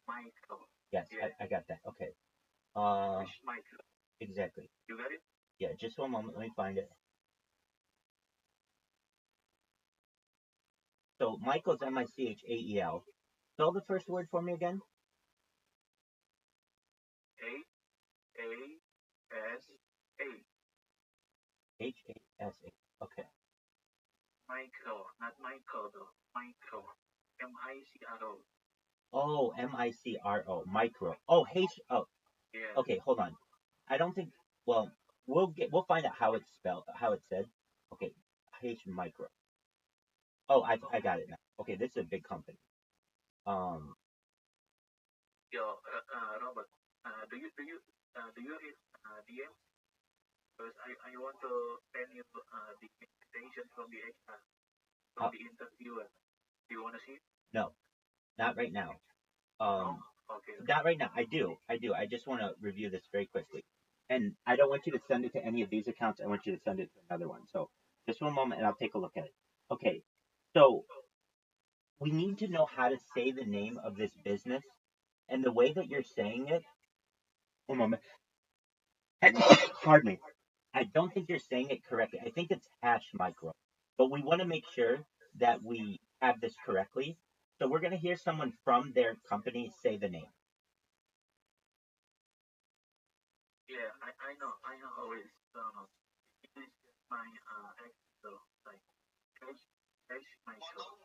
Michael. Yes, Yeah. I got that. Okay. Michael. Exactly. You got it? Yeah, just one moment. Let me find it. So Michael's Michael. Spell the first word for me again. A-A-S-A. Hasa. Okay. Michael, not Michael though. Michael. M-I-C-R-O. Oh, Micro. Micro. Oh, H. Oh, Yeah. okay. Hold on. I don't think. Well, we'll find out how it's spelled. How it's said. Okay. H micro. Oh, I got it now. Okay, this is a big company. Um. Yo, Robert, do you read DM? Because I want to send you the invitation from the HR, from the interviewer. Do you want to see it? No, not right now. No? Okay. Not right now. I do. I just want to review this very quickly. And I don't want you to send it to any of these accounts. I want you to send it to another one. So just one moment and I'll take a look at it. Okay. So we need to know how to say the name of this business. And the way that you're saying it, one moment. Pardon me. I don't think you're saying it correctly. I think it's hash micro. But we want to make sure that we have this correctly. So we're going to hear someone from their company say the name. Yeah, I know how it is. It is my ex, so like, H Michael.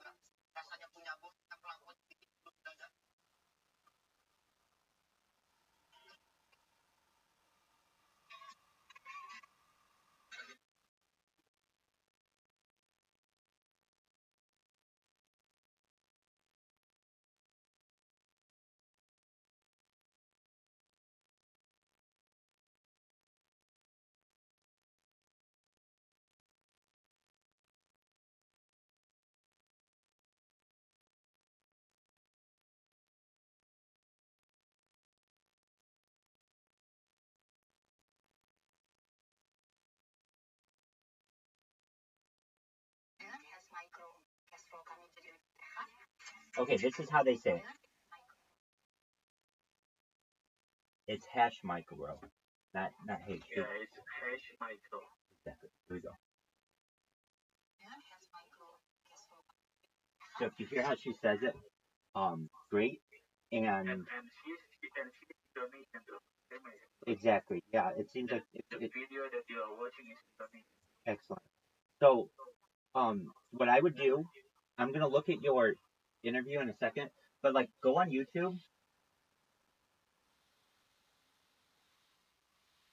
Okay, this is how they say it. It's hash micro, not H. Yeah, it's H Michael. Exactly. Here we go. So if you hear how she says it, great. And She's Indonesian though. exactly, yeah. It seems like The video that you are watching is Indonesian. excellent. So, what I would do, I'm gonna look at your interview in a second, but like go on YouTube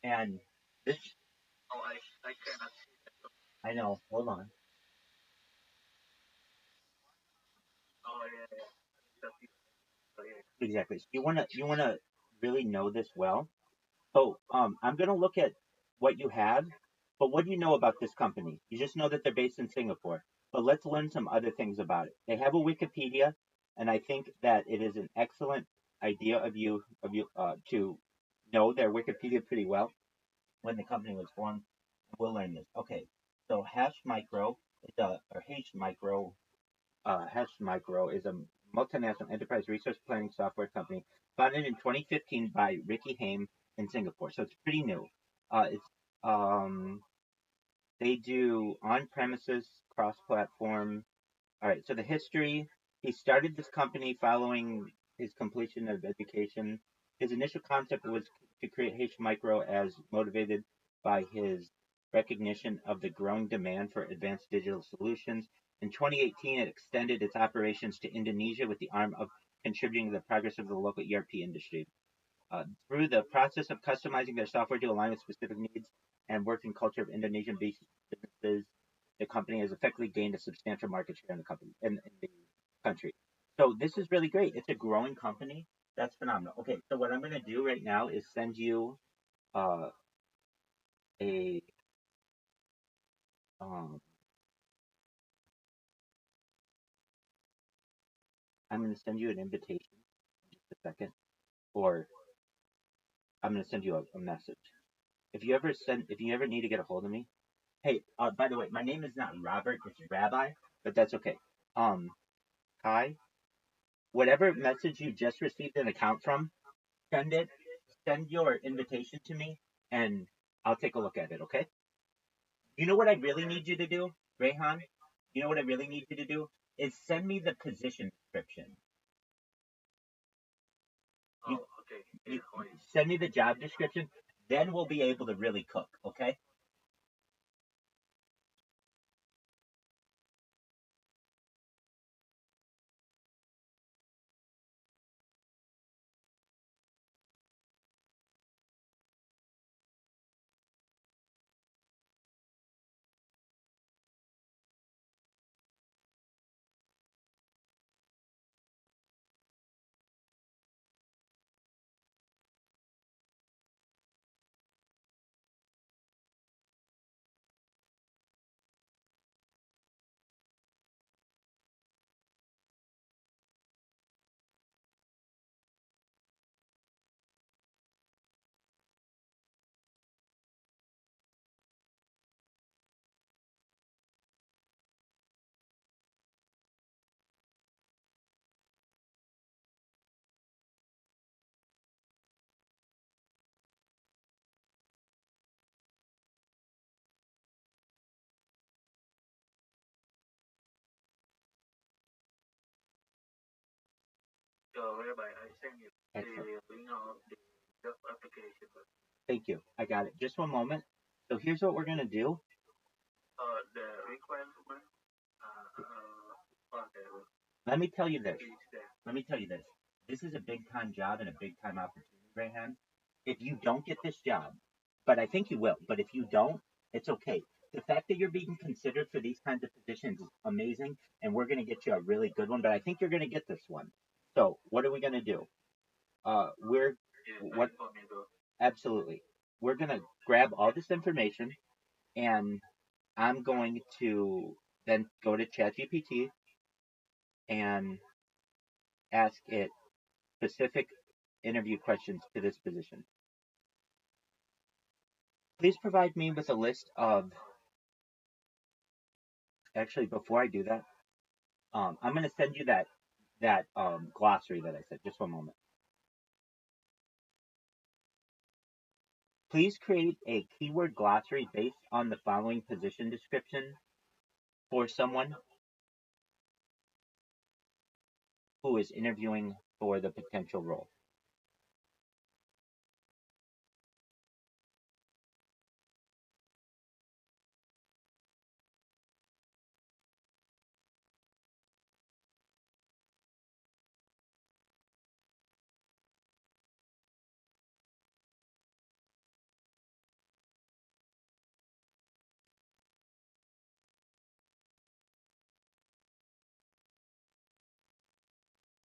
and this. Oh, I cannot see that. I know. Hold on. Oh yeah, yeah. Oh, yeah. Exactly. So you wanna really know this well. So I'm gonna look at what you have, but what do you know about this company? You just know that they're based in Singapore. But let's learn some other things about it. They have a Wikipedia, and I think that it is an excellent idea of you to know their Wikipedia pretty well when the company was formed. We'll learn this. Okay. So Hash Micro is a or H Micro Hash Micro is a multinational enterprise resource planning software company founded in 2015 by Ricky Haim in Singapore. So it's pretty new. It's they do on-premises, cross-platform. All right. So the history: he started this company following his completion of education. His initial concept was to create H Micro as motivated by his recognition of the growing demand for advanced digital solutions. In 2018, it extended its operations to Indonesia with the arm of contributing to the progress of the local ERP industry. Through the process of customizing their software to align with specific needs and working culture of Indonesian businesses, the company has effectively gained a substantial market share in in the country. So this is really great. It's a growing company. That's phenomenal. Okay, so what I'm going to do right now is send you uh, a um, I'm going to send you an invitation in just a second, or I'm going to send you a message. If you ever need to get a hold of me, hey, by the way, my name is not Robert, it's Rabbi, but that's okay. Um, Kai, whatever message you just received an account from, send your invitation to me, and I'll take a look at it, okay? You know what I really need you to do, Rayhan? You know what I really need you to do? Is send me the position description. Oh, okay. You send me the job description, then we'll be able to really cook, okay? Whereby I send you Excellent. the link of the job application. Thank you. I got it. Just one moment. So here's what we're going to do. The requirement for the Let me tell you this. is there. Let me tell you this. This is a big time job and a big time opportunity, Rayhan. If you don't get this job, but I think you will, but if you don't, it's okay. The fact that you're being considered for these kinds of positions is amazing, and we're going to get you a really good one, but I think you're going to get this one. So what are we going to do? We're what? Absolutely. We're going to grab all this information, and I'm going to then go to ChatGPT and ask it specific interview questions to this position. Please provide me with a list of. Actually, before I do that, I'm going to send you that glossary that I said. Just one moment. Please create a keyword glossary based on the following position description for someone who is interviewing for the potential role.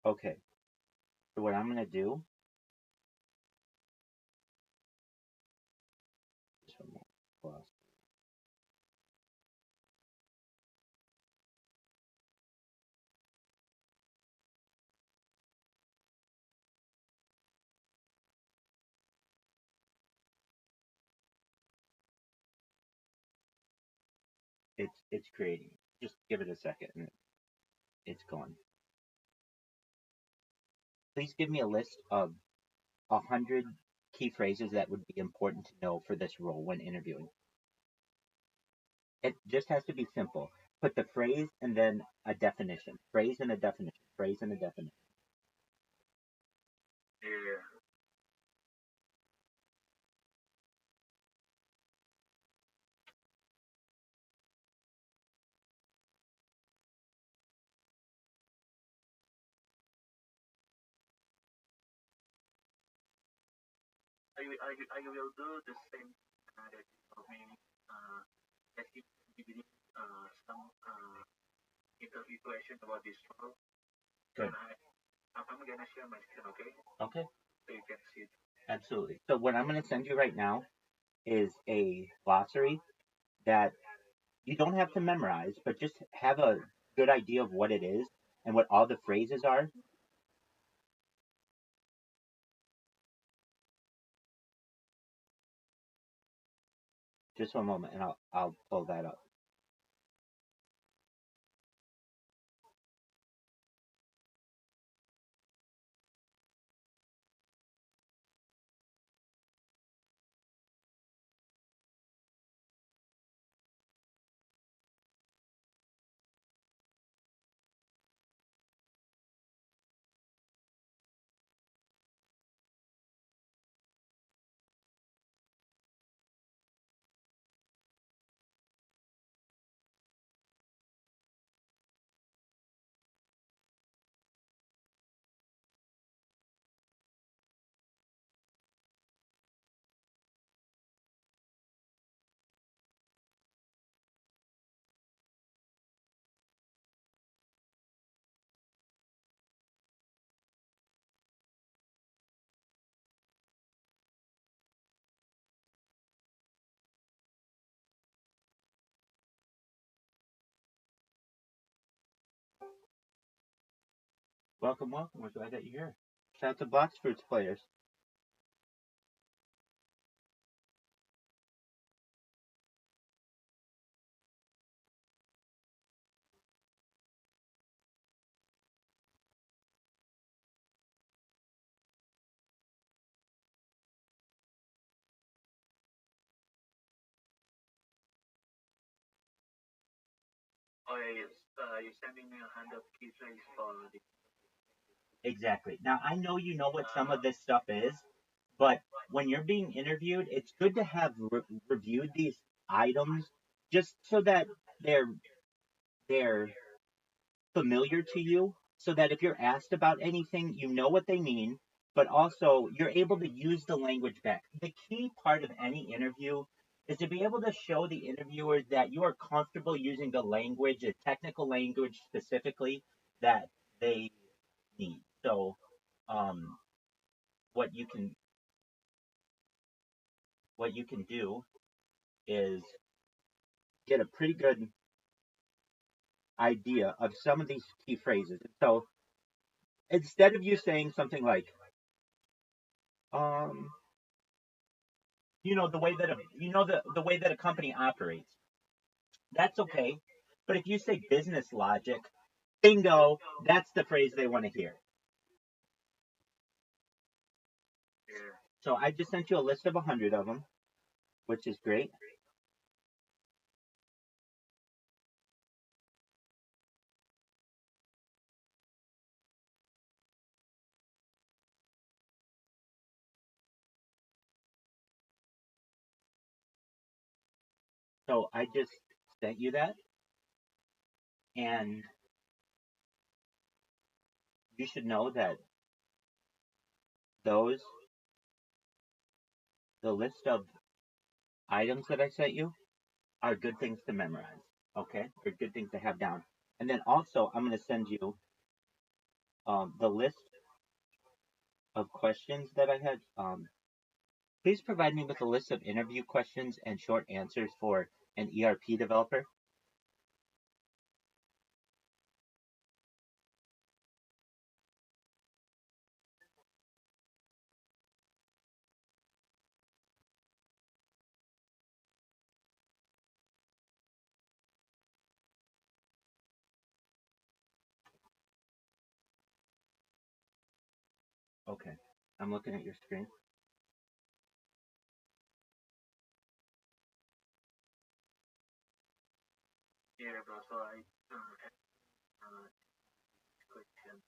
Okay, so what I'm going to do, just one more, it's creating. Just give it a second and it's gone. Please give me a list of 100 key phrases that would be important to know for this role when interviewing. It just has to be simple. Put the phrase and then a definition. Phrase and a definition. Phrase and a definition. Yeah. I will do the same that you told me. As you giving some interview question about this role. Good. I'm gonna share my screen, okay? Okay. So you can see it. Absolutely. So what I'm going to send you right now is a glossary that you don't have to memorize, but just have a good idea of what it is and what all the phrases are. Just one moment, and I'll pull that up. Welcome, welcome. We're glad that you're here. Shout out to Box Fruits players. Oh yeah, yes. You're sending me a hand up key face for the. Exactly. Now, I know you know what some of this stuff is, but when you're being interviewed, it's good to have reviewed these items just so that they're they're familiar to you, so that if you're asked about anything, you know what they mean, but also you're able to use the language back. The key part of any interview is to be able to show the interviewer that you are comfortable using the language, the technical language specifically that they need. So, um, what you can what you can do is get a pretty good idea of some of these key phrases. So instead of you saying something like, um, the way that the way that a company operates, that's okay. But if you say business logic, bingo, that's the phrase they want to hear. Yeah. So I just sent you a list of 100 of them, which is great. So I just sent you that, and you should know that those the list of items that I sent you are good things to memorize. Okay, they're good things to have down. And then also, I'm going to send you the list of questions that I had. Please provide me with a list of interview questions and short answers for an ERP developer. Okay, I'm looking at your screen. Yeah, bro. So I question.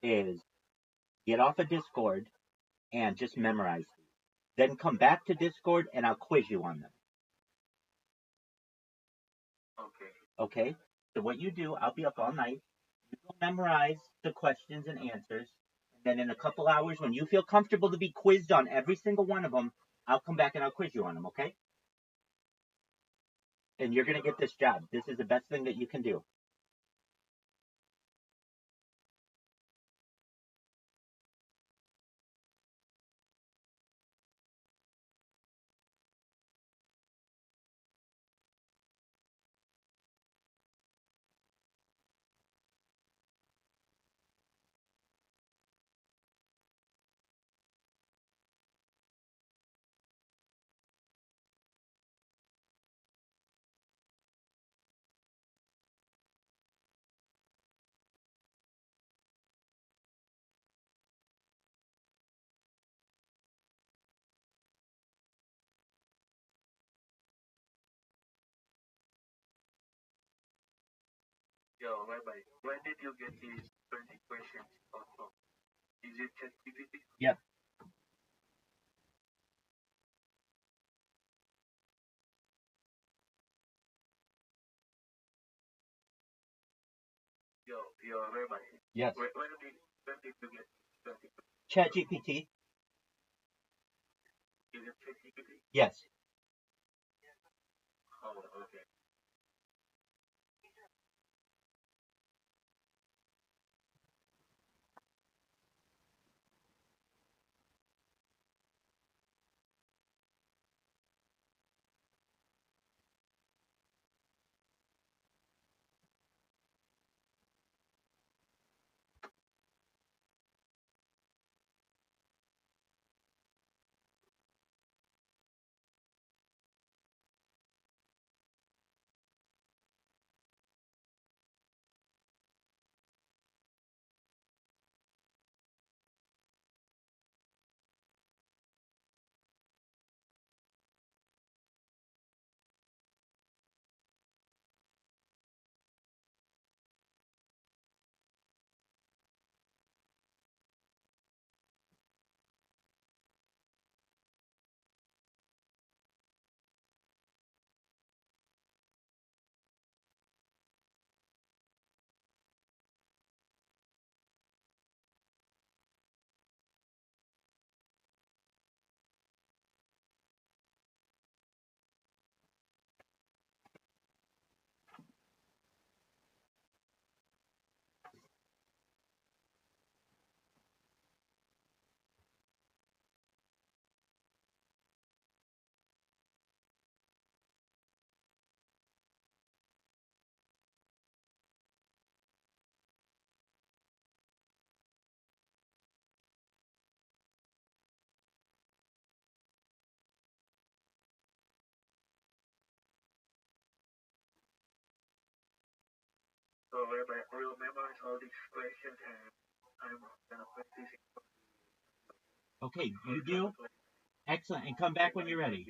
Is get off of Discord and just memorize these. Then come back to Discord and I'll quiz you on them. Okay. Okay? So what you do, I'll be up all night. You go memorize the questions and answers. And then in a couple hours, when you feel comfortable to be quizzed on every single one of them, I'll come back and I'll quiz you on them, okay? And you're going to get this job. This is the best thing that you can do. Yo, Rabbi, when did you get these 20 questions from? Is it ChatGPT? Yep. Yo, Rabbi. Yes. When did you get 20 questions? ChatGPT. Is it ChatGPT? Yes. Oh, okay. So Rabbi, I will memorize all these questions and I'm gonna practice it. Okay, you do? Excellent. And come back when you're ready.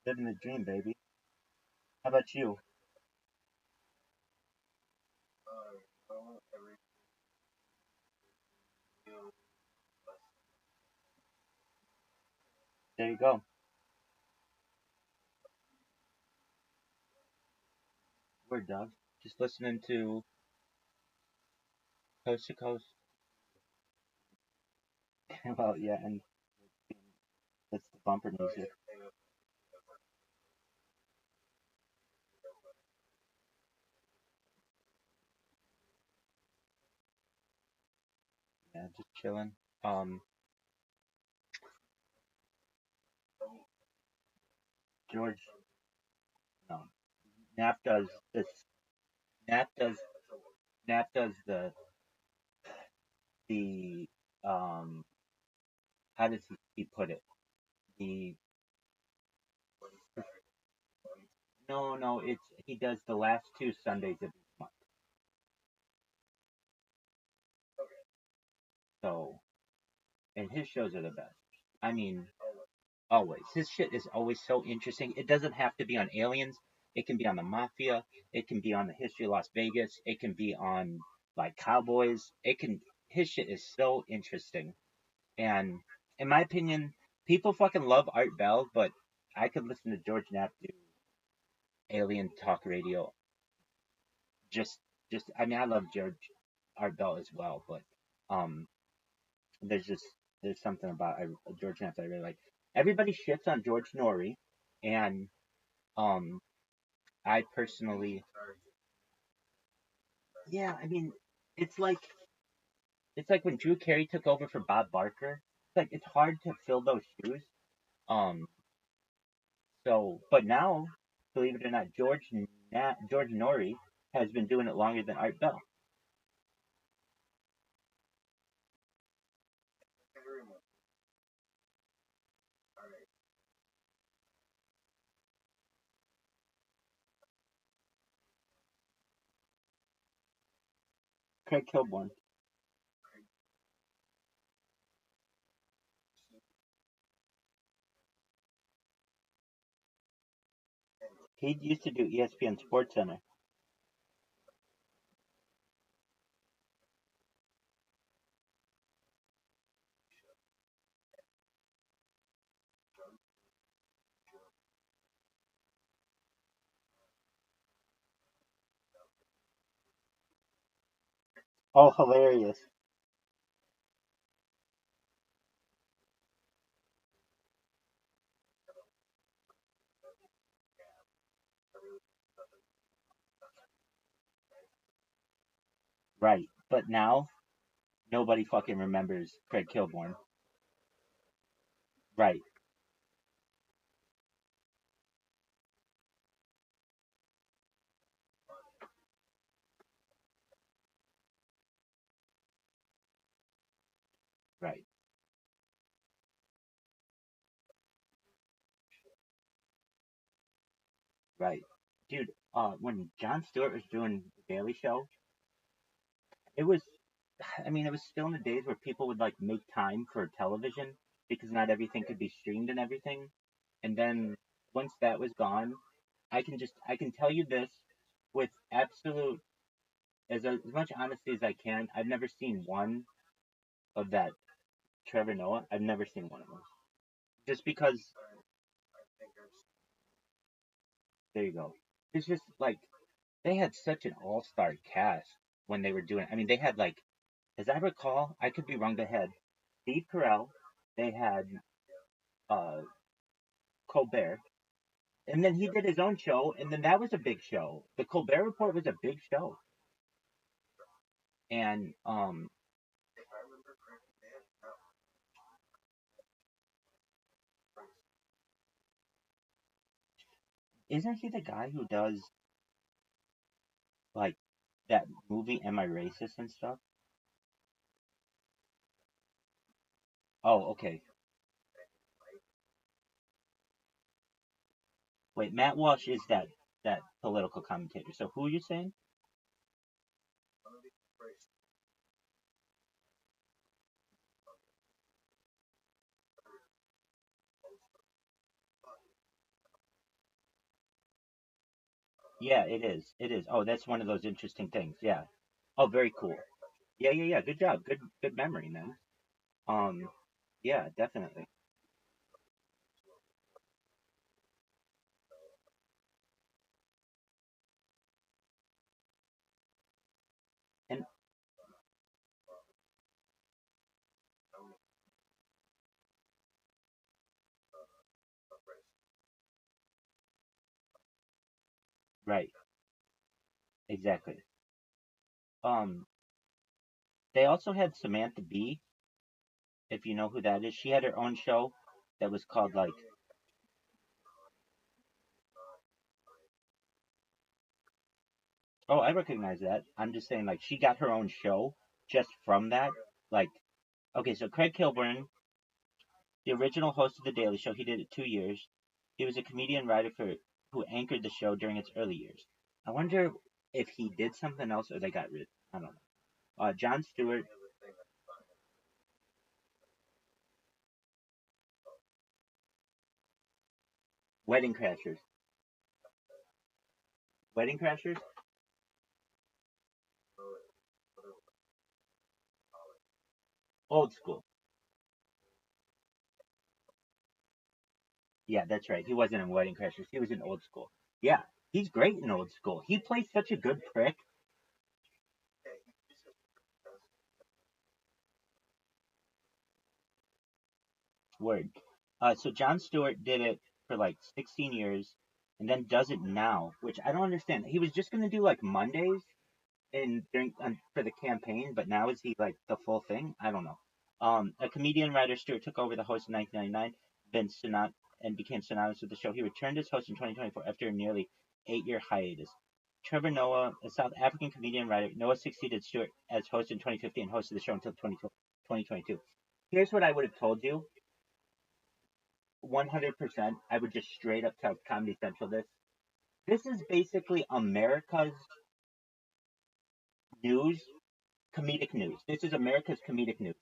Living the dream, baby. How about you? Well, every deal, There you go. Word, dog. Just listening to Coast to Coast. Well, yeah, and that's the bumper music. Yeah, just chilling. George, no. Nap does this. Nap does. Nap does the um. How does he put it? The no. It's he does the last two Sundays of each month. So, and his shows are the best. I mean, always. His shit is always so interesting. It doesn't have to be on aliens. It can be on the mafia. It can be on the history of Las Vegas. It can be on like cowboys. It can. His shit is so interesting. And in my opinion, people fucking love Art Bell, but I could listen to George Knapp do alien talk radio. Just, just. I mean, I love George Art Bell as well, but um, there's just there's something about George Knapp that I really like. Everybody shits on George Norrie, and um, I personally, yeah, I mean, it's like it's like when Drew Carey took over for Bob Barker. It's like it's hard to fill those shoes. Um, so, but now, believe it or not, George Norrie has been doing it longer than Art Bell. everyone. All right. Craig Kilborn. He used to do ESPN Sports Center. Oh, hilarious! Right, but now nobody fucking remembers Craig Kilborn. Right, right, right, dude. When Jon Stewart was doing the Daily Show, it was I mean, it was still in the days where people would like make time for television because not everything could be streamed and everything. And then once that was gone, I can tell you this with absolute as much honesty as I can. I've never seen one of that Trevor Noah. I've never seen one of them. Just because there you go. It's just like they had such an all-star cast when they were doing. I mean, they had like, as I recall, I could be wrong. They had Steve Carell. They had uh Colbert. And then he did his own show, and then that was a big show. The Colbert Report was a big show, and If I remember correctly, they had isn't he the guy who does like that movie Am I Racist and stuff? Oh, okay. Wait, Matt Walsh is that political commentator. So who are you saying? one of these races. Yeah, it is. It is. Oh, that's one of those interesting things. Yeah. Oh, very cool. Yeah, yeah, yeah. Good job. Good memory, man. Um, yeah, definitely. And right, exactly. Um, they also had Samantha Bee, if you know who that is. She had her own show that was called like, oh, I recognize that. I'm just saying like she got her own show just from that. Like, okay, so Craig Kilburn, the original host of The Daily Show, he did it 2 years. He was a comedian writer for who anchored the show during its early years. I wonder if he did something else or they got rid. I don't know. Jon Stewart, Wedding Crashers. Wedding Crashers, old school. Yeah, that's right. He wasn't in Wedding Crashers. He was in old school. Yeah, he's great in old school. He plays such a good prick. Word. So Jon Stewart did it for like 16 years, and then does it now, which I don't understand. He was just gonna do like Mondays in during for the campaign, but now is he like the full thing? I don't know. A comedian writer Stewart took over the host in 1999, been and became synonymous with the show. He returned as host in 2024 after a nearly 8-year hiatus. Trevor Noah, a South African comedian writer, Noah succeeded Stewart as host in 2015 and hosted the show until 2022. Here's what I would have told you 100%. I would just straight up tell Comedy Central this. This is basically America's news, comedic news. This is America's comedic news.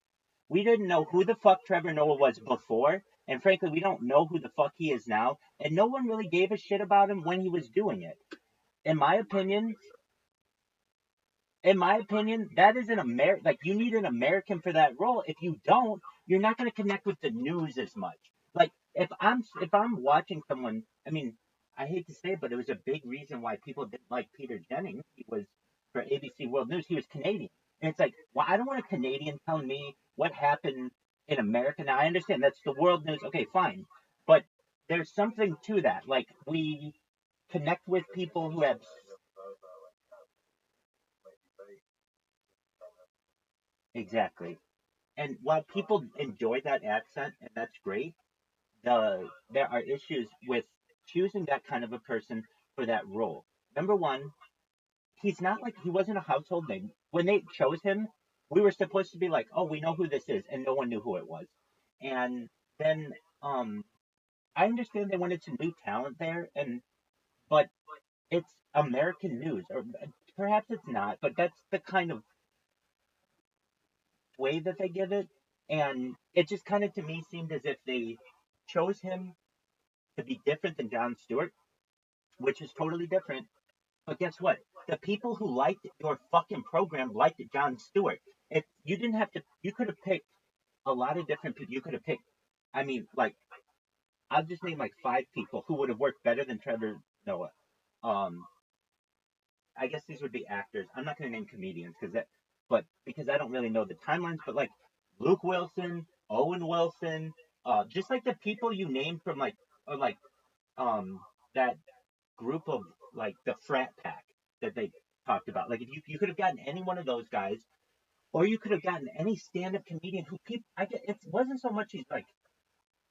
We didn't know who the fuck Trevor Noah was before, and frankly, we don't know who the fuck he is now, and no one really gave a shit about him when he was doing it. In my opinion, that is an like you need an American for that role. If you don't, you're not going to connect with the news as much. Like if I'm watching someone, I mean, I hate to say it, but it was a big reason why people didn't like Peter Jennings. He was for ABC World News. He was Canadian, and it's like, well, I don't want a Canadian telling me what happened in America. Now I understand that's the world news. Okay, fine, but there's something to that. Like we connect with people who have exactly. And while people enjoy that accent, and that's great, there are issues with choosing that kind of a person for that role. Number one, he's not like he wasn't a household name. When they chose him, we were supposed to be like, oh, we know who this is, and no one knew who it was. And then I understand they wanted some new talent there, and but it's American news, or perhaps it's not, but that's the kind of way that they give it. And it just kind of to me seemed as if they chose him to be different than Jon Stewart, which is totally different. But guess what? The people who liked your fucking program liked Jon Stewart. If you didn't have to, you could have picked a lot of different people. You could have picked, I mean, like, I'll just name like 5 people who would have worked better than Trevor Noah. Um, I guess these would be actors. I'm not going to name comedians but because I don't really know the timelines. But like Luke Wilson, Owen Wilson, just like the people you named from like, or like um that group of like the frat pack that they talked about. Like if you could have gotten any one of those guys, or you could have gotten any stand-up comedian who people I get it wasn't so much he's like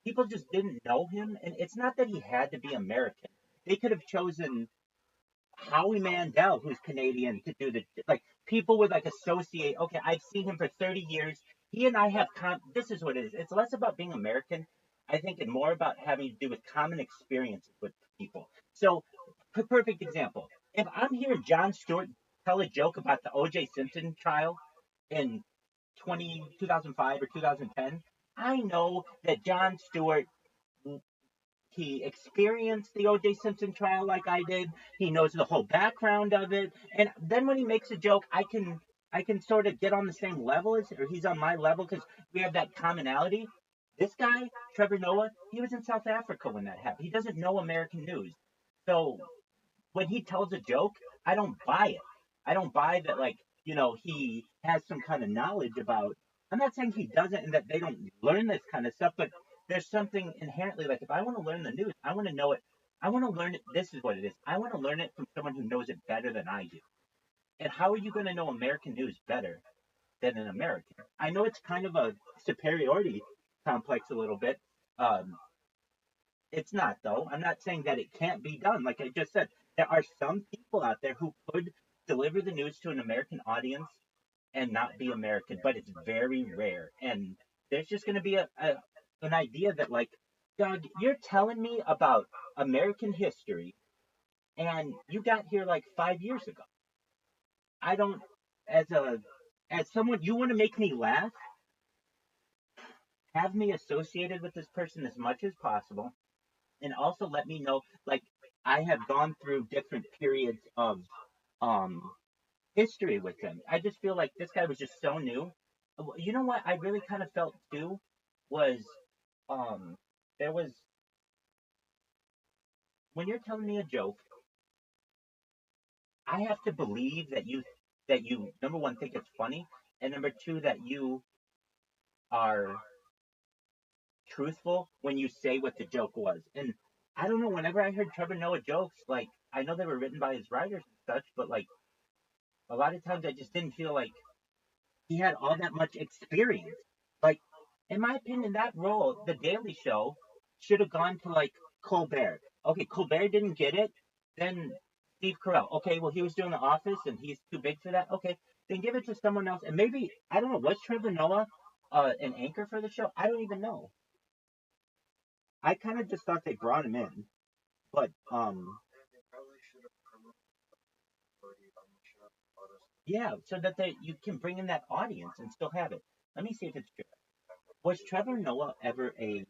people just didn't know him, and it's not that he had to be American. They could have chosen Howie Mandel, who's Canadian, to do the like people would like associate. Okay, I've seen him for 30 years. He and I have this is what it is. It's less about being American, I think, and more about having to do with common experiences with people. So, perfect example. If I'm hearing Jon Stewart tell a joke about the O.J. Simpson trial in 2005 or 2010, I know that Jon Stewart he experienced the O.J. Simpson trial like I did. He knows the whole background of it. And then when he makes a joke, I can sort of get on the same level as, or he's on my level because we have that commonality. This guy, Trevor Noah, he was in South Africa when that happened. He doesn't know American news. So when he tells a joke, I don't buy it. I don't buy that, like, he has some kind of knowledge about. I'm not saying he doesn't and that they don't learn this kind of stuff, but there's something inherently, like, if I want to learn the news, I want to know it. I want to learn it. This is what it is. I want to learn it from someone who knows it better than I do. And how are you going to know American news better than an American? I know it's kind of a superiority complex a little bit. Um, it's not, though. I'm not saying that it can't be done. Like I just said, there are some people out there who could deliver the news to an American audience and not be American, but it's very rare. And there's just going to be an idea that, like, Doug, you're telling me about American history, and you got here like 5 years ago. I don't, as someone, you want to make me laugh, have me associated with this person as much as possible, and also let me know, like, I have gone through different periods of um history with him. I just feel like this guy was just so new. You know what I really kind of felt too was there was when you're telling me a joke, I have to believe that you number one think it's funny, and number two that you are truthful when you say what the joke was. And I don't know, whenever I heard Trevor Noah jokes, like, I know they were written by his writers and such, but like a lot of times I just didn't feel like he had all that much experience. Like, in my opinion, that role, The Daily Show, should have gone to like Colbert. Okay, Colbert didn't get it. Then Steve Carell. Okay, well, he was doing The Office and he's too big for that. Okay, then give it to someone else. And maybe, I don't know, was Trevor Noah an anchor for the show? I don't even know. I kind of just thought they brought him in, but They probably should have promoted already on the show. Honestly. yeah, so that you can bring in that audience and still have it. Let me see if it's true. Was Trevor Noah ever a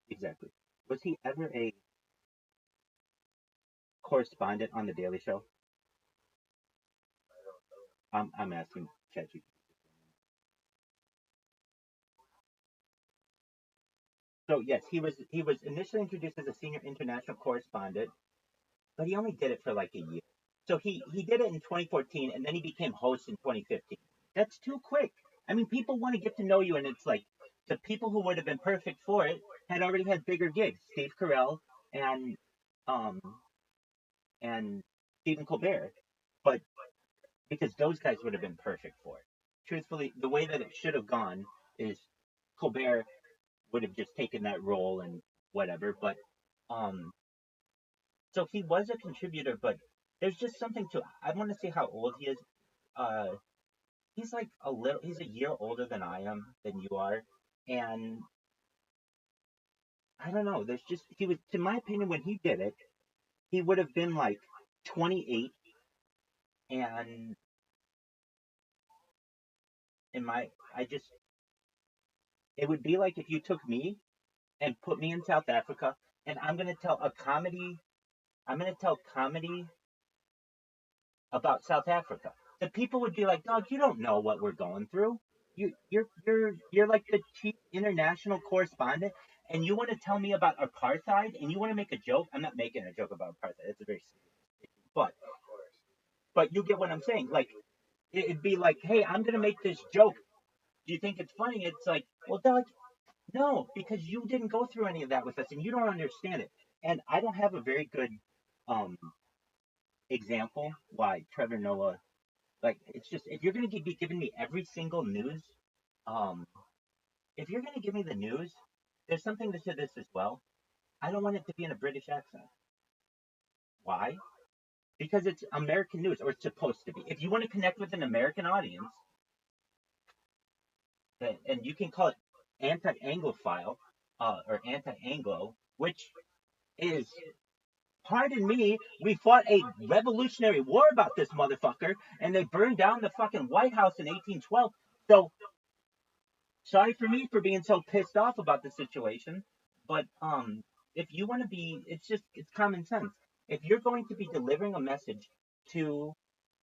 exactly? Was he ever a correspondent on the Daily Show? I'm asking ChatGPT. So yes, he was initially introduced as a senior international correspondent, but he only did it for like a year. So he did it in 2014, and then he became host in 2015. That's too quick. I mean, people want to get to know you, and it's like the people who would have been perfect for it had already had bigger gigs. Steve Carell and um and Stephen Colbert, but because those guys would have been perfect for it. Truthfully, the way that it should have gone is Colbert would have just taken that role and whatever. But um, so he was a contributor, but there's just something to. I want to see how old he is. Uh, he's like He's a year older than I am, than you are, and I don't know. There's just he was, to my opinion, when he did it, he would have been like 28, and in my, I just, it would be like if you took me and put me in South Africa, and I'm gonna tell a comedy. I'm gonna tell comedy about South Africa. The people would be like, "Dog, you don't know what we're going through. You're like the chief international correspondent, and you want to tell me about apartheid, and you want to make a joke. I'm not making a joke about apartheid. It's a very serious issue, but you get what I'm saying. Like, it'd be like, hey, I'm gonna make this joke. Do you think it's funny? It's like, well, dog, no, because you didn't go through any of that with us, and you don't understand it. And I don't have a very good um example why Trevor Noah, like, it's just, if you're gonna be giving me every single news, um if you're gonna give me the news, there's something to this as well. I don't want it to be in a British accent. Why? Because it's American news, or it's supposed to be. If you want to connect with an American audience, and you can call it anti-Anglophile, or anti-Anglo, which is, pardon me, we fought a revolutionary war about this motherfucker, and they burned down the fucking White House in 1812. So sorry for me for being so pissed off about the situation, but if you want to be, it's common sense. If you're going to be delivering a message to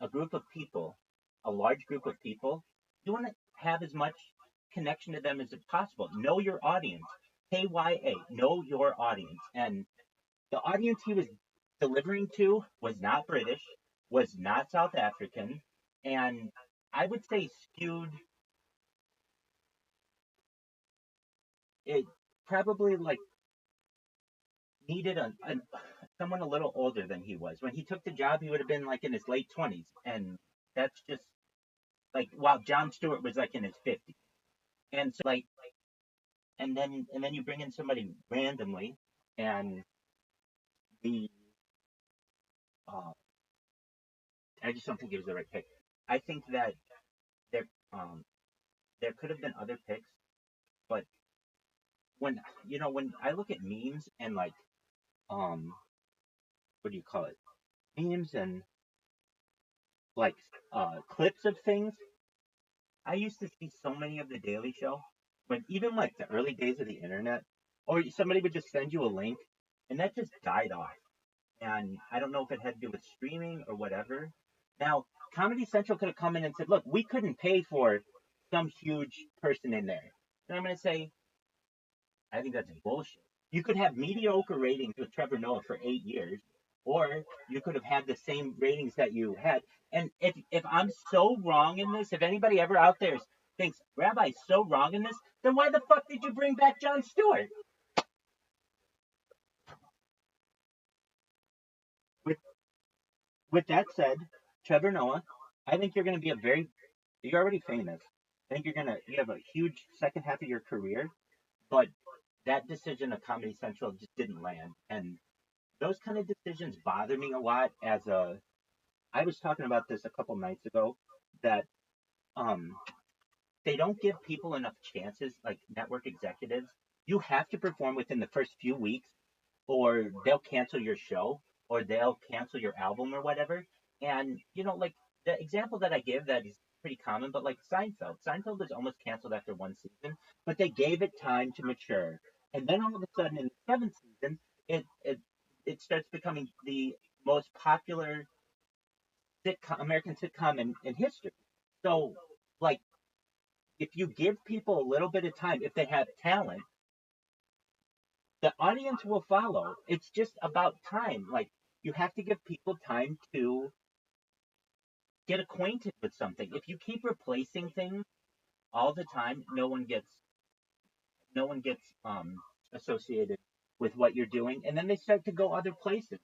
a group of people, a large group of people, you want to have as much connection to them as possible. Know your audience. KYA, know your audience. And the audience he was delivering to was not British, was not South African, and I would say skewed. It probably like needed someone a little older than he was. When he took the job, he would have been like in his late 20s, and that's just like while Jon Stewart was like in his 50s. And so like and then you bring in somebody randomly, and the uh, I just don't think it was the right pick. I think that there um there could have been other picks, but when I look at memes and like um what do you call it, memes and like clips of things, I used to see so many of the Daily Show, when even like the early days of the internet, or somebody would just send you a link, and that just died off. And I don't know if it had to do with streaming or whatever. Now, Comedy Central could have come in and said, "Look, we couldn't pay for some huge person in there," and I'm going to say, I think that's bullshit. You could have mediocre ratings with Trevor Noah for 8 years, or you could have had the same ratings that you had. And if I'm so wrong in this, if anybody ever out there thinks Rabbi's so wrong in this, then why the fuck did you bring back Jon Stewart? With with that said, Trevor Noah, I think you're going to be you're already famous. I think you have a huge second half of your career, but that decision of Comedy Central just didn't land, and those kind of decisions bother me a lot. I was talking about this a couple nights ago, that um they don't give people enough chances, like network executives. You have to perform within the first few weeks, or they'll cancel your show, or they'll cancel your album or whatever. And like the example that I give that is pretty common, but like Seinfeld was almost canceled after one season, but they gave it time to mature. And then all of a sudden in the seventh season, it starts becoming the most popular American sitcom in history. So, like, if you give people a little bit of time, if they have talent, the audience will follow. It's just about time. Like, you have to give people time to get acquainted with something. If you keep replacing things all the time, no one gets associated with what you're doing, and then they start to go other places.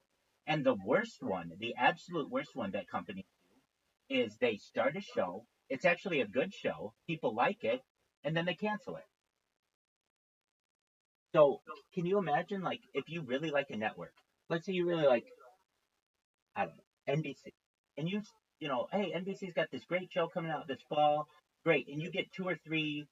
And the worst one, the absolute worst one that companies do, is they start a show. It's actually a good show. People like it, and then they cancel it. So can you imagine, like, if you really like a network? Let's say you really like, I don't know, NBC, and hey, NBC's got this great show coming out this fall, great, and you get two or three,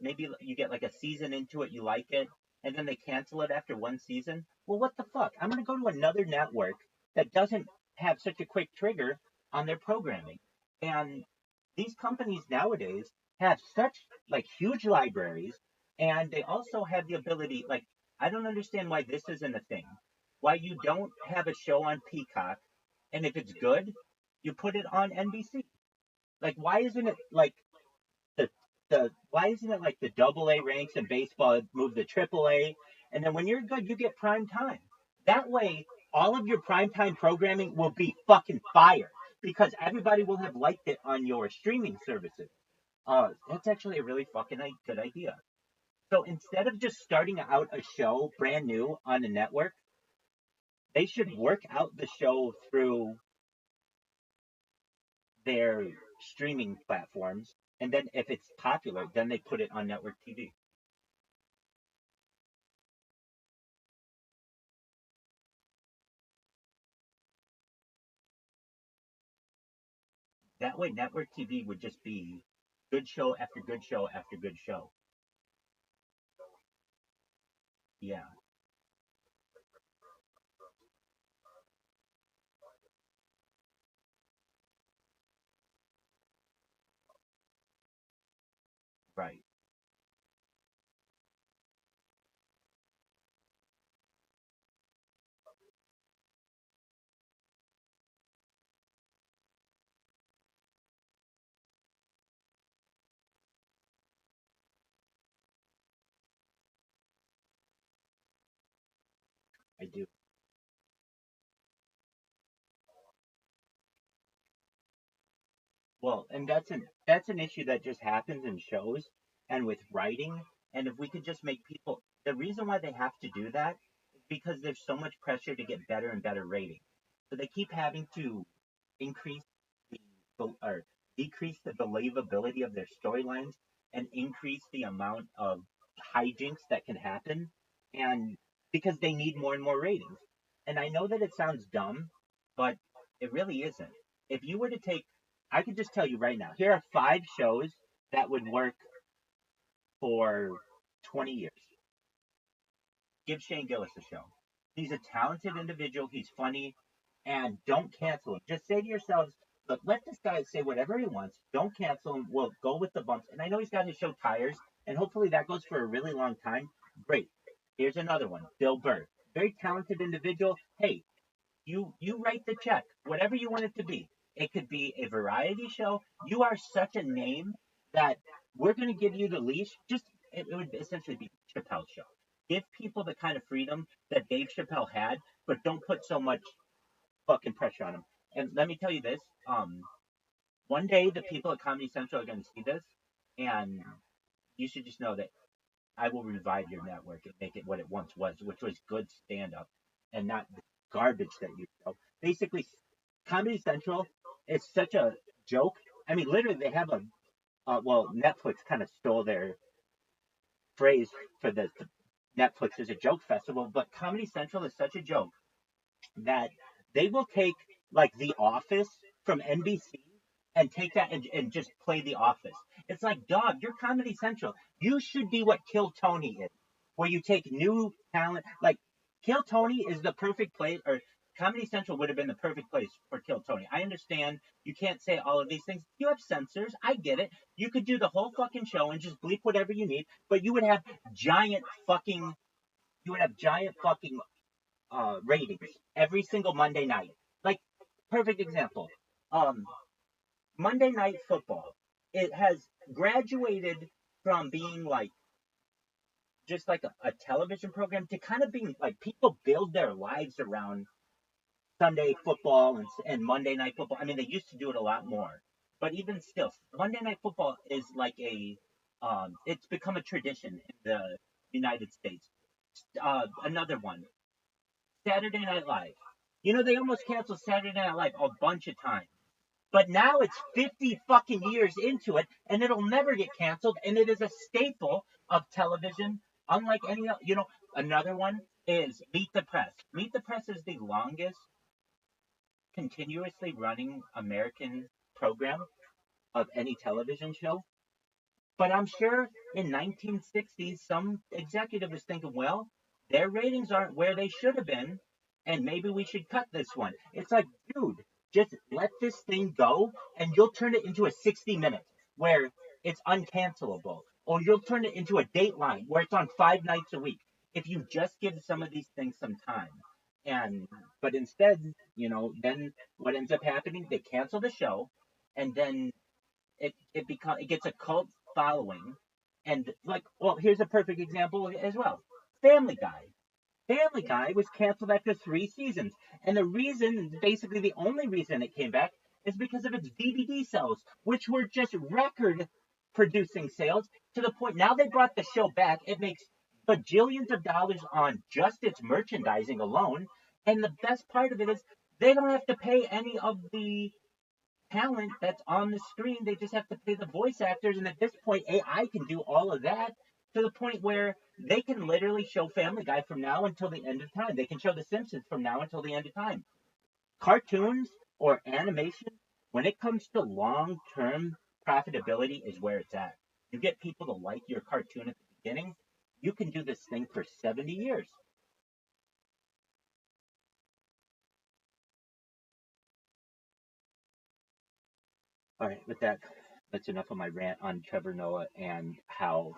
maybe you get like a season into it, you like it, and then they cancel it after one season. Well, what the fuck? I'm gonna go to another network that doesn't have such a quick trigger on their programming. And these companies nowadays have such like huge libraries, and they also have the ability, like, I don't understand why this isn't a thing, why you don't have a show on Peacock, and if it's good, you put it on NBC. Like, why isn't it like the why isn't it like the double A ranks in baseball move the triple A, and then when you're good, you get prime time. That way, all of your prime time programming will be fucking fire, because everybody will have liked it on your streaming services. That's actually a really fucking good idea. So instead of just starting out a show brand new on a network, they should work out the show through their streaming platforms, and then if it's popular, then they put it on network TV. That way, network TV would just be good show after good show after good show. Yeah, right. I do. Well, and that's an issue that just happens in shows and with writing. And if we could just make people, the reason why they have to do that is because there's so much pressure to get better and better ratings. So they keep having to increase or decrease the believability of their storylines and increase the amount of hijinks that can happen, and because they need more and more ratings. And I know that it sounds dumb, but it really isn't. If you were to take, I could just tell you right now, here are 5 shows that would work for 20 years. Give Shane Gillis a show. He's a talented individual. He's funny, and don't cancel him. Just say to yourselves, look, let this guy say whatever he wants. Don't cancel him. We'll go with the bumps. And I know he's got his show Tires, and hopefully that goes for a really long time. Great. Here's another one. Bill Burr. Very talented individual. Hey, you write the check, whatever you want it to be. It could be a variety show. You are such a name that we're going to give you the leash. Just it would essentially be Chappelle's show. Give people the kind of freedom that Dave Chappelle had, but don't put so much fucking pressure on him. And let me tell you this: one day the people at Comedy Central are going to see this, and you should just know that I will revive your network and make it what it once was, which was good stand up and not the garbage that you know. Basically, Comedy Central is such a joke. I mean, literally, they have well, Netflix kind of stole their phrase for the Netflix is a joke festival, but Comedy Central is such a joke that they will take like The Office from NBC and take that and just play The Office. It's like, dog, you're Comedy Central. You should be what Kill Tony is, where you take new talent. Like, Kill Tony is the perfect place, or Comedy Central would have been the perfect place for Kill Tony. I understand you can't say all of these things. You have censors. I get it. You could do the whole fucking show and just bleep whatever you need, but you would have giant fucking, ratings every single Monday night. Like, perfect example. Um, Monday Night Football. It has graduated from being like just like a television program to kind of being like people build their lives around Sunday football and Monday Night Football. I mean, they used to do it a lot more, but even still, Monday Night Football is like it's become a tradition in the United States. Another one, Saturday Night Live. You know, they almost canceled Saturday Night Live a bunch of times. But now it's 50 fucking years into it, and it'll never get canceled, and it is a staple of television, unlike any other. You know, another one is Meet the Press. Meet the Press is the longest continuously running American program of any television show. But I'm sure in 1960s, some executive was thinking, well, their ratings aren't where they should have been, and maybe we should cut this one. It's like, dude, just let this thing go, and you'll turn it into a 60 minutes where it's uncancelable, or you'll turn it into a Dateline where it's on 5 nights a week. If you just give some of these things some time. But instead, then what ends up happening? They cancel the show, and then it gets a cult following, and like, well, here's a perfect example as well. Family Guy. Family Guy was canceled after 3 seasons, and basically the only reason it came back is because of its DVD sales, which were just record producing sales to the point now they brought the show back. It makes bajillions of dollars on just its merchandising alone, and the best part of it is they don't have to pay any of the talent that's on the screen. They just have to pay the voice actors, and at this point, AI can do all of that to the point where they can literally show Family Guy from now until the end of time. They can show The Simpsons from now until the end of time. Cartoons or animation, when it comes to long-term profitability, is where it's at. You get people to like your cartoon at the beginning, you can do this thing for 70 years. All right, with that's enough of my rant on Trevor Noah and how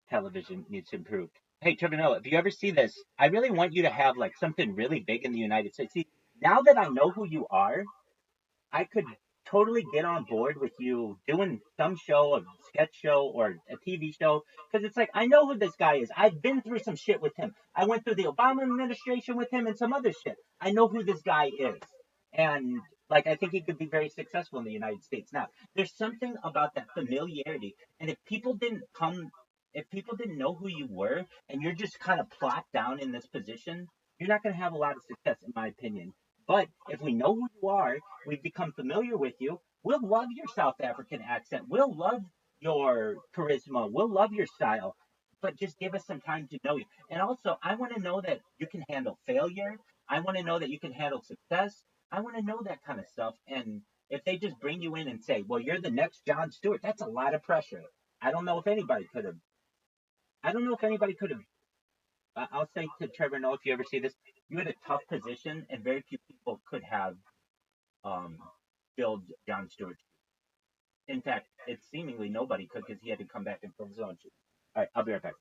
television needs to improve. Hey, Trevor Noah, if you ever see this, I really want you to have like something really big in the United States. See, now that I know who you are, I could totally get on board with you doing some show, a sketch show, or a TV show, because it's like I know who this guy is. I've been through some shit with him. I went through the Obama administration with him and some other shit. I know who this guy is, and like I think he could be very successful in the United States. Now, there's something about that familiarity, and if people didn't know who you were, and you're just kind of plopped down in this position, you're not going to have a lot of success, in my opinion. But if we know who you are, we've become familiar with you, we'll love your South African accent. We'll love your charisma. We'll love your style. But just give us some time to know you. And also, I want to know that you can handle failure. I want to know that you can handle success. I want to know that kind of stuff. And if they just bring you in and say, well, you're the next Jon Stewart, that's a lot of pressure. I don't know if anybody could have. I don't know if anybody could have. I'll say to Trevor Noah, if you ever see this, you had a tough position, and very few people could have um, filled Jon Stewart's shoes. In fact, it's seemingly nobody could because he had to come back and fill his own shoes. All right, I'll be right back.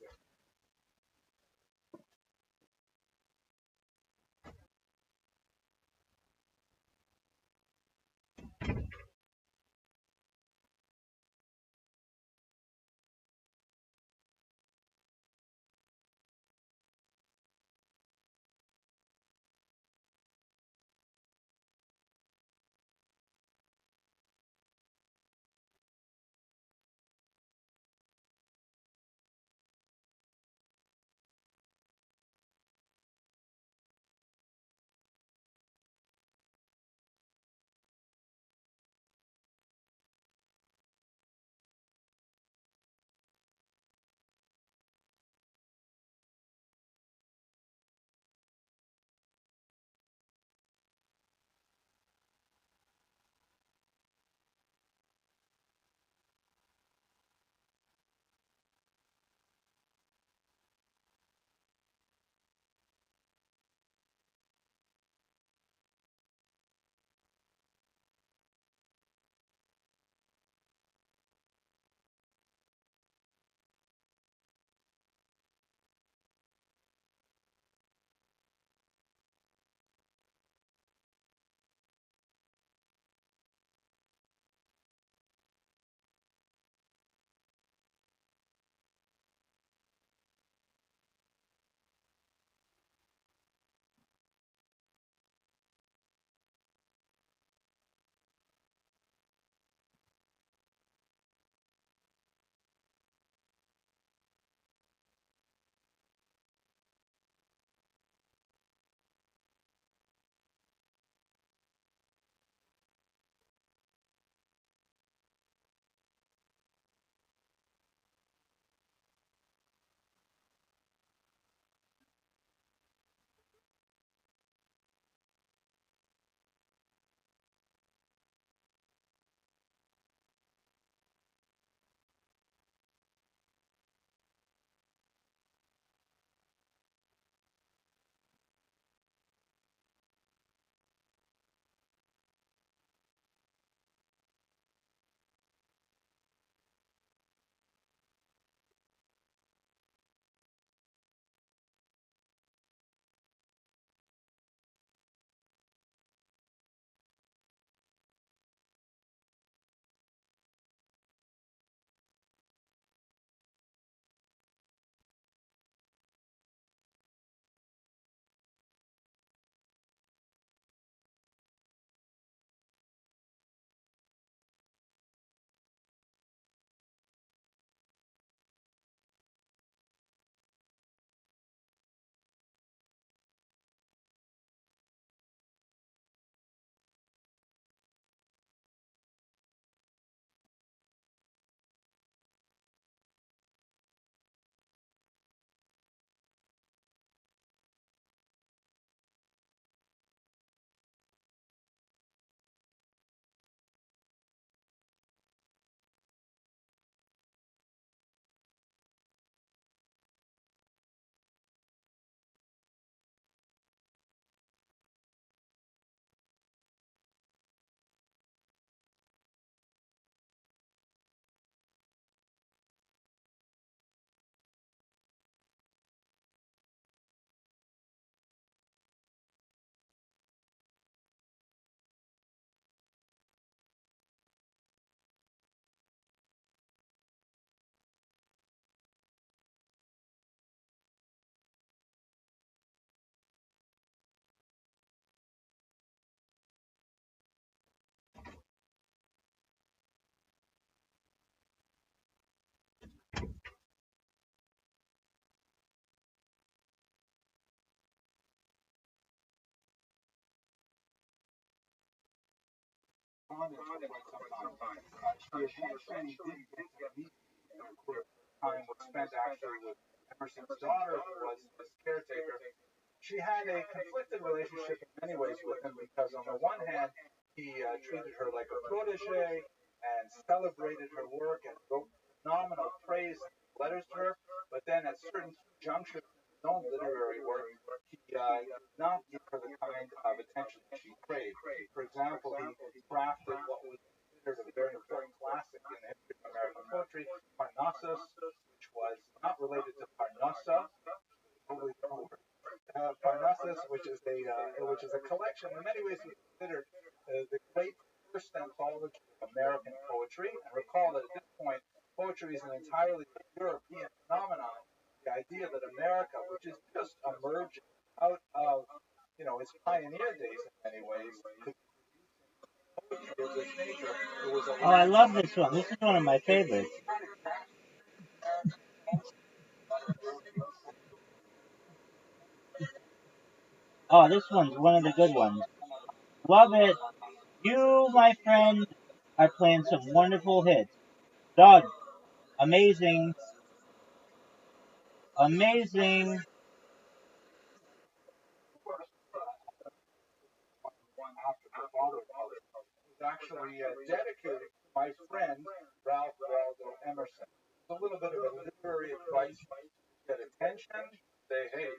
Italians for quite some time. She eventually did get to meet, of course, time was spent actually with Emerson's daughter, who was his caretaker. She had a conflicted relationship in many ways with him because, on the one hand, he treated her like a protege and celebrated her work and wrote phenomenal praise letters to her. But then, at certain junctures in his own literary work, he did not give her the kind of attention that she craved. For example, he crafted what was considered a very important classic in the history of American poetry, Parnassus, which was not related to Parnassa, totally different word. Parnassus, which is a collection, in many ways, is considered the great first anthology of American poetry. And recall that at this point, poetry is an entirely European phenomenon. The idea that America, which is just emerging out of, its pioneer days in many ways, could produce poetry of this nature. It was a Oh, I love this one. This is one of my favorites. Oh, this one's one of the good ones. Love it. You, my friend, are playing some wonderful hits. Doug, amazing, amazing. one after her father was actually dedicated to my friend Ralph Waldo Emerson. It's a little bit of a literary advice to get attention. Say, hey,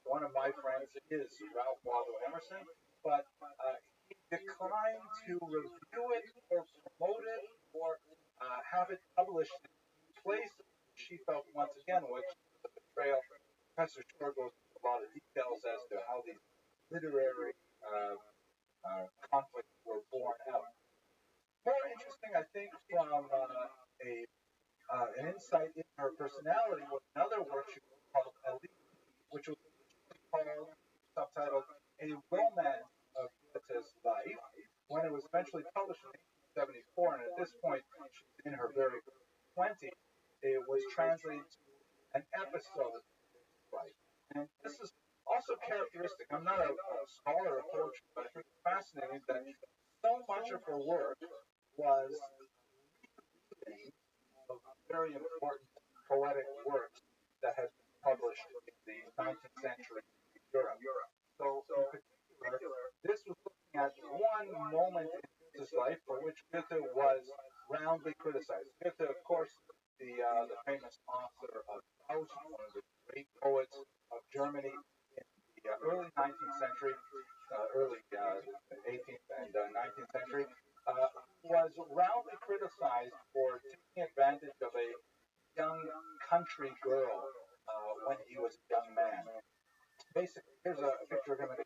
one of my friends is Ralph Waldo Emerson, but he declined to review it or promote it or have it published in places. She felt once again, which was a betrayal. Professor Shore goes into a lot of details as to how these literary conflicts were born out. More interesting, I think, from an insight in her personality was another work she wrote called Elite, which was originally called, subtitled, A Romance of Goethe's Life, when it was eventually published in 1874, and at this point, she's in her very early 20s, it was translated to an episode of Goethe's life. And this is also characteristic. I'm not a scholar of poetry, but I think it's fascinating that so much of her work was reading of very important poetic works that had been published in the 19th century Europe. So, in particular, this was looking at one moment in Goethe's life for which Goethe was roundly criticized. Goethe, of course, the famous author of Faust, one of the great poets of Germany in the early 19th century, early 18th and 19th century, was roundly criticized for taking advantage of a young country girl when he was a young man. Basically, here's a picture of him at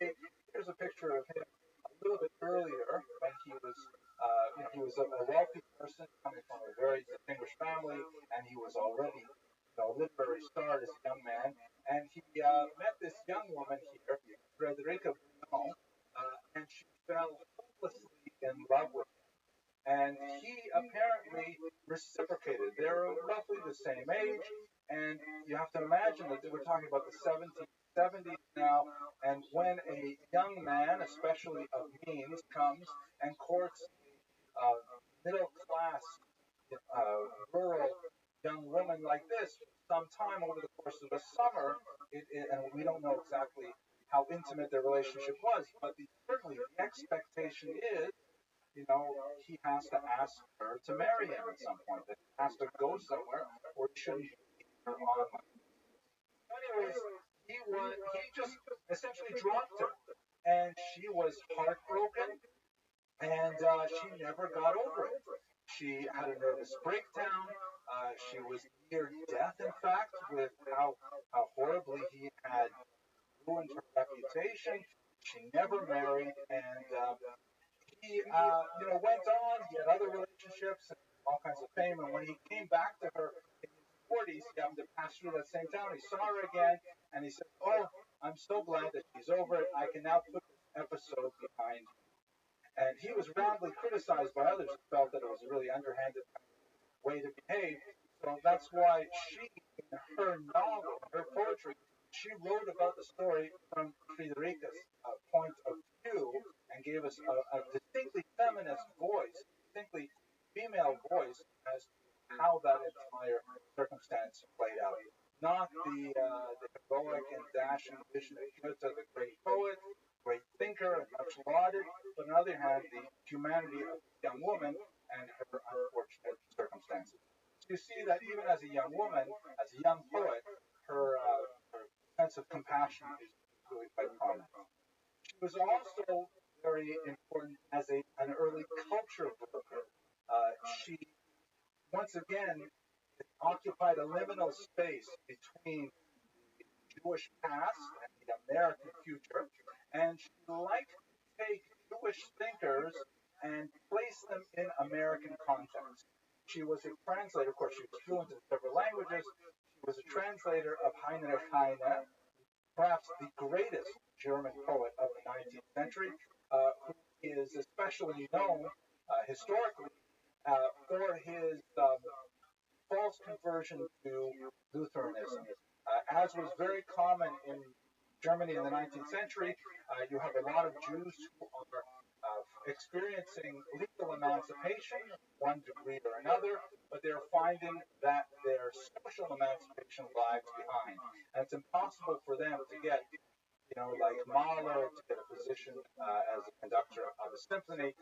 8. Here's a picture of him a little bit earlier when he was a wealthy person coming from a very distinguished family, and he was already a literary star as a young man. And he met this young woman here, Frederica Brunon, and she fell hopelessly in love with him. And he apparently reciprocated. They're roughly the same age, and you have to imagine that we're talking about the 1770s now, and when a young man, especially of means, comes and courts a middle class rural young woman like this sometime over the course of the summer, and we don't know exactly how intimate their relationship was, but certainly the expectation is, he has to ask her to marry him at some point. That he has to go somewhere, or he shouldn't be her on. Anyways, he just essentially dropped her, and she was heartbroken, and she never got over it. She had a nervous breakdown. She was near death, in fact, with how horribly he had ruined her reputation. She never married, and he, went on. He had other relationships and all kinds of fame. And when he came back to her in his 40s, he happened to pass through that same town. He saw her again, and he said, "Oh, I'm so glad that she's over it. I can now put this episode behind me." And he was roundly criticized by others who felt that it was a really underhanded way to behave. So that's why she, in her novel, her poetry, she wrote about the story from Friederike's point of view, and gave us a distinctly feminist voice, distinctly female voice as to how that entire circumstance played out. Not the heroic and dashing vision of Goethe, the great poet, great thinker, and much lauded, but on the other hand, the humanity of the young woman and her unfortunate circumstances. So you see that even as a young woman, as a young poet, her sense of compassion is really quite prominent. She was also very important as an early culture worker. She once again occupied a liminal space between the Jewish past and the American future, and she liked to take Jewish thinkers and place them in American context. She was a translator, of course, she was fluent in several languages. She was a translator of Heinrich Heine, perhaps the greatest German poet of the 19th century, who is especially known historically for his false conversion to Lutheranism. As was very common in Germany in the 19th century, you have a lot of Jews who are experiencing legal emancipation, one degree or another, but they're finding that their social emancipation lags behind. And it's impossible for them to get, like Mahler, to get a position as a conductor of a symphony,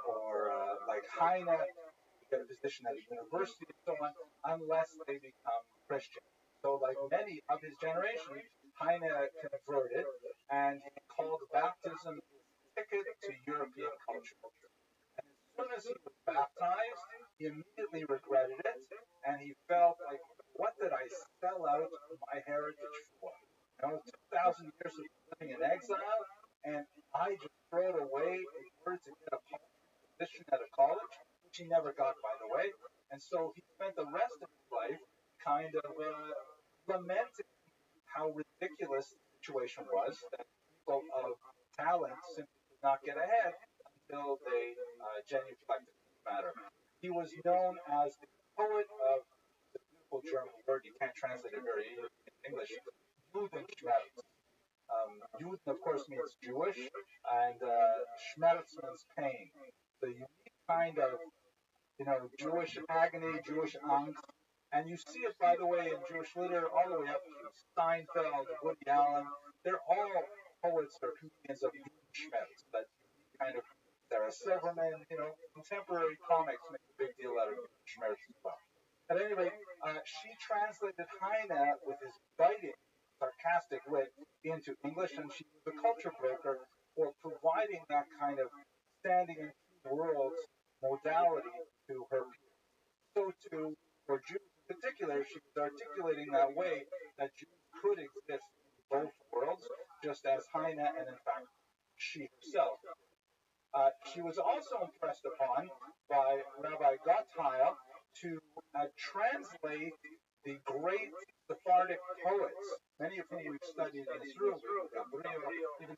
or like Heine, to get a position at a university and so on, unless they become Christian. So like many of his generation, Heine converted, and he called baptism ticket to European culture. And as soon as he was baptized, he immediately regretted it, and he felt like, what did I sell out my heritage for? 2,000 years of living in exile, and I just throw it away in order to get a position at a college, which he never got, by the way. And so he spent the rest of his life kind of lamenting how ridiculous the situation was, that people of talent simply could not get ahead until they genuflected the matter. He was known as the poet of the beautiful German word, you can't translate it very easily in English, Judenschmerz. Juden, of course, means Jewish, and Schmerz means pain. The unique kind of, Jewish agony, Jewish angst. And you see it, by the way, in Jewish literature all the way up to Steinfeld, Woody Allen. They're all poets or comedians of Judenschmerz, that kind of Sarah Silverman, contemporary comics make a big deal out of Judenschmerz as well. At any rate, she translated Heine with his biting, sarcastic wit into English, and she was a culture broker for providing that kind of standing in two worlds modality to her people. So too, for Jews in particular, she was articulating that way that Jews could exist in both worlds, just as Heine and in fact she herself. She was also impressed upon by Rabbi Rothschild to translate the great Sephardic poets, many of whom we've studied in this room, even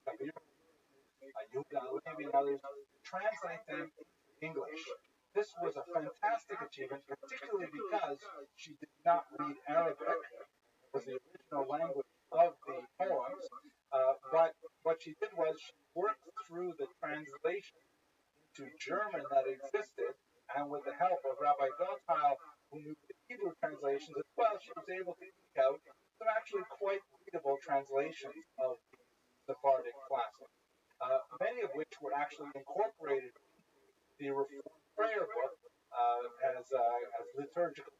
Yehuda Halevi and others, translate them into English. This was a fantastic achievement, particularly because she did not read Arabic, it was the original language of the poems, but what she did was she worked through the translation into German that existed, and with the help of Rabbi Rothschild, who knew the Hebrew translations as well, she was able to eke out some actually quite readable translations of the Sephardic classics, many of which were actually incorporated into the Reformed prayer book as liturgical.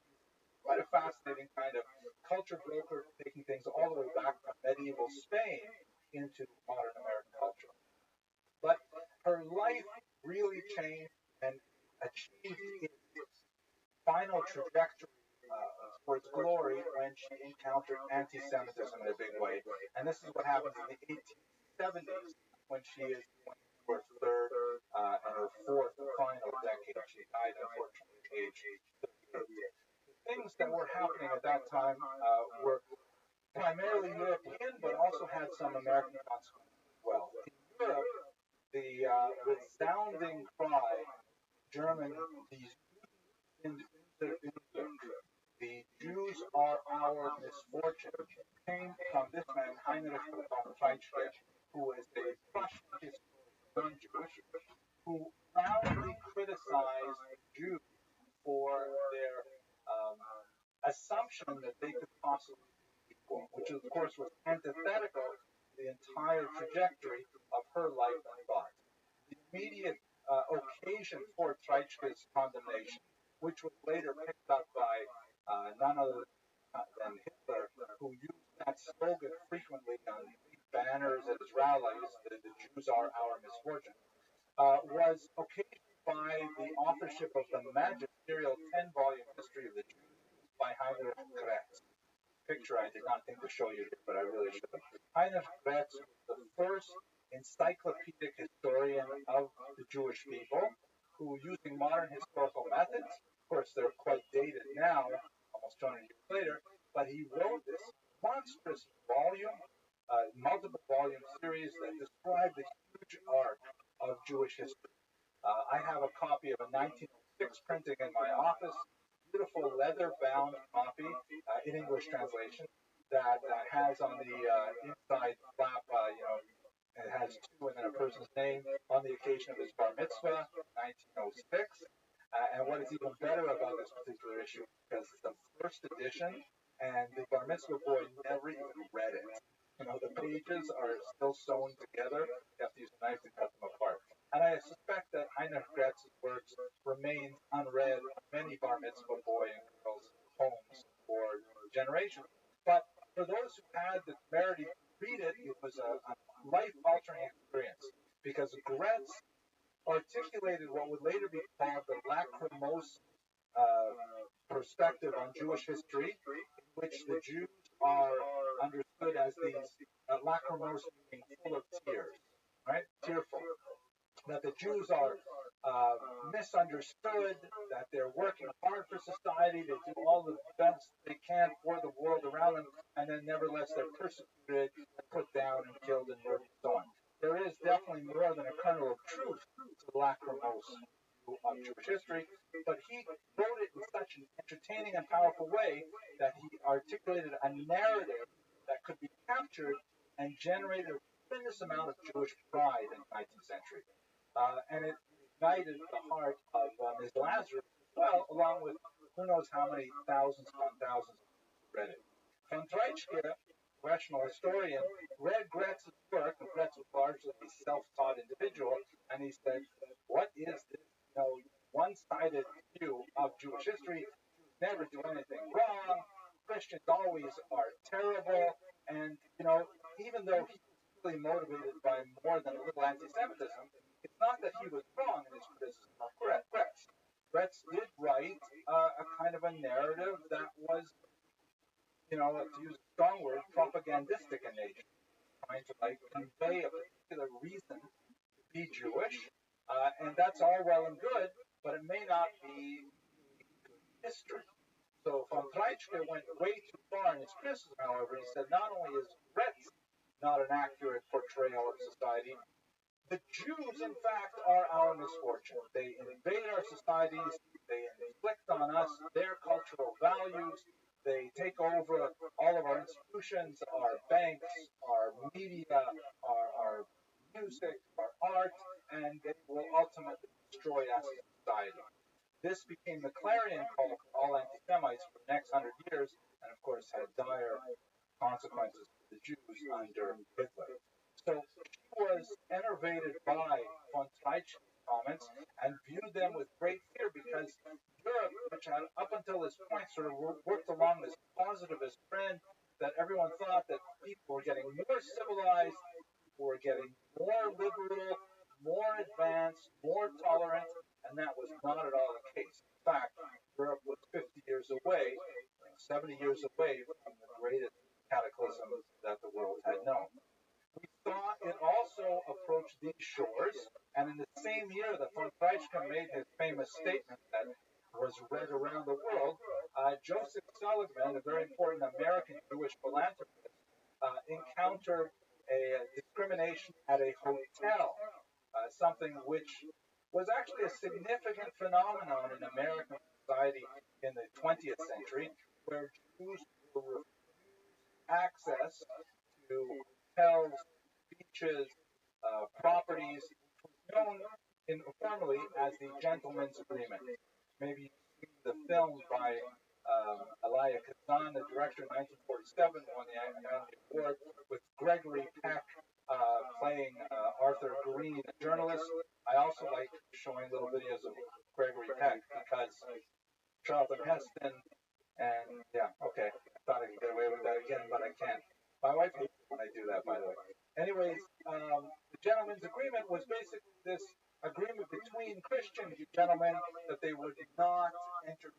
Quite a fascinating kind of culture broker, taking things all the way back from medieval Spain into modern American culture. But her life really changed and achieved its final trajectory towards glory when she encountered anti-Semitism in a big way. And this is what happens in the 1870s when she is going to her third and her fourth and final decade. She died, unfortunately, at age 38. The things that were happening at that time were primarily European, but also had some American consequences as well. In Europe, the resounding cry, German, the Jews are our misfortune, came from this man, Heinrich Rothschild, who was a Prussian historian non-Jewish, who roundly criticized Jews for their assumption that they could possibly be equal, which of course was antithetical to the entire trajectory of her life and thought. The immediate occasion for Treitschke's condemnation, which was later picked up by none other than Hitler, who used that slogan frequently on banners at his rallies, the Jews are our misfortune, was occasioned by the authorship of the magisterial 10-volume history of the Jews by Heinrich Gretz. Picture I did not think to show you here, but I really should have. Heinrich Gretz was the first encyclopedic historian of the Jewish people who, using modern historical methods, of course they're quite dated now, almost 200 years later, but he wrote this monstrous volume, multiple volume series that described the huge arc of Jewish history. I have a copy of a 1906 printing in my office, beautiful leather-bound copy in English translation that has on the inside flap, it has two and then a person's name on the occasion of his bar mitzvah, 1906. And what is even better about this particular issue, because it's the first edition, and the bar mitzvah boy never even read it. The pages are still sewn together. You have to use a knife to cut them apart. And I suspect that Heinrich Gretz's works remain unread in many bar mitzvah boy and girls' homes for generations. But for those who had the temerity to read it, it was a life-altering experience, because Gretz articulated what would later be called the lachrymose perspective on Jewish history, in which the Jews are understood as these lachrymose being full of tears, right? Tearful. That the Jews are misunderstood, that they're working hard for society, they do all the best they can for the world around them, and then nevertheless they're persecuted, and put down and killed and murdered and so on. There is definitely more than a kernel of truth to the lachrymose of Jewish history, but he wrote it in such an entertaining and powerful way that he articulated a narrative that could be captured and generated a tremendous amount of Jewish pride in the 19th century. And it ignited the heart of Ms. Lazarus as well, along with who knows how many thousands upon thousands who read it. Von Treitschke, professional historian, read Gretz's work, and Gretz was largely a self-taught individual, and he said, what is this one-sided view of Jewish history? Jews never do anything wrong, Christians always are terrible, and, even though he was really motivated by more than a little anti-Semitism, it's not that he was wrong in his criticism of Gretz. Gretz did write a kind of a narrative that was, to use a strong word, propagandistic in nature, trying to convey a particular reason to be Jewish, and that's all well and good, but it may not be good history. So von Treitschke went way too far in his criticism, however. He said not only is Gretz not an accurate portrayal of society, the Jews, in fact, are our misfortune. They invade our societies, they inflict on us their cultural values, they take over all of our institutions, our banks, our media, our music, our art, and they will ultimately destroy us as a society. This became the clarion call for all anti-Semites for the next 100 years, and of course had dire consequences for the Jews under Hitler. So she was enervated by von Treitschke's comments and viewed them with great fear, because Europe, which had up until this point sort of worked along this positivist trend that everyone thought that people were getting more civilized, people were getting more liberal, more advanced, more tolerant, and that was not at all the case. In fact, Europe was 50 years away, 70 years away from the greatest cataclysm that the world had known. We saw it also approach these shores, and in the same year that von Treitschke made his famous statement that was read around the world, Joseph Seligman, a very important American Jewish philanthropist, encountered a discrimination at a hotel, something which was actually a significant phenomenon in American society in the 20th century, where Jews were refused access to hotels, beaches, properties, known informally as the Gentleman's Agreement. Maybe you've seen the film by Elia Kazan, the director, 1947, won the Academy Award, with Gregory Peck playing Arthur Green, a journalist. I also like showing little videos of Gregory Peck because Charlton Heston, and yeah, okay, I thought I could get away with that again, but I can't. My wife hates when I do that, by the way. Anyways, the gentleman's agreement was basically this agreement between Christian gentlemen that they would not entertain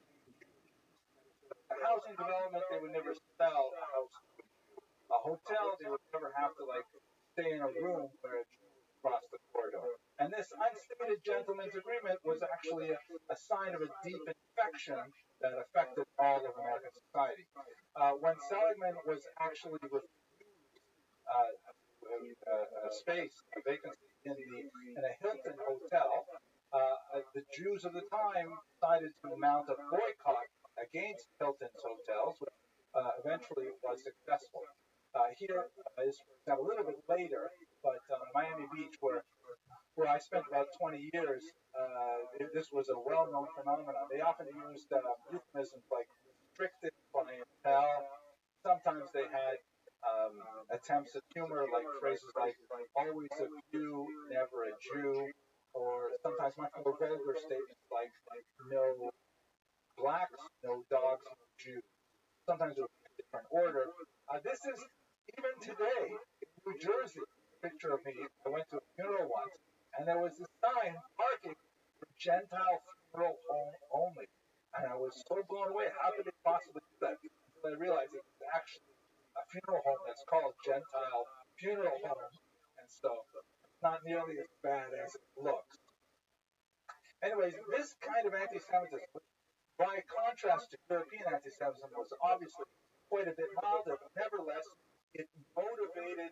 a housing development, they would never sell a house. A hotel, they would never have to like stay in a room where a Jew was across the corridor. And this unstated gentleman's agreement was actually a sign of a deep infection that affected all of American society. When Seligman was actually refused a space, a vacancy in a Hilton hotel, the Jews of the time decided to mount a boycott against Hilton's hotels, which eventually was successful. Here is, for example, a little bit later, but Miami Beach, where I spent about 20 years, this was a well-known phenomenon. They often used euphemisms like restricted clientele. Sometimes they had attempts at humor, like phrases like always a Jew, never a Jew, or sometimes much more vulgar statements like no blacks, no dogs, no Jews. Sometimes it would be a different order. This is even today in New Jersey. A picture of me. I went to a funeral once, and there was a sign marking for Gentile funeral home only. And I was so blown away. How could they possibly do that? Until I realized it was actually a funeral home that's called Gentile Funeral Home. And so it's not nearly as bad as it looks. Anyways, this kind of anti-Semitism, by contrast to European anti-Semitism, was obviously quite a bit milder, but nevertheless, it motivated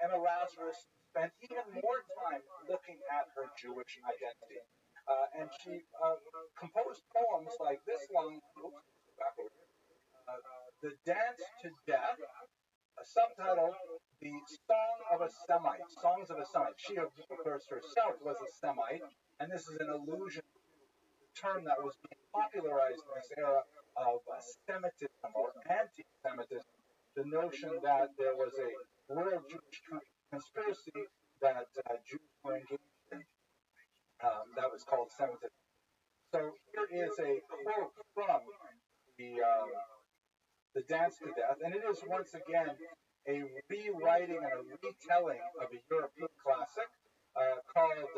Emma Lazarus to spend even more time looking at her Jewish identity. And she composed poems like this one, The Dance to Death, subtitled The Song of a Semite, Songs of a Semite. She, of course, herself was a Semite, and this is an allusion term that was being popularized in this era of Semitism or anti-Semitism, the notion that there was a world Jewish conspiracy that Jews were engaged in. That was called Semitism. So here is a quote from the Dance to Death, and it is once again a rewriting and a retelling of a European classic called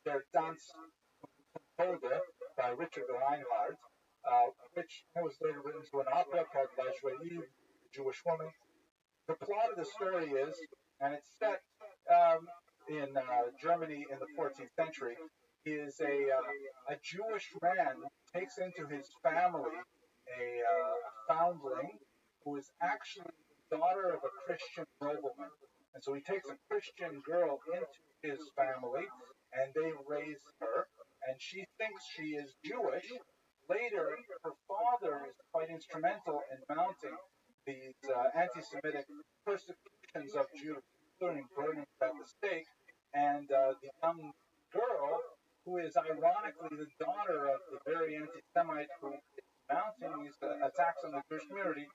Der Tanz Tode by Richard Reinhardt, which was later written to an opera called La Juive, the Jewish Woman. The plot of the story is, and it's set in Germany in the 14th century, is a Jewish man takes into his family a foundling who is actually the daughter of a Christian nobleman. And so he takes a Christian girl into his family, and they raise her, and she thinks she is Jewish. Later, her father is quite instrumental in mounting these anti-Semitic persecutions of Jews, including burning at the stake, and the young girl, who is ironically the daughter of the very anti-Semite who is mounting these attacks on the Jewish community,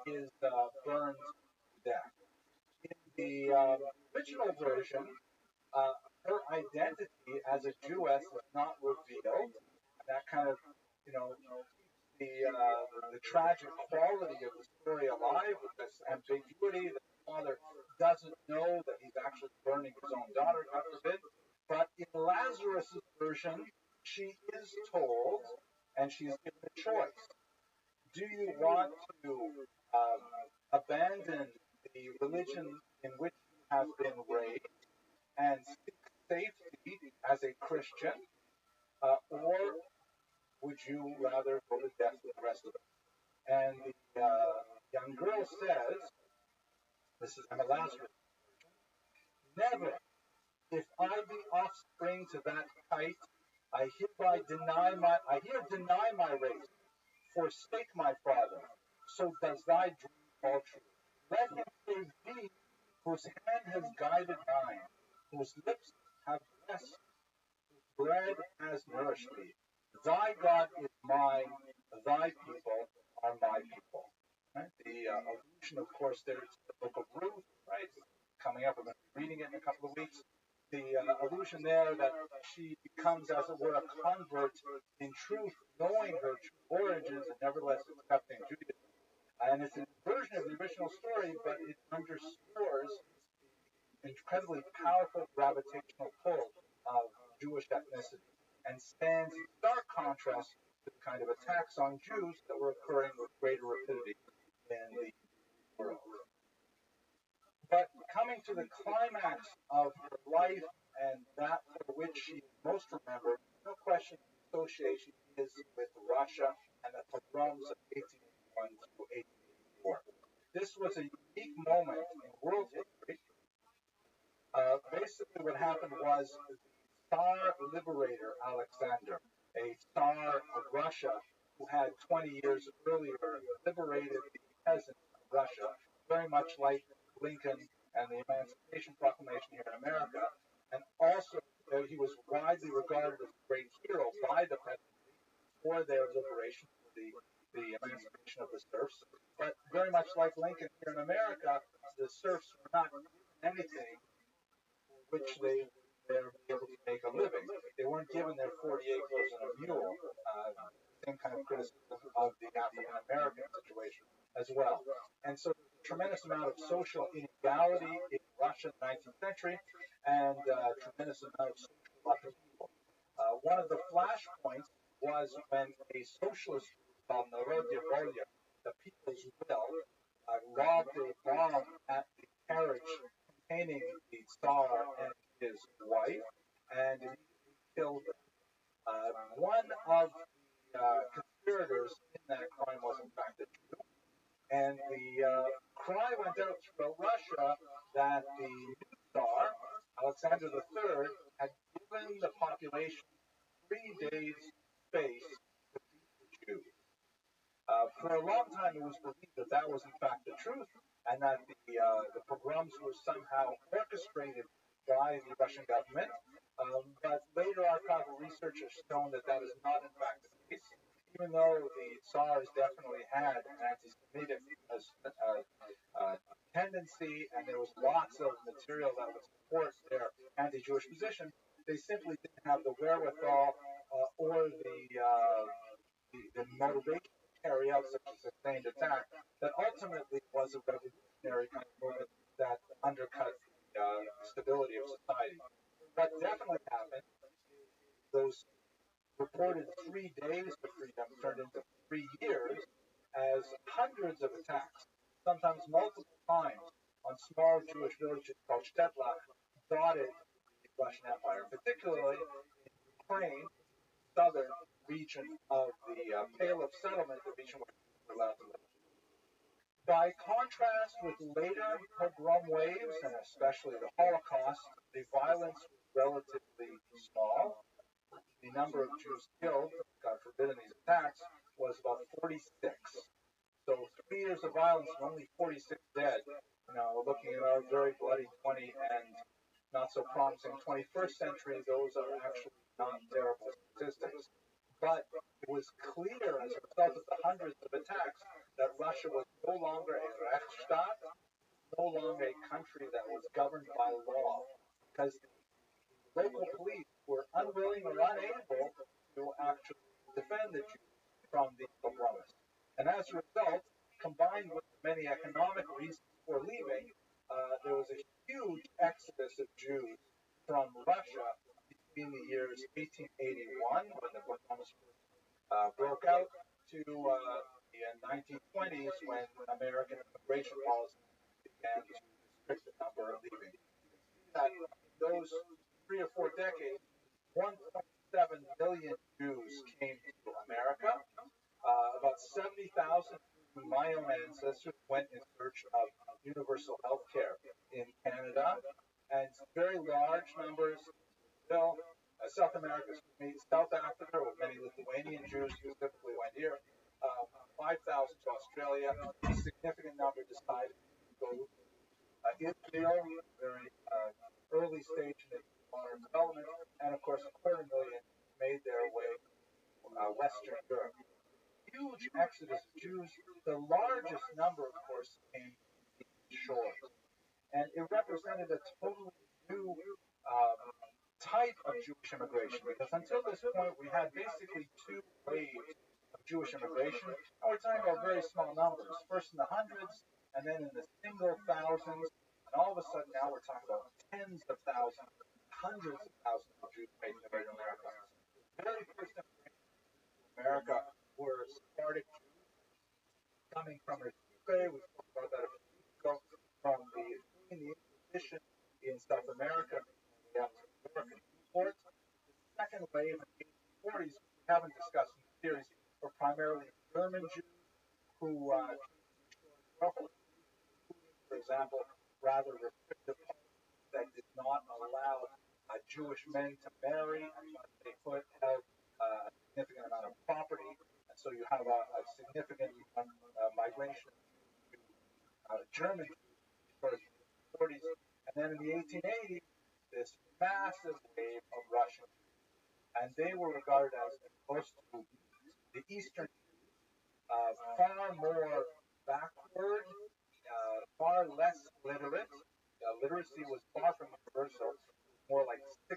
is burned to death. In the original version, her identity as a Jewess is not revealed. And that kind of, the tragic quality of the story alive with this ambiguity that the father doesn't know that he's actually burning his own daughter, God forbid. But in Lazarus' version, she is told, and she's given a choice. Do you want to abandon the religion in which you have been raised and seek safety as a Christian, or would you rather go to death with the rest of us? And the young girl says, this is Emma Lazarus, never. If I be offspring to that kite, I hereby deny my race, forsake my father. So does thy dream fall true. Let him save thee, whose hand has guided mine, whose lips have blessed, bread has nourished me. Thy God is mine, thy people are my people. Right? The allusion, of course, there to the book of Ruth, right? Coming up, we're going to be reading it in a couple of weeks. The allusion there that she becomes, as it were, a convert in truth, knowing her true origins and nevertheless accepting Judaism. And it's a version of the original story, but it underscores the incredibly powerful gravitational pull of Jewish ethnicity and stands in stark contrast to the kind of attacks on Jews that were occurring with greater rapidity in the world. But coming to the climax of her life and that for which she is most remembered, no question the association is with Russia and the pogroms of 1881 to 1884. This was a unique moment in world history. Basically, what happened was the Tsar liberator Alexander, a Tsar of Russia who had 20 years earlier liberated the peasants of Russia, very much like Lincoln and the Emancipation Proclamation here in America, and also he was widely regarded as a great hero by the peasantry for their liberation, for the emancipation of the serfs. But very much like Lincoln here in America, the serfs were not given anything which they were able to make a living. They weren't given their 40 acres and a mule. Same kind of criticism of the African American situation as well. And so there's a tremendous amount of social inequality in Russia in the 19th century and a tremendous amount of social upheaval. One of the flashpoints was when a socialist group called Narodная Volia, the People's Will, lobbed a bomb at the carriage containing the Tsar and his wife, and immediately killed them. One of the conspirators in that crime was in fact a Jew, and the cry went out throughout Russia that the new Tsar, Alexander III, had given the population 3 days space to beat the Jews. For a long time, it was believed that that was in fact the truth, and that the pogroms were somehow orchestrated by the Russian government. But later archival research has shown that that is not in fact the case, even though the Tsars definitely had an anti-Semitic tendency, and there was lots of material that would support their anti-Jewish position. They simply didn't have the wherewithal or the motivation to carry out such a sustained attack that ultimately was a revolutionary kind of movement that undercut the stability of society. What definitely happened, those reported 3 days of freedom turned into 3 years as hundreds of attacks, sometimes multiple times, on small Jewish villages called Shtetlach dotted the Russian Empire, particularly in Ukraine, southern region of the Pale of Settlement, the region where Jews were allowed to live. By contrast with later pogrom waves, and especially the Holocaust, the violence was relatively small. The number of Jews killed, God forbid, in these attacks, was about 46. So 3 years of violence and only 46 dead. Now, we're looking at our very bloody 20 and not so promising 21st century. Those are actually not terrible statistics. But it was clear as a result of the hundreds of attacks that Russia was no longer a Rechtsstaat, no longer a country that was governed by law, because the local police were unwilling or unable to actually defend the Jews from the pogroms. And as a result, combined with the many economic reasons for leaving, there was a huge exodus of Jews from Russia between the years 1881, when the pogroms broke out, to the 1920s, when American immigration policy began to restrict the number of leaving. That those 3 or 4 decades, 1.7 million Jews came to America. About 70,000 of my own ancestors went in search of universal health care in Canada, and very large numbers still. South America, South Africa, with many Lithuanian Jews specifically went here. 5,000 to Australia. A significant number decided to go to Israel, very early stage in its modern development. Western Europe. Huge exodus of Jews. The largest number, of course, came from the shores. And it represented a totally new type of Jewish immigration, because until this point we had basically two waves of Jewish immigration, and we're talking about very small numbers, first in the hundreds, and then in the single thousands, and all of a sudden now we're talking about tens of thousands, hundreds of thousands of Jews making their way to America. The very first immigration to America were Sephardic Jews coming from Recife. We spoke about that a few weeks ago, from the Inquisition in South America, and New York and Newport. The second wave in the 1840s, which we haven't discussed in the series, were primarily German Jews who for example, rather restrictive policies that did not allow Jewish men to marry unless they held a significant amount of property, and so you have a significant migration to German Jews in the 40s, and then in the 1880s, this massive wave of Russian Jews, and they were regarded as close to the Eastern Jews, far more backward, far less literate. Literacy was far from universal, more like 60%,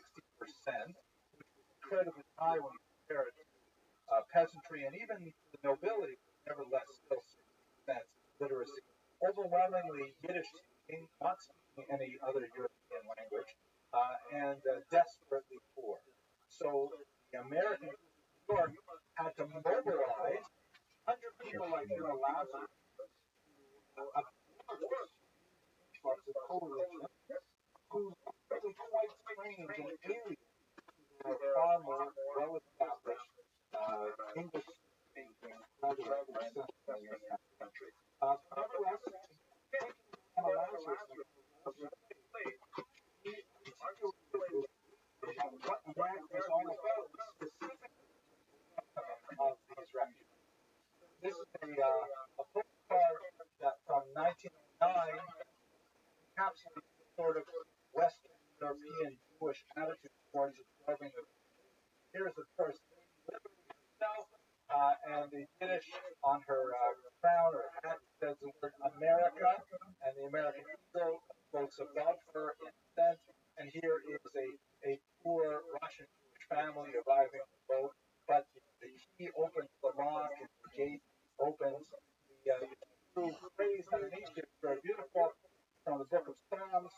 which was incredibly high when you compare it to peasantry and even the nobility, nevertheless still 60% literacy. Overwhelmingly Yiddish speaking, not speaking any other European language, and desperately poor. So the American New York had to mobilize 100 people like Lazarus to absorb influx of co-religion who were really quite strange and alien to their far more well-established English-speaking graduate system in this country. Nevertheless, Lazarus what America is all about, specifically of these refugees. This is a postcard that from 1909 encapsulates the sort of Western European Jewish attitude towards absorbing the religion. Here's, of course, herself, and the Yiddish on her crown or hat says the word America, and the American eagle floats above her in ascent. And here is a poor Russian Jewish family arriving on the boat, but the key opens the lock and the gate opens. The Hebrew phrase underneath it is very beautiful from the book of Psalms.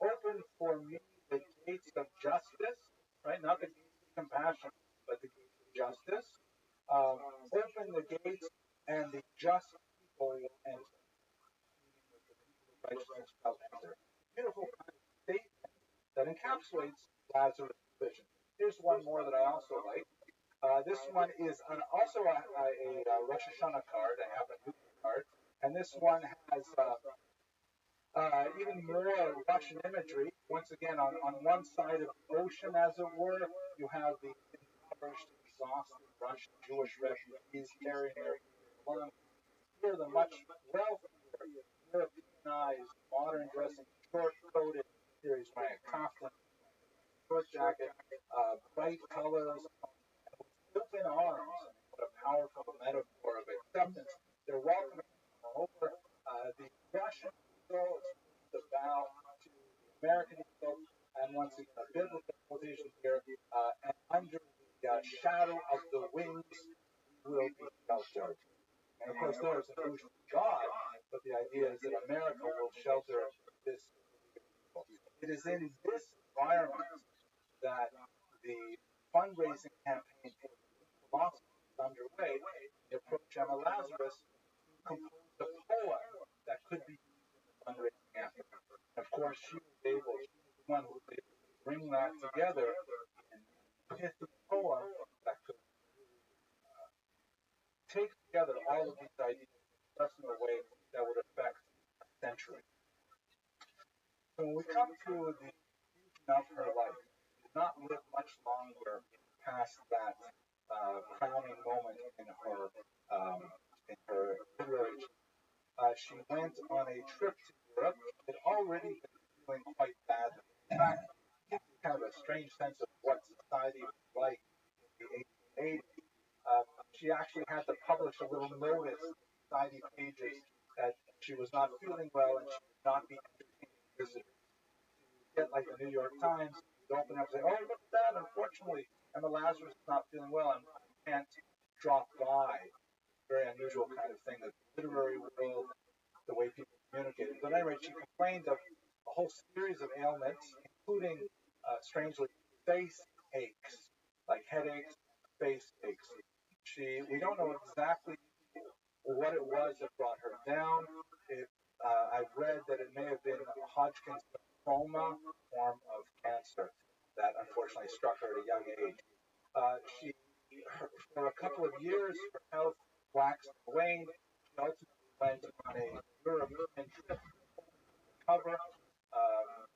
Open for me the gates of justice, right? Not the gates of compassion, but the gates of justice. Open the gates and the just people will enter. Righteousness shall enter. Beautiful kind of statement that encapsulates Lazarus' vision. Here's one more that I also like. This one is also a Rosh Hashanah card. I have a new card, and this one has even more Russian imagery. Once again, on one side of the ocean, as it were, you have the impoverished, exhausted Russian Jewish refugees carrying their lungs. Here, the much wealthier, Europeanized, modern dressing, short-coated. Here he's wearing a kaftan, short jacket, bright colors, open arms. What a powerful metaphor of acceptance. They're welcoming over the Russian eagle, the bow to the American eagle, and once again, a biblical quotation here, and under the shadow of the wings will be sheltered. And of course, there is an illusion of God, but the idea is that America will shelter this people. It is in this environment that the fundraising campaign for philosophy is underway. The approach Emma Lazarus composed a poem that could be used in the fundraising effort. Of course, she was the one who was able to bring that together in a pithy poem that could take together all of these ideas just in a way that would affect a century. So when we come to the conclusion of her life, she did not live much longer past that crowning moment in her literary. She went on a trip to Europe. She had already been feeling quite badly. In fact, it gives you kind of a strange sense of what society was like in the 1880s. she actually had to publish a little notice in the society pages that she was not feeling well and she would not be entertaining visitors. Get like the New York Times, you open up and say, oh, look at that, unfortunately, Emma Lazarus is not feeling well and I can't drop by. Very unusual kind of thing, the literary world, the way people communicated. But anyway, she complained of a whole series of ailments, including, strangely, face aches, like headaches, face aches. We don't know exactly what it was that brought her down. I've read that it may have been Hodgkin's lymphoma, form of cancer, that unfortunately struck her at a young age. For a couple of years, her health waxed and waned. She ultimately went on a European trip to recover.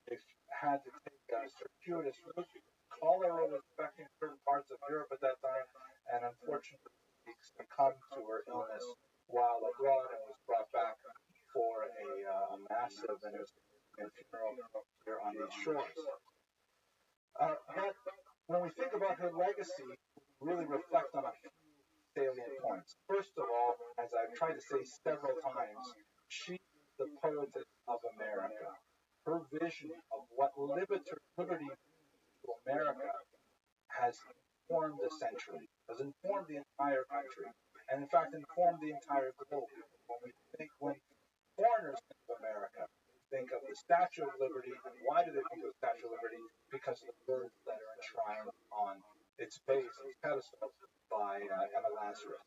They had to take a circuitous route. Cholera was affecting certain parts of Europe at that time, and unfortunately, she succumbed to her illness while abroad and was brought back for a massive and funeral here on these shores. But when we think about her legacy, we really reflect on a few salient points. First of all, as I've tried to say several times, she is the poetess of America. Her vision of what liberty means to America has informed the century, has informed the entire country, and in fact informed the entire globe. When foreigners think of America, they think of the Statue of Liberty, and why do they think of the Statue of Liberty? Because of the words that are enshrined on its base, its pedestal, by Emma Lazarus.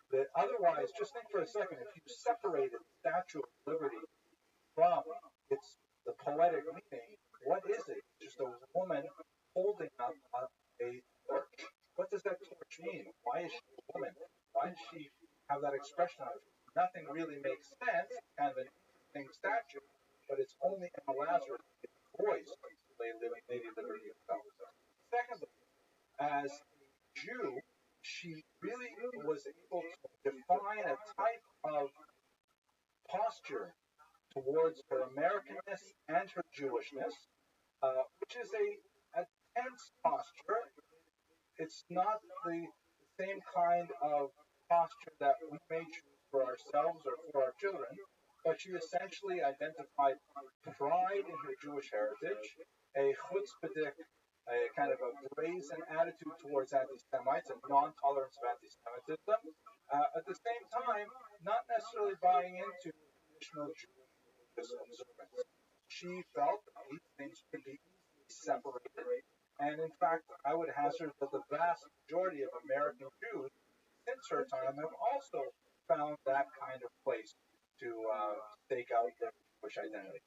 But otherwise, just think for a second, if you separated the Statue of Liberty from the poetic meaning, what is it? Just a woman holding up a torch. What does that torch mean? Why is she a woman? Why does she have that expression on it? Nothing really makes sense, kind of an interesting statue, but it's only Emma Lazarus' voice of Lady Liberty itself. Secondly, as a Jew, she really was able to define a type of posture towards her Americanness and her Jewishness, which is a tense posture. It's not the same kind of posture that we may choose for ourselves or for our children, but she essentially identified pride in her Jewish heritage, a chutzpahdik, a kind of a brazen attitude towards anti-Semites, a non-tolerance of anti-Semitism. At the same time, not necessarily buying into traditional Jewish observance. She felt that these things could be easily separated, and in fact, I would hazard that the vast majority of American Jews since her time have also found that kind of place to stake out their Jewish identity.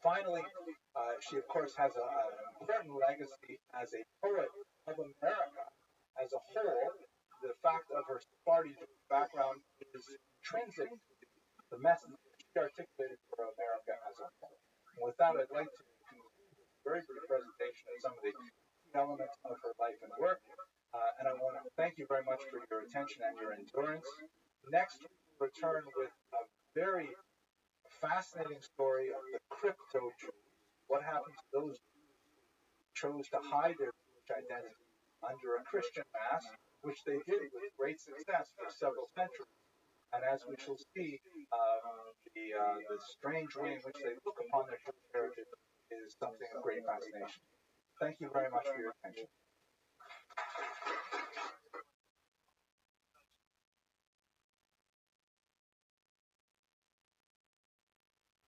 Finally, she of course has an important legacy as a poet of America as a whole. The fact of her Sephardi background is intrinsic to the message that she articulated for America as a whole. And with that, I'd like to conclude this very brief presentation of some of the key elements of her life and work. And I want to thank you very much for your attention and your endurance. Next, we'll return with a very fascinating story of the crypto Jews. What happened to those Jews who chose to hide their Jewish identity under a Christian mask, which they did with great success for several centuries. And as we shall see, the strange way in which they look upon their Jewish heritage is something of great fascination. Thank you very much for your attention.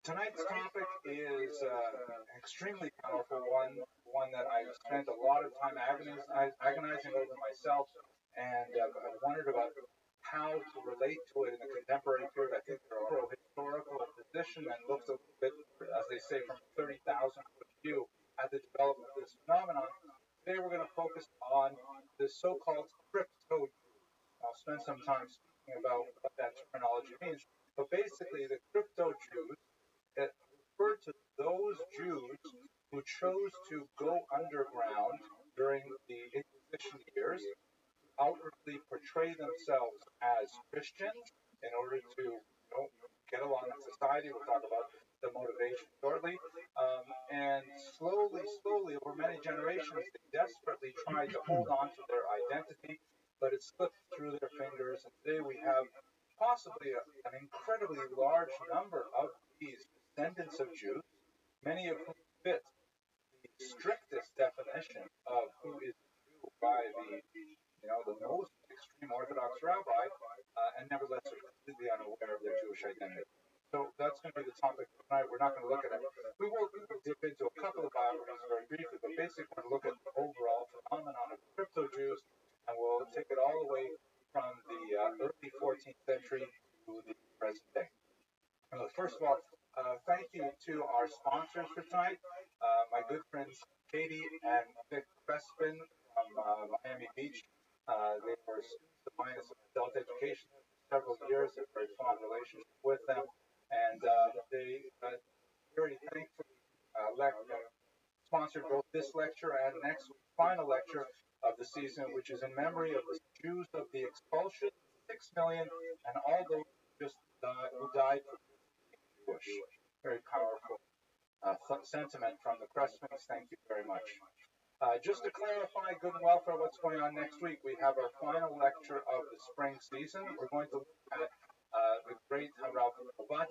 Tonight's topic is an extremely powerful one that I've spent a lot of time agonizing over myself, and I've wondered about how to relate to it in the contemporary period. I think there are a historical position and looks a little bit, as they say, from a 30,000 foot view at the development of this phenomenon. Today we're going to focus on the so-called crypto Jews. I'll spend some time speaking about what that terminology means, but basically the crypto Jews refer to those Jews who chose to go underground during the Inquisition years, outwardly portray themselves as Christians in order to get along in society. We'll talk about the motivation shortly. And slowly, over many generations, they desperately tried to hold on to their identity. but it slipped through their fingers, and today we have possibly an incredibly large number of these descendants of Jews, many of whom fit the strictest definition of who is Jew by the most extreme Orthodox rabbi, and nevertheless are completely unaware of their Jewish identity. So that's going to be the topic tonight. We're not going to look at it. We will dip into a couple of biographies very briefly, but basically we're going to look at the overall phenomenon of crypto Jews, and we'll take it all the way from the early 14th century to the present day. First of all, thank you to our sponsors for tonight, my good friends Katie and Vic Crespin from Miami Beach. They were students of mine as adult education for several years. A very fond relationship with them, and they very thankfully sponsored both this lecture and next week's final lecture of the season, which is in memory of the Jews of the expulsion, 6 million, and all those who died for Jewish. Very powerful sentiment from the Crespins. Thank you very much. Just to clarify good and well for what's going on next week, we have our final lecture of the spring season. We're going to look at the great Rabbi Rothschild,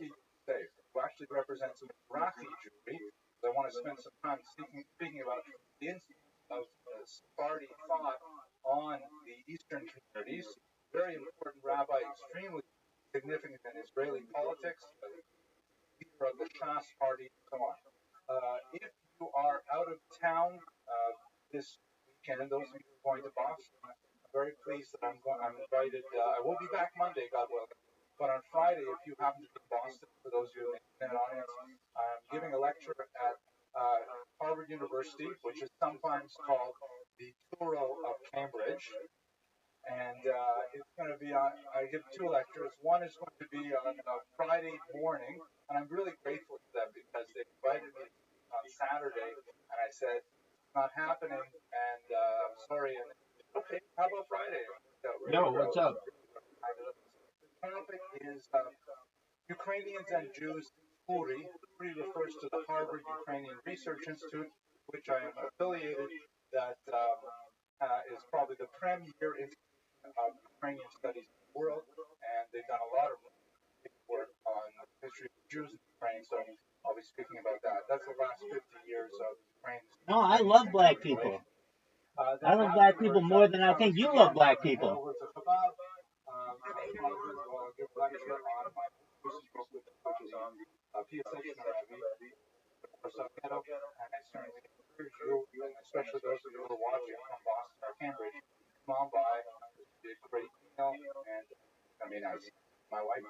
who actually represents the Mizrahi Jewry. So I want to spend some time speaking about the influence of Sephardi thought on the Eastern communities. Very important rabbi, extremely significant in Israeli politics, leader of the Shas party, and so on. If you are out of town this weekend, those of you who are going to Boston, I'm very pleased that I'm invited. I will be back Monday, God willing. But on Friday, if you happen to be in Boston, for those of you in the audience, I'm giving a lecture at Harvard University, which is sometimes called the Touro of Cambridge. And it's going to be on, I give two lectures. One is going to be on Friday morning, and I'm really grateful to them because they invited me on Saturday, and I said, it's not happening, and I'm sorry. And okay, how about Friday? Yo, what's up? The topic is Ukrainians and Jews in URI. URI refers to the Harvard Ukrainian Research Institute, which I am affiliated, that is probably the premier institution of Ukrainian studies in the world, and they've done a lot of work on the history of Jews in Ukraine, so I'll be speaking about that. That's the last 50 years of Ukraine's... No, I love black people. I love black people more than I think you love black people. I'll give a lecture on my recent book, which is on PSH and I certainly encourage you, and especially those of you who are watching from Boston or Cambridge, come on by. It'd be a great meal, and I mean, my wife.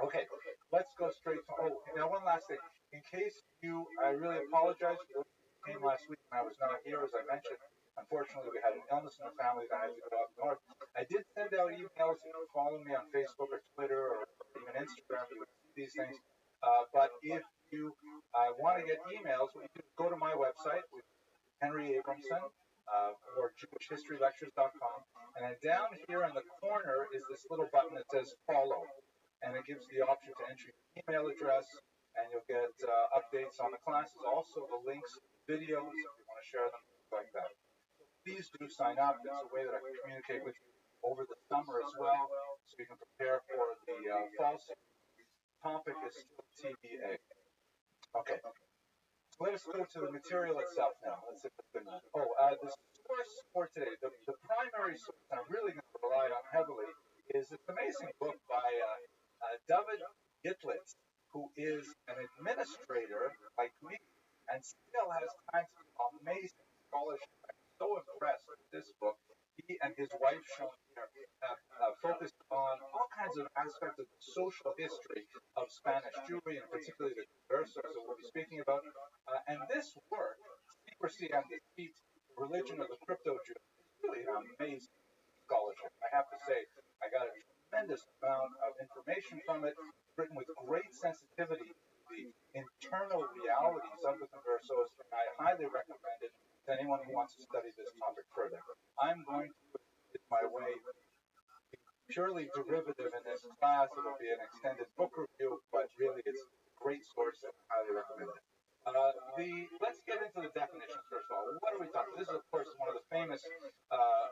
Okay, let's go straight to. Oh, now one last thing. In case I really apologize for those who came last week and I was not here, as I mentioned. Unfortunately, we had an illness in the family that I had to go up north. I did send out emails. If you follow me on Facebook or Twitter or even Instagram, you would see these things. But if you want to get emails, what you do is go to my website, which is Henry Abramson, or JewishHistoryLectures.com, and then down here in the corner is this little button that says follow, and it gives the option to enter your email address, and you'll get updates on the classes, also the links, videos, if you want to share them, things like that. Please do sign up. It's a way that I can communicate with you over the summer as well, so you can prepare for the fall season. Topic is still TBA. Okay. So let us go to the material itself now. Let's see if it's good enough. The source for today, the primary source I'm really going to rely on heavily is this amazing book by David Gitlitz, who is an administrator like me and still has kinds of amazing scholarship. So impressed with this book. He and his wife, Sean, have focused on all kinds of aspects of the social history of Spanish Jewry, and particularly the conversos that we'll be speaking about. And this work, Secrecy and Deceit, the Religion of the Crypto Jew, is really an amazing scholarship. I have to say, I got a tremendous amount of information from it, written with great sensitivity to the internal realities of the conversos, and I highly recommend it to anyone who wants to study this topic further. I'm going to put it my way purely derivative in this class. It'll be an extended book review, but really it's a great source and I highly recommend it. Let's get into the definitions first of all. What are we talking? This is, of course, one of the famous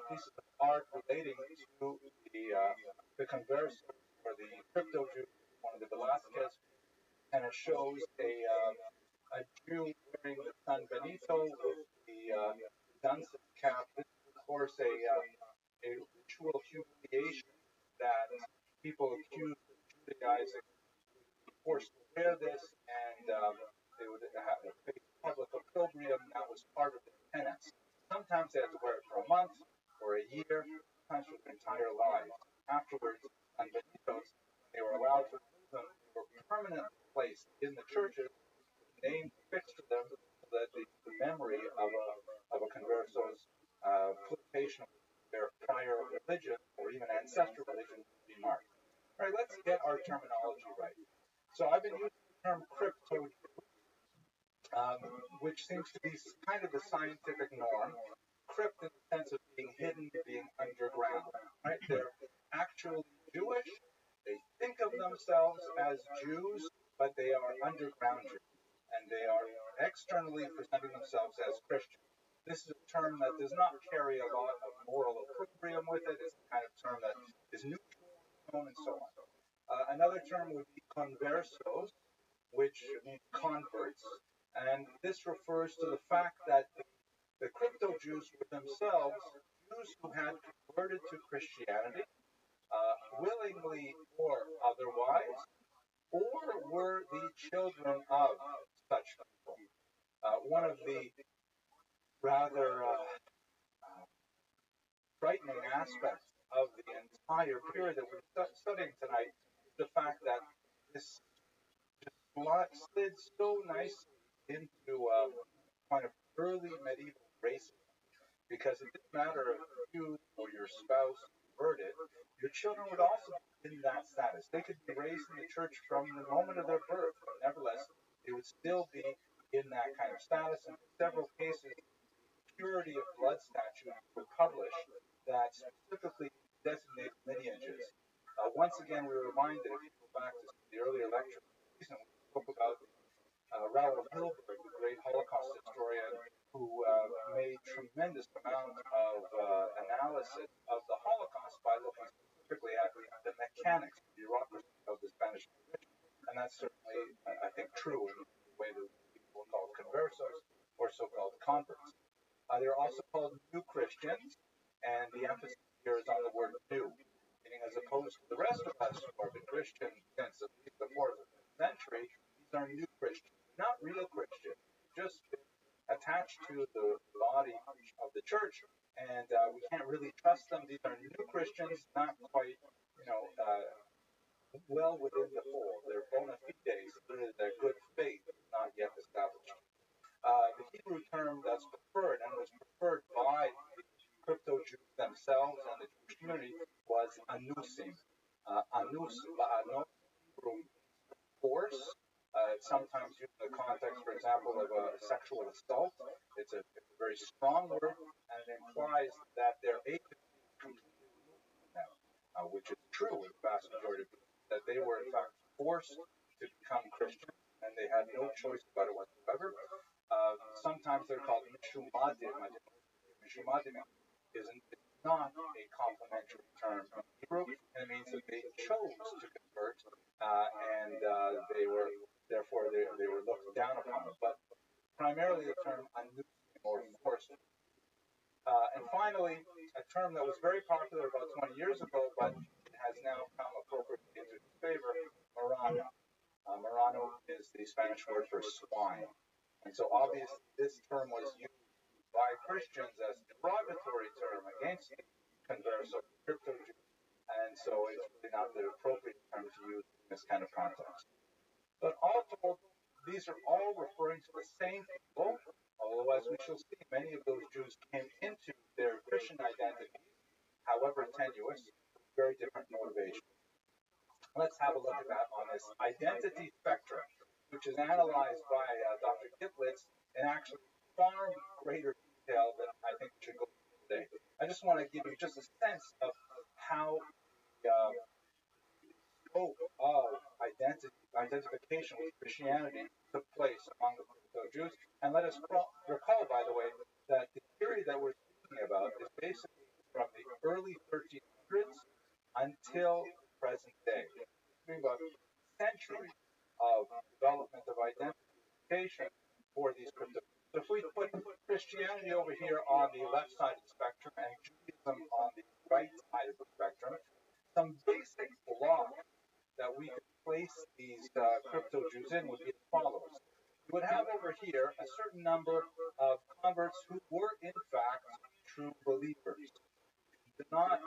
pieces of art relating to the converse or the crypto Jew, one of the Velasquez, and it shows a Jew wearing the San Benito with the dunce cap. This is, of course, a ritual humiliation that people accused of Judaizing would be forced to wear this, and they would have to face public opprobrium. That was part of their penance. Sometimes they had to wear it for a month or a year, sometimes for their entire lives. Afterwards, San Benitos, when they were allowed to remove them, they were permanently placed in the churches, names fixed to them so that the memory of a converso's flirtation with their prior religion or even ancestral religion would be marked. All right, let's get our terminology right. So I've been using the term crypto, which seems to be kind of the scientific norm. Crypt in the sense of being hidden, being underground. Right? They're actually Jewish. They think of themselves as Jews, but they are underground Jews, and they are externally presenting themselves as Christians. This is a term that does not carry a lot of moral opprobrium with it. It's the kind of term that is neutral and so on. Another term would be conversos, which means converts, and this refers to the fact that the crypto Jews were themselves Jews who had converted to Christianity, willingly or otherwise, or were the children of such people. One of the rather frightening aspects of the entire period that we're studying tonight is the fact that this just slid so nicely into kind of early medieval racism, because it didn't matter if you or your spouse converted, your children would also be in that status. They could be raised in the church from the moment of their birth, but nevertheless, they would still be in that kind of status. And in several cases, purity of blood statutes were published that specifically designate lineages. Once again, we were reminded, if you go back to the earlier lecture, we spoke about Raoul Hilberg, the great Holocaust historian, who made tremendous amount of analysis of the Holocaust by looking specifically at the mechanics, the bureaucracy of the Spanish Inquisition. And that's certainly, I think, true in the way that people were called conversos or so-called converts. They're also called new Christians, and the emphasis here is on the word new, meaning as opposed to the rest of us who have been Christian since at least the 4th or 5th century, these are new Christians, not real Christians, just attached to the body of the church, and we can't really trust them. These are new Christians, not quite, well within the fold. They're bona fides, their good faith is not yet established. The Hebrew term that's preferred and was preferred by the crypto Jews themselves and the Jewish community was anusim. Anus, ba'anos, force. Sometimes used in the context, for example, of a sexual assault. It's a very strong word, and it implies that they're able to be completely removed from them, which is true in the vast majority of people, that they were in fact forced to become Christians, and they had no choice about it whatsoever. Sometimes they're called mishumadim. Mishumadim is not a complimentary term in Hebrew, and it means that they chose to convert, and therefore they were looked down upon. But primarily the term anusim or forced. And finally, a term that was very popular about 20 years ago, but it has now come appropriately into favor, marrano. Marrano is the Spanish word for swine. And so obviously this term was used by Christians as a derogatory term against converso crypto Jews. And so it's really not the appropriate term to use in this kind of context. But all told, these are all referring to the same people, although as we shall see, many of those Jews came into their Christian identities, however tenuous, with very different motivations. Let's have a look at that on this identity spectrum, which is analyzed by Dr. Kiplitz in actually far greater detail than I think we should go into today. I just want to give you just a sense of how the scope of identification with Christianity took place among the crypto-Jews. And let us recall, by the way, that the period that we're speaking about is basically from the early 1300s until the present day. We're talking about centuries of development of identification for these crypto. So if we put Christianity over here on the left side of the spectrum and Judaism on the right side of the spectrum, some basic blocks that we could place these crypto Jews in would be as follows. You would have over here a certain number of converts who were in fact true believers. Do not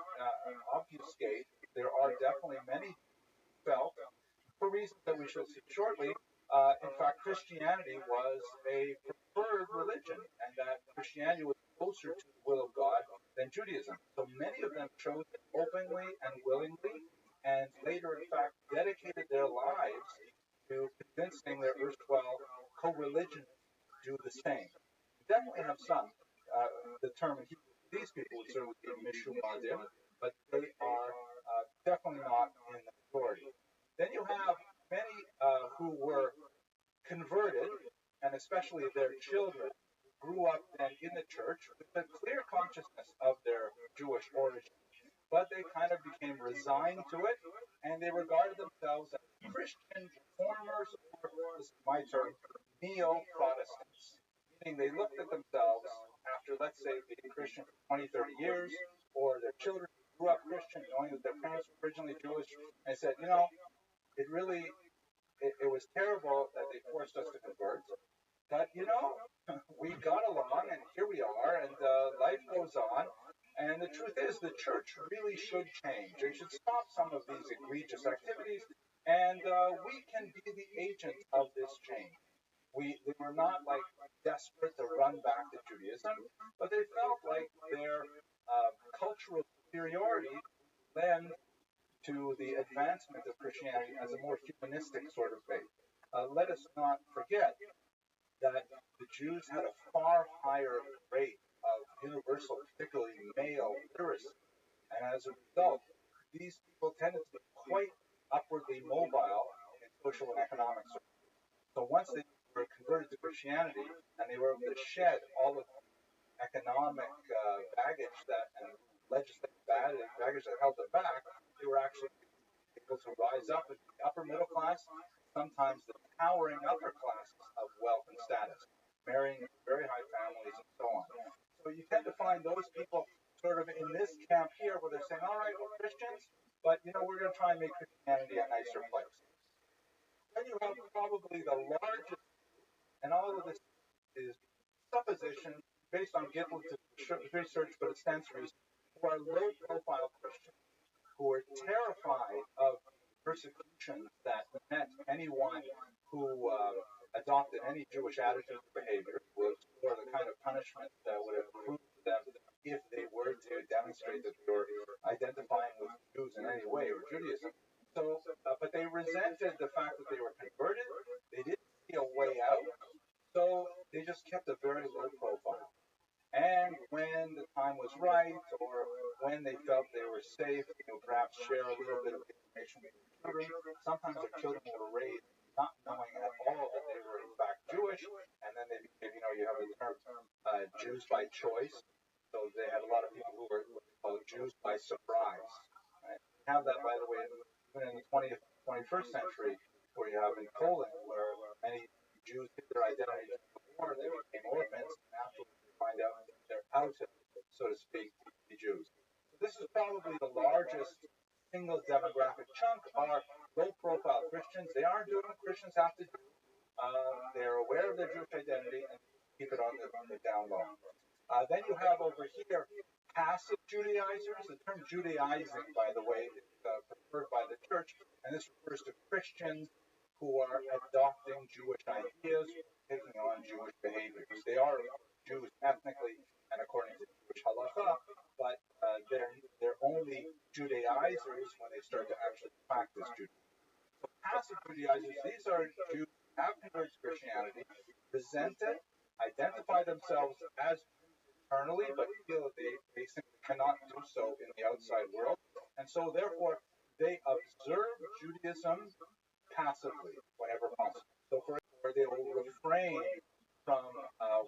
obfuscate. There are definitely many who felt, for reasons that we shall see shortly, in fact, Christianity was a preferred religion, and that Christianity was closer to the will of God than Judaism. So many of them chose it openly and willingly, and later, in fact, dedicated their lives to convincing their erstwhile co-religionists to do the same. We definitely have some. The term in Hebrew for these people would certainly be Mishumadim, but they are definitely not in the majority. Then you have many who were converted, and especially their children, grew up then in the church with a clear consciousness of their Jewish origin. But they kind of became resigned to it, and they regarded themselves as Christian reformers, or, this is my term, neo-Protestants. Meaning they looked at themselves after, let's say, being Christian for 20, 30 years, or their children grew up Christian, knowing that their parents were originally Jewish, and said, you know, it really, it was terrible that they forced us to convert, but, you know, we got along, and here we are, and life goes on. And the truth is, the church really should change. They should stop some of these egregious activities, and we can be the agent of this change. They were not like desperate to run back to Judaism, but they felt like their cultural superiority led to the advancement of Christianity as a more humanistic sort of faith. Let us not forget that the Jews had a far higher rate of universal, particularly male literacy. And as a result, these people tended to be quite upwardly mobile in social and economic circles. So once they were converted to Christianity and they were able to shed all of the economic baggage that and legislative baggage that held them back, they were actually able to rise up into the upper middle class, sometimes the towering upper classes of wealth and status, marrying very high families and so on. So you tend to find those people sort of in this camp here where they're saying, all right, we're Christians, but, you know, we're going to try and make Christianity a nicer place. Then you have probably the largest, and all of this is supposition based on Gitlin's research, but it stands to reason, who are low-profile Christians, who are terrified of persecution that met anyone who adopted any Jewish attitude or behavior, or the kind of punishment that would have accrued to them if they were to demonstrate that they were identifying with Jews in any way or Judaism. So, but they resented the fact that they were converted. They didn't see a way out, so they just kept a very low profile. And when the time was right, or when they felt they were safe, you know, perhaps share a little bit of information with their children. Sometimes their children were raised not knowing at all that they were in fact Jewish, and then they became, you know, you have the term Jews by choice. So they had a lot of people who were called Jews by surprise. Right? We have that, by the way, even in the 20th, 21st century, where you have in Poland, where many Jews hid their identity before they became orphans, and afterwards they find out that they're out of, so to speak, the Jews. So this is probably the largest single demographic chunk are low-profile Christians. They aren't doing what Christians have to do. They're aware of their Jewish identity and keep it on the down low. Then you have over here passive Judaizers. The term Judaizing, by the way, is preferred by the church, and this refers to Christians who are adopting Jewish ideas, taking on Jewish behaviors. They are Jews ethnically and according to Jewish halacha, but they're only Judaizers when they start to actually practice Judaism. So passive Judaizers, these are Jews who have converted to Christianity, resent it, identify themselves as Jews internally, but feel that they simply cannot do so in the outside world. And so therefore, they observe Judaism passively whenever possible. So for example, they will refrain from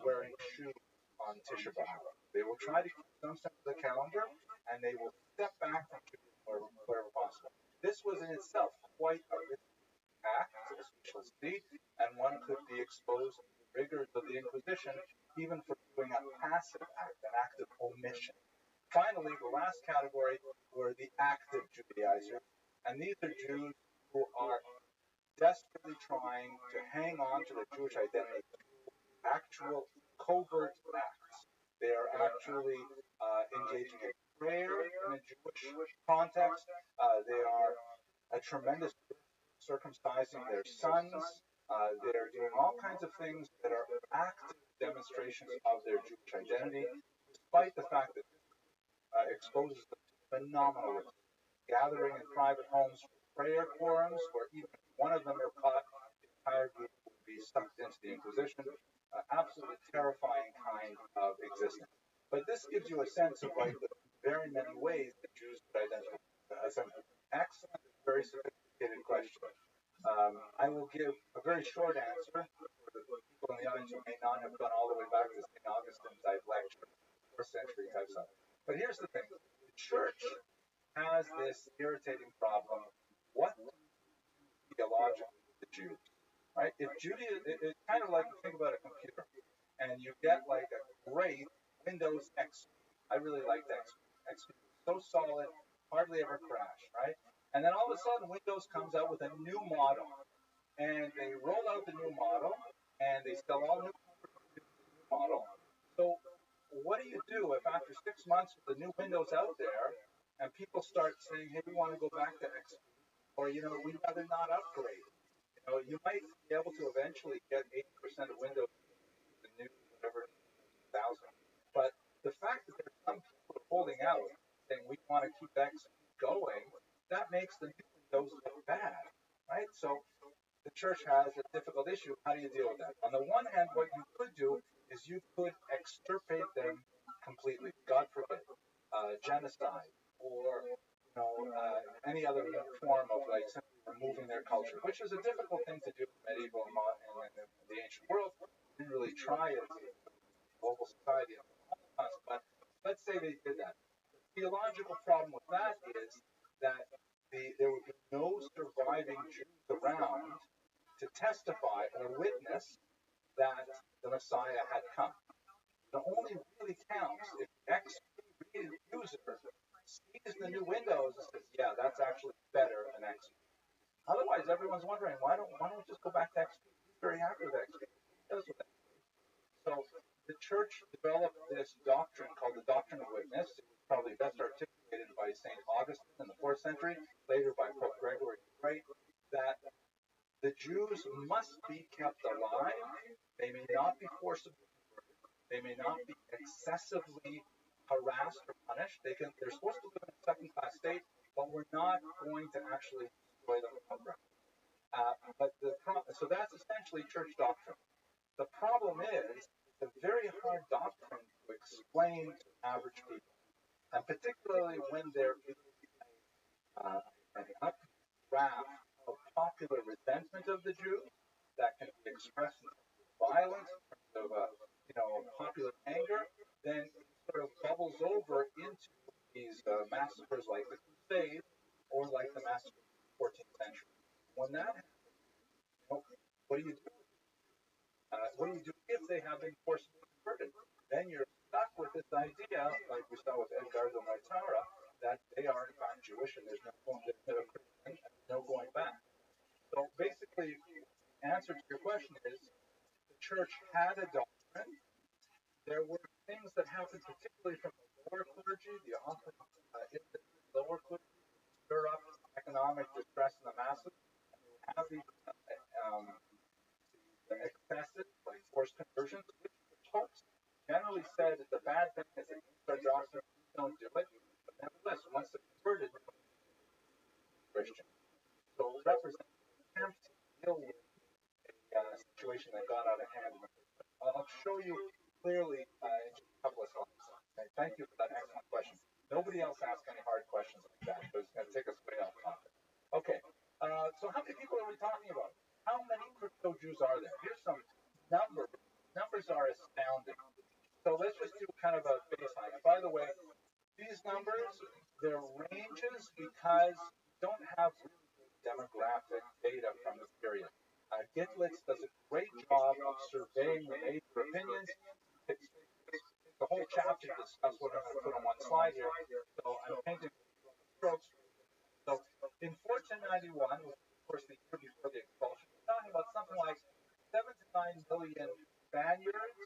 wearing shoes on Tisha B'Av. They will try to keep some sense of the calendar, and they will step back from Judaism wherever possible. This was in itself quite a risky act, as we shall see, and one could be exposed to the rigors of the Inquisition, even for doing a passive act, an act of omission. Finally, the last category were the active Judaizers, and these are Jews who are desperately trying to hang on to their Jewish identity through actual covert acts. They are actually engaging in prayer in a Jewish context. They are a tremendous circumcising their sons. They're doing all kinds of things that are active demonstrations of their Jewish identity, despite the fact that exposes them to phenomenal risk. Gathering in private homes for prayer quorums, where even if one of them are caught, the entire group would be sucked into the Inquisition. Absolutely terrifying kind of existence. But this gives you a sense of like the very many ways that Jews could identify as an excellent, very sophisticated question. I will give a very short answer for the people in the audience who may not have gone all the way back to St. Augustine type lecture, 4th century type stuff. But here's the thing: the church has this irritating problem. What theologically the Jews, right? If Judaism, it's kind of like, think about a computer, and you get like a great Windows XP. I really liked XP. XP was so solid, hardly ever crashed, right? And then all of a sudden, Windows comes out with a new model, and they roll out the new model, and they sell all new model. So what do you do if after 6 months with the new Windows out there, and people start saying, hey, we want to go back to XP, or, you know, we'd rather not upgrade? You know, you might be able to eventually get 80% of Windows, the new, whatever, 1,000. But the fact that there's some people holding out, saying we want to keep XP going, that makes the new Windows look bad, right? So the church has a difficult issue. How do you deal with that? On the one hand, what you could do is you could extirpate them completely, God forbid, genocide, or any other form of like simply removing their culture, which is a difficult thing to do in medieval and the ancient world. We didn't really try it in global society, but let's say they did that. The theological problem with that is that there would be no surviving Jews around to testify or witness that the Messiah had come. It only really counts if the XP user sees the new Windows and says, yeah, that's actually better than XP. Otherwise, everyone's wondering, why don't we just go back to XP? He's very happy with XP. He does with XP. So the church developed this doctrine called the doctrine of witness. It was probably best articulated by St. Augustine in the 4th century, later by Pope Gregory the Great, that the Jews must be kept alive. They may not be forcibly converted. They may not be excessively harassed or punished. They're supposed to live in a second-class state, but we're not going to actually destroy them outright. So that's essentially church doctrine. The problem is it's a very hard doctrine to explain to average people, and particularly when there is an updraft of popular resentment of the Jews that can be expressed in terms of violence, in terms of popular anger, then it sort of bubbles over into these massacres like the Crusades or like the massacres of the 14th century. When that happens, what do you do? What do you do if they have been forcibly converted? Then you're stuck with this idea, like we saw with Edgardo Maitara, that they are in fact Jewish and there's no going back. So basically, the answer to your question is the church had a doctrine. There were things that happened, particularly from the lower clergy, the often lower clergy, stir up economic distress in the masses, and they would have these excessive, like forced conversions, which the popes generally said is a bad thing, it's against our doctrine, don't do it. But nevertheless, once they're converted, Christian. So it represents an attempt to deal with a situation that got out of hand. I'll show you clearly in just a couple of slides. Okay? Thank you for that excellent question. Nobody else asked any hard questions like that, so it's going to take us way off topic. Okay, so how many people are we talking about? How many crypto Jews are there? Here's some numbers numbers are astounding. So let's just do kind of a baseline. And by the way, these numbers, they're ranges because we don't have really good demographic data from this period. Gitlitz does a great job of surveying the major opinions. It's the whole chapter to discuss what I'm going to put on one slide here. So I'm painting strokes. So in 1491, which is of course the year before the expulsion, we're talking about something like 7 to 9 million Spaniards,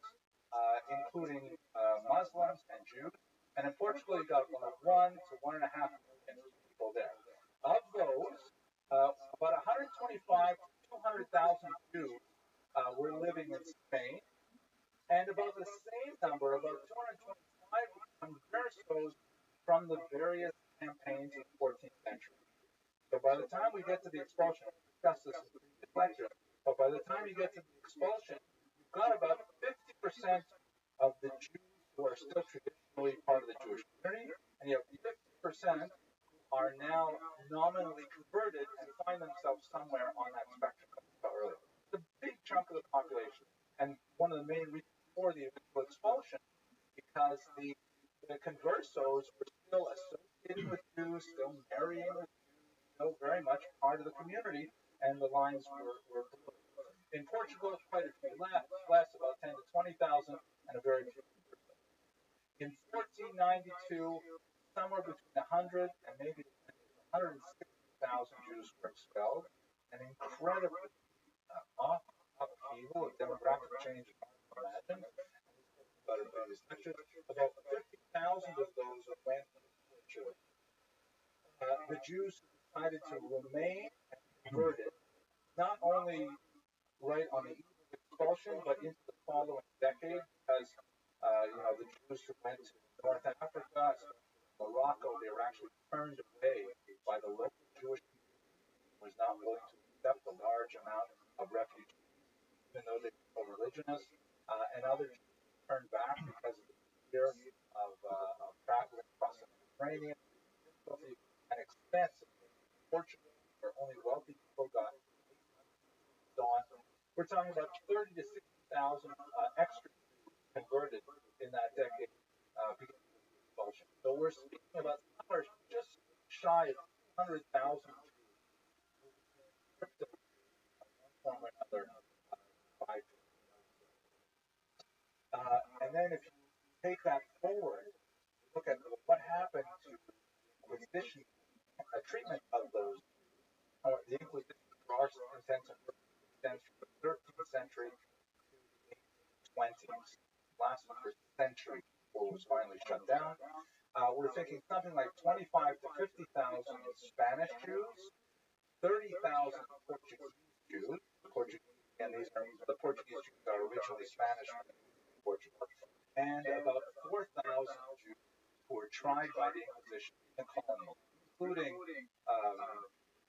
including Muslims and Jews. And in Portugal, you got about 1 to 1.5 million people there. Of those, about 125 to 200,000 Jews were living in Spain, and about the same number, about 225 conversos from the various campaigns of the 14th century. So by the time we get to the expulsion, I'll discuss this in the previous lecture, but by the time you get to the expulsion, you've got about 50% of the Jews who are still traditionally part of the Jewish community, and you have 50% who are now nominally converted and find themselves somewhere on that spectrum that we saw earlier. It's a big chunk of the population, and one of the main reasons for the eventual expulsion, because the conversos were still associated with Jews, still marrying with Jews, still very much part of the community, and the lines were blurred. In Portugal, quite a few less, about 10 to 20,000, and a very few conversos. In 1492, somewhere between 100 and maybe 160,000 Jews were expelled, an incredibly upheaval, a demographic change imagine. About about 50,000 of those went to Chile. The Jews decided to remain and converted, not only right on the eve of expulsion, but into the following decade, because the Jews who went to North Africa, Morocco, they were actually turned away by the local Jewish community, who was not willing to accept a large amount of refugees, even though they were religionists. And other Jews turned back because of the fear of traveling across the Mediterranean, difficulty and expense of Portugal, where only wealthy people got so on. We're talking about 30 to 60,000 extra Jews converted in that decade because of the expulsion. So we're speaking about numbers just shy of 200,000 Jews who became crypto in one form or another by and then if you take that forward, look at what happened to the Inquisition, treatment of those, the Inquisition, for our intents and purposes, extends from the 13th century to the 1820s, lasted for a century before it was finally shut down. We're thinking something like 25 to 50,000 Spanish Jews, 30,000 Portuguese Jews. And these are the Portuguese Jews are originally Spanish from Portugal, and about 4,000 Jews who were tried by the Inquisition in the colonies, including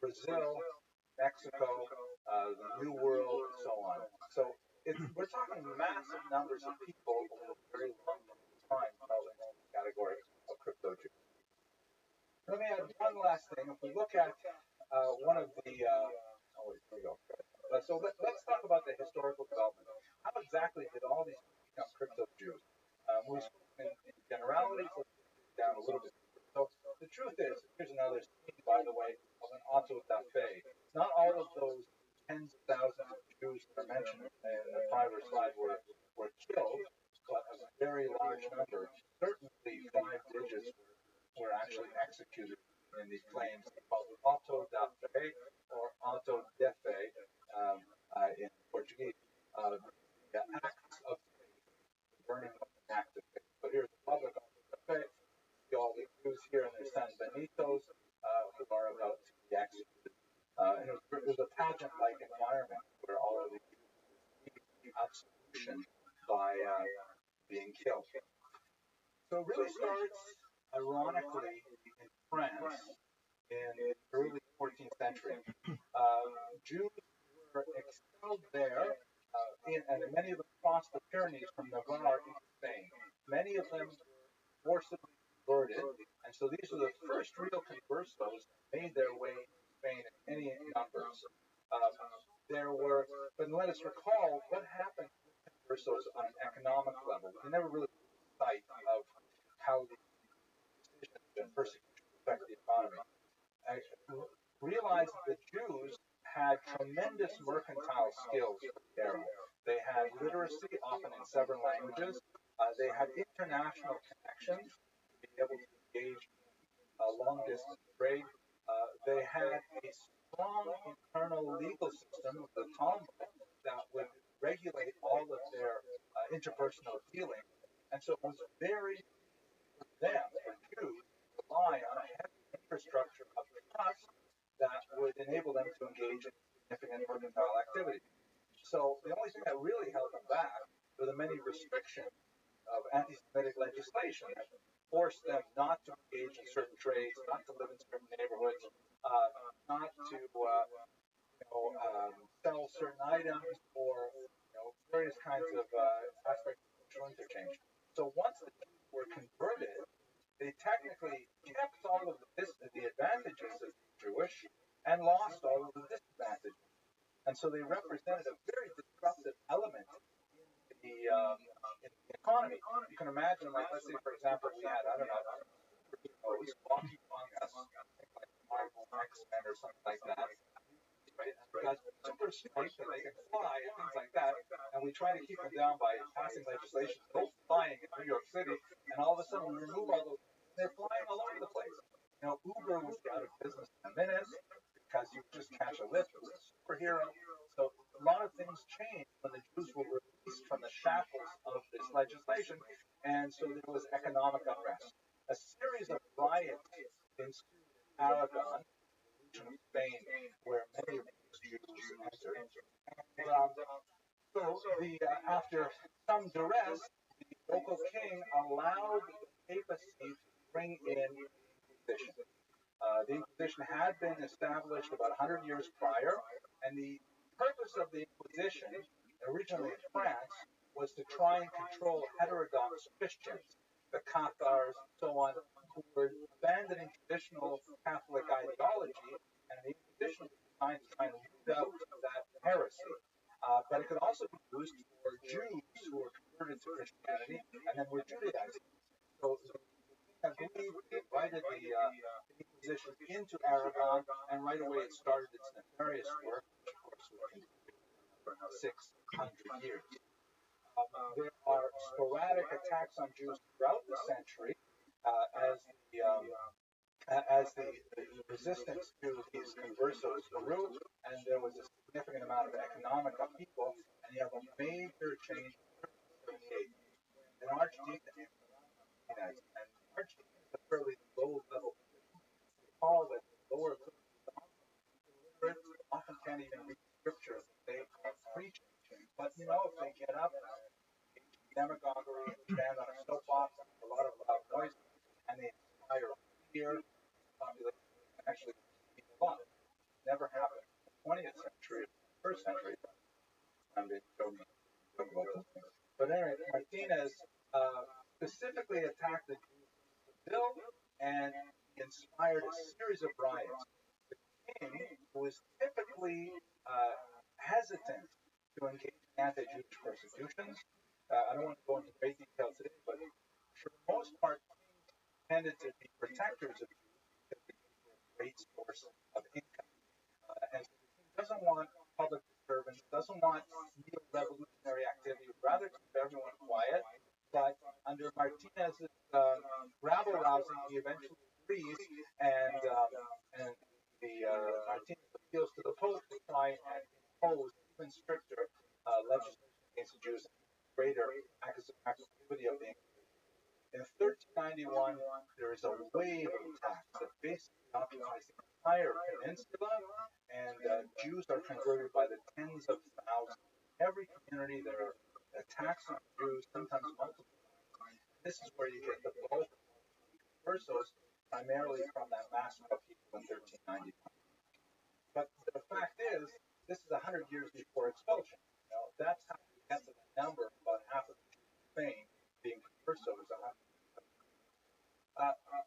Brazil, Mexico, the New World, and so on. So we're talking massive numbers of people over a very long time fall into the category of crypto Jews. Let me add one last thing. If we look at one of the here we go. So let's talk about the historical development. How exactly did all these become crypto Jews? We spoke in generalities, let's get down a little bit. So the truth is, here's another scene, by the way, of an auto da fe. Not all of those tens of thousands of Jews that are mentioned in the prior slide were killed, but a very large number, certainly 5 digits, were actually executed in these flames called auto da fe or auto de fe in Portuguese. The acts of faith, burning of an act of faith. So here's the public auto de fe. See all the Jews here and their son Benitos who are about to be executed. And it was a pageant-like environment where all of the Jews received absolution by being killed. So it really starts, ironically, in France in the early 14th century. Jews were expelled there, and many of them crossed the Pyrenees from Navarre into Spain. Many of them were forcibly converted, and so these were the first real conversos that made their way to Spain in any numbers. But let us recall what happened with conversos on an economic level. We never really lose sight of how the decisions and persecution affect the economy. I realized that Jews had tremendous mercantile skills for the era. They had literacy, often in several languages. They had international connections to be able to engage in long-distance trade. They had a strong internal legal system, the Talmud, that would regulate all of their interpersonal dealings. And so it was very for them, for Jews, to rely on a heavy infrastructure of trust that would enable them to engage in significant mercantile activity. So the only thing that really held them back were the many restrictions of anti-Semitic legislation that forced them not to engage in certain trades, not to live in certain neighborhoods, not to sell certain items or various kinds of aspects of social interchange. So once the Jews were converted, they technically kept all of the advantages of being Jewish and lost all of the disadvantages. And so they represented a very disruptive element in the economy. You can imagine, like, let's say, for example, we had, I don't know, superheroes walking among us, like Marvel, X-Men, or something like that. Right? Because super strength and they can fly and things like that, and we try to keep them down by passing legislation, no flying in New York City, and all of a sudden we remove all those, they're flying all over the place. Uber would be out of business in a minute because you just catch a lift with a superhero. So a lot of things changed when the Jews were released from the shackles of this legislation, and so there was economic unrest. A series of riots ensued in Aragon, region of Spain, where many of these Jews entered. And after some duress, the local king allowed the papacy to bring in the Inquisition. The Inquisition had been established about 100 years prior, and the purpose of the Inquisition, originally in France, was to try and control heterodox Christians, the Cathars, and so on, who were abandoning traditional Catholic ideology, and the Inquisition was designed to try and root out that heresy. But it could also be used for Jews who were converted to Christianity and then were Judaizing. So the king agreed, invited the Inquisition into Aragon, and right away it started its nefarious work, which of course would continue for 600 years. There are sporadic attacks on Jews throughout the century as the resistance to these conversos grew, and there was a significant amount of economic upheaval, and you have a major change in 1378. An archdeacon, and the archdeacon is a fairly low-level position. Recall that lower illiterate often can't even read scripture. They are preaching, but if they get up demagoguery and stand on a soapbox with a lot of loud noise, and they inspire fear, population can actually speak a lot. Never happened in the 20th century, first century. I'm going to talk about those things. But anyway, Martinez specifically attacked the Jews in Seville and inspired a series of riots. The king was typically hesitant to engage in anti-Jewish persecutions. I don't want to go into great detail today, but for the most part, kings tended to be protectors of Jews because the Jews were a great source of income. And so the king doesn't want public disturbance, doesn't want neo-revolutionary activity, would rather keep everyone quiet. But under Martinez's rabble-rousing, he eventually agrees, and Martinez appeals to the Pope to try and impose even stricter legislation against the Jews, greater activity of the Inquisition. In 1391, there is a wave of attacks that basically occupies the entire peninsula, and Jews are converted by the tens of thousands. Every community, there are attacks on Jews, sometimes multiple times. This is where you get the bulk of conversos, primarily from that massive upheaval in 1391. But the fact is, this is 100 years before expulsion. That's how you get to the number of about half of the Jews in Spain being conversos.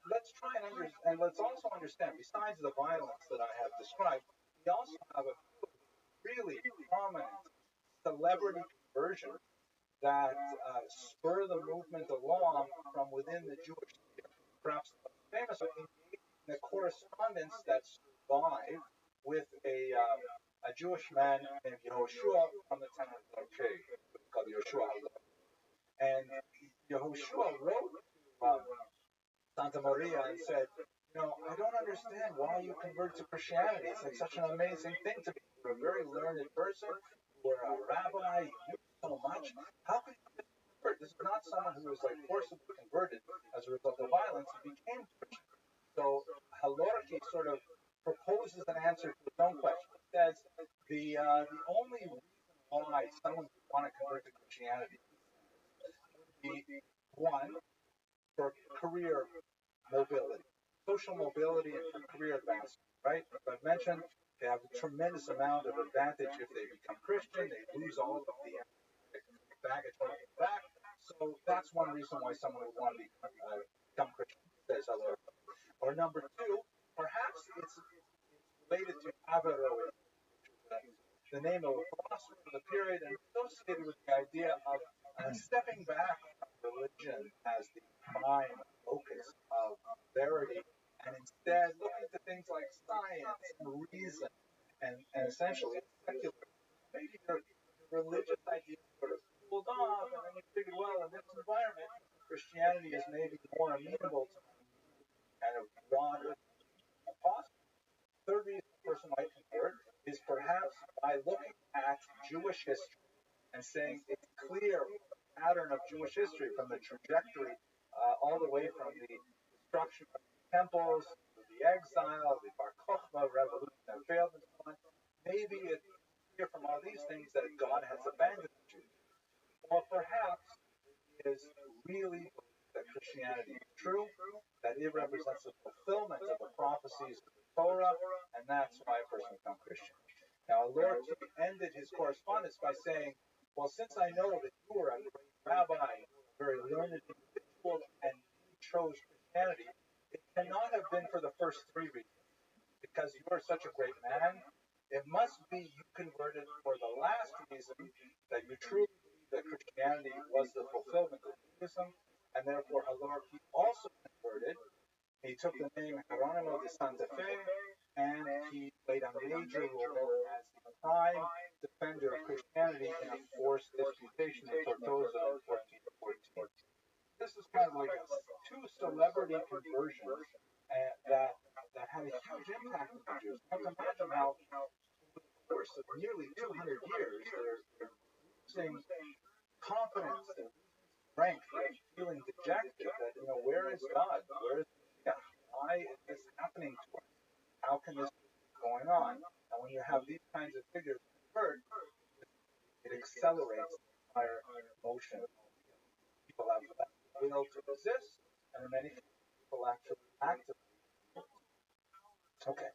Let's try and let's also understand, besides the violence that I have described, we also have a really prominent celebrity conversion that spur the movement along from within the Jewish sphere. Perhaps the most famous are engaged in the correspondence that survived with a Jewish man named Yehoshua from the town of Larkei, called Yehoshua. And Yehoshua wrote to Santa Maria and said, I don't understand why you convert to Christianity. It's like such an amazing thing to be. You're a very learned person. You were a rabbi. You knew so much. How could you convert? This is not someone who was like forcibly converted as a result of violence. He became Christian. So Halorki sort of proposes an answer to his own question. He says the only reason why someone would want to convert to Christianity would be one, for career mobility, social mobility, and for career advancement, right? As I've mentioned, they have a tremendous amount of advantage if they become Christian. They lose all of the baggage holding back. So that's one reason why someone would want to become Christian, says Allah. Or number two, perhaps it's related to Averroes, the name of a philosopher of the period, and associated with the idea of stepping back from religion as the prime focus of verity, and instead looking to things like science and reason, and essentially secular. Maybe your religious ideas sort of cooled off, and then you figured, well, in this environment, Christianity is maybe more amenable to kind of broader possible. Third reason a person might convert is perhaps by looking at Jewish history and saying it's clear the pattern of Jewish history from the trajectory all the way from the destruction of the temples, to the exile, the Bar Kokhba revolution that failed, and so on. Maybe it's clear from all these things that God has abandoned the Jews. Or perhaps it is really that Christianity is true, that it represents the fulfillment of the prophecies of the Torah, and that's why a person becomes Christian. Now, Lord ended his correspondence by saying, well, since I know that you were a great rabbi, a very learned individual, and you chose Christianity, it cannot have been for the first three reasons. Because you are such a great man, it must be you converted for the last reason, that you truly believe that Christianity was the fulfillment of Judaism, and therefore Halorki also converted. He took the name Geronimo de Santa Fe, and he played a major role as the prime defender of Christianity in a forced disputation in Tortosa in 1414. This is kind of like two celebrity conversions that had a huge impact on the Jews. You have to imagine how, over the course of nearly 200 years, they're losing confidence, they're losing strength, they're feeling dejected that, where is God? Where is God? Why is this happening to us? How can this be going on? And when you have these kinds of figures convert, it accelerates the entire motion. People have the will to resist, and many people actually actively. Okay.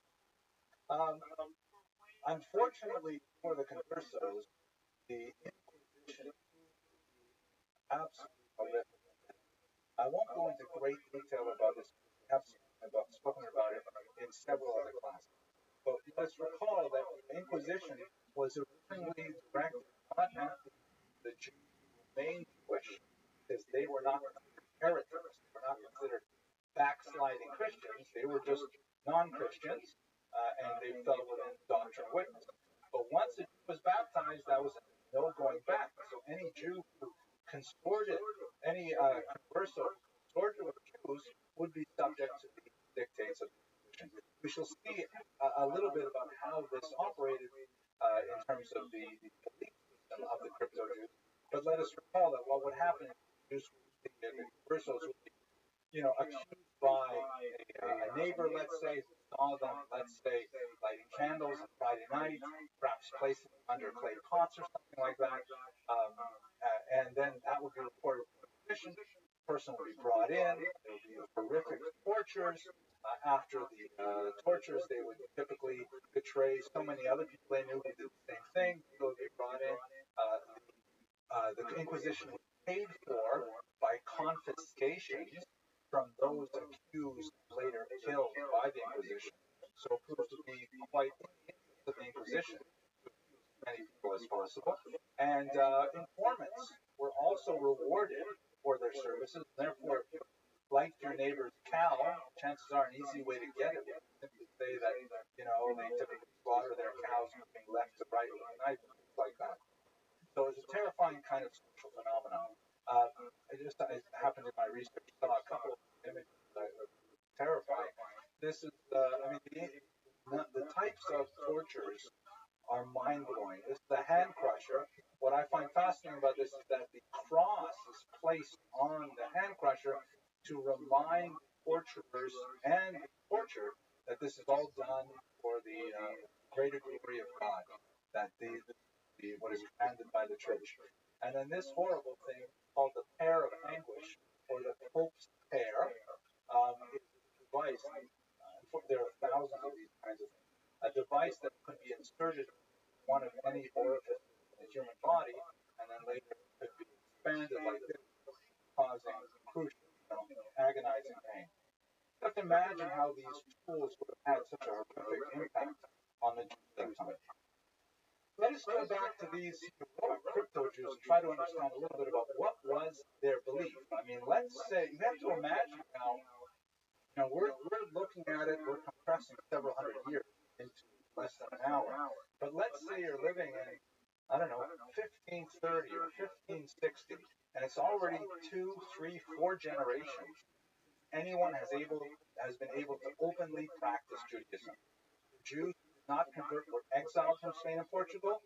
Unfortunately for the conversos, the Inquisition is absolutely horrific. I won't go into great detail about this. We have spoken about it in several other classes. But let's recall that the Inquisition was originally directed not at the Jews who remained Jewish, because they were not considered heretics. They were not considered backsliding Christians. They were just non-Christians, and they fell within doctrine and witness. But once a Jew was baptized, that was no going back. So any Jew who consorted, any converso who consorted with Jews would be subject to the dictates of the Inquisition. We shall see a little bit about how this operated in terms of the belief system of the crypto Jews. But let us recall that what would happen is the conversos would be, accused by a neighbor, let's say, who saw them, let's say, lighting candles on Friday night, perhaps placing them under clay pots or something like that, and then that would be reported to the Inquisition. The person would be brought in. There would be horrific tortures. After the tortures, they would typically betray so many other people they knew who did the same thing. People would be brought in. The Inquisition was paid for by confiscations from those accused later killed by the Inquisition. So it proved to be quite in the interest of the Inquisition to accuse many people as possible. And informants were also rewarded for their services. Therefore, if you liked your neighbor's cow, chances are an easy way to get it would simply say that, they typically slaughter their cows moving left to right with a knife, things like that. So it's a terrifying kind of social phenomenon. It happened in my research. I saw a couple of images that were terrifying. This is, the types of tortures are mind blowing. This is the hand crusher. What I find fascinating about this is that the cross is placed on the hand crusher to remind torturers and the tortured that this is all done for the greater glory of God, that what is commanded by the church. And then this horrible thing called the pear of anguish, or the Pope's pear, is a device. There are thousands of these kinds of things. A device that could be inserted in one of any orifices in the human body, and then later could be expanded like this, causing crucial, agonizing pain. Just imagine how these tools would have had such a horrific impact on the Jews at the time. Let us go back to these crypto Jews and try to understand a little bit about what was their belief. I mean, let's say, you have to imagine now, we're looking at it, we're compressing several hundred years into less than an hour. But let's say you're living in, 1530 or 1560, and it's already 2, 3, 4 generations. Anyone has been able to openly practice Judaism. The Jews did not convert, were exiled from Spain and Portugal.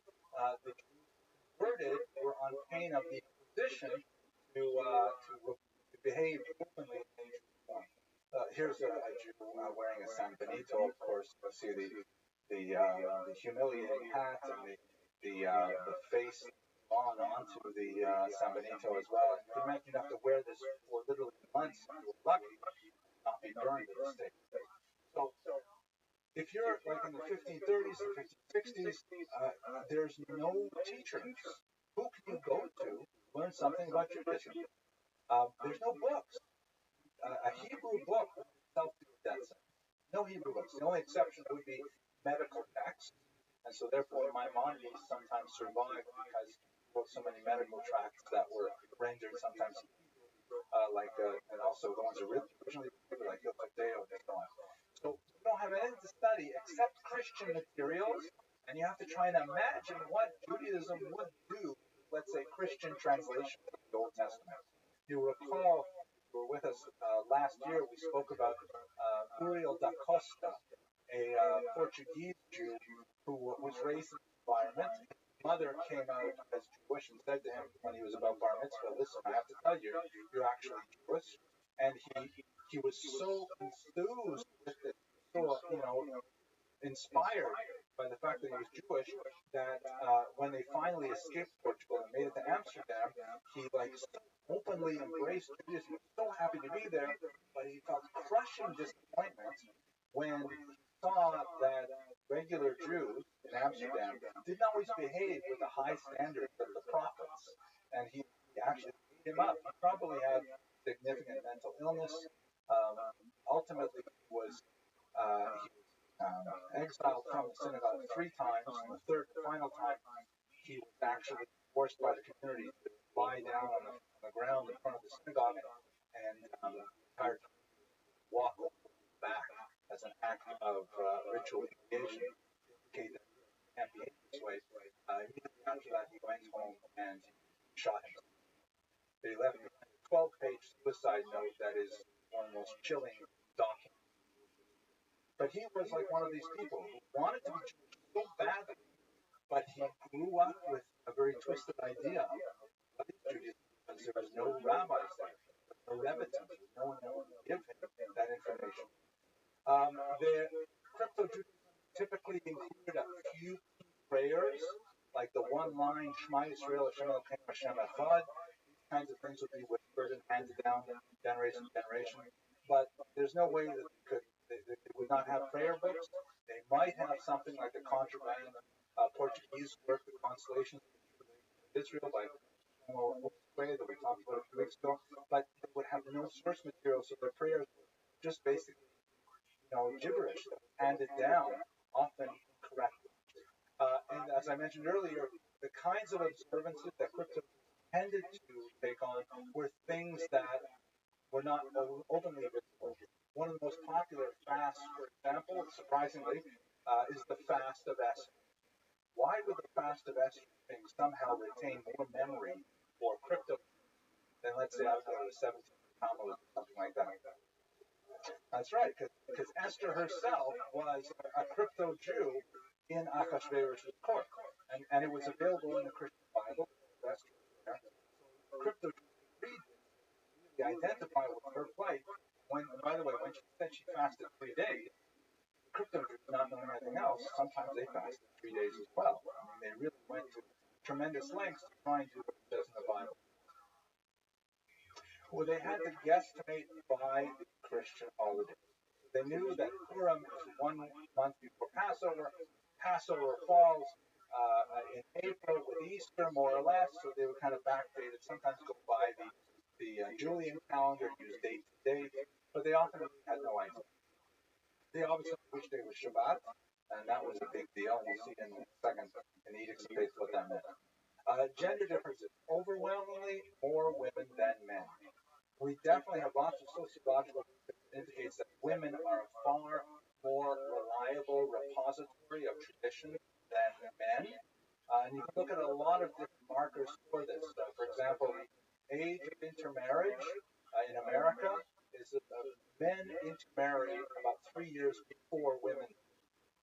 The Jews converted were on pain of the Inquisition to behave openly in a Jewish form. Here's a Jew wearing a San Benito, of course. You see the humiliating hat and the face onto the San Benito as well. And you can imagine you have to wear this for literally months if you were lucky, not be burned at the stake. So if you're like in the 1530s or 1560s, there's no teachers. Who can you go to learn something about Judaism? There's no books. A Hebrew book would itself do that. No Hebrew books. The only exception would be medical texts. And so therefore Maimonides sometimes survived because he wrote so many medical tracts that were rendered sometimes and also the ones originally like Hilcoteo and so on. So you don't have anything to study except Christian materials, and you have to try and imagine what Judaism would do, let's say, Christian translation of the Old Testament. You recall, you were with us last year, we spoke about Uriel da Costa, a Portuguese Jew who was raised in the environment. His mother came out as Jewish and said to him when he was about bar mitzvah, listen, I have to tell you, you're actually Jewish. And he was so enthused with it, so, inspired by the fact that he was Jewish, that when they finally escaped Portugal and made it to Amsterdam, he so openly embraced Judaism. He was so happy to be there, but he felt crushing disappointment when he saw that regular Jews in Amsterdam didn't always behave with the high standards of the prophets, and he actually beat him up. He probably had significant mental illness. Ultimately, he was exiled from the synagogue 3 times, and the third and final time, he was actually forced by the community to lie down on the ground in front of the synagogue and hired to walk back as an act of ritual initiation. Okay, that can't behave this way. Immediately after that, he went home and shot himself. They left a 12-page suicide note that is one of the most chilling documents. But he was like one of these people who wanted to be Jewish so badly, but he grew up with a very twisted idea of what is Judaism, because there was no rabbis there, no rebbitim, no one would give him that information. The crypto Judaism typically included a few prayers, like the one-line Shema Yisrael, Hashem Elokeinu, Hashem Echad. These kinds of things would be whispered and handed down generation to generation. But there's no way that they would not have prayer books. They might have something like the contraband Portuguese work, the Constellations of Israel by way that we talked about a few weeks ago, but they would have no source material, so their prayers were just basically, gibberish that was handed down, often incorrectly. And as I mentioned earlier, the kinds of observances that crypto tended to take on were things that were not openly visible. One of the most popular fasts, for example, surprisingly, is the fast of Esther. Why would the fast of Esther somehow retain more memory for crypto than, let's say, I don't know, the 17th Talmud or something like that? That's right, because Esther herself was a crypto Jew in Achashverosh's court, and it was available in the Christian Bible. Crypto Jews read to identify with her plight. By the way, when she said she fasted 3 days, crypto Jews, not knowing anything else, sometimes they fasted 3 days as well. I mean, they really went to tremendous lengths to try and do what it says in the Bible. Well, they had to guesstimate by the Christian holidays. They knew that Purim is 1 month before Passover. Passover falls in April with Easter, more or less, so they would kind of backdate it, sometimes go by the Julian calendar, use date to date, but they often had no idea. They obviously wished it was Shabbat, and that was a big deal. We'll see in a second in the Edicts of Faith what that meant. Gender differences, overwhelmingly more women than men. We definitely have lots of sociological evidence that indicates that women are a far more reliable repository of tradition than men. And you can look at a lot of different markers for this. For example, the age of intermarriage in America is that men intermarry about 3 years before women.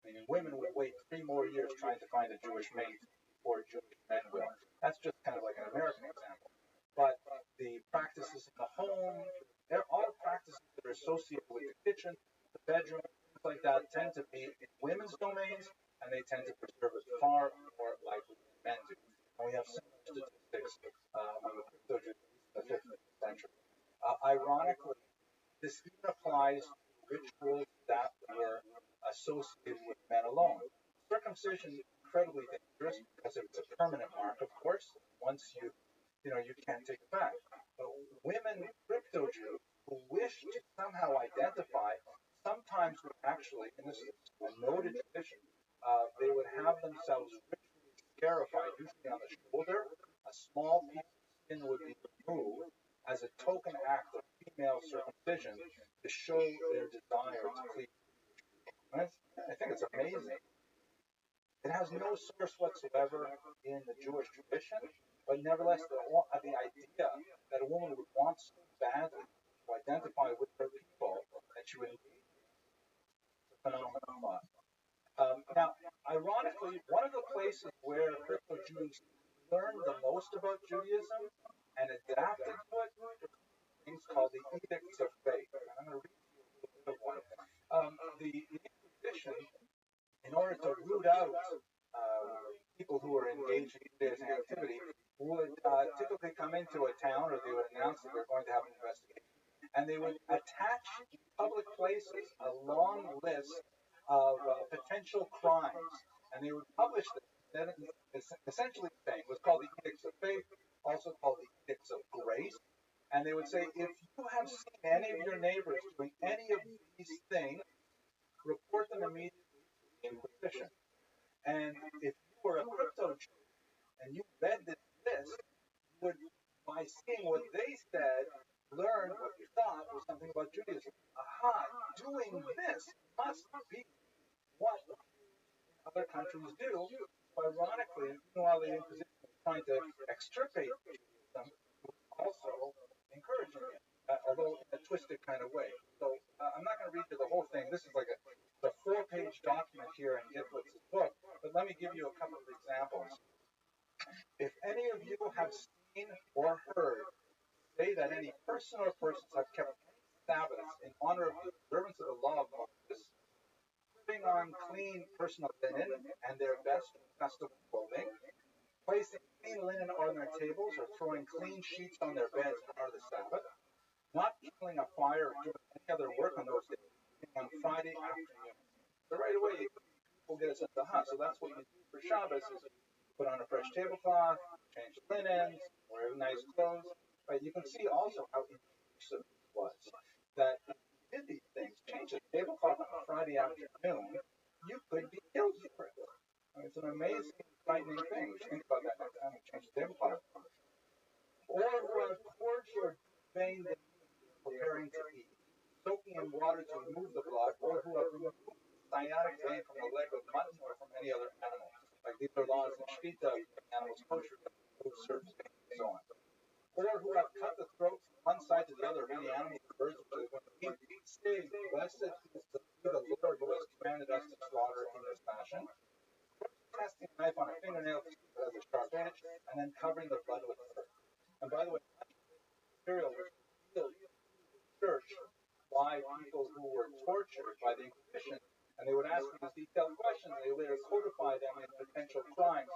Meaning women would wait 3 more years trying to find a Jewish mate before Jewish men will. That's just kind of like an American example. But the practices in the home, all practices that are associated with the kitchen, the bedroom, things like that, tend to be in women's domains, and they tend to preserve it far more likely than men do. And we have similar statistics on the crypto Jews in the 15th century. Ironically, this even applies to rituals that were associated with men alone. Circumcision is incredibly dangerous because it's a permanent mark, of course. Once you can't take it back. But women crypto Jews who wish to somehow identify, sometimes would actually, and this is a noted tradition, they would have themselves ritually scarified, usually on the shoulder. A small piece of skin would be removed as a token act of female circumcision to show their desire to cleave. I think it's amazing. It has no source whatsoever in the Jewish tradition, but nevertheless, the idea that a woman would want so badly to identify with her people that she would engage is a phenomenon. Now, ironically, one of the places where crypto Jews learned the most about Judaism and adapted to it were things called the Edicts of Faith. And I'm going to read you a little bit of one. The Inquisition, in order to root out people who were engaged in Judaism activity, would typically come into a town, or they would announce that they're going to have an investigation, and they would attach in public places a long list of potential crimes, and they would publish them. That essentially saying was called the Edicts of Faith, also called the Edicts of Grace, and they would say, if you have seen any of your neighbors doing any of these things, report them immediately to the Inquisition. And if you were a crypto Jew and you read this list, you would, by seeing what they said, learn what you thought was something about Judaism. Aha, doing this must be what other countries do. So ironically, while the Inquisition was trying to extirpate Judaism, it was also encouraging it, although in a twisted kind of way. So I'm not going to read you the whole thing. This is like a 4-page document here in Gifflitz's book, but let me give you a couple of examples. If any of you have seen or heard say that any person or persons have kept Sabbaths in honor of the observance of the law of Moses, putting on clean personal linen and their best festival clothing, placing clean linen on their tables or throwing clean sheets on their beds in honor of the Sabbath, not kindling a fire or doing any other work on those days, on Friday afternoon. So right away, people get a sense of, so that's what you do for Shabbos, is put on a fresh tablecloth, change linens, wear nice clothes. Right? You can see also how intrusive it was, that if you did these things, change the tablecloth on a Friday afternoon, you could be killed for it. It's an amazing frightening thing. Think about that next time you change the table platform. Or who have torched or veined the preparing to eat, soaking in water to remove the blood, or who have removed sciatic vein from the leg of mutton or from any other animal. Like these are laws in Shvita, animals kosher, remove certain things and so on. Or who have cut the throat from one side to the other of any animal or birds which they want to eat, saying, Blessed is the Lord who has commanded us to slaughter in this fashion. Casting a knife on a fingernail to keep it as a sharp edge, and then covering the blood with earth. And by the way, material was revealed to the church by people who were tortured by the Inquisition, and they would ask them these detailed questions. They later codify them in potential crimes.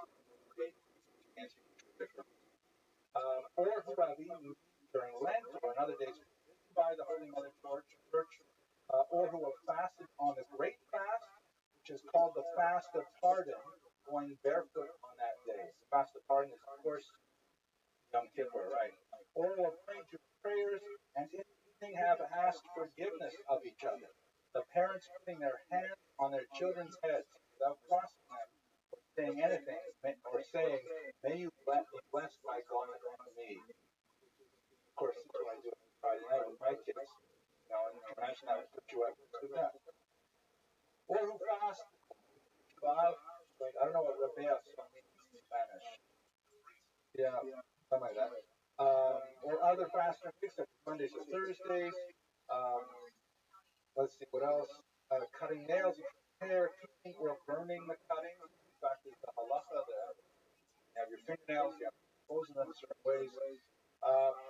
Or who have eaten during Lent or on other days by the Holy Mother Church, or who have fasted on the Great Fast, which is called the Fast of Pardon, going barefoot on that day. The Fast of Pardon is, of course, Yom Kippur, right? Or who have prayed your prayers and in the evening have asked forgiveness of each other. The parents putting their hands on their children's heads without crossing them or saying anything, or saying, may you be blessed by God and me. Of course, this is what I do every Friday night with my kids. You know, and you can imagine that would put you up to that. Or who fast like, I don't know what Rabbeas means in Spanish. Yeah, something like that. Or other fasting weeks, like Mondays or Thursdays. Let's see, what else? Cutting nails, hair, keeping or burning the cuttings. In fact, it's the halacha there. You have your fingernails, you have to dispose of them in certain ways.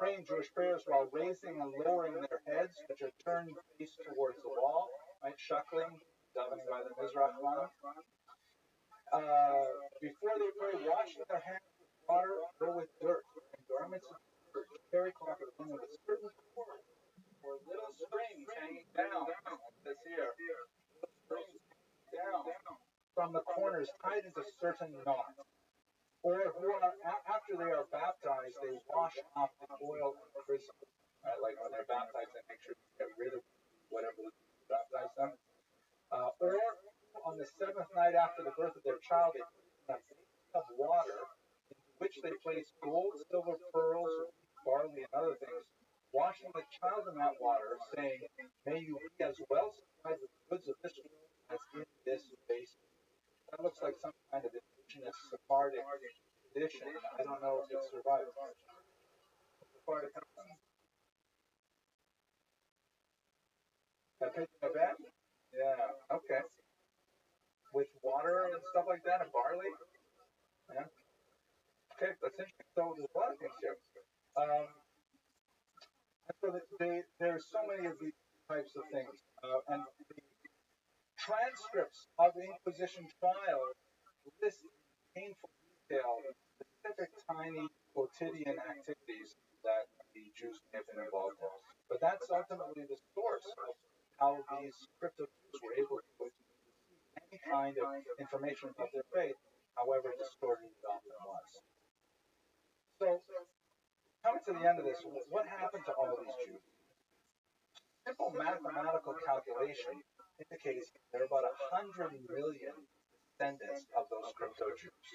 Praying Jewish prayers while raising and lowering their heads, which are turned face towards the wall, right? Shuckling, davening by the Mizrach one. Before they pray, washing their hands with water or with dirt, and garments of dirt, carry cloth or linen with certain cords or little strings hanging down, like this here, little strings down from the corners tied into certain knots. Or who are, after they are baptized, they wash off the oil and chrism. Right? Like when they're baptized, they make sure to get rid of whatever baptized them. Or on the seventh night after the birth of their child, they put a basin of water into which they place gold, silver, pearls, barley, and other things, washing the child in that water, saying, may you be as well supplied with the goods of this world as in this basin. That looks like some kind of indigenous Sephardic tradition. I don't know if it survived. Sephardic. Event? Yeah, okay. With water and stuff like that and barley? Yeah. Okay, that's interesting. So there's a lot of things here. And so there's so many of these types of things. And the transcripts of the Inquisition trial list in painful detail specific tiny quotidian activities that the Jews may have been involved in. But that's ultimately the source of how these crypto Jews were able to receive any kind of information about their faith, however distorted it often was. So, coming to the end of this, what happened to all these Jews? Simple mathematical calculation indicates there are about 100 million descendants of those crypto Jews.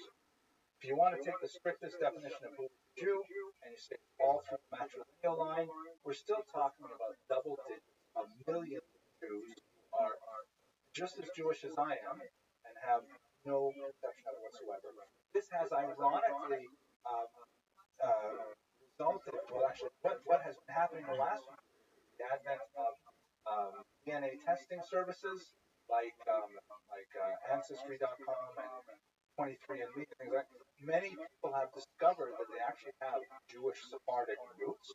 If you want to take the strictest definition of who is a Jew, and you say all through the matrilineal line, we're still talking about double digits of millions of Jews who are just as Jewish as I am and have no perception of it whatsoever. This has ironically resulted, well, actually, what has been happening in the last few years, the advent of DNA testing services like Ancestry.com and 23andMe and things like that. Many people have discovered that they actually have Jewish Sephardic roots.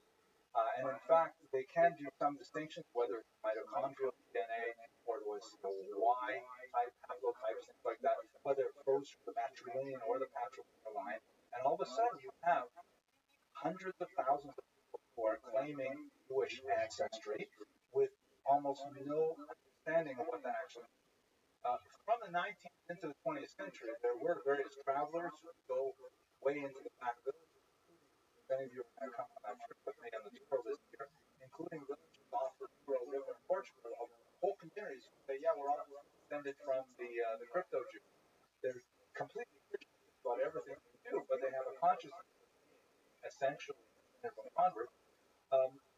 And in fact, they can do some distinctions, whether it's mitochondrial DNA or it was the Y type, haplotypes, things like that, whether it flows from the matrilineal or the patrilineal line. And all of a sudden, you have hundreds of thousands of people who are claiming Jewish ancestry with almost no understanding of what that actually means. From the 19th into the 20th century, there were various travelers who would go way into the back villages. Many of you are going to come on that trip with me on the tour this year, including villages off the Douro River in Portugal, whole communities who say, yeah, we're all descended from the crypto Jews. They're completely Christian, about everything they do, but they have a consciousness of being essentially converts.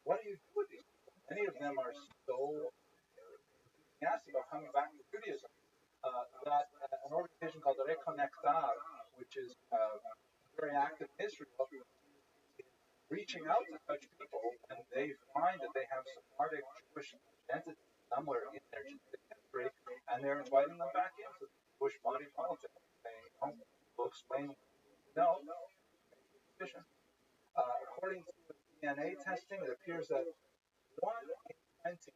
What do you do with these people? Many of them are so enthusiastic about coming back to Judaism that an organization called Reconectar, which is very active in Israel, is reaching out to such people when they find that they have Sephardic Jewish identity somewhere in their genetic history, and they're inviting them back into the Jewish body politic, saying, we'll explain, no, make a decision. According to DNA testing, it appears that 1 in 20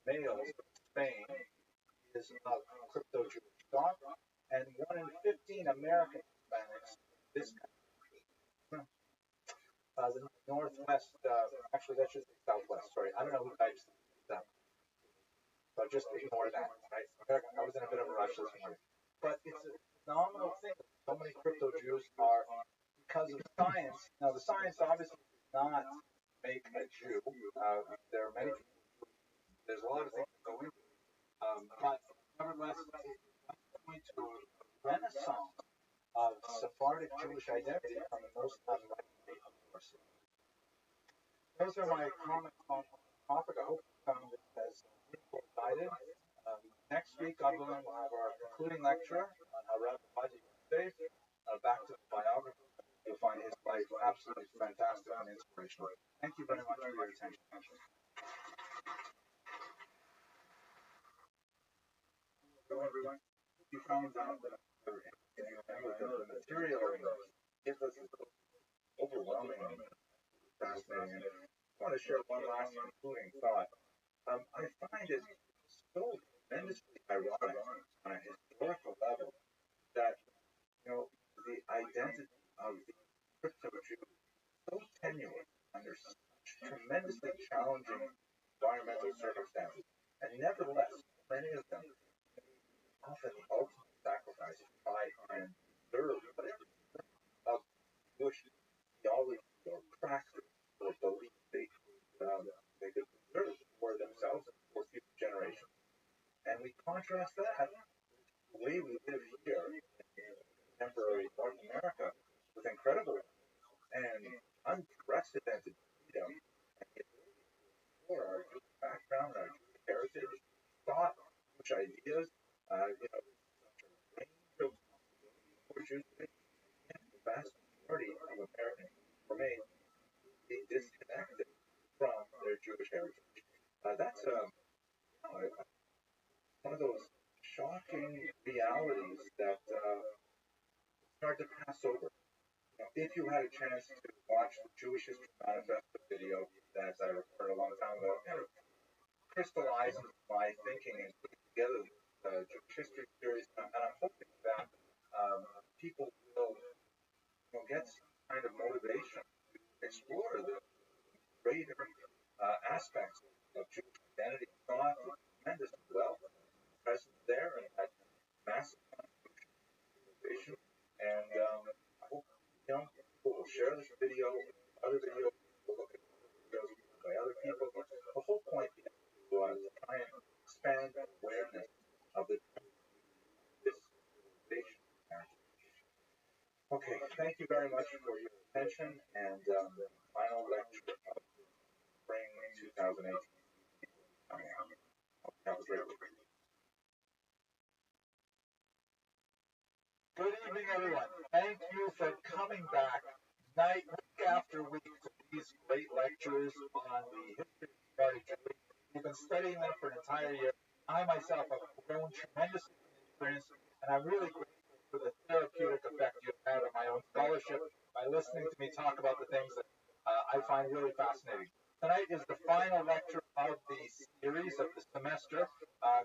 males in Spain is of crypto-Jewish stock, and 1 in 15 American Hispanics this country. The Northwest, actually that should be Southwest, sorry. I don't know who types that. So just ignore that, right? I was in a bit of a rush this morning. But it's a phenomenal thing that so many crypto-Jews are, because of science. Now, the science obviously does not make a Jew. There are many people, there's a lot of things that go into it. But nevertheless, it's going to a renaissance of Sephardic Jewish identity from the most unlikely of sources. Those are my comments on the topic. I hope you found this as guided. Next week, God willing, we'll have our concluding lecture on how Rabbi Rothschild was saved. Back to the biography. You'll find his life absolutely fantastic and inspirational. Thank you very much for your attention. Hello, everyone. You found out that the material gives us overwhelming and fascinating. I want to share one last concluding thought. I find it so tremendously ironic on a historical level that, the identity of the crypto-Jew is so tenuous under such tremendously challenging environmental circumstances, and nevertheless, many of them often the ultimate sacrifice to try and preserve whatever of Jewish theology or practice or belief they could preserve for themselves and for future generations. And we contrast that the way we live here in contemporary North America with incredible and unprecedented freedom and the ability to explore our Jewish background, our Jewish heritage, thought, Jewish ideas, such a range of possibilities for Jews, and the vast majority of Americans remain disconnected from their Jewish heritage. That's one of those shocking realities that it's hard to pass over. If you had a chance to watch the Jewish History Manifesto video that I recorded a long time ago, it crystallizes my thinking and putting together the Jewish history series, and I'm hoping that people will get some kind of motivation to explore the greater aspects of Jewish identity and thought, the tremendous wealth present there, and that massive contribution to innovation. And I hope people will share this video, other videos, will look at videos by other people. The whole point is to try and expand awareness of the this innovation. Okay, thank you very much for your attention, and the final lecture of spring 2018. That was great. Good evening, everyone. Thank you for coming back week after week to these great lectures on the history of Sephardic Jewry. We've been studying them for an entire year. I myself have grown tremendously from the experience, and I'm really grateful for the therapeutic effect you've had on my own scholarship by listening to me talk about the things that I find really fascinating. Tonight is the final lecture of the series of the semester.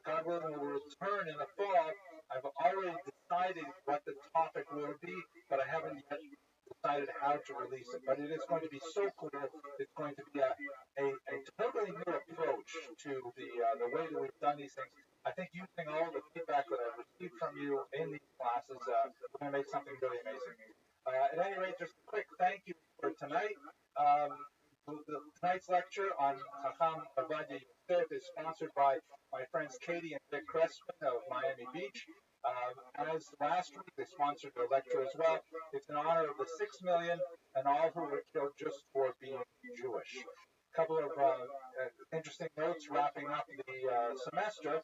God willing, will return in the fall. I've already decided what the topic will be, but I haven't yet decided how to release it. But it is going to be so clear. It's going to be a totally new approach to the way that we've done these things. I think using all the feedback that I've received from you in these classes, we're going to make something really amazing. At any rate, just a quick thank you for tonight. Tonight's lecture on Chacham Ovadia Yosef is sponsored by my friends Katie and Dick Cressman of Miami Beach. As last week, they sponsored their lecture as well. It's in honor of the 6 million and all who were killed just for being Jewish. A couple of interesting notes wrapping up the semester.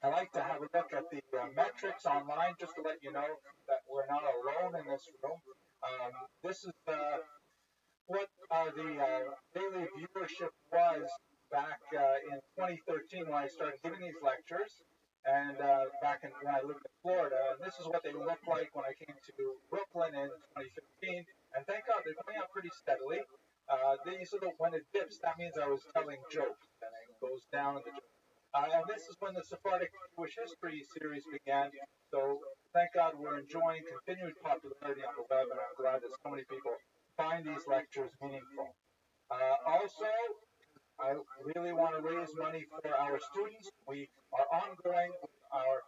I like to have a look at the metrics online just to let you know that we're not alone in this room. This is what the daily viewership was back in 2013 when I started giving these lectures, and back when I lived in Florida. And this is what they looked like when I came to Brooklyn in 2015. And thank God they're going up pretty steadily. These are when it dips, that means I was telling jokes, and it goes down in the jokes. And this is when the Sephardic Jewish History series began. So thank God we're enjoying continued popularity on the web, and I'm glad that so many people find these lectures meaningful. Also, I really want to raise money for our students. We are ongoing with our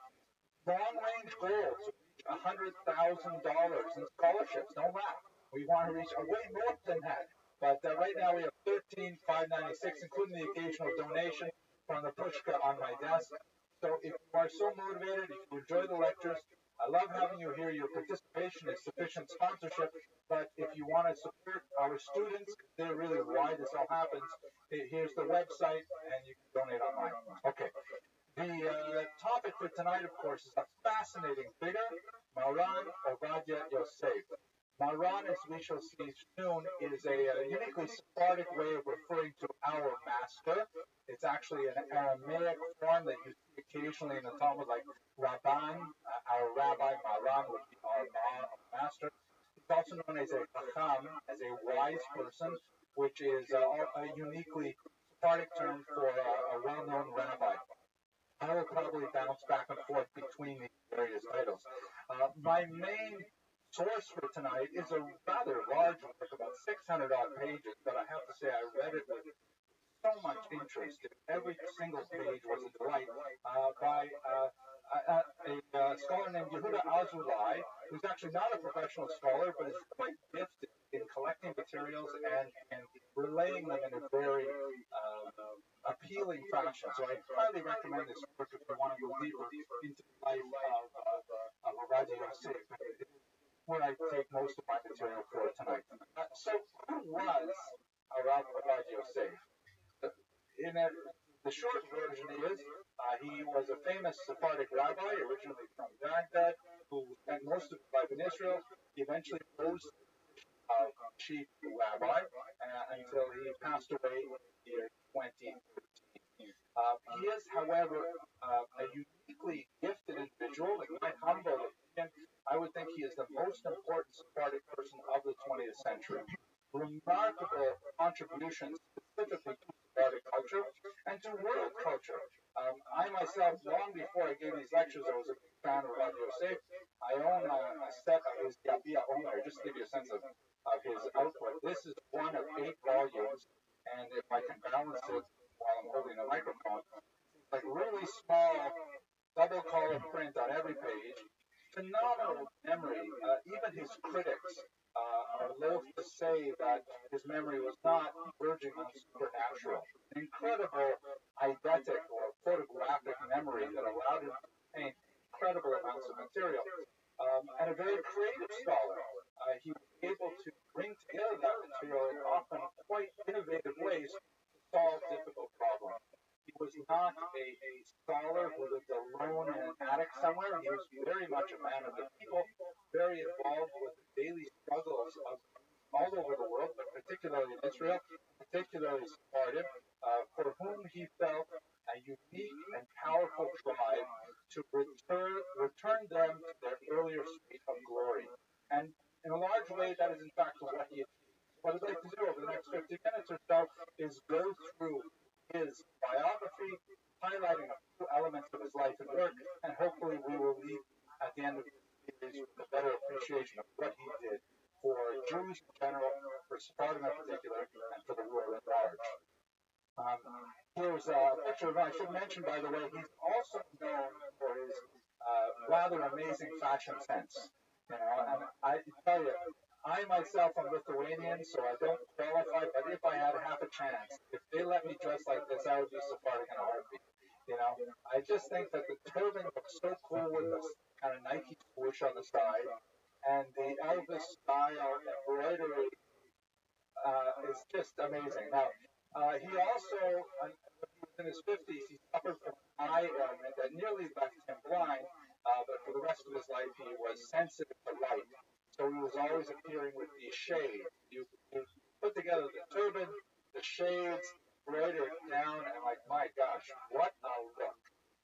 long-range goal to reach $100,000 in scholarships. Don't laugh. We want to reach way more than that. But right now we have $13,596, including the occasional donation from the Pushka on my desk. So if you are so motivated, if you enjoy the lectures, I love having you here. Your participation is sufficient sponsorship. But if you want to support our students, they're really why this all happens. Here's the website, and you can donate online. Okay. The topic for tonight, of course, is a fascinating figure, Maran Ovadia Yosef. Maran, as we shall see soon, is a uniquely Sephardic way of referring to our master. It's actually an Aramaic form that you see occasionally in the Talmud, like Rabban, our rabbi. Maran would be our master. It's also known as a Chacham, as a wise person, which is a uniquely Sephardic term for a well-known rabbi. I will probably bounce back and forth between these various titles. My main source for tonight is a rather large work, about 600 odd pages, but I have to say I read it with so much interest. Every single page was a delight, by a scholar named Yehuda Azulai, who's actually not a professional scholar, but is quite gifted in collecting materials and relaying them in a very appealing fashion. So I highly recommend this work if you want to go deeper into the life of Rabbi Yosef, where I take most of my material for tonight. So who was Rabbi Yosef? The short version is he was a famous Sephardic rabbi, originally from Baghdad, who spent most of his life in Israel. He eventually rose chief rabbi until he passed away in the year 2013. He is, however, a uniquely gifted individual. In my humble opinion, I would think he is the most important Sephardic person of the 20th century. Remarkable contributions specifically to Sephardic culture and to world culture. I myself, long before I gave these lectures, I was a big fan of Rabbi Yosef. I own a set of his Yabia Omer, just to give you a sense of his output. This is one of 8 volumes, and if I can balance it while I'm holding a microphone, it's like really small, double color print on every page. Phenomenal memory. Even his critics are loath to say that his memory was not verging on supernatural. An incredible eidetic or photographic memory that allowed him to paint incredible amounts of material. And a very creative scholar. He was able to bring together that material in often quite innovative ways to solve difficult problems. He was not a scholar who lived alone in an attic somewhere. He was very much a man of the people, very involved with the daily struggles of all over the world, but particularly in Israel, particularly Sephardim, for whom he felt a unique and powerful drive to return them to their earlier state of glory. And in a large way, that is in fact what he achieved. What I'd like to do over the next 50 minutes or so is go through his biography, highlighting a few elements of his life and work, and hopefully we will leave at the end of the series with a better appreciation of what he did for Jews in general, for Sephardim in particular, and for the world at large. Here's a picture of him. I should mention, by the way, he's also known for his rather amazing fashion sense. You know, and I tell you, I myself am Lithuanian, so I don't qualify, but if I had half a chance, if they let me dress like this, I would be Sephardic in a heartbeat. You know, I just think that the turban looks so cool with this kind of Nike swoosh on the side, and the Elvis style embroidery is just amazing. Now, he also, when he was in his 50s, he suffered from an eye ailment that nearly left him blind, but for the rest of his life, he was sensitive to light. So he was always appearing with these shades. You put together the turban, the shades, embroidered down, and like, my gosh, what a look.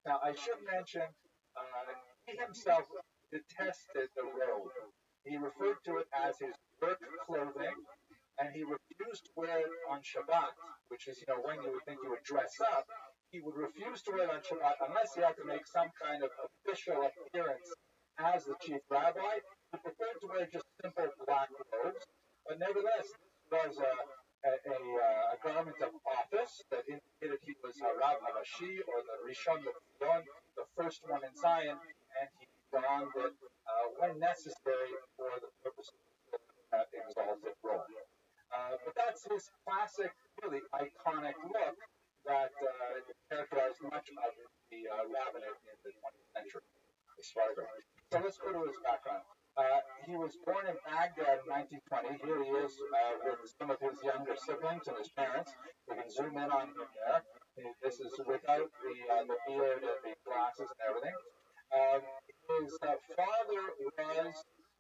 Now, I should mention, he himself detested the robe. He referred to it as his work clothing, and he refused to wear it on Shabbat, which is, when you would think you would dress up. He would refuse to wear it on Shabbat unless he had to make some kind of official appearance as the chief rabbi. He preferred to wear just simple black robes, but nevertheless, this was a garment of office that indicated he was Rav Harashi, or the Rishon LeZion, the first one in Zion, and he donned it when necessary for the purpose of that exalted role. But that's his classic, really iconic look that characterized much of the rabbinate in the 20th century, the Svarga. So let's go to his background. He was born in Baghdad in 1920. Here he is with some of his younger siblings and his parents. We can zoom in on him there. This is without the beard and the glasses and everything. His father was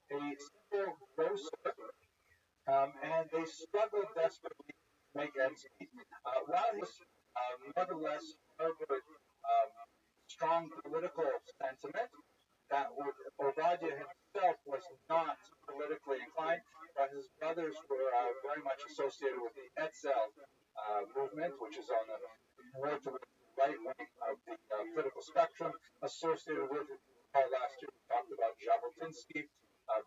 a simple grocer, and they struggled desperately to make ends meet. While he was nevertheless harbored strong political sentiment, that Ovadia himself was not politically inclined, but his brothers were very much associated with the Etzel movement, which is on the more to the right wing of the political spectrum, associated with, last year we talked about Jabotinsky,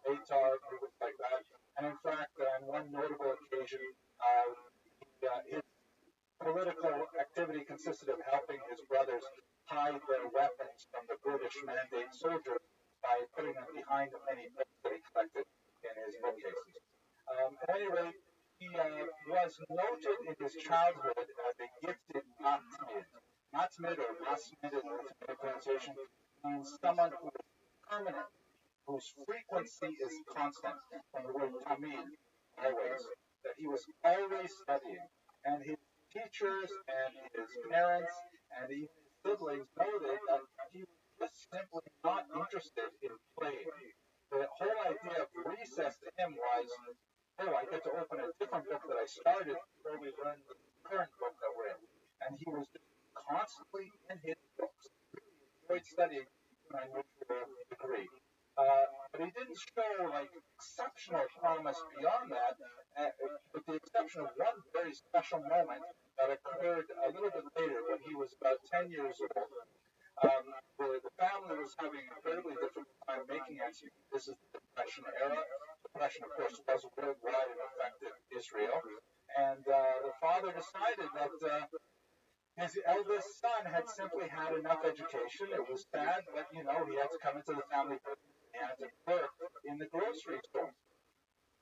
Beitar, movements like that. And in fact, on one notable occasion, his political activity consisted of helping his brothers hide their weapons from the British mandate soldiers by putting them behind the many books that he collected in his bookcases. At any rate, he was noted in his childhood as a gifted matzmid. Matzmid, or masmid in the pronunciation, means someone who is permanent, whose frequency is constant, from the word tamid, always, that he was always studying. And his teachers and his parents and even his siblings noted that he was just simply not interested in playing. The whole idea of recess to him was, I get to open a different book that I started before we learn the current book that we're in. And he was just constantly in his books. He really enjoyed studying to an unusual degree. But he didn't show exceptional promise beyond that, with the exception of one very special moment that occurred a little bit later when he was about 10 years old. The family was having an incredibly difficult time making ends meet. This is the Depression era. Depression, of course, was worldwide and affected Israel. And the father decided that his eldest son had simply had enough education. It was sad, but he had to come into the family business. He had to work in the grocery store.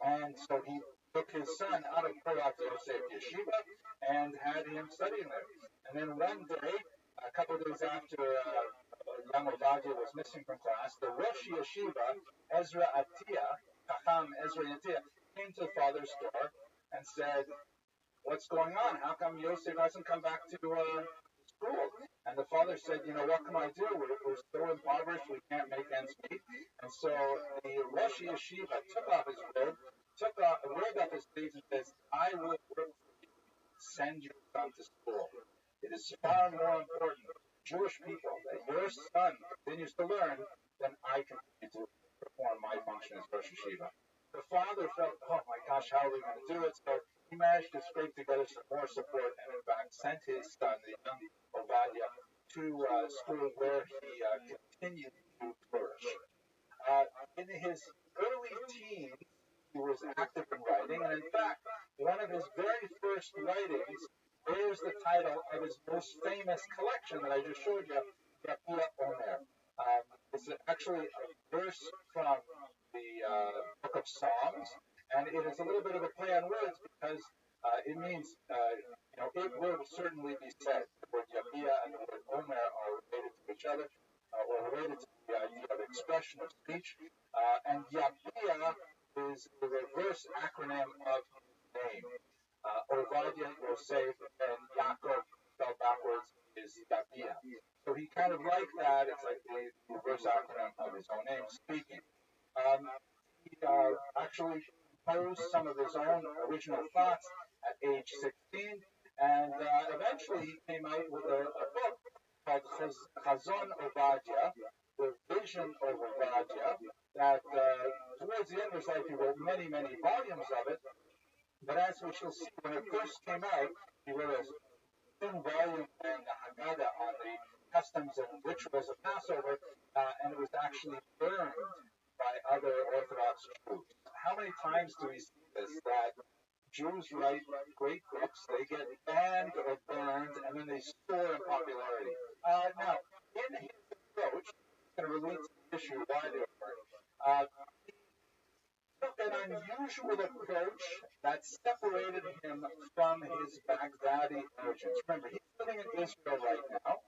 And so he took his son out of Porat Yosef Yeshiva and had him studying there. And then one day, a couple of days after young Ovadia was missing from class, the Rosh Yeshiva, Ezra Chacham Ezra Atiyah, came to the father's door and said, "What's going on? How come Yosef hasn't come back to school?" And the father said, "What can I do? We're so impoverished, we can't make ends meet." And so the Rosh Yeshiva took off his robe, rolled up his sleeves and says, "I will work for you. Send your son to school. It is far more important, Jewish people, that your son continues to learn than I continue to perform my function as Rosh Yeshiva." The father felt, "Oh my gosh, how are we going to do it?" So he managed to scrape together some more support and, in fact, sent his son, the young Ovadia, to school where he continued to flourish. In his early teens, he was active in writing, and in fact, one of his very first writings bears the title of his most famous collection that I just showed you, Yapia Omer. It's actually a verse from the book of Psalms, and it is a little bit of a play on words because it means, it will certainly be said. The word Yapia and the word Omer other, or related to the idea of expression of speech. And Yabia is the reverse acronym of his name. Ovadia, Yosef, and Yaakov spelled backwards is Yabia. So he kind of like that. It's like the reverse acronym of his own name, speaking. He actually composed some of his own original thoughts at age 16, and eventually he came out with a book called Chazon Ovadia, the Vision of Ovadia, that towards the end of his life he wrote many, many volumes of it. But as we shall see, when it first came out, he wrote a thin volume in the Haggadah on the customs and rituals of Passover, and it was actually burned by other Orthodox Jews. How many times do we see this, that Jews write great books, they get banned or burned, and then they soar in popularity? Now, in his approach, it's going to relate to the issue why they were burned. He took an unusual approach that separated him from his Baghdadi origins. Remember, he's living in Israel right now,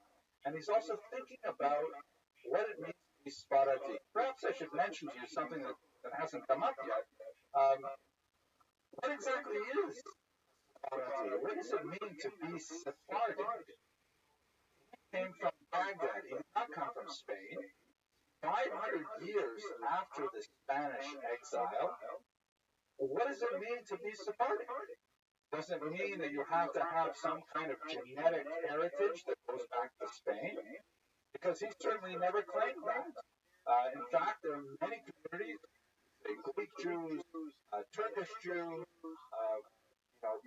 and he's also thinking about what it means to be Sfaradi. Perhaps I should mention to you something that hasn't come up yet. What exactly is Sfaradi? What does it mean to be Sephardic? He came from Baghdad. He did not come from Spain. 500 years after the Spanish exile, what does it mean to be Sephardic? Does it mean that you have to have some kind of genetic heritage that goes back to Spain? Because he certainly never claimed that. In fact, there are many communities, Greek Jews, Turkish Jews,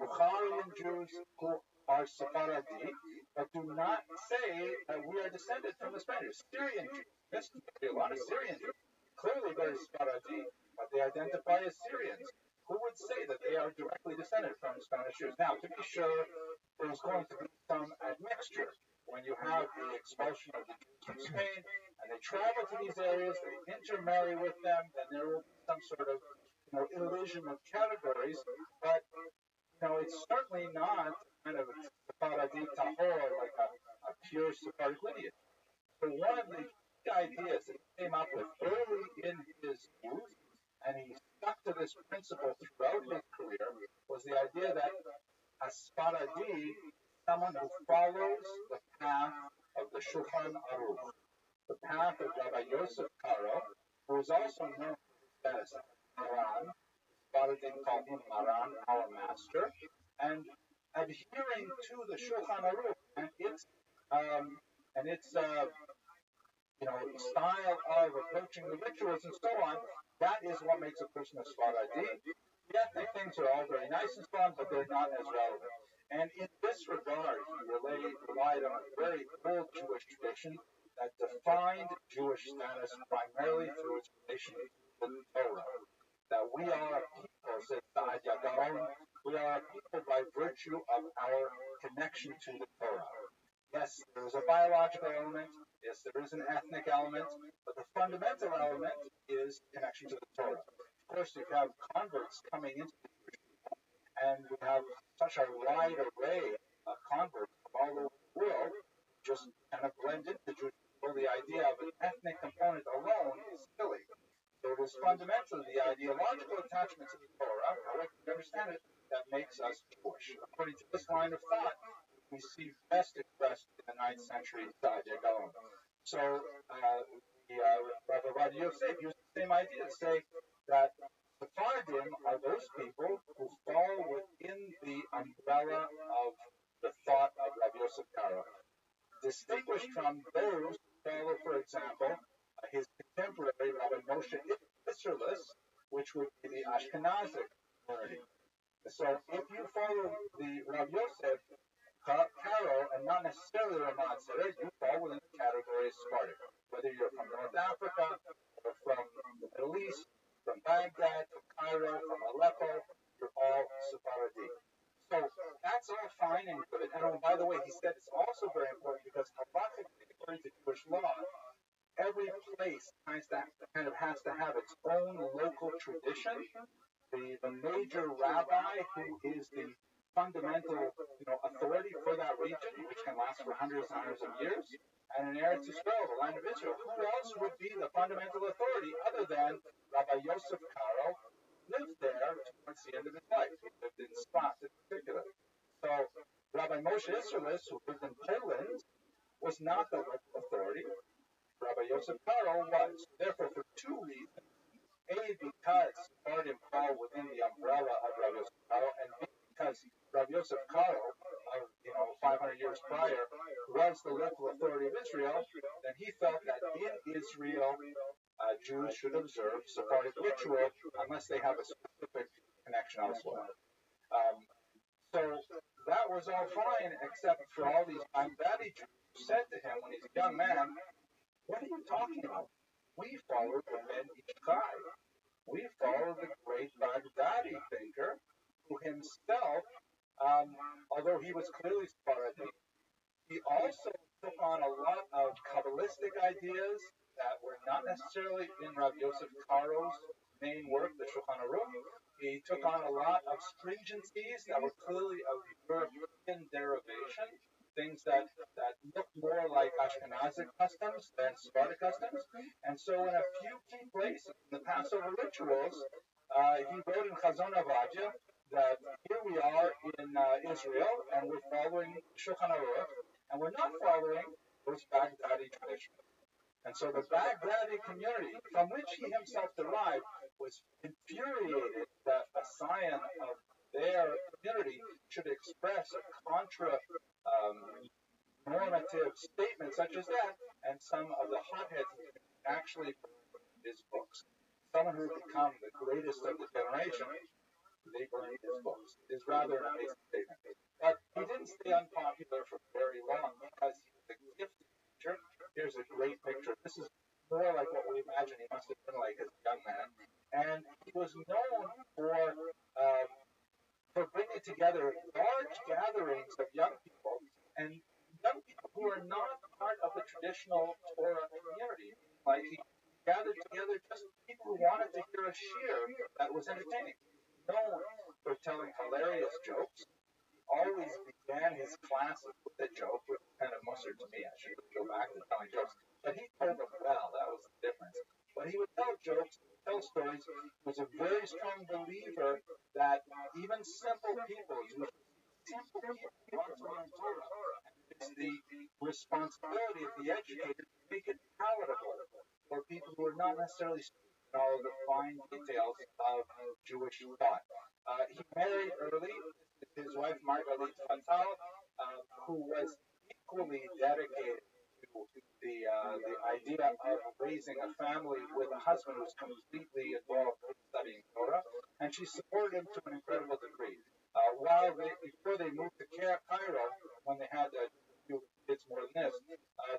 Bukharian Jews who are Sephardi, but do not say that we are descended from the Spaniards. Syrian Jews, yes, a lot of Syrian Jews, clearly very Sephardi, but they identify as Syrians. Who would say that they are directly descended from Spanish Jews? Now, to be sure, there's going to be some admixture. When you have the expulsion of the Jews from Spain, and they travel to these areas, they intermarry with them, then there will be some sort of, illusion of categories, but, it's certainly not kind of a Sephardi tahor, like a pure Sephardic lineage. So one of the key ideas that he came up with early in his youth, and he stuck to this principle throughout his career, was the idea that a Sephardi, someone who follows the path of the Shulchan Aruch, the path of Rabbi Yosef Karo, who is also known as Maran, Sephardim call him Maran, our master, and adhering to the Shulchan Aruch and its style of approaching the rituals and so on, that is what makes a person a Sephardi. The ethnic things are all very nice and so on, but they're not as relevant. And in this regard, he relied on a very old Jewish tradition that defined Jewish status primarily through its relation to the Torah. That we are a people, says Sa'ad Yagaon, we are a people by virtue of our connection to the Torah. Yes, there is a biological element, yes, there is an ethnic element, but the fundamental element is connection to the Torah. Of course, you have converts coming into the Jewish people, and we have such a wide array of converts from all over the world, just kind of blend into the Jewish people. The idea of an ethnic component alone is silly. So it is fundamentally the ideological attachment to the Torah, however you understand it, that makes us Jewish. According to this line of thought, we see best expressed in the 9th century Sa'adia Gaon. So Rabbi Yosef used the same idea to say that Sephardim are those people who fall within the umbrella of the thought of Rabbi Yosef Karo, distinguished from those who follow, for example, his contemporary Rabbi Moshe Isserlis, which would be the Ashkenazic community. So if you follow the Rabbi Yosef Karo and not necessarily Ramad Sereh, you fall within the category of Sephardic. Whether you're from North Africa, or from the Middle East, from Baghdad, from Cairo, from Aleppo, you're all Sephardi. So that's all fine and good. And by the way, he said it's also very important because halachically, according to Jewish law, every place has to have its own local tradition. The major rabbi who is the fundamental authority for that region, which can last for hundreds and hundreds of years, and in Eretz Yisrael, the land of Israel. Who else would be the fundamental authority other than Rabbi Yosef Karo? Lived there towards the end of his life. He lived in Sfat in particular. So Rabbi Moshe Isserles, who lived in Poland, was not the local authority. Rabbi Yosef Karo was. Therefore, for two reasons. A, because Sephardim fall within the umbrella of Rabbi Yosef Karo, and B, because Rabbi Yosef Karo, 500 years prior, was the local authority of Israel, then he felt that in Israel, Jews should observe Sephardic ritual unless they have a specific connection elsewhere. So that was all fine, except for all these Baghdadi Jews who said to him when he's a young man, "What are you talking about? We follow the Ben Ish Chai. We follow the great Baghdadi thinker who himself, although he was clearly Sephardic, he also took on a lot of Kabbalistic ideas that were not necessarily in Rav Yosef Karo's main work, the Shulchan Aruch. He took on a lot of stringencies that were clearly of European derivation, things that look more like Ashkenazic customs than Sephardic customs. And so in a few key places in the Passover rituals, he wrote in Chazon Avadia that here we are in Israel, and we're following Shulchan Aruch, and we're not following those Baghdadi traditions. And so the Baghdadi community, from which he himself derived, was infuriated that a scion of their community should express a normative statement such as that, and some of the hotheads actually burned his books. Someone who had become the greatest of the generation, they burned his books. It's rather an amazing statement. But he didn't stay unpopular for very long because he was a gifted teacher. Here's a great picture. This is more like what we imagine he must have been like as a young man. And he was known for bringing together large gatherings of young people, and young people who are not part of the traditional Torah community. Like he gathered together just people who wanted to hear a shiur that was entertaining. Known for telling hilarious jokes. Always began his classes with a joke, which is kind of mustard to me. I should go back to telling jokes. But he told them well. That was the difference. But he would tell jokes, tell stories. He was a very strong believer that even simple people want to learn Torah. It's the responsibility of the educator to make it palatable for people who are not necessarily in all the fine details of Jewish thought. He married early. His wife, Margalit Fatal, who was equally dedicated to the idea of raising a family with a husband who was completely involved in studying Torah, and she supported him to an incredible degree. Before they moved to Cairo, when they had a few kids more than this,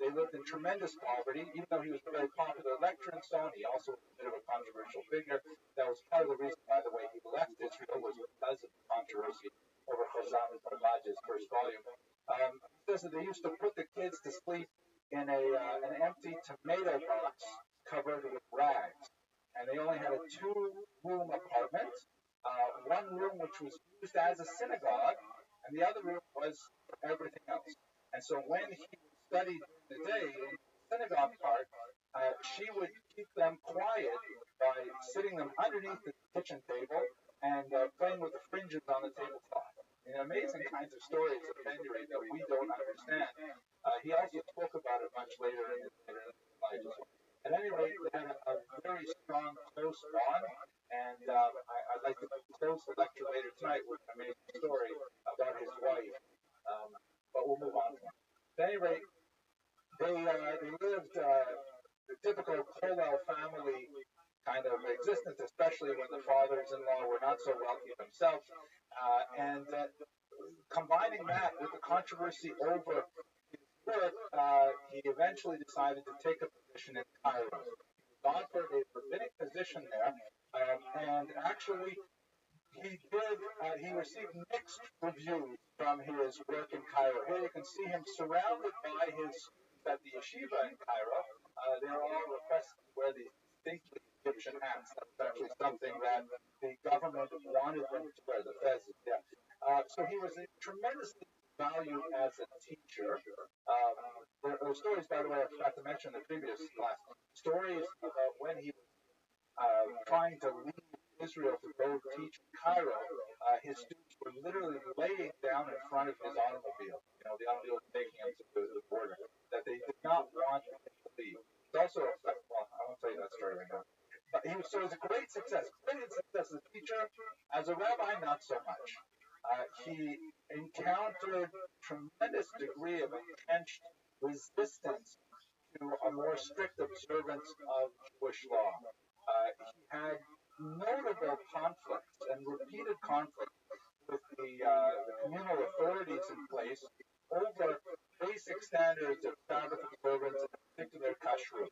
they lived in tremendous poverty. Even though he was a very popular lecturer and so on, he also was a bit of a controversial figure. That was part of the reason, by the way, he left Israel, was because of the controversy over Chazam and Barbad's first volume. He says that they used to put the kids to sleep in an empty tomato box covered with rags. And they only had a 2-room apartment, one room which was used as a synagogue, and the other room was for everything else. And so when he studied the day in the synagogue part, she would keep them quiet by sitting them underneath the kitchen table and playing with the fringes on the tablecloth. Amazing kinds of stories of Benjamin that we don't understand. He also spoke about it much later in his life. At any rate, they had a very strong, close bond, and I'd like to close the lecture later tonight with an amazing story about his wife, but we'll move on. At any rate, they lived the typical Kollel family kind of existence, especially when the fathers-in-law were not so wealthy themselves. And combining that with the controversy over his work, he eventually decided to take a position in Cairo. He was offered a rabbinic position there, and actually he received mixed reviews from his work in Cairo. Here you can see him surrounded by his students at the yeshiva in Cairo. They're all requested to wear these distinctly Egyptian hats. That's actually something that the government wanted them to wear, the fez. Yeah. So he was tremendously value as a teacher. There are stories, by the way, I forgot to mention in the previous class, stories about when he was trying to leave Israel to go teach in Cairo. His students were literally laying down in front of his automobile. The automobile was taking him to the border. That they did not want him to leave. It's also well, I won't tell you that story right now. But so it was a great success as a teacher. As a rabbi, not so much. He encountered tremendous degree of entrenched resistance to a more strict observance of Jewish law. He had notable conflicts and repeated conflicts with the communal authorities in place over basic standards of Sabbath observance, and in particular kashrut.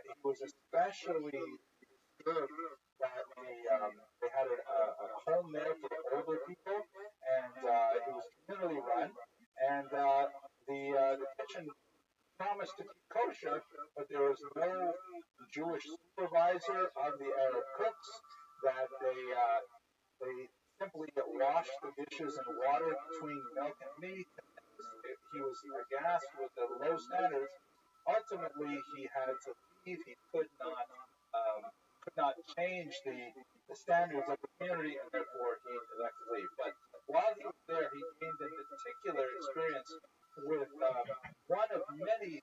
He was especially disturbed that they had a home there for older people, and it was communally run, and the kitchen promised to keep kosher, but there was no Jewish supervisor of the Arab cooks. That they simply washed the dishes in water between milk and meat. He was aghast with the low standards. Ultimately, he had to leave. He could not change the standards of the community, and therefore he elected to leave. But while he was there, he gained in particular experience with one of many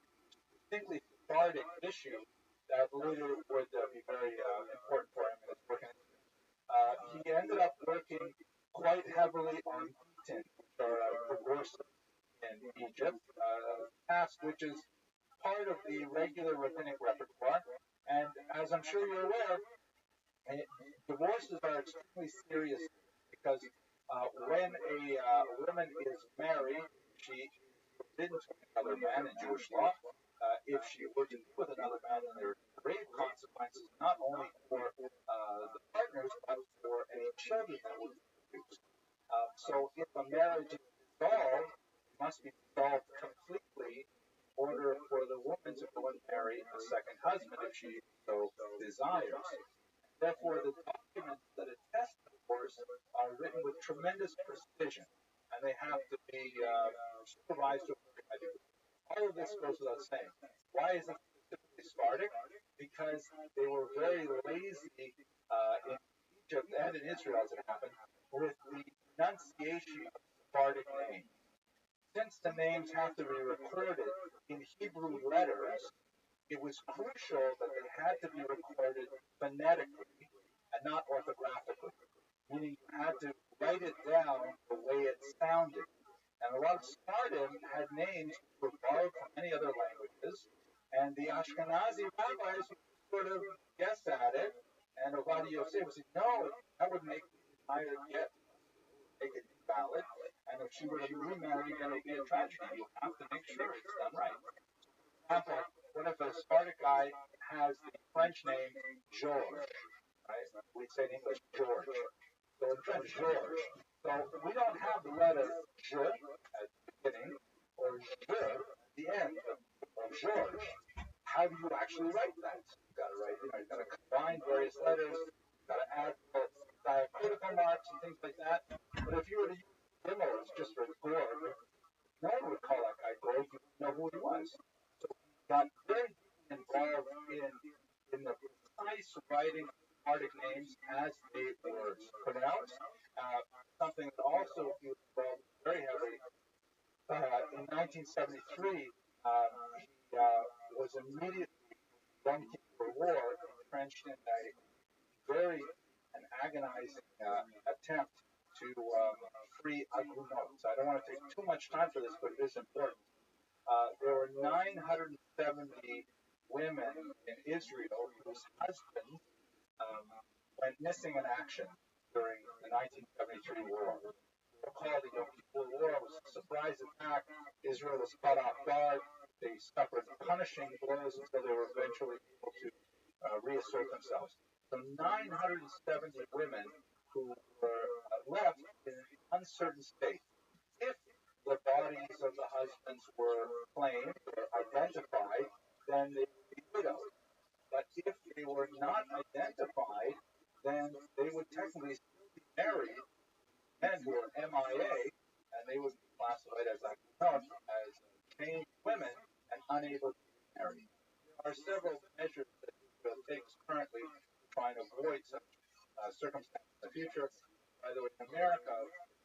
distinctly Sephardic issues that later would be very important for him in his work. He ended up working quite heavily on Gitin, which are divorces in Egypt, task which is part of the regular rabbinic repertoire. And as I'm sure you're aware, divorces are extremely serious because when a woman is married, she is forbidden to another man in Jewish law. If she were to be with another man, then there are grave consequences not only for the partners but for any children that would be produced. So if a marriage is dissolved, it must be dissolved completely in order for the woman to go and marry a second husband if she so desires. Therefore, the documents that attest the divorce are written with tremendous precision, and they have to be supervised to a very high degree. All of this goes without saying. Why is it specifically Sephardic? Because they were very lazy in Egypt and in Israel, as it happened, with the pronunciation of Sephardic names. Since the names have to be recorded in Hebrew letters, it was crucial that they had to be recorded phonetically and not orthographically, meaning you had to write it down the way it sounded. And a lot of Sephardim had names which were borrowed from many other languages, and the Ashkenazi rabbis would sort of guess at it, and Ovadia Yosef would say, no, that would make the entire get, make it invalid, and if she were to remarry, then it would be a tragedy. You have to make sure it's done right. For example, what if a Sephardic guy has the French name George, right? We'd say in English, George. So in French, George. So we don't have the letter je at the beginning or je at the end of George. How do you actually write that? You've got to write, you've got to combine various letters, you've got to add diacritical marks and things like that. But if you were to use Gimel just for Gorg, no one would call that guy Gorg. You wouldn't know who he was. So we got very involved in the precise writing of Sephardic names as they were pronounced. Something that also he was involved very heavily. In 1973, he was immediately Yom Kippur War entrenched in a very agonizing attempt to free Agunot. So I don't want to take too much time for this, but it is important. There were 970 women in Israel whose husbands went missing in action during the 1973 war. Recall the Yom Kippur War was a surprise attack. Israel was caught off guard. They suffered punishing blows until they were eventually able to reassert themselves. So 970 women who were left in an uncertain state. If the bodies of the husbands were claimed or identified, then they would be widowed. But if they were not identified, then they would technically still be married men who were MIA, and they would be classified as chained women and unable to marry. There are several measures that Israel takes currently to try and avoid such circumstances in the future. By the way, in America,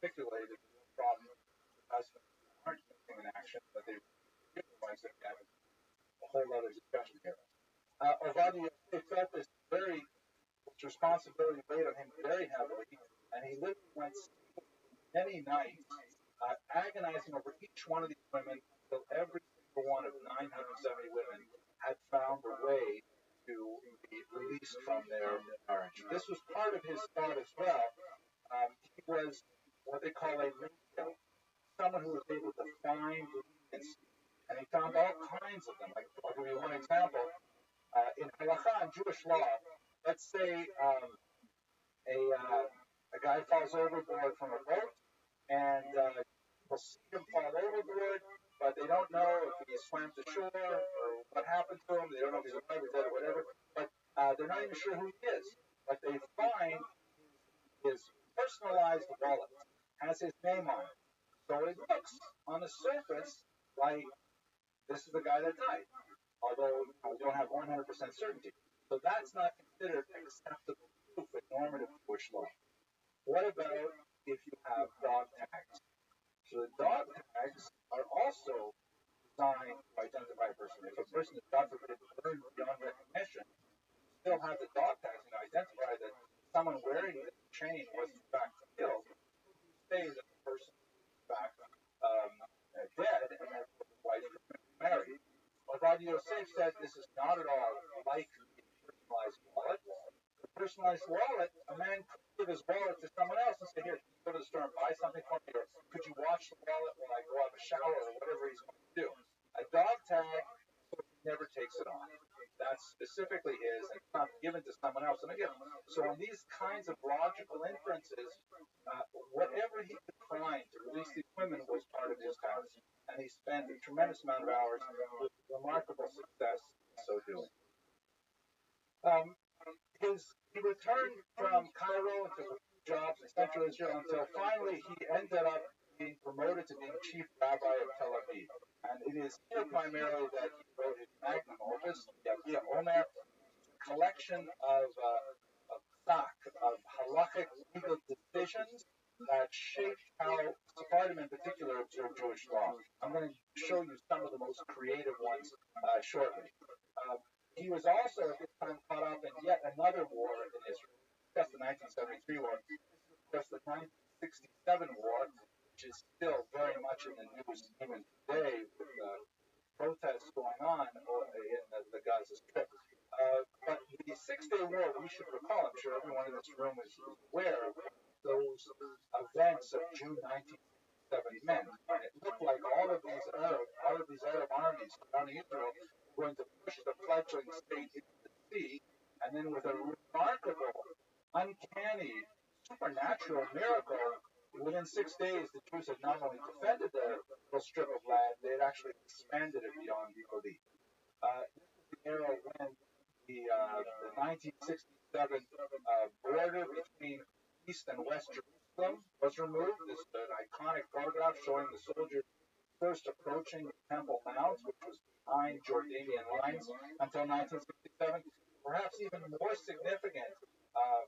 particularly, the real problem with husbands who aren't taking an action, but they realize that we have a whole other discussion here. Ovadia felt this responsibility weighed on him very heavily, and he literally went many nights agonizing over each one of these women until every single one of 970 women had found a way to be released from their marriage. This was part of his thought as well. He was what they call a mediator, someone who was able to find leniency, and he found all kinds of them. Like, I'll give you one example. In halakha, in Jewish law, let's say a guy falls overboard from a boat, and people see him fall overboard, but they don't know if he swam to shore or what happened to him. They don't know if he's alive or dead or whatever, but they're not even sure who he is. But they find his personalized wallet, has his name on it. So it looks on the surface like this is the guy that died, although we don't have 100% certainty. So that's not considered acceptable proof in normative Jewish law. What about if you have dog tags? So the dog tags are also designed to identify a person. If a person is, God forbid, burned beyond recognition, you still have the dog tags and identify that someone wearing this chain was in fact killed. You say that the person is in fact dead and that the wife could be married. Rabbi Yosef said this is not at all like a personalized wallet. The personalized wallet, a man could give his wallet to someone else and say, here, can you go to the store and buy something for me, or could you watch the wallet while I go have a shower, or whatever he's going to do. A dog tag, he never takes it off. That's specifically his, and it's not given to someone else. And again, so in these kinds of logical inferences, whatever he could find to release these women was part of his task. And he spent a tremendous amount of hours with remarkable success in so doing. He returned from Cairo to jobs in Central Israel until finally he ended up being promoted to being chief rabbi of Tel Aviv. And it is here primarily that he wrote his magnum opus, Yavia Omer, a collection of halachic legal decisions that shaped how Sephardim in particular observe Jewish law. I'm going to show you some of the most creative ones shortly. He was also at this time caught up in yet another war in Israel. That's the 1973 war. That's the 1967 war, which is still very much in the news even today with protests going on in the Gaza Strip. But the Six-Day War, we should recall, I'm sure everyone in this room is aware of those events of June 1967 meant. And it looked like all of these Arab armies surrounding Israel were going to push the fledgling state into the sea, and then with a remarkable, uncanny, supernatural miracle, within 6 days, the Jews had not only defended their little strip of land, they had actually expanded it beyond belief. This was the era when the 1967 border between East and West Jerusalem was removed. This is an iconic photograph showing the soldiers first approaching the Temple Mount, which was behind Jordanian lines until 1967. Perhaps even more significant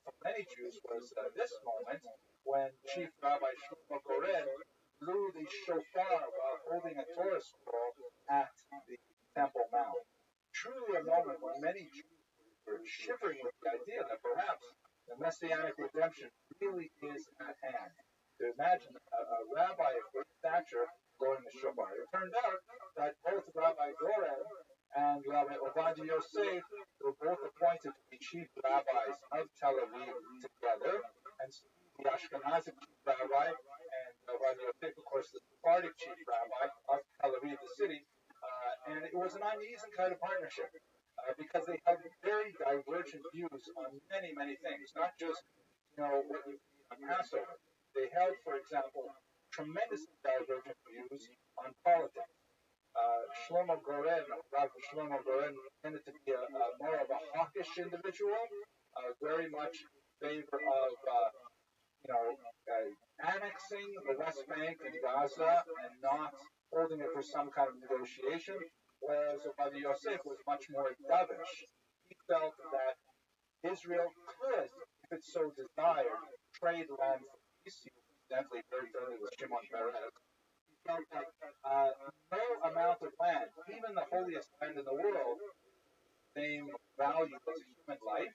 for many Jews was this moment when Chief Rabbi Shlomo Goren blew the shofar while holding a Torah scroll at the Temple Mount. Truly a moment when many Jews were shivering with the idea that perhaps the Messianic redemption really is at hand. To imagine a rabbi of great stature blowing the shofar. It turned out that both Rabbi Goren and Rabbi Ovadia Yosef were both appointed to be chief rabbis of Tel Aviv together, and the Ashkenazic chief rabbi and Ovadia Yosef, of course, the Sephardic chief rabbi of Tel Aviv, the city. And it was an uneasy kind of partnership because they had very divergent views on many, many things, not just what you eat on Passover. They held, for example, tremendously divergent views on politics. Shlomo Goren, Rabbi Shlomo Goren, tended to be more of a hawkish individual, very much in favor of annexing the West Bank and Gaza and not holding it for some kind of negotiation, whereas Rabbi Yosef was much more dovish. He felt that Israel could, if it so desired, trade land for peace. He was incidentally very friendly with Shimon Peres. He felt that no amount of land, even the holiest land in the world, same value as a human life,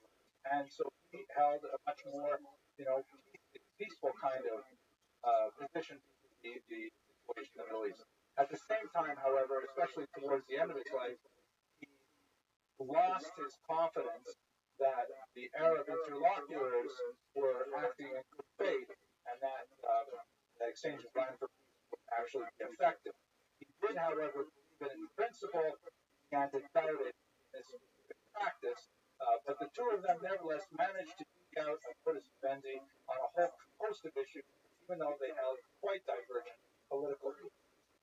and so he held a much more, peaceful kind of position to the situation in the Middle East. At the same time, however, especially towards the end of his life, he lost his confidence that the Arab interlocutors were acting in good faith and that the exchange of land for peace would actually be effective. He did, however, believe in principle and to doubt it in this practice, but the two of them nevertheless managed to eke out a modus vivendi on a whole host of issues, even though they held quite divergent political views.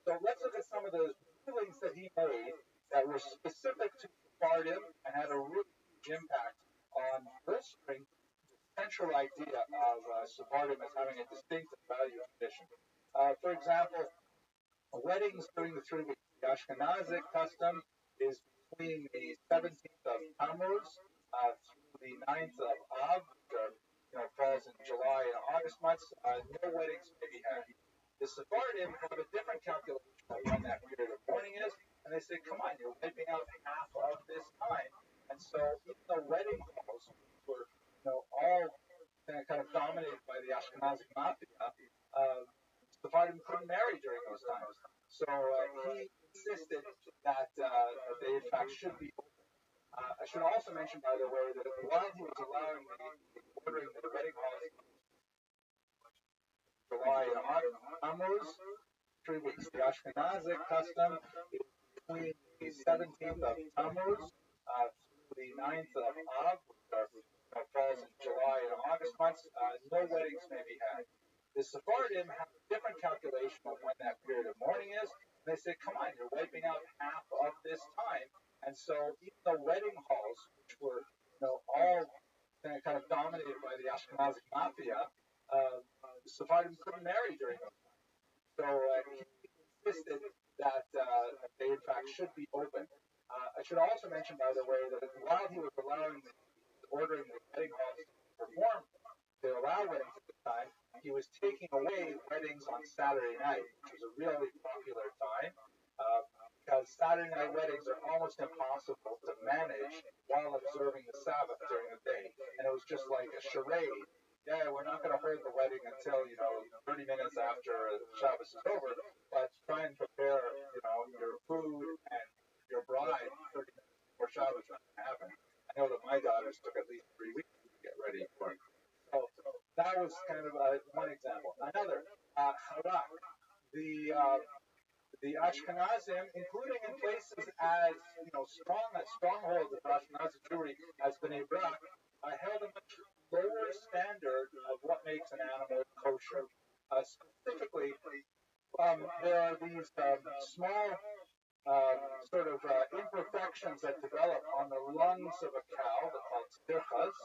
So let's look at some of those rulings that he made that were specific to Sephardim and had a really huge impact on bolstering the central idea of Sephardim as having a distinctive value and tradition. For example, weddings during the 3 weeks. The Ashkenazic custom is between the 17th of Tammuz through the 9th of Av, which falls in July and August months. No weddings may be had. The Sephardim have a different calculation of when that period of mourning is, and they say, come on, you're wiping out half of this time. And so even though wedding halls were all kind of dominated by the Ashkenazic mafia, Sephardim couldn't marry during those times. So he insisted that they, in fact, should be open. I should also mention, by the way, that while he was allowing ordering the wedding halls July and August, Tammuz, 3 weeks. The Ashkenazic custom is between the 17th of Tammuz through the 9th of Av, which falls in July and August months. No weddings may be had. The Sephardim have a different calculation of when that period of mourning is. And they say, come on, you're wiping out half of this time. And so even the wedding halls, which were all kind of dominated by the Ashkenazic mafia, Sephardim couldn't marry during those times. So he insisted that they, in fact, should be open. I should also mention, by the way, that while he was ordering the wedding halls to perform, to allow weddings at the time, he was taking away weddings on Saturday night, which was a really popular time, because Saturday night weddings are almost impossible to manage while observing the Sabbath during the day. And it was just like a charade. Yeah, we're not going to hold the wedding until, 30 minutes after Shabbos is over, but try and prepare, your food and your bride 30 minutes before Shabbos doesn't happen. I know that my daughters took at least 3 weeks to get ready for it. So that was kind of one example. Another, Harak, the Ashkenazim, including in places as strongholds of Ashkenazi Jewry as Bnei Brak, held a much lower standard of what makes an animal kosher. Specifically, there are these small imperfections that develop on the lungs of a cow, they're called stirchas,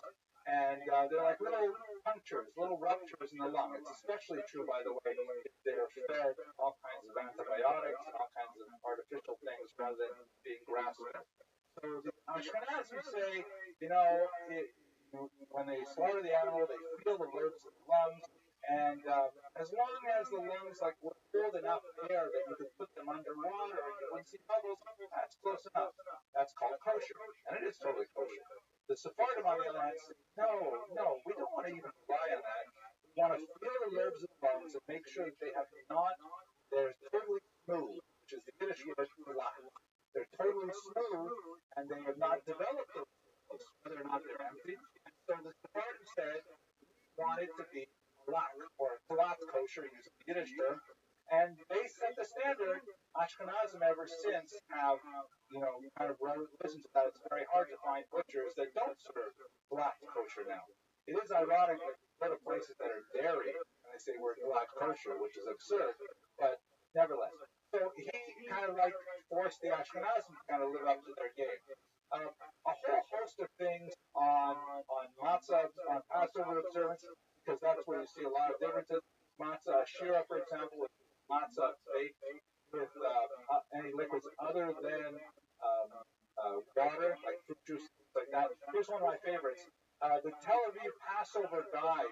and they're like little punctures, little ruptures in the lung. It's especially true, by the way, if they're fed all kinds of antibiotics and all kinds of artificial things rather than being grass-fed. So the Ashkenazim say, when they slaughter the animal, they feel the lobes of the lungs, and as long as the lungs would hold enough air that you could put them underwater and you wouldn't see bubbles, that's close enough. That's called kosher, and it is totally kosher. The Sephardim, on the other hand, say, no, we don't want to even rely on that. We want to feel the lobes of the lungs and make sure that they're totally smooth, which is the Yiddish word for life. They're totally smooth, and they have not developed those lobes, whether or not they're empty. And so the Sephardim said, we want it to be halak, or talat kosher, using the Yiddish term, and they set the standard. Ashkenazim ever since have, kind of risen to that. It's very hard to find butchers that don't serve black kosher now. It is ironic that you go to places that are dairy, and they say we're black kosher, which is absurd, but nevertheless. So he kind of forced the Ashkenazim to kind of live up to their game. A whole host of things on matzah, on Passover observance, because that's where you see a lot of differences. Matzah shira, for example, is matzah baked with any liquids other than water, like fruit juice, things like that. Here's one of my favorites. The Tel Aviv Passover guide.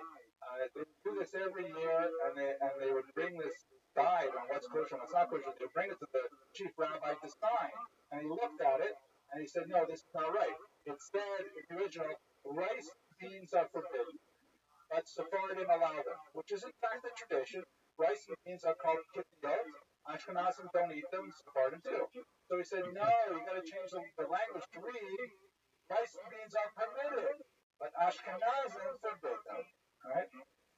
They do this every year, and they would bring this guide on what's kosher and what's not kosher. They would bring it to the chief rabbi to sign, and he looked at it, and he said, no, this is not right. It said in the original, rice and beans are forbidden, but Sephardim allow them, which is in fact the tradition. Rice and beans are called kitniyot. Ashkenazim don't eat them, Sephardim do. So he said, no, you got to change the language to read, rice and beans are permitted, but Ashkenazim forbid them. All right?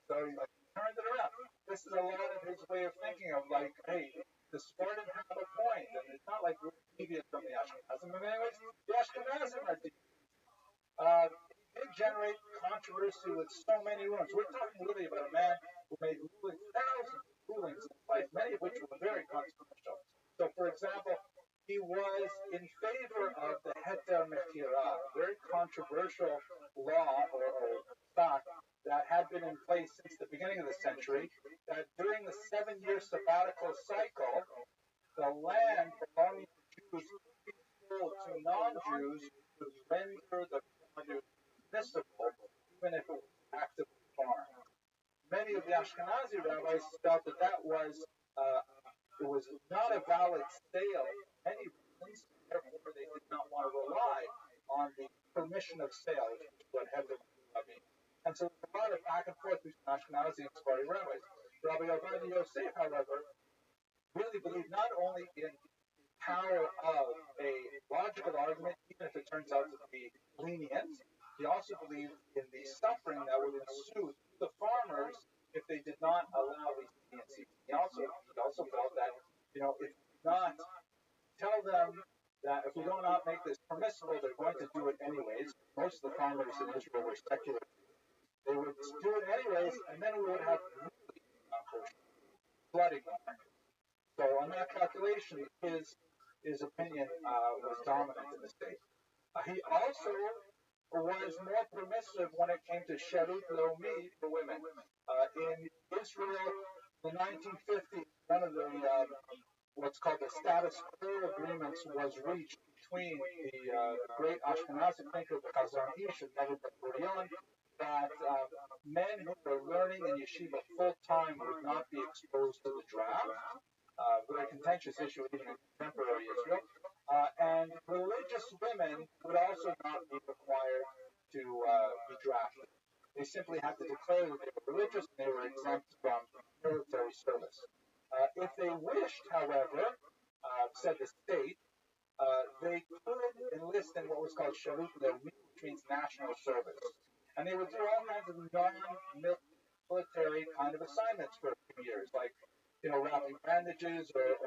So he turned it around. This is a lot of his way of thinking of like, hey, the Sephardim have a point, and it's not like we're deviant from the Ashkenazim. But anyways, the Ashkenazim are deviant. It did generate controversy with so many rulings. We're talking really about a man who made thousands of rulings in his life, many of which were very controversial. So, for example, he was in favor of the Heter Mechira, a very controversial law or thought that had been in place since the beginning of the century, that during the 7-year sabbatical cycle, the land belonging to Jews could be sold to non-Jews to render the produce permissible, even if it was actively farmed. Many of the Ashkenazi rabbis felt that that was it was not a valid sale for many reasons. Therefore, they did not want to rely on the permission of sale, which is what Heter means. And so there's a lot of back and forth between Ashkenazi and Sephardi rabbis. Rabbi Yosef, however, really believed not only in the power of a logical argument, even if it turns out to be lenient, he also believed in the suffering that would ensue to the farmers if they did not allow these leniencies. He also felt that, if we not tell them that if we do not make this permissible, they're going to do it anyways. Most of the farmers in Israel were secular. They would do it anyways, and then we would have really flooding. So on that calculation, his opinion was dominant in the state. He also was more permissive when it came to Sherut Leumi for women. In Israel, in the 1950s, one of the what's called the status quo agreements was reached between the great Ashkenazi thinker, the Chazon Ish and David Ben-Gurion, that men who were learning in yeshiva full-time would not be exposed to the draft. Very contentious issue even in contemporary Israel. And religious women would also not be required to be drafted. They simply had to declare that they were religious and they were exempt from military service. If they wished, however, said the state, they could enlist in what was called Sharut Leumi, which means national service. And they would do all kinds of non-military kind of assignments for a few years, like wrapping bandages or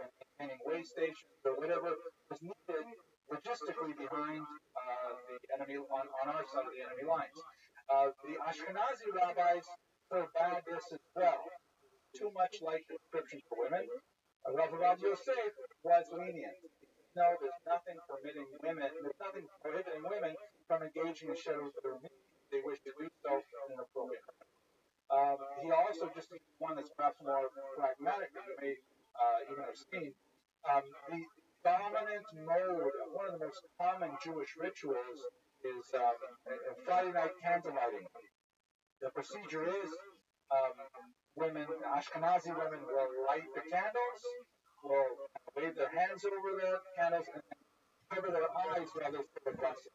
maintaining way stations or whatever was needed logistically behind the enemy on our side of the enemy lines. The Ashkenazi rabbis forbade this as well. Too much like the description for women. Rabbi Yosef was lenient. No, there's nothing permitting women. There's nothing prohibiting women from engaging in Sherut Leumi. They wish to do so in an appropriate way. He also, just one that's perhaps more pragmatic than you may even have seen, the dominant mode, one of the most common Jewish rituals is Friday night candle lighting. The procedure is Ashkenazi women will light the candles, will wave their hands over the candles, and cover their eyes while they say the blessing.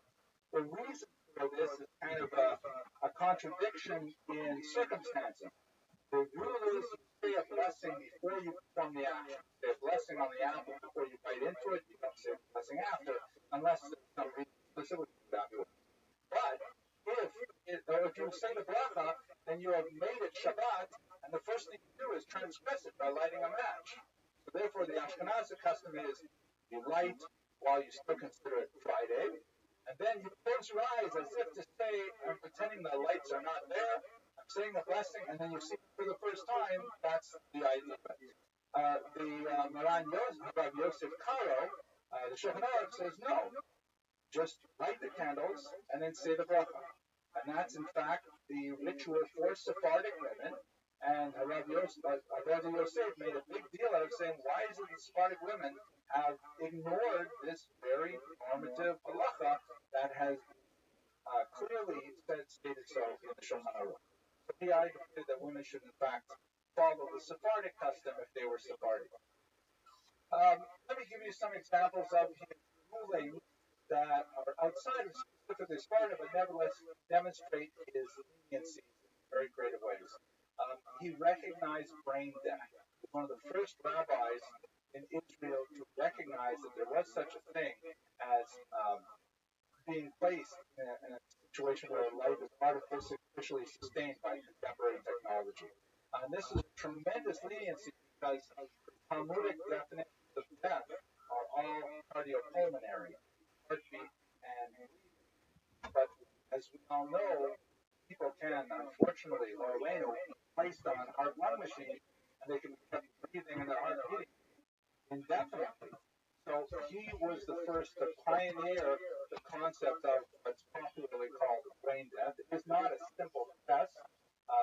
The reason for this is kind of a contradiction in circumstances. The rule is you say a blessing before you perform the action. You say a blessing on the apple before you bite into it. You don't say a blessing after, unless there's some reason specific about it. But if you say the bracha, then you have made it Shabbat, and the first thing you do is transgress it by lighting a match. So therefore, the Ashkenazi custom is you light while you still consider it Friday, and then you close your eyes as if to say, I'm pretending the lights are not there, I'm saying the blessing, and then you see it for the first time. That's the idea. The Maran Rabbi Yosef Karo, the Shulchan Aruch says no. Just light the candles and then say the bracha. And that's, in fact, the ritual for Sephardic women. And Rabbi Yosef made a big deal out of saying, why is it that Sephardic women have ignored this very normative halacha that has clearly stated so in the Shulchan Aruch? So he argued that women should, in fact, follow the Sephardic custom if they were Sephardic. Let me give you some examples of his rulings that are outside of specifically Sparta, but nevertheless demonstrate his leniency in very creative ways. He recognized brain death. He was one of the first rabbis in Israel to recognize that there was such a thing as being placed in a situation where life is artificially sustained by contemporary technology. And this is tremendous leniency because Talmudic definitions of death are all cardiopulmonary, heartbeat, and but as we all know, people can, unfortunately, or be placed on heart-lung machines, and they can keep breathing and their heart beating indefinitely. So he was the first to pioneer the concept of what's popularly called brain death. It is not a simple test.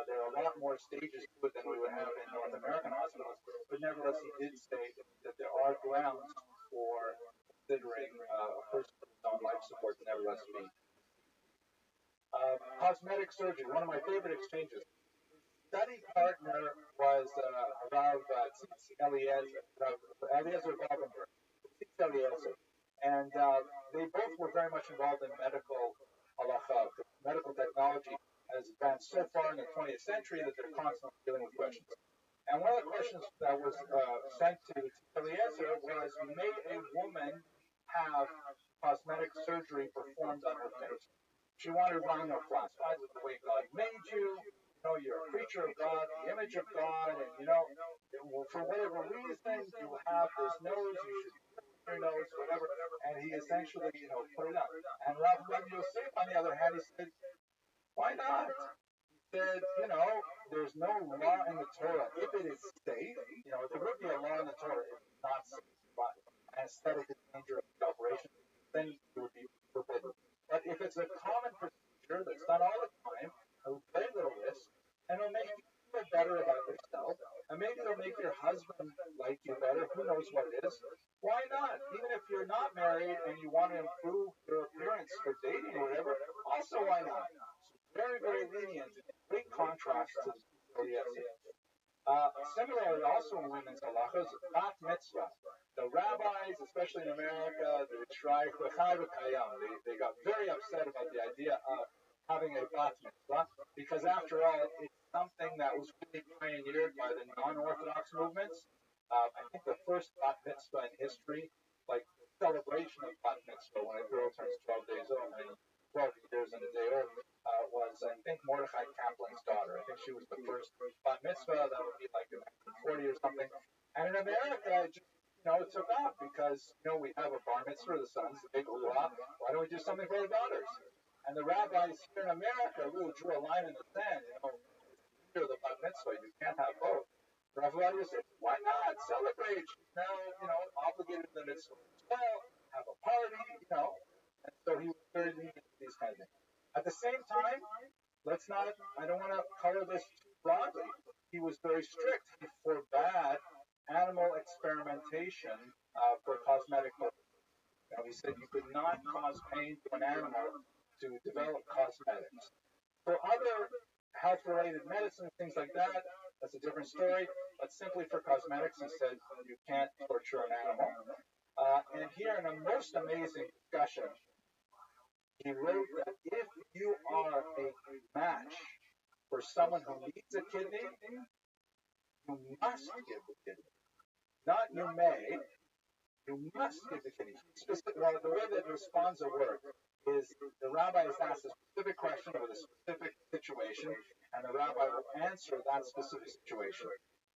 There are a lot more stages to it than we would have in North American hospitals, but nevertheless, he did say that there are grounds for considering a person on life support to nevertheless be. Cosmetic surgery, one of my favorite exchanges. Study partner was Rav Eliezer Goldenberg, Eliezer, and they both were very much involved in medical halacha. Medical technology has advanced so far in the 20th century that they're constantly dealing with questions. And one of the questions that was sent to Eliezer was, may a woman have cosmetic surgery performed on her face? She wanted rhinoplasty. Why is it the way God made you? You know, you're a creature of God, the image of God, and you know, for whatever reason, you have this nose, you should your nose, whatever. And he essentially, put it up. And Rabbi Yosef, on the other hand, he said, why not? He said, there's no law in the Torah. If it is safe, if there would be a law in the Torah, if it's not safe, but anesthetic is dangerous operation, then it would be forbidden. But if it's a common procedure that's done all the time, with very little risk, and it'll make you feel better about yourself, and maybe it'll make your husband like you better, who knows what it is, why not? Even if you're not married and you want to improve your appearance for dating or whatever, also why not? So very, very lenient, in great contrast to the similarly, also in women's halachas, bat mitzvah. The rabbis, especially in America, they got very upset about the idea of having a bat mitzvah, because after all, it's something that was really pioneered by the non-Orthodox movements. I think the first bat mitzvah in history, like celebration of bat mitzvah when a girl turns 12 days old, 12 years and a day old, was, I think, Mordechai Kaplan's daughter. I think she was the first bat mitzvah. That would be like in 1940 or something. And in America, it just, it took off because, we have a bar mitzvah for the sons, the big hoorah. Why don't we do something for our daughters? And the rabbis here in America really drew a line in the sand. You're the bat mitzvah, you can't have both. Rabbi Rothschild said, why not celebrate? She's now, obligated to the mitzvah as well, have a party, And so he was very lenient to these kinds of things. At the same time, I don't want to color this too broadly. He was very strict. He forbade animal experimentation for cosmetic purposes. He said you could not cause pain to an animal to develop cosmetics. For other health-related medicine, things like that, that's a different story. But simply for cosmetics, he said you can't torture an animal. And here, in a most amazing discussion, he wrote that if you are a match for someone who needs a kidney, you must give the kidney. Not you may, you must give the kidney. Well, the way that responsa work is the rabbi is asked a specific question with a specific situation, and the rabbi will answer that specific situation.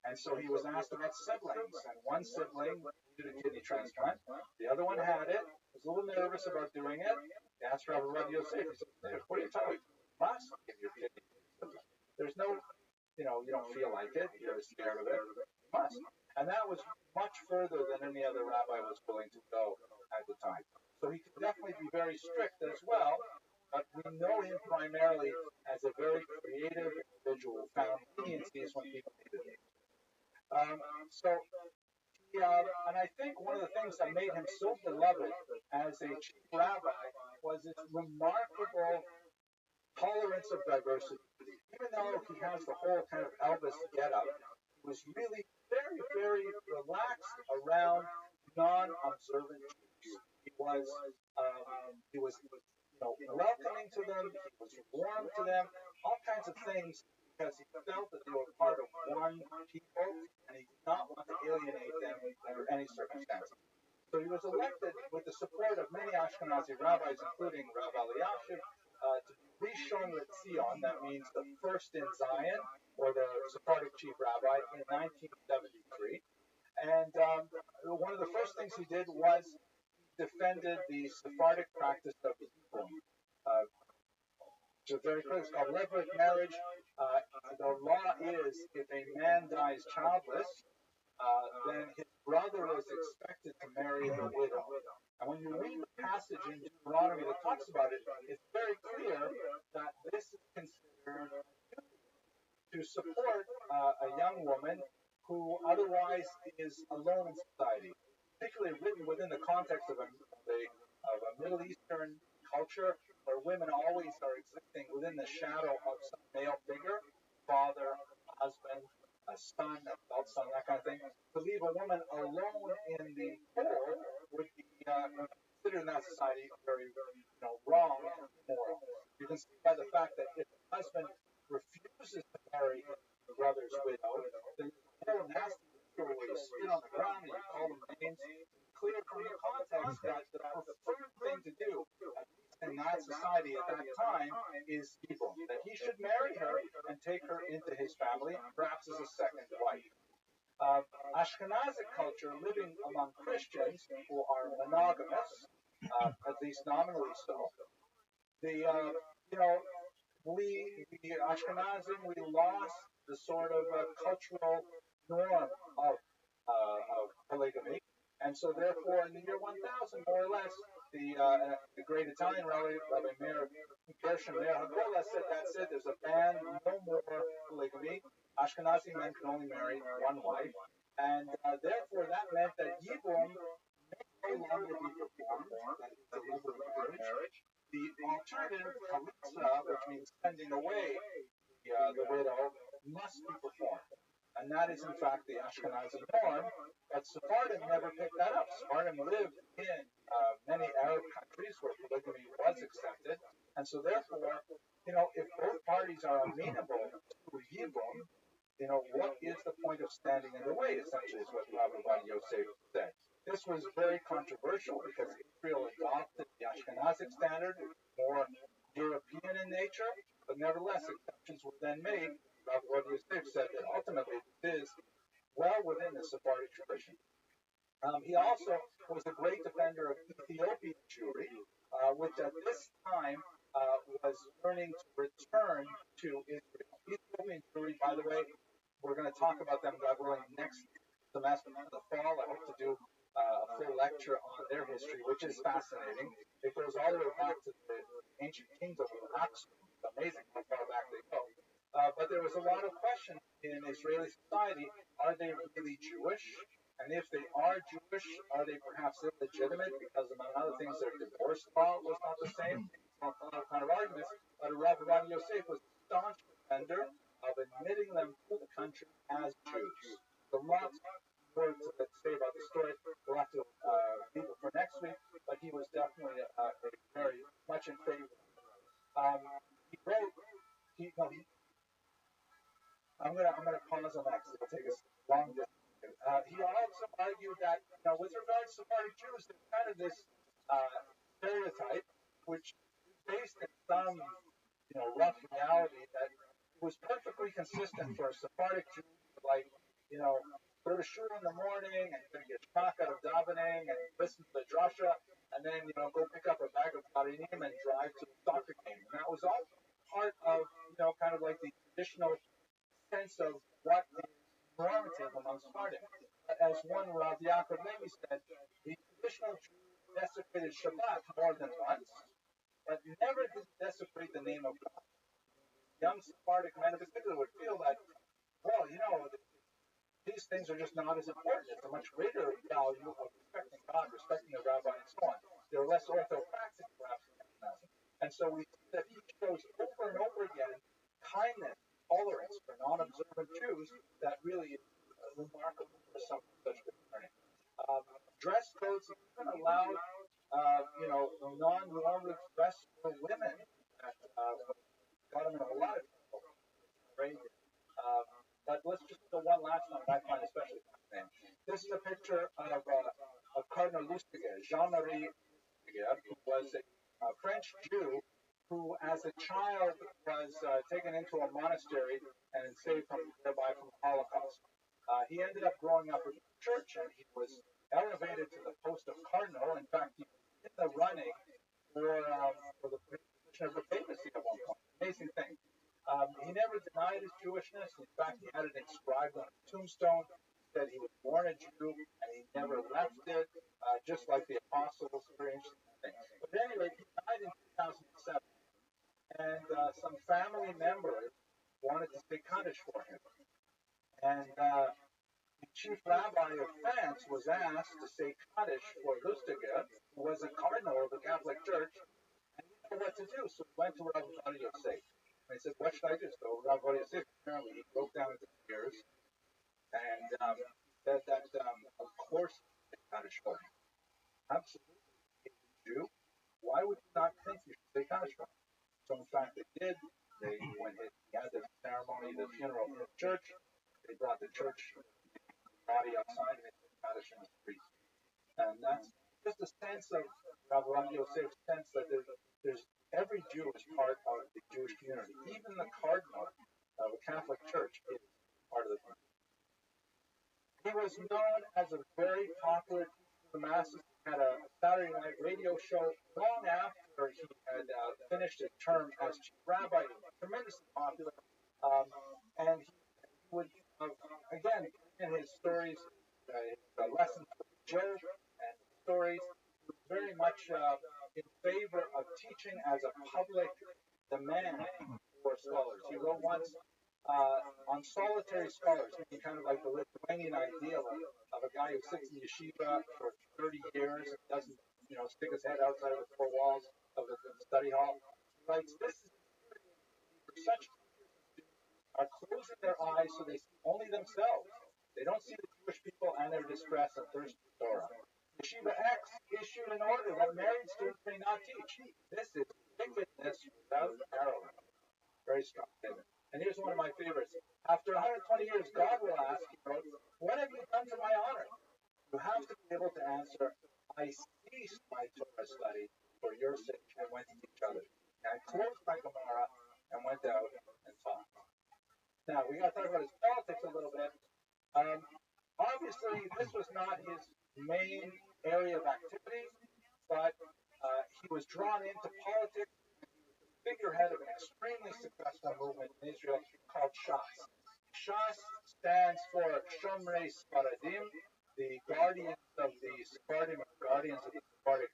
And so he was asked about siblings, and one sibling needed a kidney transplant. The other one had it, was a little nervous about doing it. He asked Rabbi Yosef, he said, what are you telling me? You must give your kidney to your sibling. There's no, you don't feel like it, you're scared of it. You must. And that was much further than any other rabbi was willing to go at the time. So he could definitely be very strict as well. but we know him primarily as a very creative individual who found leniencies when people needed it. So and I think one of the things that made him so beloved as a chief rabbi was his remarkable tolerance of diversity. Even though he has the whole kind of Elvis getup, he was really very, very relaxed around non-observant Jews. He was welcoming to them. He was warm to them. All kinds of things because he felt that they were part of one people, and he did not want to alienate them under any circumstances. So he was elected with the support of many Ashkenazi rabbis, including Rabbi Rothschild, to be Rishon LeZion, that means the first in Zion, or the Sephardic chief rabbi, in 1973. And one of the first things he did was he defended the Sephardic practice of Yibum. So very clear, it's called levirate marriage. The law is if a man dies childless, then his brother is expected to marry the widow. And when you read the passage in Deuteronomy that talks about it, it's very clear that this is considered to support a young woman who otherwise is alone in society, particularly written within the context of a Middle Eastern culture where women always are existing within the shadow of some male figure, father, husband, a son, a adult son, that kind of thing. To leave a woman alone in the hole would be considered in that society very, wrong and immoral. You can see by the fact that if the husband refuses to marry his brother's widow, then the whole nasty where you spit on the ground and you call them names. Clear from the context that the preferred thing to do, at least in that society at that time, is evil. That he should marry her and take her into his family, perhaps as a second wife. Ashkenazic culture, living among Christians who are monogamous, at least nominally so, we Ashkenazim, we lost the sort of cultural norm of polygamy. And so, therefore, in the year 1000, more or less, the great Italian rabbi, Rabbi Gershom Meir Hagolah, said, that's it, there's a ban, no more polygamy. Ashkenazi men can only marry one wife. And therefore, that meant that Yibum may no longer be performed, that is a levirate marriage. The alternative, chalitza, which means sending away the widow, must be performed. And that is, in fact, the Ashkenazi norm. But Sephardim never picked that up. Sephardim lived in many Arab countries where polygamy was accepted. And so, therefore, if both parties are amenable to Yibum, what is the point of standing in the way, essentially, is what Rabbi Yosef said. This was very controversial because Israel adopted the Ashkenazic standard, more European in nature, but nevertheless, exceptions were then made. Rabbi Yosef said that ultimately this is well within the Sephardic tradition. He also was a great defender of Ethiopian Jewry, which at this time was learning to return to Israel. Ethiopian Jewry, by the way, we're going to talk about them, God willing, next semester in the fall. I hope to do a full lecture on their history, which is fascinating. It goes all the way back to the ancient kingdom of Aksum. It's amazing how far back they go. But there was a lot of questions in Israeli society. Are they really Jewish? And if they are Jewish, are they perhaps illegitimate? Because among other things, their divorce law was not the same. A lot of kind of arguments. But Rabbi Yosef was a staunch defender of admitting them to the country as Jews. So lots more to say about the story. We'll have to leave it for next week. But he was definitely very much in favor. He wrote. I'm gonna pause on that because it'll take us long. He also argued that with regards to Sephardic Jews, there's kind of this stereotype, which is based in some rough reality, that it was perfectly consistent for a Sephardic Jew to go to shul in the morning and get shock out of davening and listen to the drasha, and then go pick up a bag of harinim and drive to the soccer game. And that was all part of kind of like the traditional sense of what is normative among Sephardim. As one Rav Yaakov Levi said, the traditional Jew desecrated Shabbat more than once, but never desecrate the name of God. Young Sephardic men in particular would feel that, well, these things are just not as important. It's a much greater value of respecting God, respecting the rabbi, and so on. They're less orthopraxic, perhaps, in Ashkenazim. And so we see that he shows over and over again kindness, tolerance for non-observant Jews that really is remarkable for something such good learning. Dress codes even allowed, non-normative dress for women. That got them in a lot of trouble. Right? But let's just go one last one I find especially fascinating. This is a picture of Cardinal Lustiger, Jean-Marie Lustiger, who was a French Jew who, as a child, was taken into a monastery and saved thereby from the Holocaust. He ended up growing up in the church, and he was elevated to the post of cardinal. In fact, he was in the running for the position of the papacy at one point. Amazing thing. He never denied his Jewishness. In fact, he had it inscribed on his tombstone. He said he was born a Jew and he never left it, just like the apostles. Very interesting thing. But at any rate, he died in 2007, and some family members wanted to say Kaddish for him. And the chief rabbi of France was asked to say Kaddish for Lustiger, who was a cardinal of the Catholic Church, and he didn't know what to do, so he went to Rabbi Yosef. And he said, what should I do? So Rabbi Yosef apparently broke down into tears and said that, of course, they Kaddish for him. Absolutely. If you're a Jew, why would you not think you should say Kaddish for him? So in fact, they did. When he had the ceremony, the funeral in the church, they brought the church body outside and they said Kaddish in the street. And that's just a sense of Rabbi Yosef's sense that there's every Jew is part of the Jewish community. Even the cardinal of the Catholic Church is part of the community. He was known as a very popular teacher of the masses. He had a Saturday night radio show long after he had finished his term as chief rabbi. He was tremendously popular. And he would, again, in his stories, his lessons with Job and stories, he was very much in favor of teaching as a public demand for scholars. He wrote once on solitary scholars, meaning kind of like the Lithuanian ideal of a guy who sits in yeshiva for 30 years and doesn't, stick his head outside of the four walls of the study hall. He writes, this is for such are closing their eyes so they see only themselves. They don't see the Jewish people and their distress and thirst for Torah. Yeshiva X issued an order that married students may not teach. This is wickedness without parallel. Very strong statement. And here's one of my favorites. After 120 years, God will ask, he wrote, what have you done to my honor? You have to be able to answer, I ceased my Torah study for your sake and went to teach others. And I closed my Gemara and went out and taught. Now, we got to talk about his politics a little bit. Obviously, this was not his main area of activity, but he was drawn into politics. He was the figurehead of an extremely successful movement in Israel called Shas. Shas stands for Shomrei Sfaradim, the guardians of the Sephardim, or guardians of the Sephardic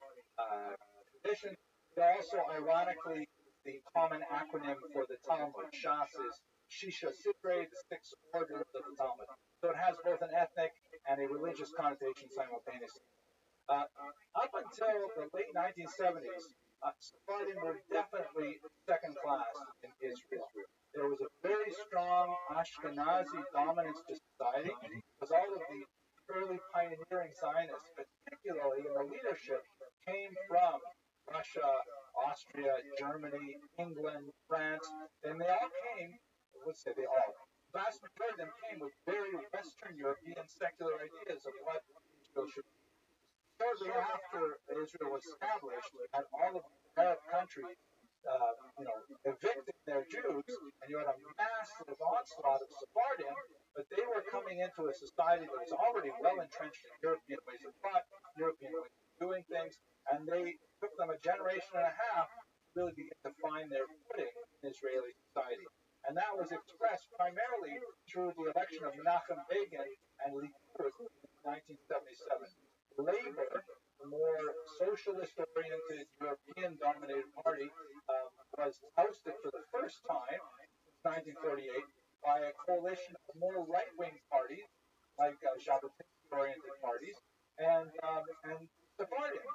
tradition. It also, ironically, the common acronym for the Talmud. Shas is Shisha Sidrei, the 6 orders of the Talmud. So it has both an ethnic and a religious connotation simultaneously. Up until the late 1970s, Sephardim were definitely second class in Israel. There was a very strong Ashkenazi dominance to society because all of the early pioneering Zionists, particularly in the leadership, came from Russia, Austria, Germany, England, France, and they all came, let's say they all, the vast majority of them came with very Western European secular ideas of what Israel should be. Shortly after Israel was established, we had all of the Arab countries, evicting their Jews, and you had a massive onslaught of Sephardim, but they were coming into a society that was already well entrenched in European ways of thought, European ways of doing things, and they took them a generation and a half to really begin to find their footing in Israeli society. And that was expressed primarily through the election of Menachem Begin and Likud in 1977. Labor more socialist-oriented, European-dominated party was ousted for the first time since 1948 by a coalition of more right-wing parties, like Jabotinsky-oriented parties, and Sephardim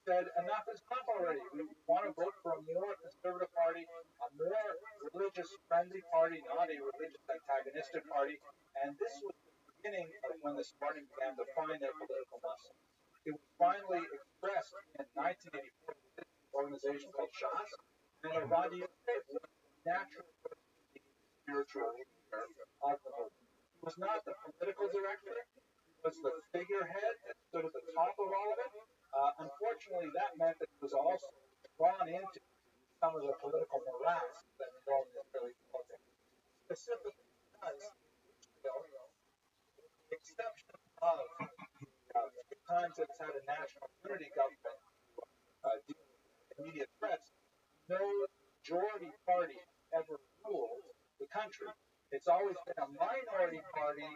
said, enough is enough already. We want to vote for a more conservative party, a more religious-friendly party, not a religious antagonistic party. And this was the beginning of when the Sephardim began to find their political muscle. It was finally expressed in 1984 with this organization called Shas, and Rabbi Rothschild was the natural spiritual leader of the movement. He was not the political director, he was the figurehead that stood at the top of all of it. Unfortunately, that meant that he was also drawn into some of the political morass that involved in Israeli politics. Specifically because Israel, with the exception of the few times it's had a national unity government deal with immediate threats, no majority party ever ruled the country. It's always been a minority party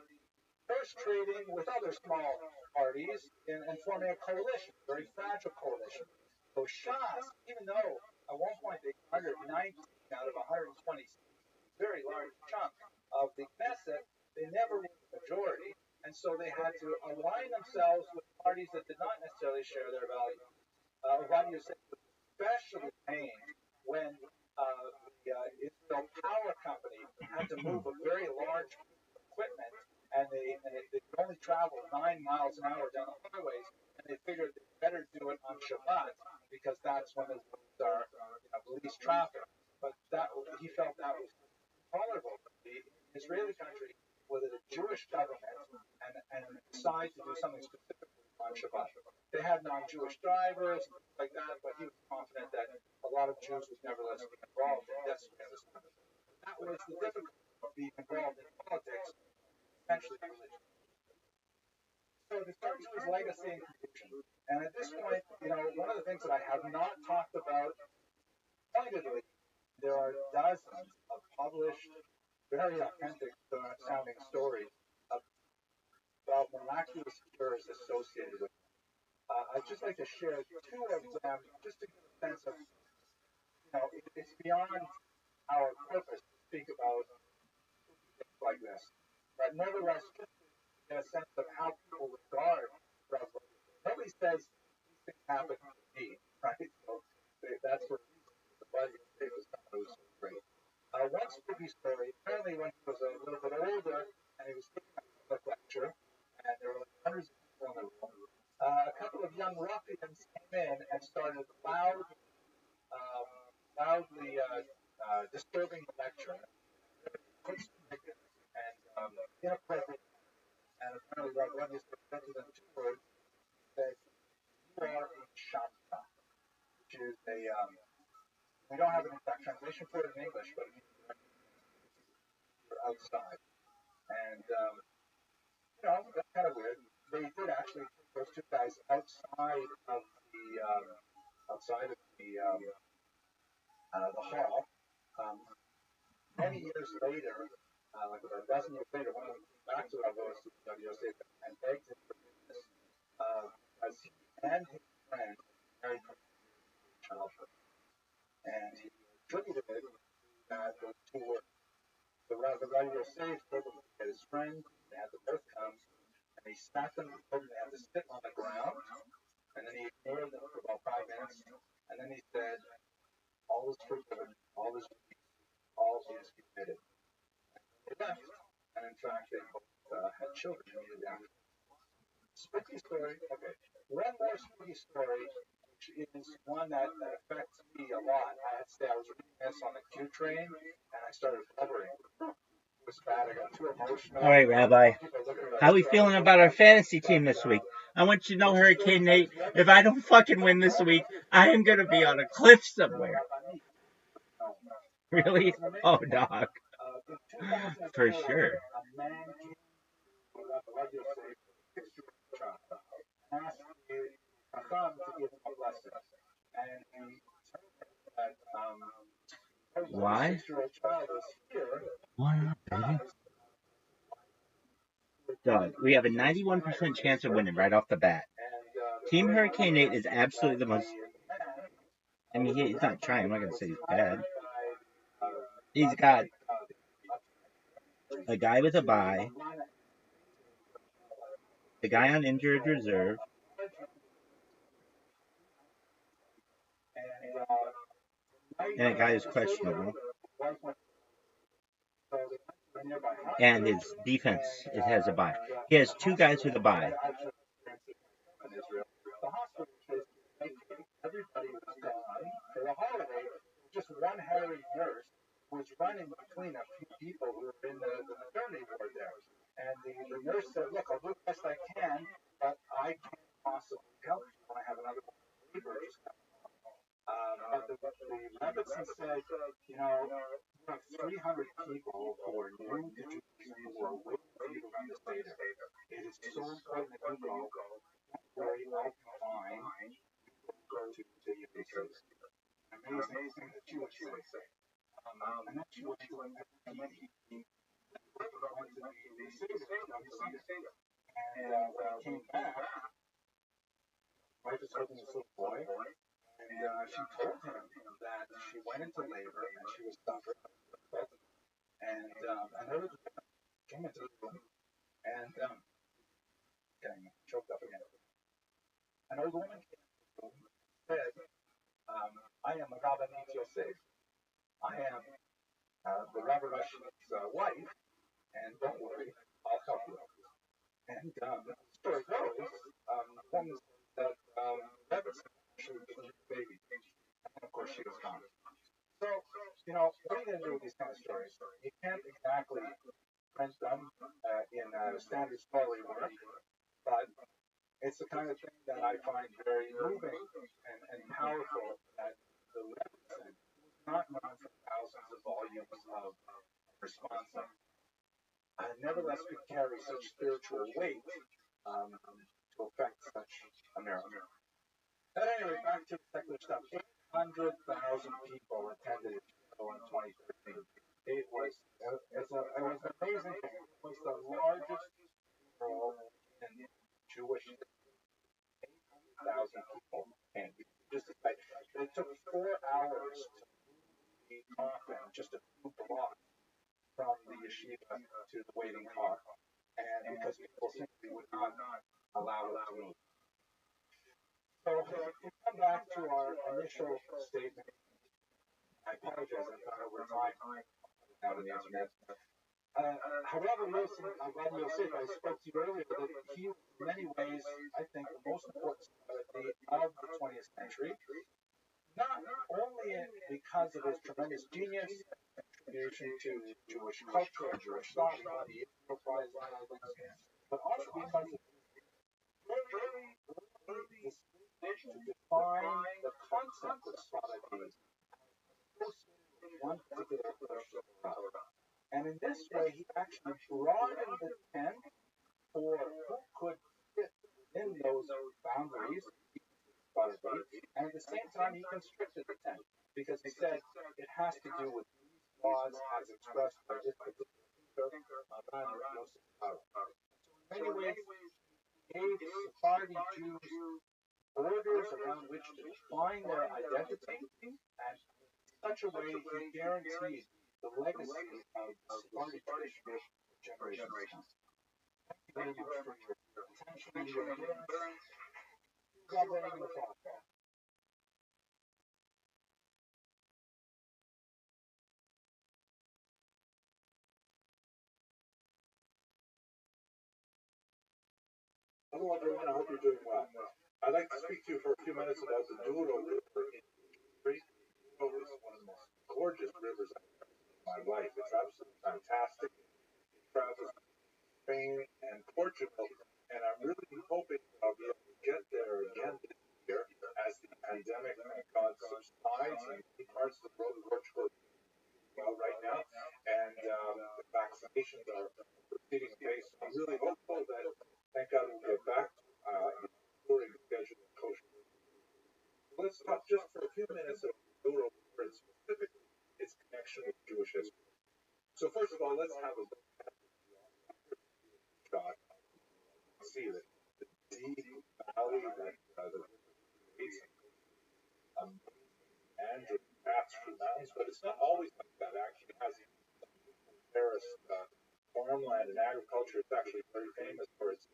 first trading with other small parties and forming a coalition, a very fragile coalition. So Shas, even though at one point they garnered 19 out of 120, very large chunk of the Knesset, they never were the majority, and so they had to align themselves with parties that did not necessarily share their values. Rabbi Rothschild was especially pained when the Israel Power Company had to move a very large equipment, and they could only travel 9 miles an hour down the highways, and they figured they'd better do it on Shabbat because that's when the roads are least traffic. But he felt that was intolerable. The Israeli country with a Jewish government and decide to do something specifically on Shabbat. They had non-Jewish drivers and things like that, but he was confident that a lot of Jews would nevertheless be involved in decimating this country. That was the difficulty of being involved in politics, essentially religion. So to turn to his legacy and conclusion, and at this point, one of the things that I have not talked about pointedly, there are dozens of published, very authentic sounding stories about miraculous cures associated with it. I'd just like to share two of them, just to give a sense of, it's beyond our purpose to speak about things like this. But nevertheless, just to get a sense of how people regard revelation. Nobody says these things happen to me, right? So that's where the buddy was not so great. One spooky story, apparently when he was a little bit older and he was giving a public lecture, and there were hundreds of people in the room, a couple of young ruffians came in and started loudly disturbing the lecture, and inappropriate. And apparently, one just referred to them 2 words, said, "You are a shanta," which is we don't have an exact translation for it in English, but it means you're outside. And, that's kind of weird. They did actually take those 2 guys outside of the hall. Many years later, like about a dozen years later, one of them came back to Rabbi Rothschild and begged him for forgiveness as he and his friend married from childhood. And he attributed it to those 2 words. So Rabbi Rothschild told him to get his friend, they had to both come, and he sat them and told them they had to sit on the ground, and then he ignored them for about 5 minutes, and then he said, "All is forgiven, all is released, all is committed." They left, and in fact, they both had children immediately after. Spooky story. Okay, one more spooky story, which is one that affects me a lot. I had to say I was reading this on the Q train, and I started blubbering. It was bad. I got too emotional. All right, Rabbi. How are we feeling about our fantasy team this week? I want you to know, Hurricane Nate, if I don't fucking win this week, I am going to be on a cliff somewhere. Really? Oh, dog. For sure. Why? Why not, baby? Doug, we have a 91% chance of winning right off the bat. Team Hurricane Nate is absolutely the most. I mean, he's not trying. I'm not gonna say he's bad. He's got a guy with a bye, the guy on injured reserve, and a guy who's questionable. And his defense has a bye. He has two guys with a bye. Everybody was gone for the holiday. Just one Harry nurse was running between a few people who were in the maternity ward there. And the nurse said, look, I'll do the best I can, but I can't possibly help you when I have another labor just but the Levinson said, you know, you have 300 people who are new to Judaism who are waiting for you to run the Seder. It is so important that you go. Don't worry, I'll be fine. Go to Judaism. Amazing thing that she would say. And then she went to an FPD. Went to the Seder. And when he came back, wife was holding this little boy. And she told him that she went into labor and she was suffering. And another came into the room and getting choked up again. An old woman came into the room and said, I am a Rabbi Yosef. I am the Rabbi Rothschild's wife, and don't worry, I'll help you. And the story goes, the woman said that Levinson actually gave her a baby. And of course she was gone. So, you know, what are you going to do with these kind of stories? You can't exactly print them in standard scholarly work, but it's the kind of thing that I find very moving and powerful that the Levinson was not known for thousands of volumes of response, nevertheless could carry such spiritual weight to affect such America. At any rate, back to the secular stuff. 800,000 people attended it in 2013. It was an amazing thing. It was the largest funeral in Jewish history. 800,000 people came. Just to say, it took 4 hours to move the coffin just a few blocks from the yeshiva to the waiting car, and because people simply would not allow it to move. So if we come back to our initial statement, I apologize, I've gone over time out of the internet. However, Rabbi Yosef, I spoke to you earlier that he, in many ways, I think, the most important celebrity of the 20th century, not only because of his tremendous genius and contribution to Jewish culture and Jewish thought, the Israel Prize and all things, but also because of his very early decision to define the concept of Sfaradim associated with one particular approach to Torah. And in this way, he actually broadened the tent for who could fit within those boundaries, and at the same time, he constricted the tent because he said it has to do with these laws as expressed by this particular thinker, Rabbi Rothschild. So in many ways, he gave Sephardi Jews borders around which to define their identity, and in such a way he guaranteed the legacy of Sephardi tradition for generations. Thank you very much for your attention and your endurance. Collaborating with all. Hello everyone, I hope you're doing well. I'd like to speak to you for a few minutes about the Douro River in Greece. Douro is one of the most gorgeous rivers I've ever seen in my life. It's absolutely fantastic. It travels between Spain and Portugal, and I'm really hoping I'll be able to get there again this year as the pandemic, thank God, subsides in many parts of the world. Portugal is well right now, and the vaccinations are proceeding apace. I'm really hopeful that, thank God, we'll get back to touring schedule kosher. Let's talk just for a few minutes of Douro River and specifically its connection with Jewish history. So first of all, let's have a look at the shot. See that the deep valley that creates andrew paths through mountains, but it's not always like that. Actually, it has terraced farmland and agriculture. It's actually very famous for its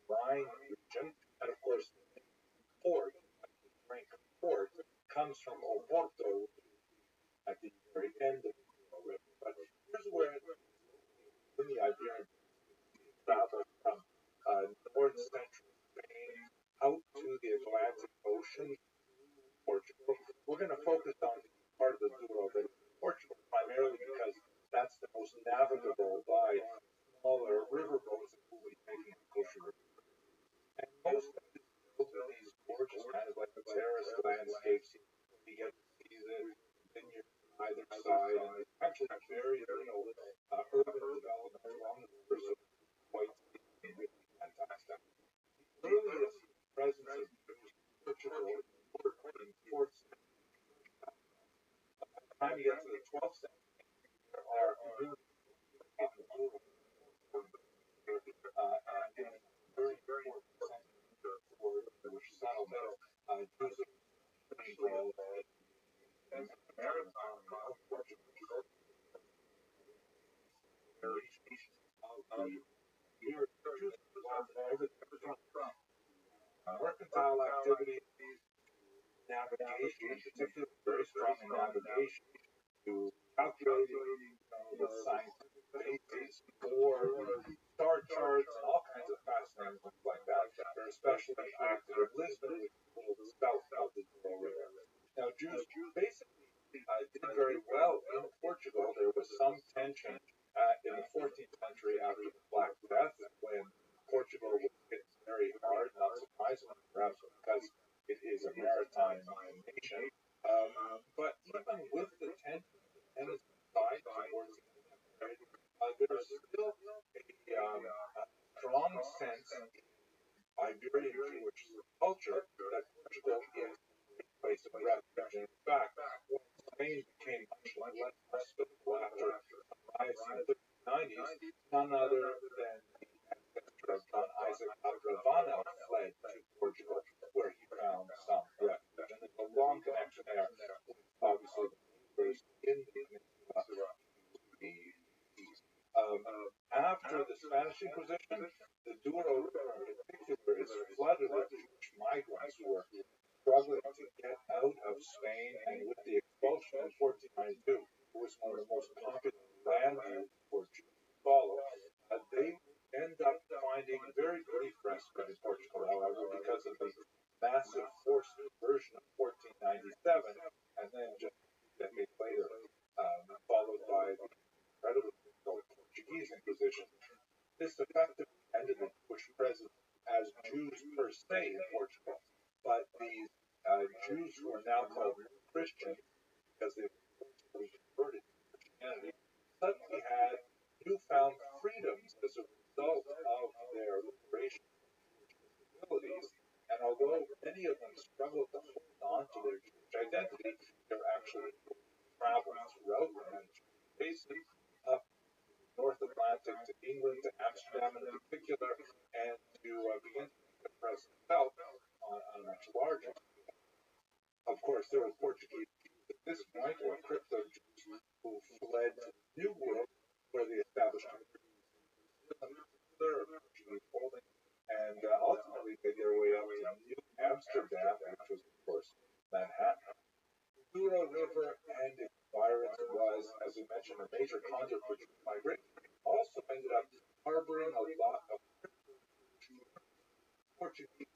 Rhine region, and of course, port, drink port, comes from Oporto at the very end of the river. But here's where in the Iberian travel from north central Spain out to the Atlantic Ocean, Portugal. We're going to focus on part of the Douro that is Portugal, primarily because that's the most navigable by smaller riverboats that will be taking the ocean. And most of it is built with these gorgeous kind of like terraced landscapes. You get to see the vineyards on either side, and it's actually very, urban development along the river, so quite really fantastic. The earliest presence of Portugal in the 4th century. By the time you get to the 12th century, there are really and very, very important for Jewish settlement. Jews are involved in maritime Portugal. Mercantile activities, navigation, in particular, very strong in navigation, to calculating the scientific basis for star charts and all kinds of fascinating things like that. They're especially active in Lisbon, which is a little south of the Douro River. Now, Jews basically did very well in Portugal. There was some tension in the 14th century after the Black Death, when Portugal was hit very hard, not surprisingly, perhaps because it is a maritime nation. But even with the tension and its side towards the there's still a strong sense in Iberian Jewish culture that Portugal is a place of refuge. In fact, when Spain became much less hospitable after the riots in the 1990s, none other than the ancestor of John Isaac Abravanel fled to Portugal, where he found some refuge. And there's a long connection there with, obviously, the neighbors in the peninsula. After the Spanish Inquisition, the Douro River in particular is flooded with Jewish migrants who were struggling to get out of Spain, and with the expulsion in 1492, it was one of the most popular land routes for Jews to follow. They end up finding very brief respite in Portugal, however, because of the massive forced conversion of 1497, and then just a decade later, followed by the incredibly difficult Portuguese Inquisition. This effectively ended the Jewish presence as Jews per se in Portugal, but these Jews who are now called Christians because they were forcibly converted to Christianity suddenly had newfound freedoms as a result of their liberation from abilities. And although many of them struggled to hold on to their Jewish identity, they're actually traveling throughout the Mediterranean basin up North Atlantic to England, to Amsterdam in particular, and to begin to make a presence felt on a much larger scale. Of course, there were Portuguese Jews at this point, or crypto Jews, who fled to the New World, where they established their Portuguese holding, and ultimately made their way up to New Amsterdam, which was, of course, Manhattan. The Douro River and its environs was, as we mentioned, a major conduit for Jewish migration. Also ended up harboring a lot of Portuguese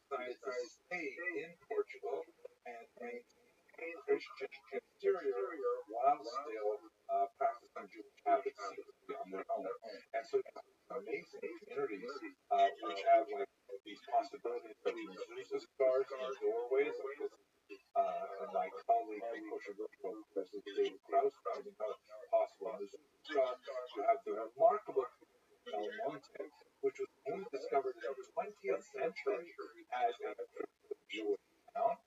decided to stay in Portugal and maintain Christian exterior while still practicing Jewish habits on their own. And so amazing communities which have like these possibilities of Jesus cars and doorways like this. And my colleague from Kosher Virtual, Professor David Krause, pointing out possible you have the remarkable Monte, which was only discovered in the 20th century as a crypto Jewish town.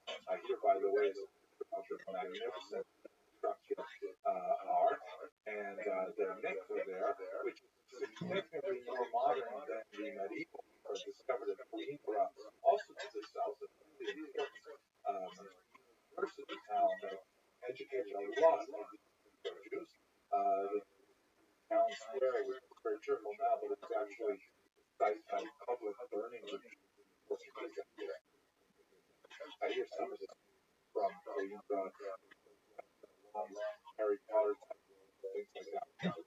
Here, by the way, is of the magnificent structure art and the mikveh there, which is significantly more modern than the medieval are discovered in Coimbra, also to the south of the important university town that educated a lot of the Jews. The town square was very cheerful now, but it's actually site of public burning of Portuguese there. I hear some of this from Coimbra, Harry Potter type things like that.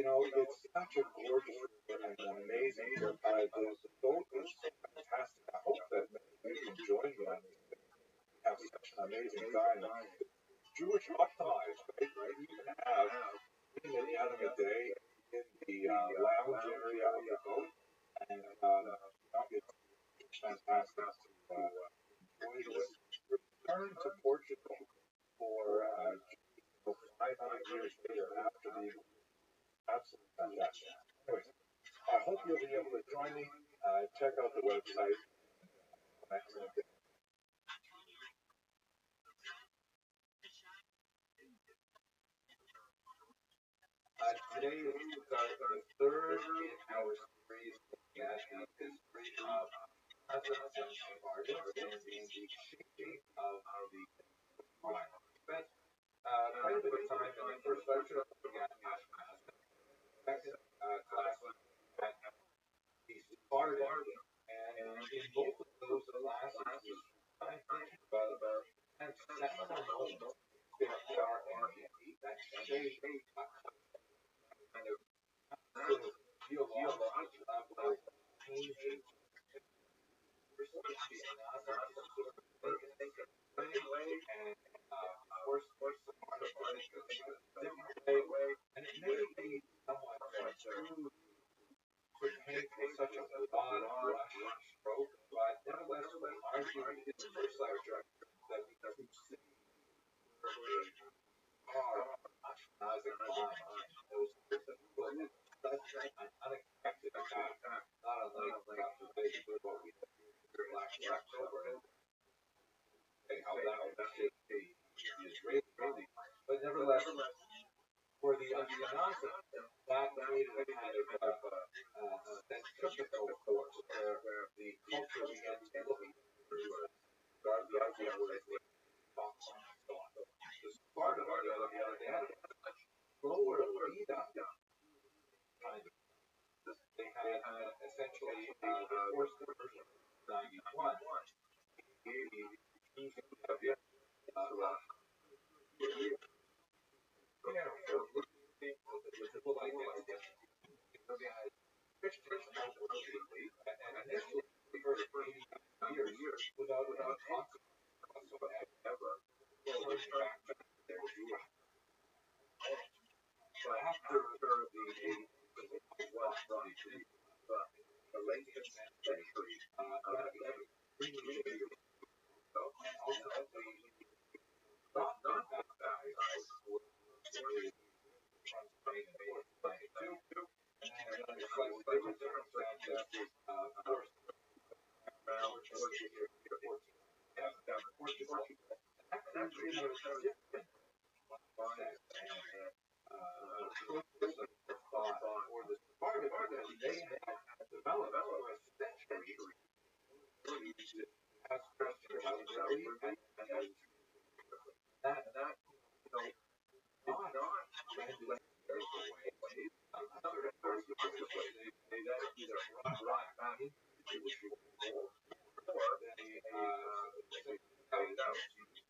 It's such a gorgeous and an amazing trip. The boat is fantastic. I hope that maybe you can join me on this. Have such an amazing time. Jewish optimized, right? You can have in the end of the day in the lounge area of the boat, and it's fantastic to enjoy this return to Portugal for 500 years later after the absolute fantastic. Anyways, I hope you'll be able to join me. Check out the website. Excellent. Today is the third in our series looking at the history of presidents and pardons and the shaping of the line. We spent quite a bit of time in the first lecture looking at nationalism. Second class at the Spartan, and in both of those classes, I'm thinking about and seminal moments there are that shape kind of geological level changes and force different way, and it may be somewhat true to paint with such a broad brush stroke, but nevertheless we argued in the first lecture that we can see nationalizing line, those people and such an unexpected attack, not unlike what we did last October. How that would shape the Israeli, but nevertheless, for the Ashkenazi, that created a kind of centrifugal force where the culture began to look the idea was talk and so on. The Spartan, on the other hand, they had a slower lead up kind of. They had essentially the forced conversion of 91. People like that, Christians outwardly, and initially the first 80 years without consequence whatsoever, turning back to their Jewish. So after the late 5th century, that really ultimately not baptized for Spain in 1492, and under slightly different circumstances, of course, around Portugal, actually there was different mindsets and approaches of thought for the Spartans because they had developed over a century to ask questions outwardly and that not translate their way. Another argument was they that either run back into Jewish rule or they say carried out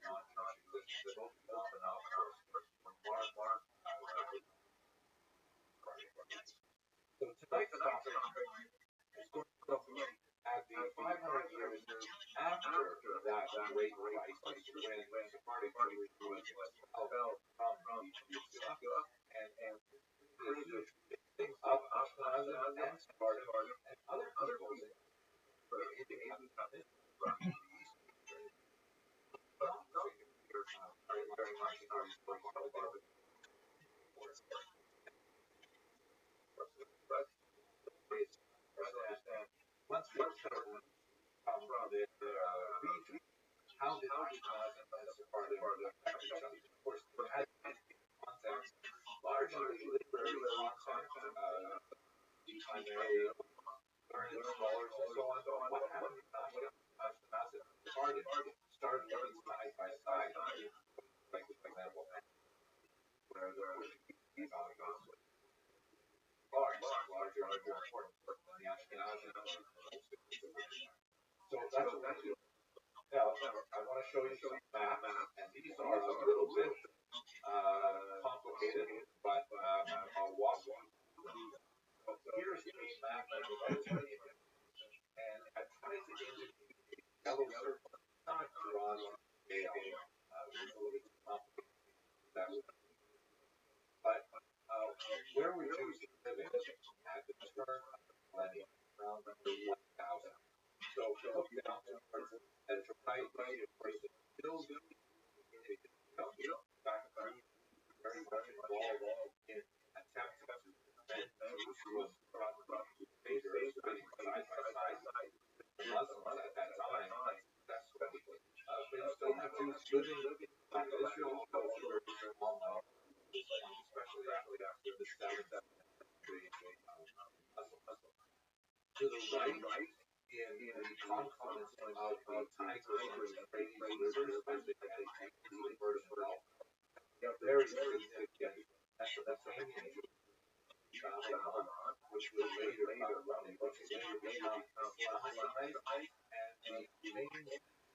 non-existent open up for So tonight's topic is going to look at the 500 years after that great crisis when Sephardic Jewish was expelled from Ethiopia and the huge things of Ashkenazim and Sephardim and other peoples in the very much once we come from the region, how did Ashkenazim and Sephardim affect each other? Of course, the Now, I want to show you some maps, and these are a little bit complicated, but I'll walk you through them. So here's a map that provides me, and I tried to indicate yellow circle, not drawn on scale. It's a little bit complicated. But where we choose to live in at the turn of the millennium, around the year 1000. So if you look down towards at your right, of course, it's still back very much involved in attempts to defend Jerusalem from invaders sitting side by side with the Muslims at that time successfully. But you still have Jews living in Israel, although very small number, especially after the 7th century Muslims. To the right, in the confluence of the Tigris and Euphrates rivers, as they had the Persian Gulf, very significant Mesopotamian Babylon, which was later become Islamized, and the main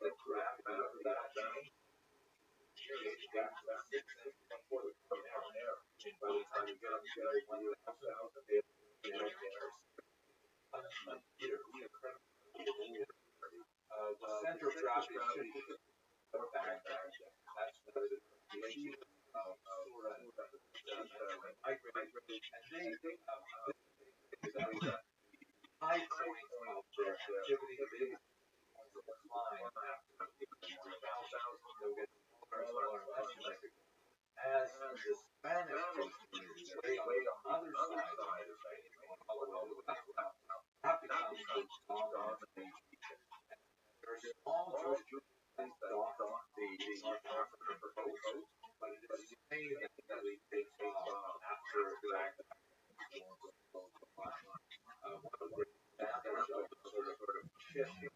gravity of that change dates back to the 6th century before the Common Era. By the time you get up to 1000, they're the center of gravity should be Baghdad. That's where the nation of Surah and migrated, and they high point of their activity on the decline after 1000, they'll get smaller and less significant. As the Spanish community way on the other side of the Mediterranean, all the way to the left, that becomes the dominant region. There are small Jewish communities that off the North African coast, but it is Spain that really takes off after Baghdad. One of the examples of the sort of shift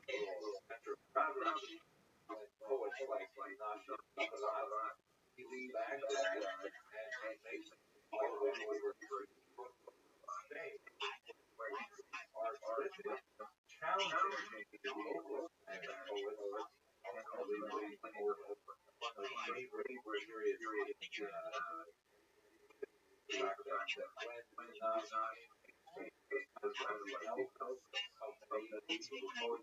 center of gravity when poets like Nasir leave Baghdad and makes all the way over to Spain, where are living, challenging the local Spanish poets, ultimately for one of the favorite periods Baghdad, when Nasir of the medieval poetry is based on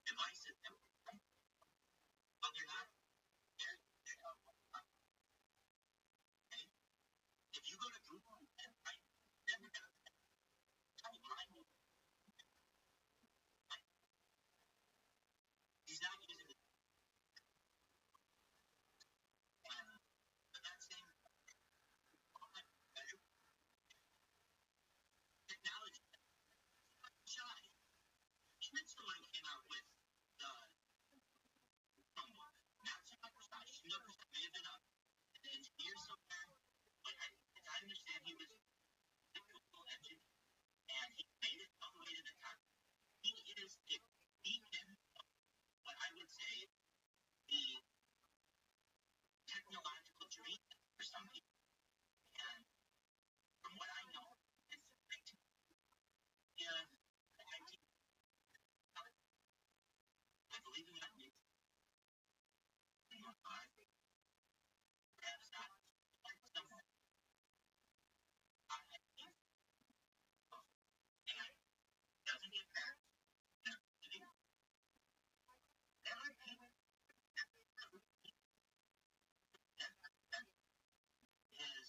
devices, but they're not. If you go to Google and write, he's not using it. But that same technology, shy. Schmidt's the one who came out with the Chromebook. Not so much Microsoft. Microsoft may have been an engineer somewhere, but as I understand, he was a Google engineer, and he made it all the way to the top. He is a beacon of what I would say the technological dream for some people. And from what I know, it's yeah, I believe in that means perhaps not like some doesn't get back. There are people that is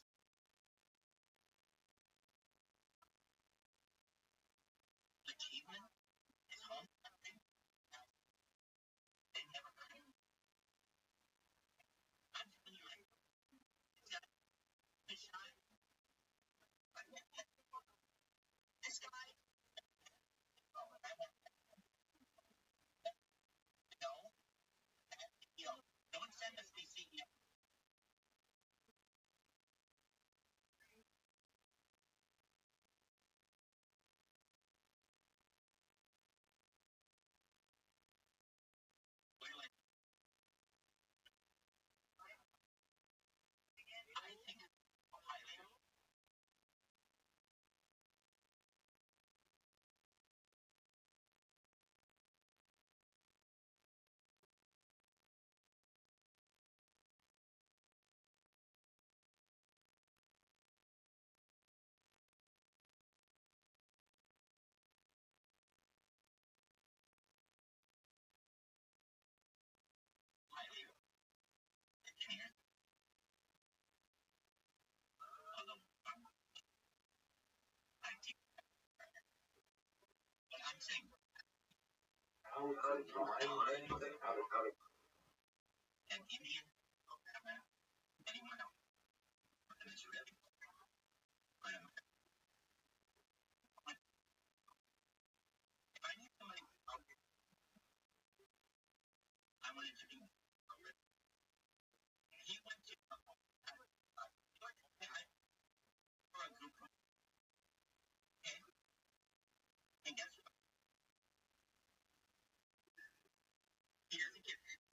achievement is home something they never could. I'm telling you, like, it's got a shot. This guy, no, don't send us these CEOs. I think it's highly the chance of the idea. But I'm saying, an Indian, anyone else, and it's really, but if I need somebody, I wanted to do. He went to for a group, okay? And guess what? He doesn't get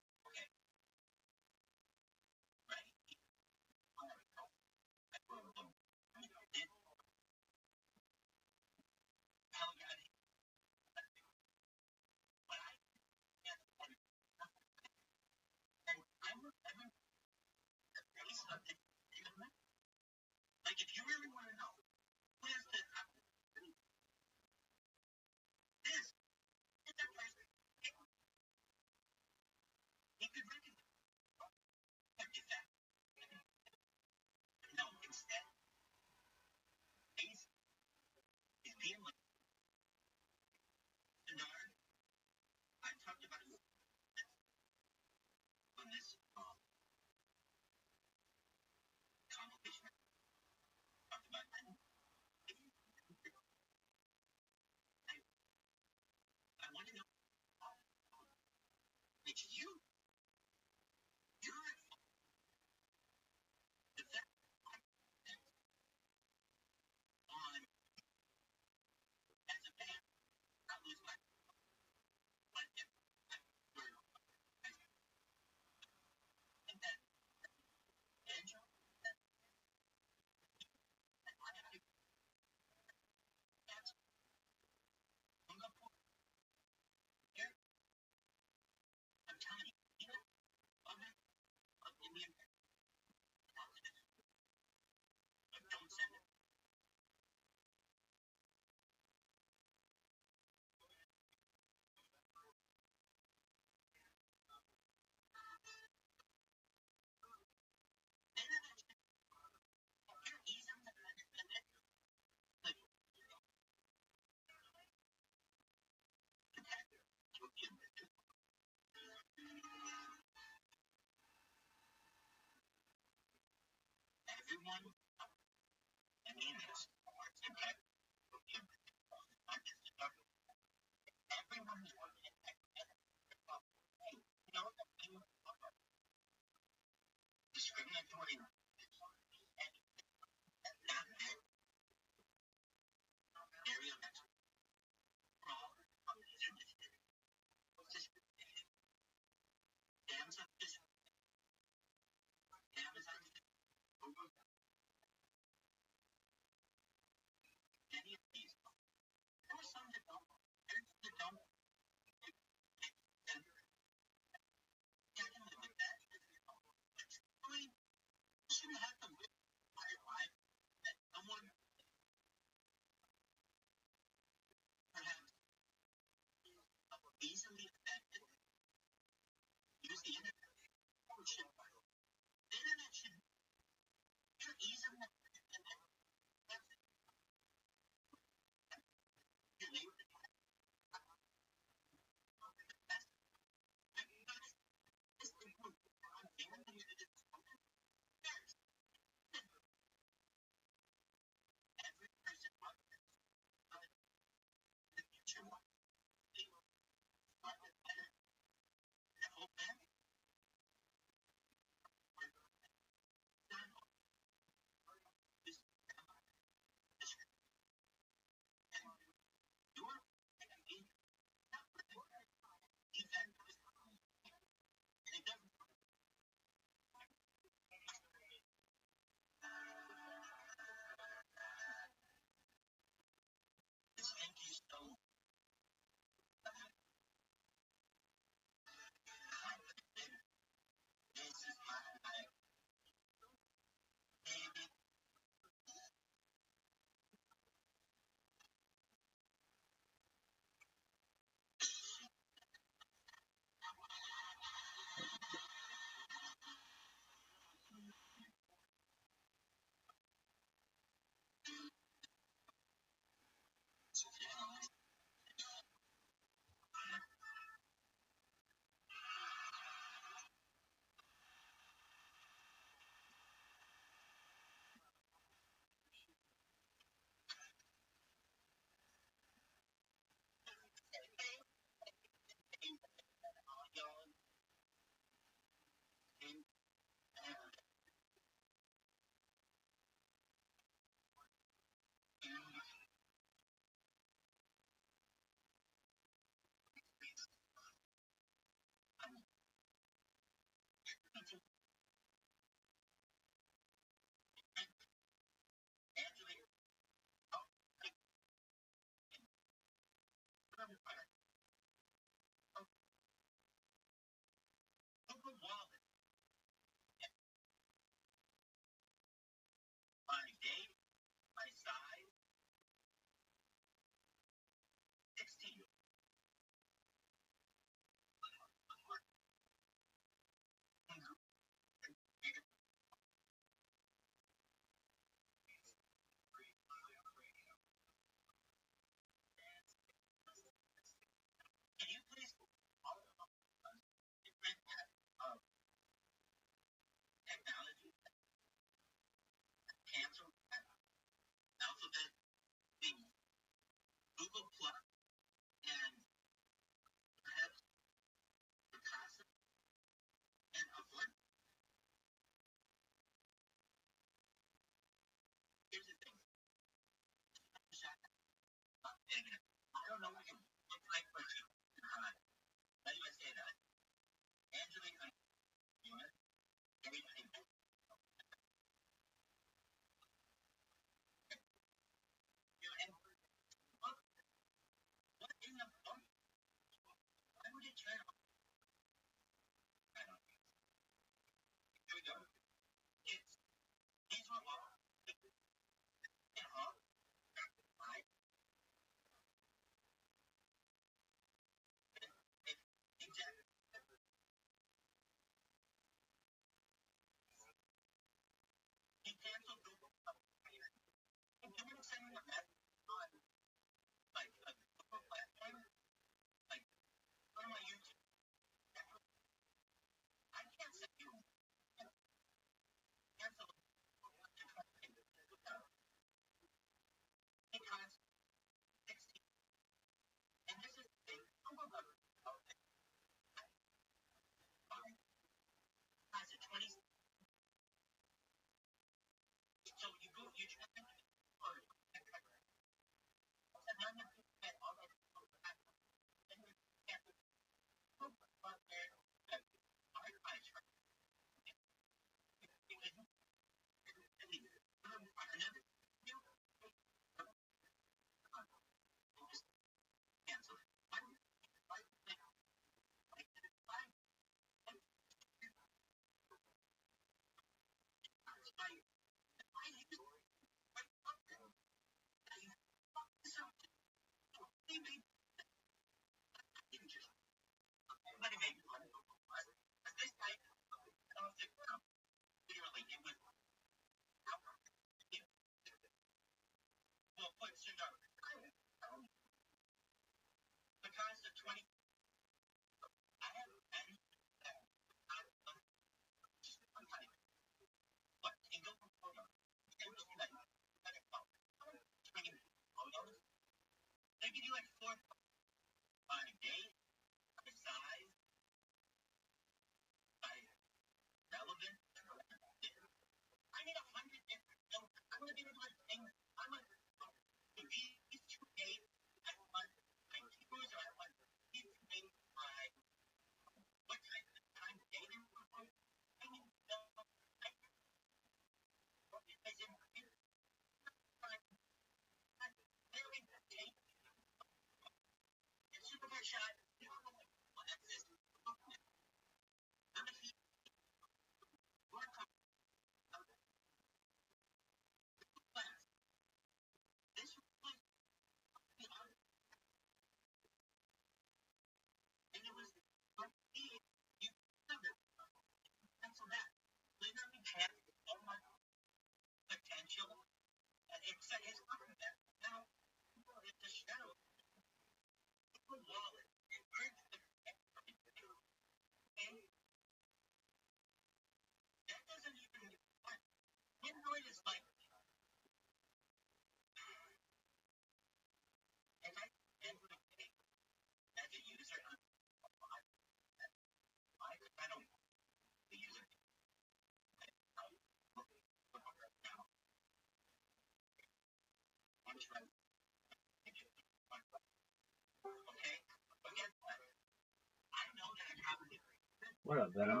What up, Venom?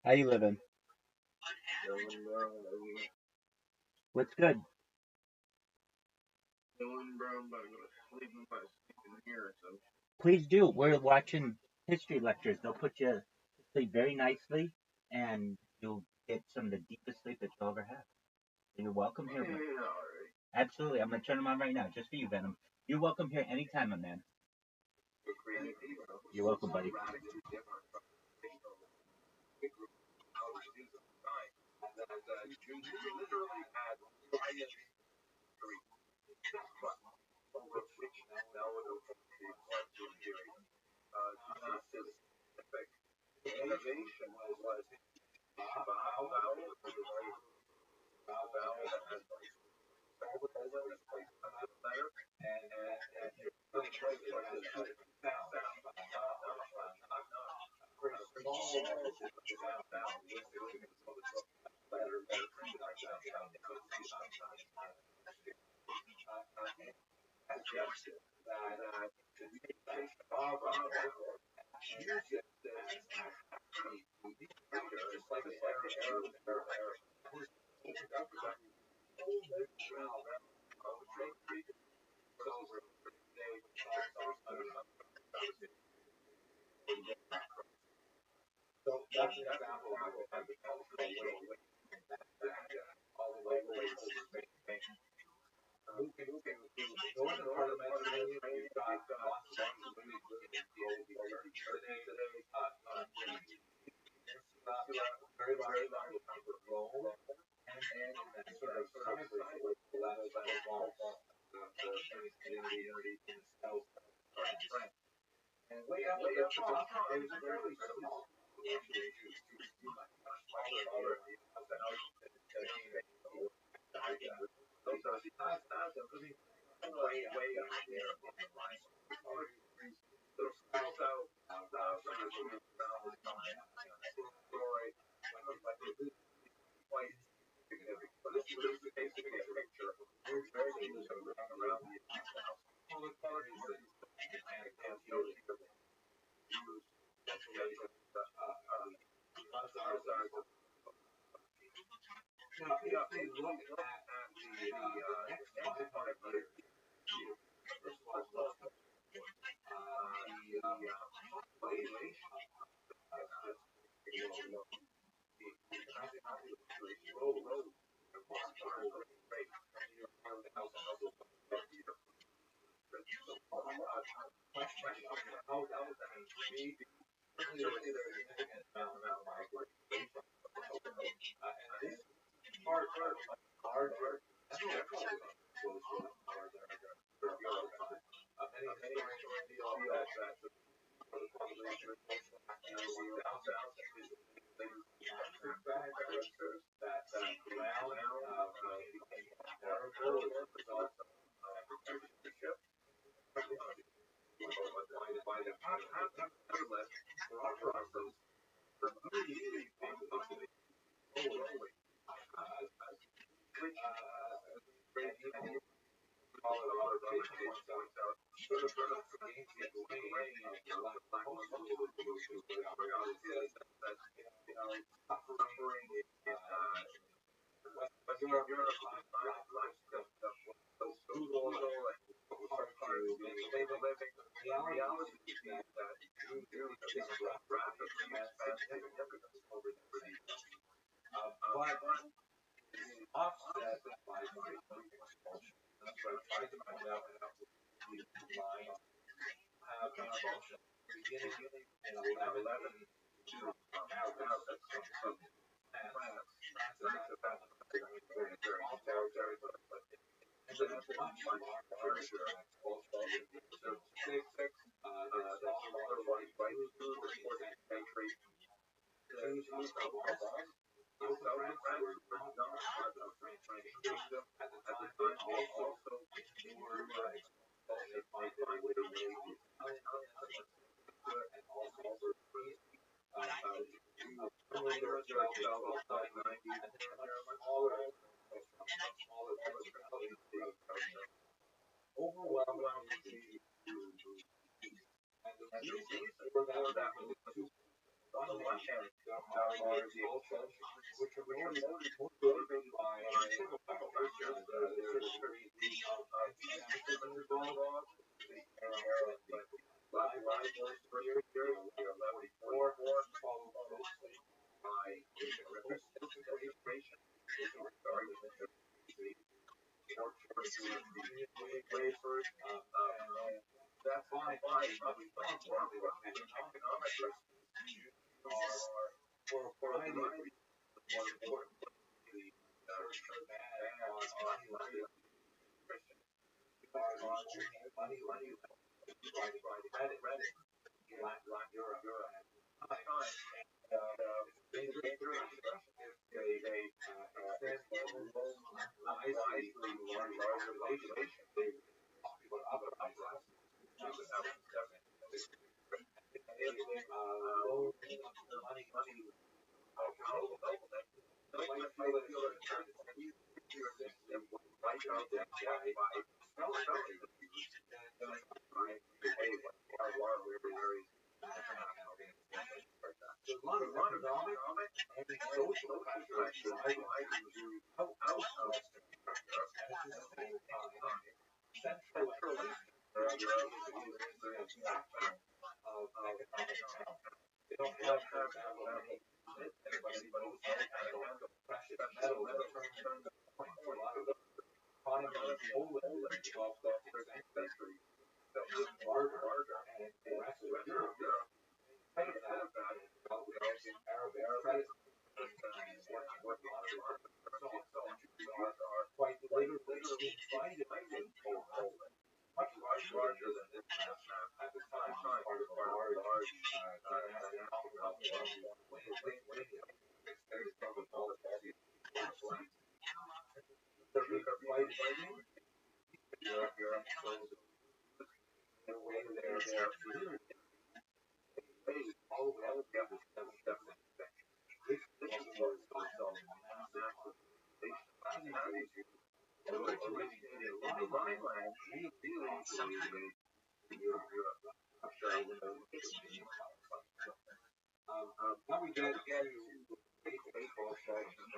How you living? What's good? Please do. We're watching history lectures. They'll put you to sleep very nicely, and you'll get some of the deepest sleep that you'll ever have. So you're welcome here. Absolutely. I'm going to turn them on right now, just for you, Venom. You're welcome here anytime, my man. You're welcome, buddy. On the one hand, are large cultures, which are motivated by several factors. There's a certain degree of anti-Semitism involved, the era of Black Lives Matter period, 44, followed closely by representation regarding the torture of the Union waivers, and that's why importantly with economic reasons are for a variety of reasons more important the church ban on money lending Christians are money lending provided by credit in Europe and it's a dangerous if they extend loans wisely to large populations. They talk about other ideas. Loan money to alcohol, they might feel that it's easier to write out that by selling it. And there's a lot of economic and social factors driving to outsource construction. And at the same time, centralization is a factor of economic health. They don't have, for example, everybody knows how to handle precious metals in terms of points. A lot of the economy in Poland in the 12th, 13th century was larger, and the rest of Europe, because of that, Arabic credit are quite literally invited in Poland, much larger than this map at the time, part of a large now we get to baseball stadiums,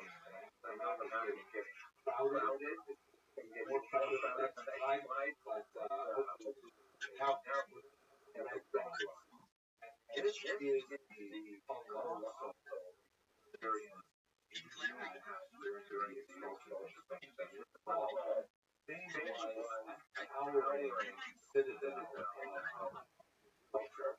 and now we're getting crowded, and get more crowded on that side, but now and red ground. And this is the colossal experience during the cultural thing was an towering citadel of culture.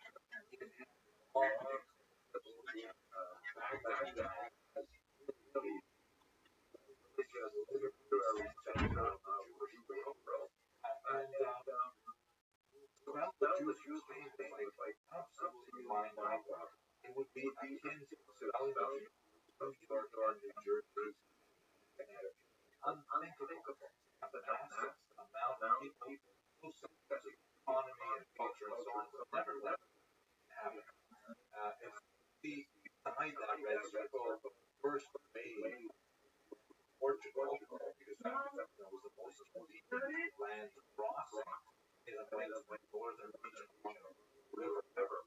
Well, the Jewish faith is like absolutely mind-boggling. It would be akin to selling New York or New Jersey. Unthinkable. The massive amount of people, economy and culture and so on, will never happen. If we decide that Mexico first made Portugal, because that was the most convenient land crossing in the northern region of the river ever.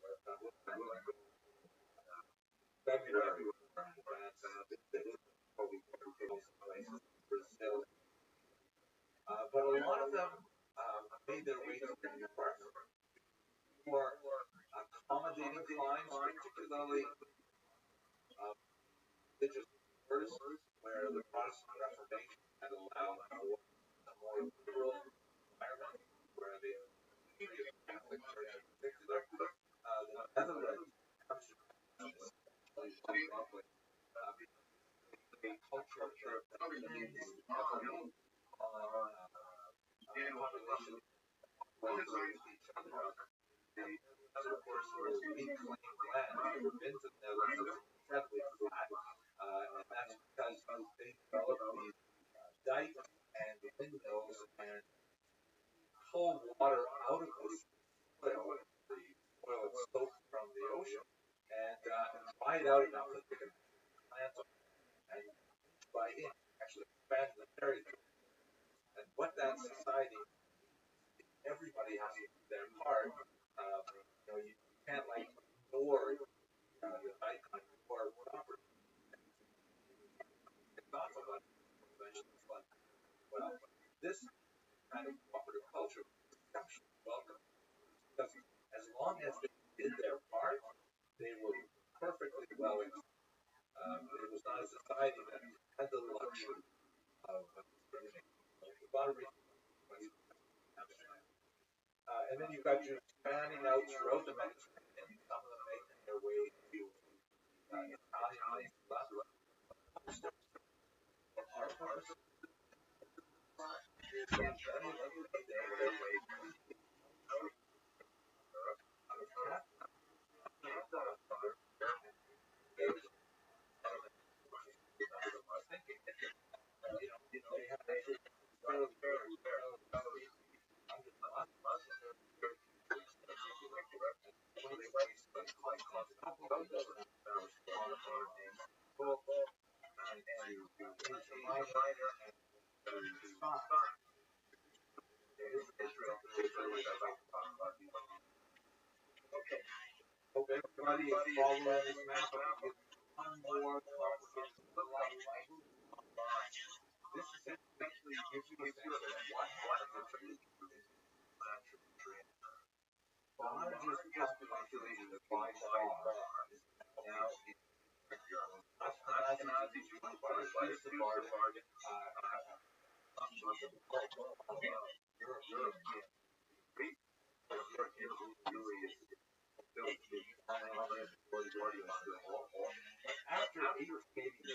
February, France, Brazil. But a lot of them made their way to the York for accommodating clients, particularly religious orders, where the Protestant Reformation had allowed a more liberal environment, where the Catholic Church in particular, the Netherlands, a cultural church that depends heavily on population each other. The other, of course, was reclaimed land. I've been to the Netherlands, it's incredibly flat, and that's because they developed these dikes and windmills and pull water out of the soil, the soil that's soaked from the ocean, and dry it out enough that they can plant them, and by inch actually expand the territory. And what that society, everybody has to do their part. You can't like go store the icon for property. It's not so much conventions like well, this kind of cooperative culture was exceptionally welcome because as long as they did their part, they were perfectly well. It was not a society that had the luxury of discriminating. A lot of reasons. And then you've got Jews spanning out throughout the Mediterranean, some of them making their way to Italian left. Our purpose is to their way Hope everybody is following this map. One more complicated light. This essentially gives you a sense of what happens to the largest population by far is now in Ashkenazi Jews, largely Sephardic, after 1882,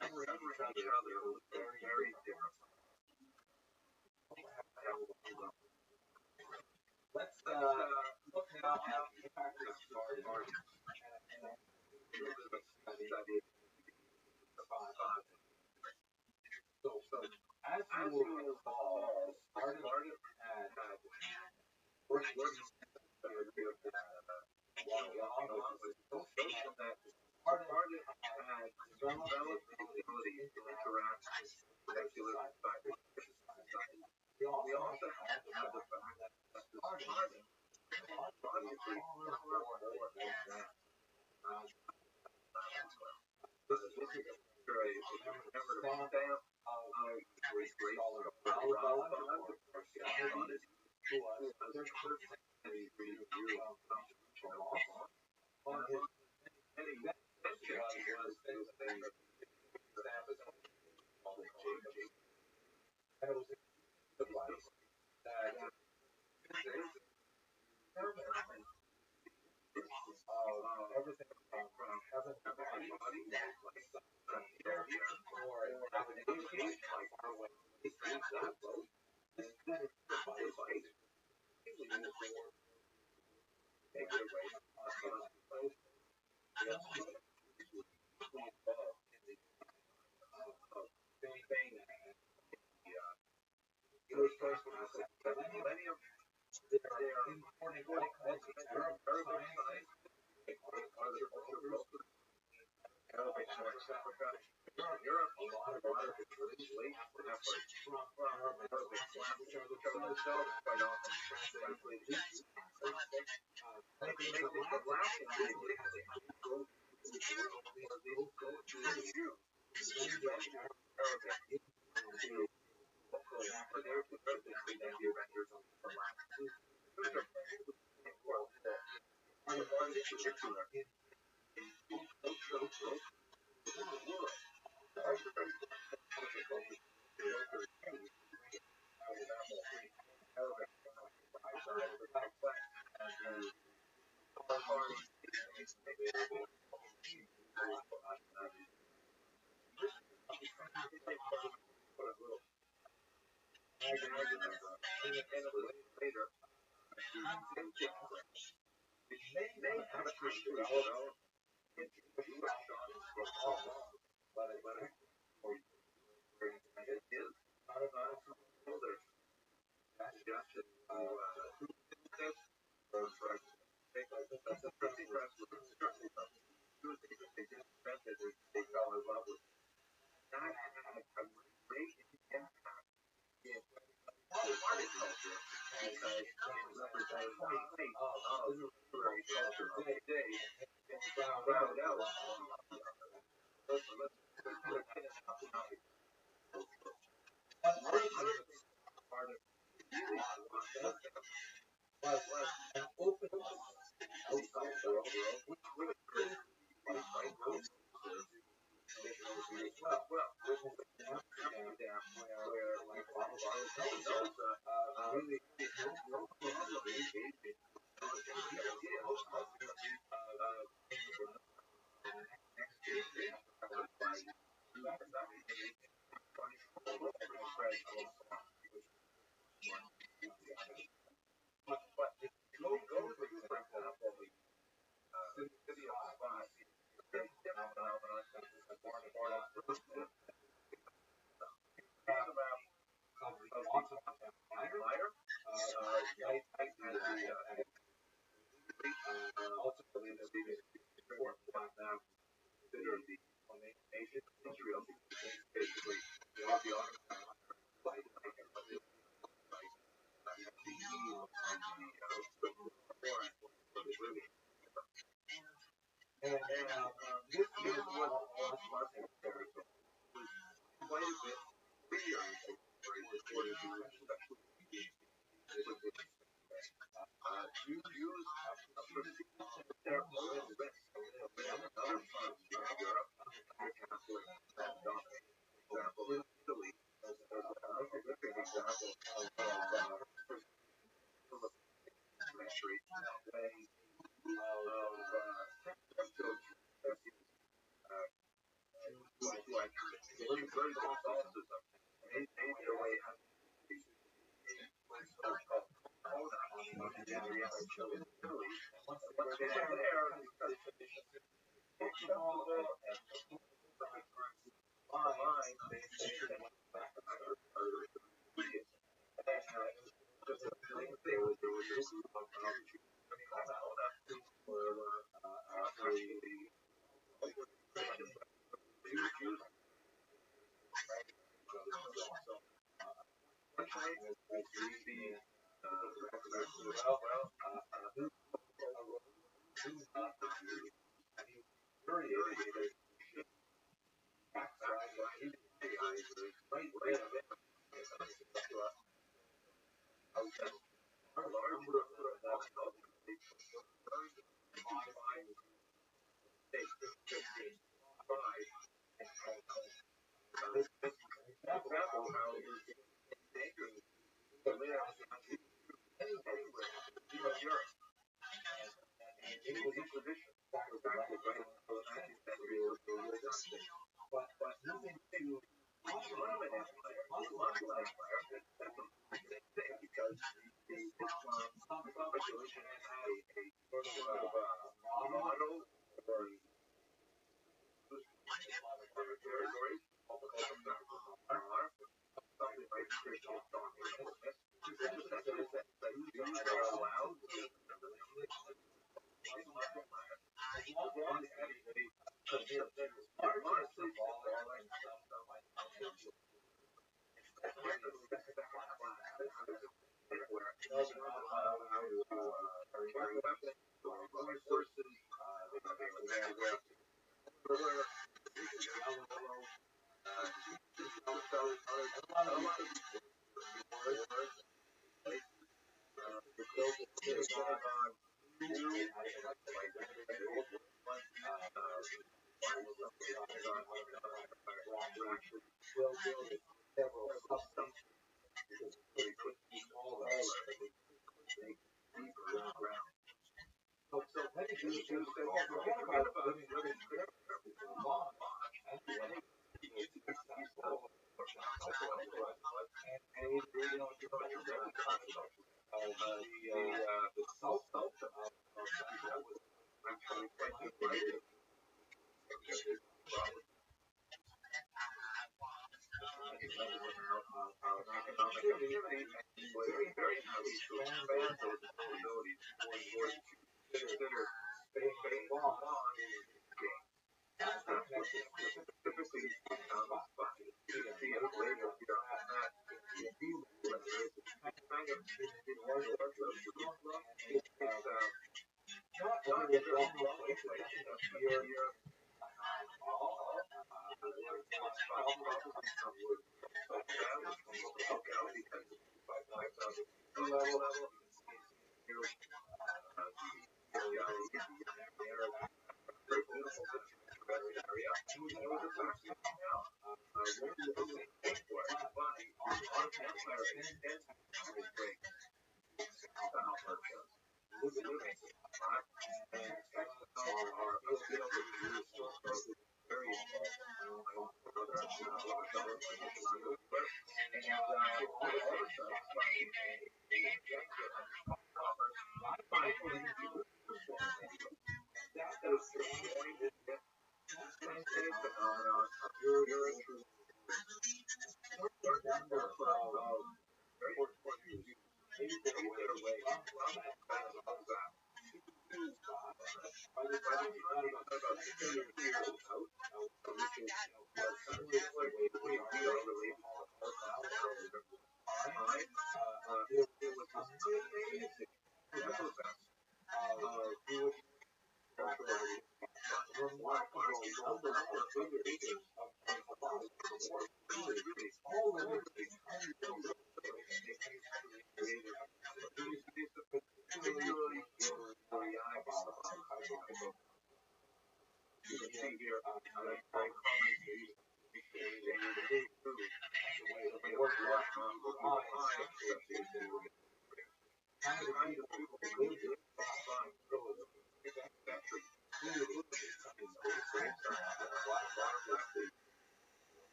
interact with each other, what's very different. Let's look now at the impact of started So, as you will recall, started at working with started had developed the ability to interact with society. We also have to have the fact that started this is a stamp of great scholar of Alabama, or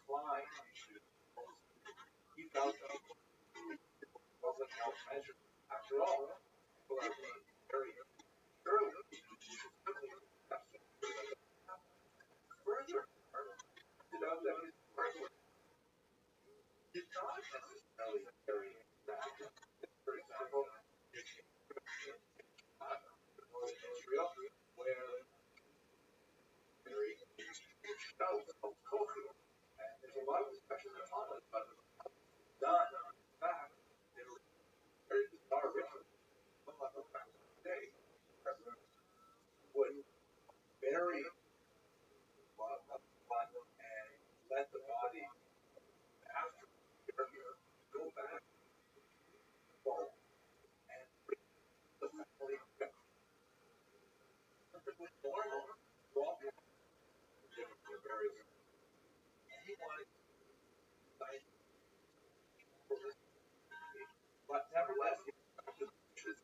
Flying don't measure. After all, people are being very early. Further, pointed out that his framework did not necessarily carry that. For example, Israel, where very shells of culture, and there's a lot of discussion in Talmud about done. In fact, there was very bizarre ritual today. Would bury one and let the body after go back home and the family perfectly normal. All different various. He wanted but nevertheless, he was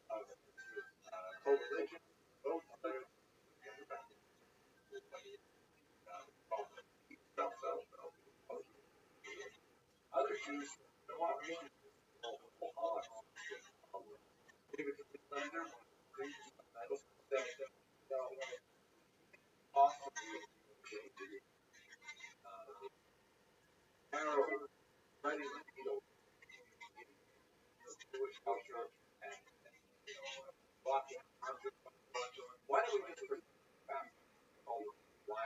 of co-religion, both others, other Jews don't want me to David Lander, awesome narrow writing Jewish culture and watching. Why don't we just back why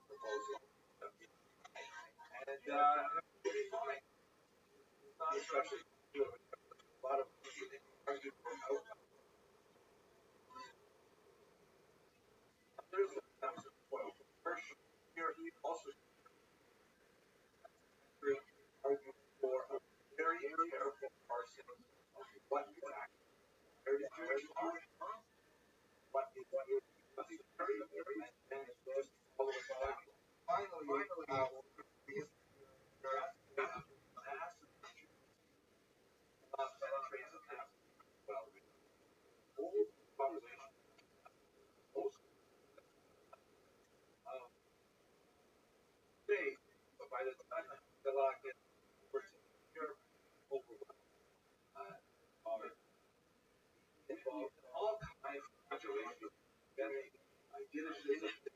proposal and it'll be fine. Not especially a lot of argument for outcome. There's first here he also argued for a very careful parsing of what is actually very Jewish law, what is necessary, and then just follow it back. Finally, there has to be a massive penetrates of half well, whole population, most states, but by the time the law gets worse here, overwhelmed, are involved in all kinds of graduations, getting idealism,